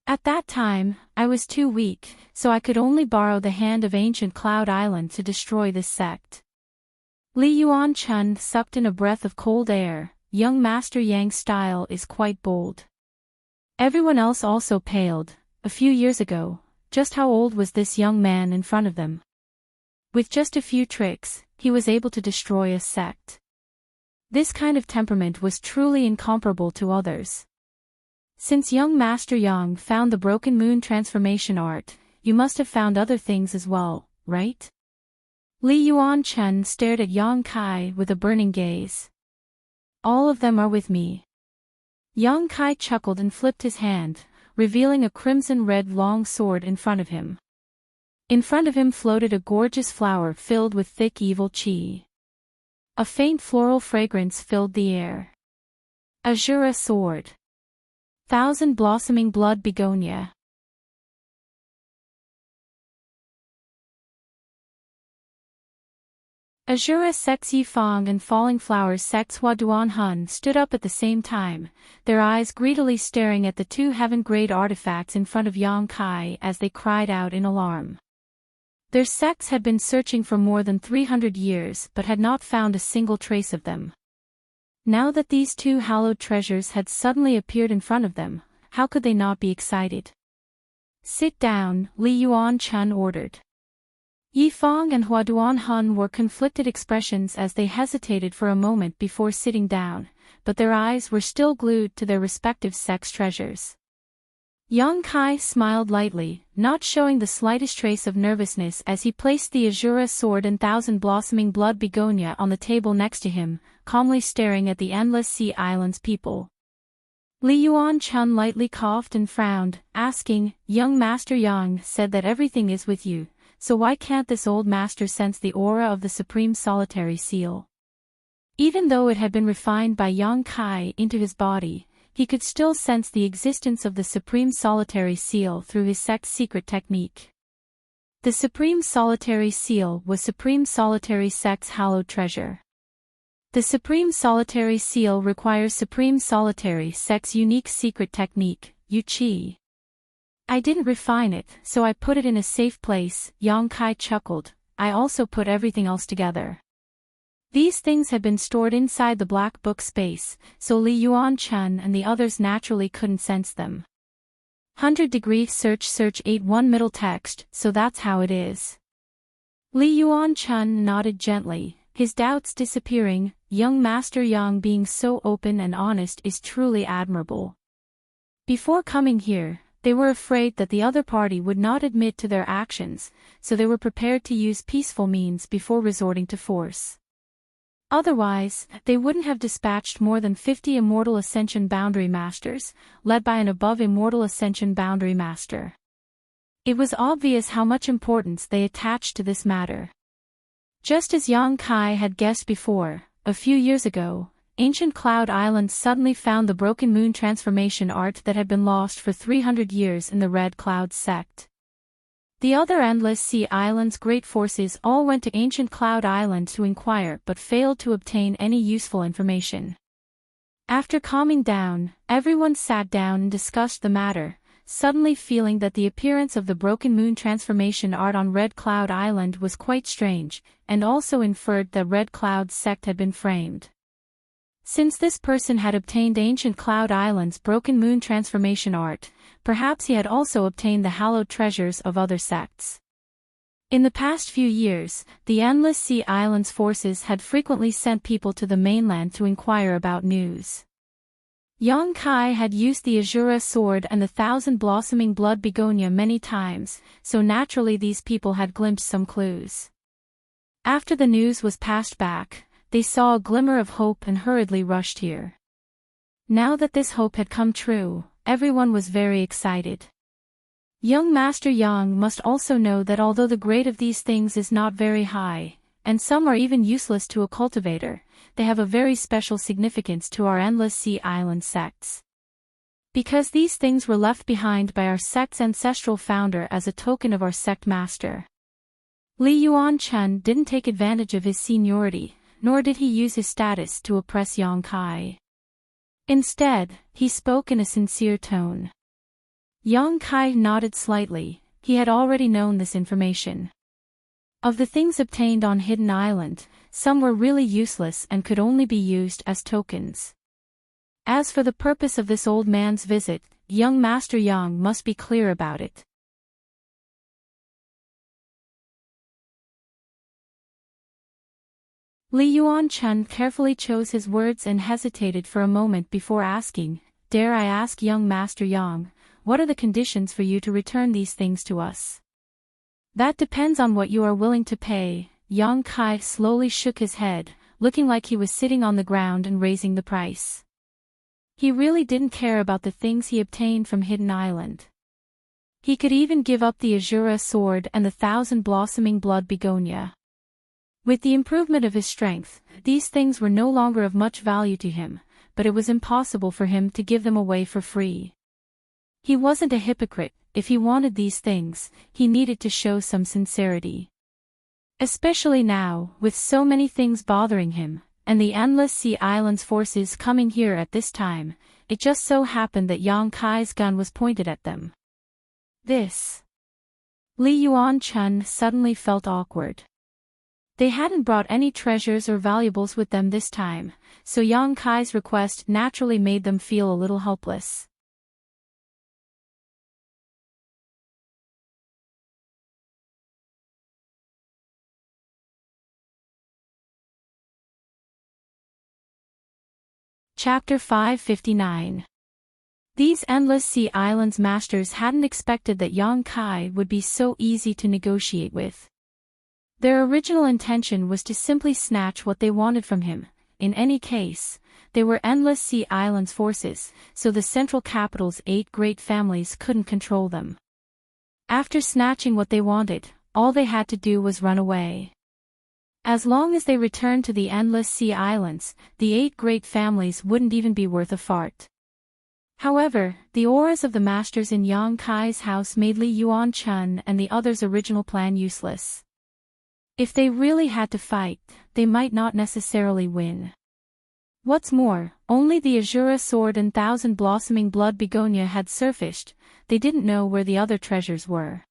At that time, I was too weak, so I could only borrow the hand of Ancient Cloud Island to destroy this sect. Li Yuan-chun sucked in a breath of cold air. Young Master Yang's style is quite bold. Everyone else also paled. A few years ago, just how old was this young man in front of them? With just a few tricks, he was able to destroy a sect. This kind of temperament was truly incomparable to others. Since young Master Yang found the broken moon transformation art, you must have found other things as well, right? Li Yuan-chun stared at Yang Kai with a burning gaze. All of them are with me. Yang Kai chuckled and flipped his hand, revealing a crimson-red long sword in front of him. In front of him floated a gorgeous flower filled with thick evil qi. A faint floral fragrance filled the air. Azura sword. Thousand blossoming blood begonia. Azura Sex Yifang and Falling Flowers Sex Hua Duan Hun stood up at the same time, their eyes greedily staring at the two heaven-grade artifacts in front of Yang Kai as they cried out in alarm. Their sects had been searching for more than 300 years but had not found a single trace of them. Now that these two hallowed treasures had suddenly appeared in front of them, how could they not be excited? "Sit down," Li Yuan-chun ordered. Yifang and Huaduan Hun wore conflicted expressions as they hesitated for a moment before sitting down, but their eyes were still glued to their respective sex treasures. Yang Kai smiled lightly, not showing the slightest trace of nervousness as he placed the Azura sword and thousand blossoming blood begonia on the table next to him, calmly staring at the Endless Sea Islands people. Li Yuan-chun lightly coughed and frowned, asking, "Young Master Yang said that everything is with you, so why can't this old master sense the aura of the Supreme Solitary Seal?" Even though it had been refined by Yang Kai into his body, he could still sense the existence of the Supreme Solitary Seal through his sect's secret technique. The Supreme Solitary Seal was Supreme Solitary Sect's hallowed treasure. The Supreme Solitary Seal requires Supreme Solitary Sect's unique secret technique, Yu Qi. "I didn't refine it, so I put it in a safe place," Yang Kai chuckled. I also put everything else together. These things had been stored inside the black book space, so Li Yuanchun and the others naturally couldn't sense them. 100-degree search 81 middle text, so that's how it is. Li Yuanchun nodded gently, his doubts disappearing. Young Master Yang being so open and honest is truly admirable. Before coming here, they were afraid that the other party would not admit to their actions, so they were prepared to use peaceful means before resorting to force. Otherwise, they wouldn't have dispatched more than 50 Immortal Ascension Boundary Masters, led by an above Immortal Ascension Boundary Master. It was obvious how much importance they attached to this matter. Just as Yang Kai had guessed before, a few years ago, Ancient Cloud Island suddenly found the Broken Moon transformation art that had been lost for 300 years in the Red Cloud sect. The other Endless Sea Island's great forces all went to Ancient Cloud Island to inquire but failed to obtain any useful information. After calming down, everyone sat down and discussed the matter, suddenly feeling that the appearance of the Broken Moon transformation art on Red Cloud Island was quite strange, and also inferred that Red Cloud's sect had been framed. Since this person had obtained Ancient Cloud Island's Broken Moon transformation art, perhaps he had also obtained the hallowed treasures of other sects. In the past few years, the Endless Sea Island's forces had frequently sent people to the mainland to inquire about news. Yang Kai had used the Azura sword and the thousand-blossoming blood begonia many times, so naturally these people had glimpsed some clues. After the news was passed back, they saw a glimmer of hope and hurriedly rushed here. Now that this hope had come true, everyone was very excited. Young Master Yang must also know that although the grade of these things is not very high, and some are even useless to a cultivator, they have a very special significance to our Endless Sea Island sects. Because these things were left behind by our sect's ancestral founder as a token of our sect master. Li Yuanchun didn't take advantage of his seniority, nor did he use his status to oppress Yang Kai. Instead, he spoke in a sincere tone. Yang Kai nodded slightly, he had already known this information. Of the things obtained on Hidden Island, some were really useless and could only be used as tokens. As for the purpose of this old man's visit, young Master Yang must be clear about it. Li Yuanchun carefully chose his words and hesitated for a moment before asking, "Dare I ask young Master Yang, what are the conditions for you to return these things to us?" "That depends on what you are willing to pay." Yang Kai slowly shook his head, looking like he was sitting on the ground and raising the price. He really didn't care about the things he obtained from Hidden Island. He could even give up the Azura sword and the thousand-blossoming blood begonia. With the improvement of his strength, these things were no longer of much value to him, but it was impossible for him to give them away for free. He wasn't a hypocrite. If he wanted these things, he needed to show some sincerity. Especially now, with so many things bothering him, and the Endless Sea Island's forces coming here at this time, it just so happened that Yang Kai's gun was pointed at them. This. Li Yuanchun suddenly felt awkward. They hadn't brought any treasures or valuables with them this time, so Yang Kai's request naturally made them feel a little helpless. Chapter 559. These Endless Sea Islands masters hadn't expected that Yang Kai would be so easy to negotiate with. Their original intention was to simply snatch what they wanted from him. In any case, they were Endless Sea Islands forces, so the central capital's 8 great families couldn't control them. After snatching what they wanted, all they had to do was run away. As long as they returned to the Endless Sea Islands, the 8 great families wouldn't even be worth a fart. However, the auras of the masters in Yang Kai's house made Li Yuanchun and the others' original plan useless. If they really had to fight, they might not necessarily win. What's more, only the Azura sword and thousand-blossoming blood begonia had surfaced. They didn't know where the other treasures were.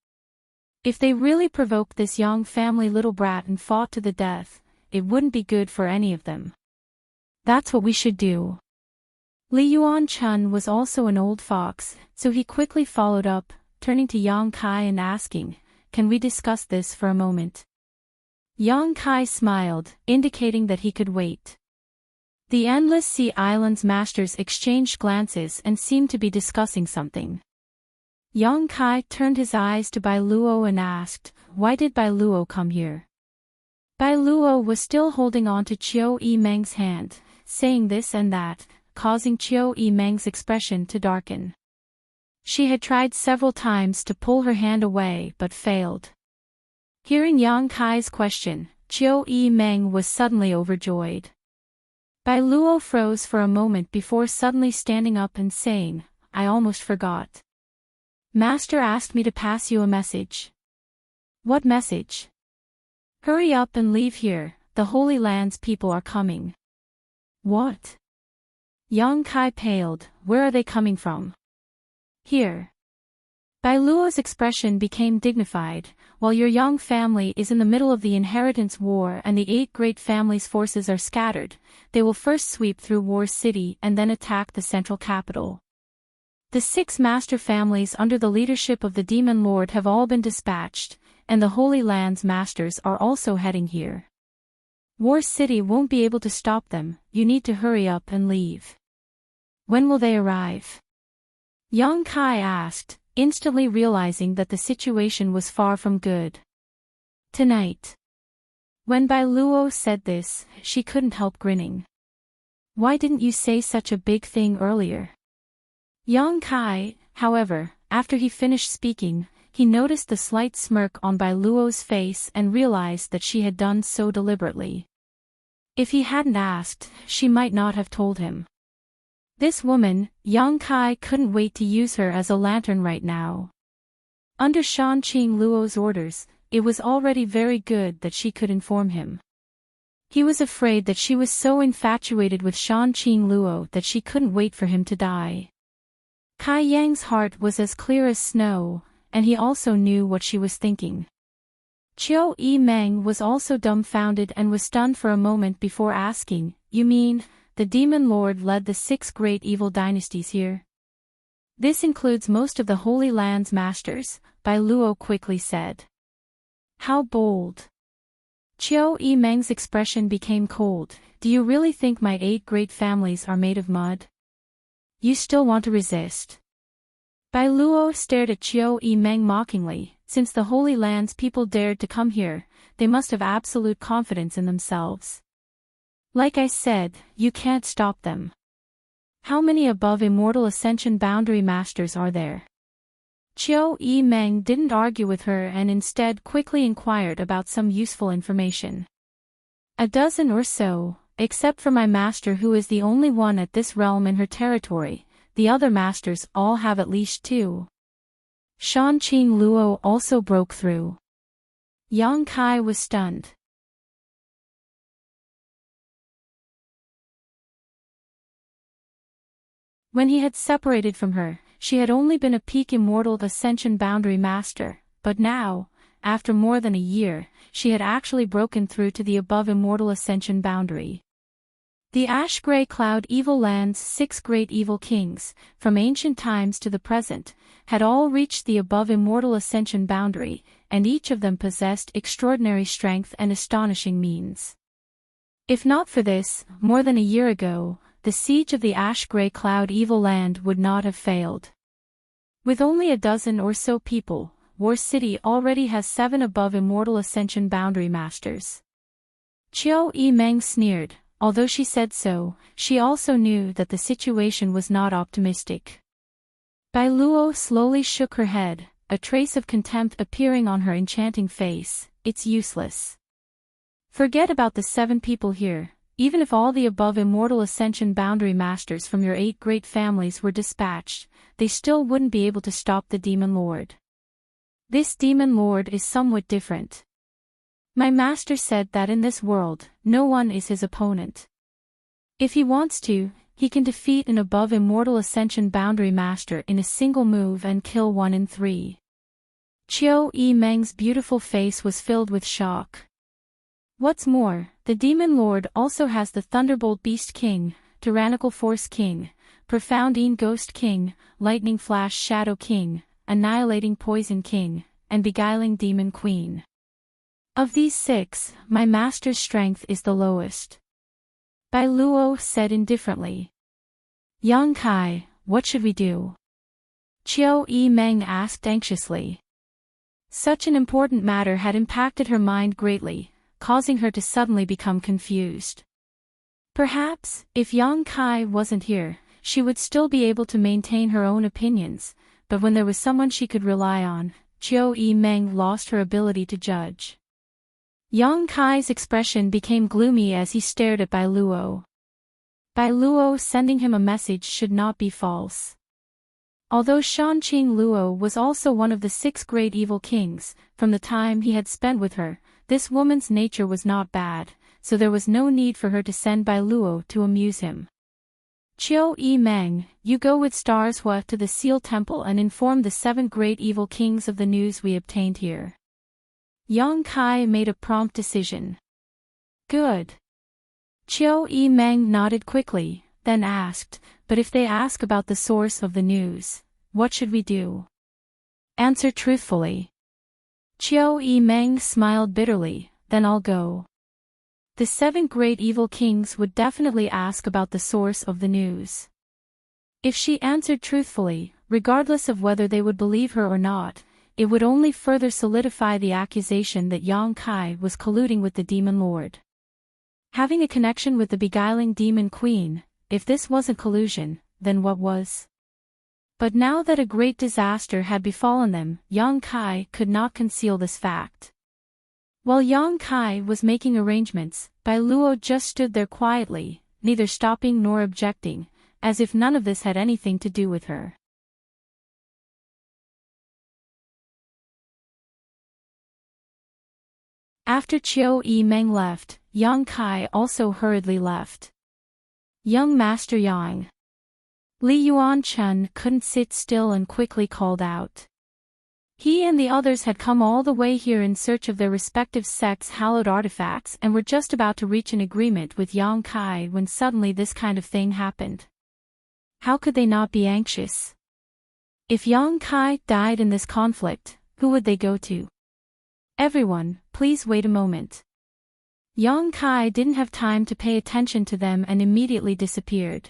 If they really provoked this young family little brat and fought to the death, it wouldn't be good for any of them. That's what we should do. Li Yuan-chun was also an old fox, so he quickly followed up, turning to Yang Kai and asking, "Can we discuss this for a moment?" Yang Kai smiled, indicating that he could wait. The Endless Sea Island's masters exchanged glances and seemed to be discussing something. Yang Kai turned his eyes to Bai Luo and asked, "Why did Bai Luo come here?" Bai Luo was still holding on to Chiu Yimeng's hand, saying this and that, causing Chiu Yimeng's expression to darken. She had tried several times to pull her hand away but failed. Hearing Yang Kai's question, Chiu Yimeng was suddenly overjoyed. Bai Luo froze for a moment before suddenly standing up and saying, "I almost forgot. Master asked me to pass you a message." "What message?" "Hurry up and leave here, the Holy Land's people are coming." "What?" Yang Kai paled. "Where are they coming from?" "Here." Bai Luo's expression became dignified. "While your young family is in the middle of the inheritance war and the 8 great families' forces are scattered, they will first sweep through War City and then attack the central capital. The 6 master families under the leadership of the Demon Lord have all been dispatched, and the Holy Land's masters are also heading here. War City won't be able to stop them, you need to hurry up and leave." "When will they arrive?" Yang Kai asked, instantly realizing that the situation was far from good. "Tonight." When Bai Luo said this, she couldn't help grinning. "Why didn't you say such a big thing earlier?" Yang Kai, however, after he finished speaking, he noticed the slight smirk on Bai Luo's face and realized that she had done so deliberately. If he hadn't asked, she might not have told him. This woman, Yang Kai couldn't wait to use her as a lantern right now. Under Shan Qing Luo's orders, it was already very good that she could inform him. He was afraid that she was so infatuated with Shan Qing Luo that she couldn't wait for him to die. Kai Yang's heart was as clear as snow, and he also knew what she was thinking. Chiu Yimeng was also dumbfounded and was stunned for a moment before asking, "You mean, the Demon Lord led the 6 great evil dynasties here?" "This includes most of the Holy Land's masters," Bai Luo quickly said. "How bold." Chiu Yimeng's expression became cold. "Do you really think my 8 great families are made of mud? You still want to resist?" Bai Luo stared at Chiu Yimeng mockingly. Since the Holy Land's people dared to come here, they must have absolute confidence in themselves. "Like I said, you can't stop them. How many above Immortal Ascension Boundary Masters are there?" Chiu Yimeng didn't argue with her and instead quickly inquired about some useful information. "A dozen or so, except for my master who is the only one at this realm in her territory. The other masters all have at least 2. Shan Qing Luo also broke through. Yang Kai was stunned. When he had separated from her, she had only been a peak Immortal Ascension Boundary Master, but now, after more than a year, she had actually broken through to the above Immortal Ascension Boundary. The Ash-Gray Cloud Evil Land's 6 great evil kings, from ancient times to the present, had all reached the above Immortal Ascension Boundary, and each of them possessed extraordinary strength and astonishing means. If not for this, more than a year ago, the siege of the Ash-Gray Cloud Evil Land would not have failed. With only a dozen or so people, War City already has 7 above Immortal Ascension Boundary Masters. Chiu Yimeng sneered. Although she said so, she also knew that the situation was not optimistic. Bai Luo slowly shook her head, a trace of contempt appearing on her enchanting face. "It's useless. Forget about the 7 people here. Even if all the above Immortal Ascension Boundary Masters from your 8 great families were dispatched, they still wouldn't be able to stop the Demon Lord. This Demon Lord is somewhat different. My master said that in this world, no one is his opponent. If he wants to, he can defeat an above Immortal Ascension Boundary Master in a single move and kill 1 in 3. Qiu Yimeng's beautiful face was filled with shock. What's more, the Demon Lord also has the Thunderbolt Beast King, Tyrannical Force King, Profoundine Ghost King, Lightning Flash Shadow King, Annihilating Poison King, and Beguiling Demon Queen. Of these 6, my master's strength is the lowest. Bai Luo said indifferently. Yang Kai, what should we do? Qiu Yimeng asked anxiously. Such an important matter had impacted her mind greatly, causing her to suddenly become confused. Perhaps, if Yang Kai wasn't here, she would still be able to maintain her own opinions, but when there was someone she could rely on, Qiu Yimeng lost her ability to judge. Yang Kai's expression became gloomy as he stared at Bai Luo. Bai Luo sending him a message should not be false. Although Shanqing Luo was also one of the 6 great evil kings, from the time he had spent with her, this woman's nature was not bad, so there was no need for her to send Bai Luo to amuse him. Qiu Yimeng, you go with Stars Hua to the Seal Temple and inform the 7 great evil kings of the news we obtained here. Yang Kai made a prompt decision. Good. Qiu Yimeng nodded quickly, then asked, but if they ask about the source of the news, what should we do? Answer truthfully. Qiu Yimeng smiled bitterly, then I'll go. The 7 great evil kings would definitely ask about the source of the news. If she answered truthfully, regardless of whether they would believe her or not, it would only further solidify the accusation that Yang Kai was colluding with the Demon Lord. Having a connection with the beguiling Demon Queen, if this wasn't collusion, then what was? But now that a great disaster had befallen them, Yang Kai could not conceal this fact. While Yang Kai was making arrangements, Bai Luo just stood there quietly, neither stopping nor objecting, as if none of this had anything to do with her. After Qiu Yimeng left, Yang Kai also hurriedly left. Young Master Yang. Li Yuan-chun couldn't sit still and quickly called out. He and the others had come all the way here in search of their respective sects' hallowed artifacts and were just about to reach an agreement with Yang Kai when suddenly this kind of thing happened. How could they not be anxious? If Yang Kai died in this conflict, who would they go to? Everyone, please wait a moment. Yang Kai didn't have time to pay attention to them and immediately disappeared.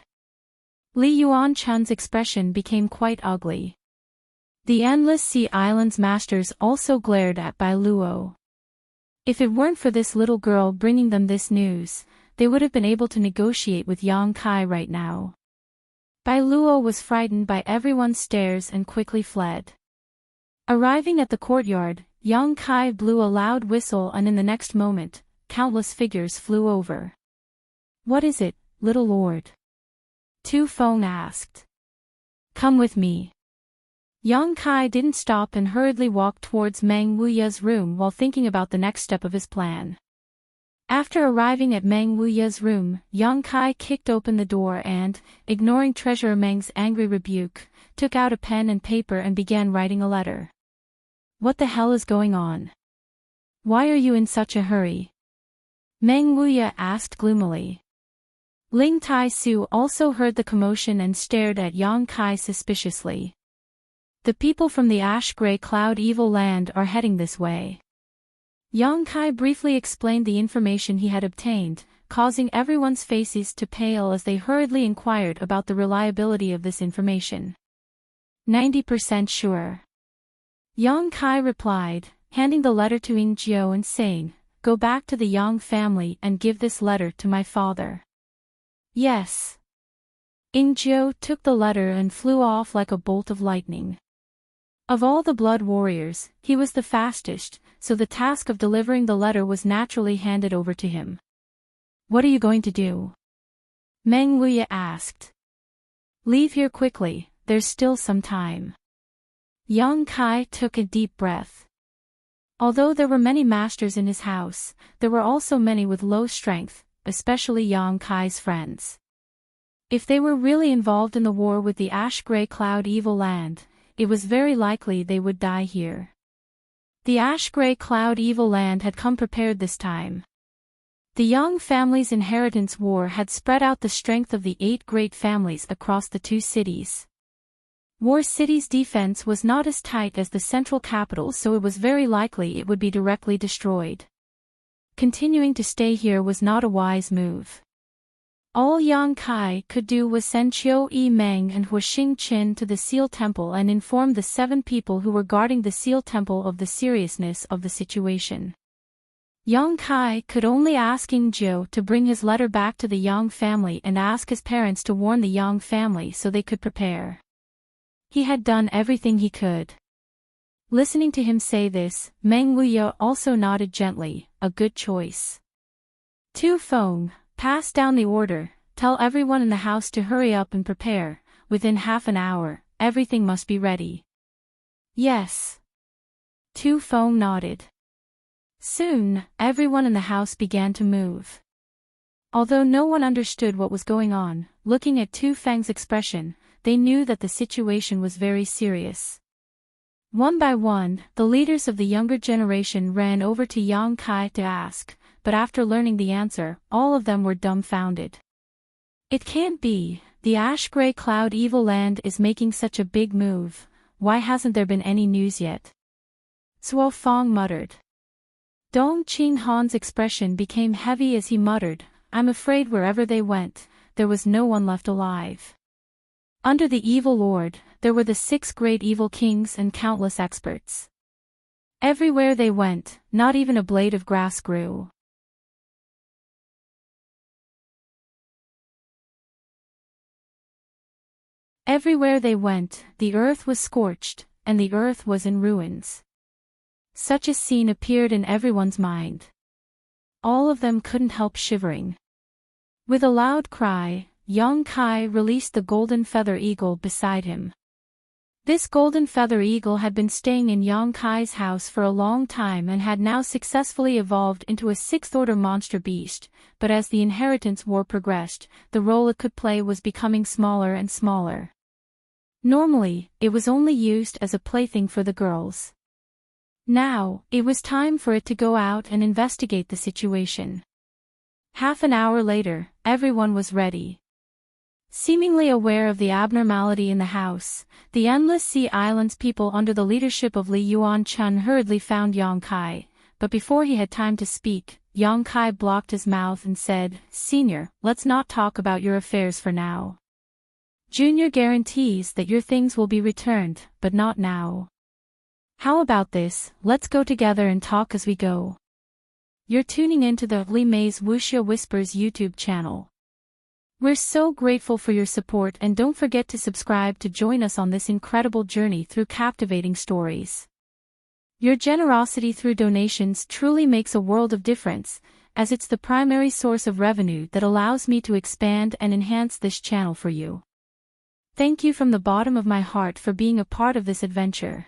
Li Yuan-chun's expression became quite ugly. The Endless Sea Island's masters also glared at Bai Luo. If it weren't for this little girl bringing them this news, they would have been able to negotiate with Yang Kai right now. Bai Luo was frightened by everyone's stares and quickly fled. Arriving at the courtyard, Yang Kai blew a loud whistle and in the next moment, countless figures flew over. What is it, little lord? Tu Feng asked. Come with me. Yang Kai didn't stop and hurriedly walked towards Meng Wuya's room while thinking about the next step of his plan. After arriving at Meng Wuya's room, Yang Kai kicked open the door and, ignoring Treasurer Meng's angry rebuke, took out a pen and paper and began writing a letter. What the hell is going on? Why are you in such a hurry? Meng Wuya asked gloomily. Ling Tai Su also heard the commotion and stared at Yang Kai suspiciously. The people from the ash-gray cloud evil land are heading this way. Yang Kai briefly explained the information he had obtained, causing everyone's faces to pale as they hurriedly inquired about the reliability of this information. 90% sure. Yang Kai replied, handing the letter to Ying Jiao and saying, go back to the Yang family and give this letter to my father. Yes. Ying Jiao took the letter and flew off like a bolt of lightning. Of all the blood warriors, he was the fastest, so the task of delivering the letter was naturally handed over to him. What are you going to do? Meng Wuya asked. Leave here quickly, there's still some time. Yang Kai took a deep breath. Although there were many masters in his house, there were also many with low strength, especially Yang Kai's friends. If they were really involved in the war with the ash-gray cloud evil land, it was very likely they would die here. The ash-gray cloud evil land had come prepared this time. The Yang family's inheritance war had spread out the strength of the 8 great families across the 2 cities. War City's defense was not as tight as the central capital, so it was very likely it would be directly destroyed. Continuing to stay here was not a wise move. All Yang Kai could do was send Qiu Yi Meng and Hua Xingqin to the Seal Temple and inform the 7 people who were guarding the Seal Temple of the seriousness of the situation. Yang Kai could only ask Ying Jiu to bring his letter back to the Yang family and ask his parents to warn the Yang family so they could prepare. He had done everything he could. Listening to him say this, Meng Wuya also nodded gently, a good choice. Tu Feng, pass down the order, tell everyone in the house to hurry up and prepare, within half an hour, everything must be ready. Yes. Tu Feng nodded. Soon, everyone in the house began to move. Although no one understood what was going on, looking at Tu Feng's expression, they knew that the situation was very serious. One by one, the leaders of the younger generation ran over to Yang Kai to ask, but after learning the answer, all of them were dumbfounded. It can't be, the ash-gray cloud evil land is making such a big move, why hasn't there been any news yet? Zuo Fang muttered. Dong Qinghan's expression became heavy as he muttered, I'm afraid wherever they went, there was no one left alive. Under the evil lord, there were the 6 great evil kings and countless experts. Everywhere they went, not even a blade of grass grew. Everywhere they went, the earth was scorched, and the earth was in ruins. Such a scene appeared in everyone's mind. All of them couldn't help shivering. With a loud cry, Yang Kai released the golden feather eagle beside him. This golden feather eagle had been staying in Yang Kai's house for a long time and had now successfully evolved into a 6th-order monster beast, but as the inheritance war progressed, the role it could play was becoming smaller and smaller. Normally, it was only used as a plaything for the girls. Now, it was time for it to go out and investigate the situation. Half an hour later, everyone was ready. Seemingly aware of the abnormality in the house, the Endless Sea Islands people under the leadership of Li Yuan-chun hurriedly found Yang Kai, but before he had time to speak, Yang Kai blocked his mouth and said, Senior, let's not talk about your affairs for now. Junior guarantees that your things will be returned, but not now. How about this, let's go together and talk as we go. You're tuning into the Li Mei's Wuxia Whispers YouTube channel. We're so grateful for your support, and don't forget to subscribe to join us on this incredible journey through captivating stories. Your generosity through donations truly makes a world of difference, as it's the primary source of revenue that allows me to expand and enhance this channel for you. Thank you from the bottom of my heart for being a part of this adventure.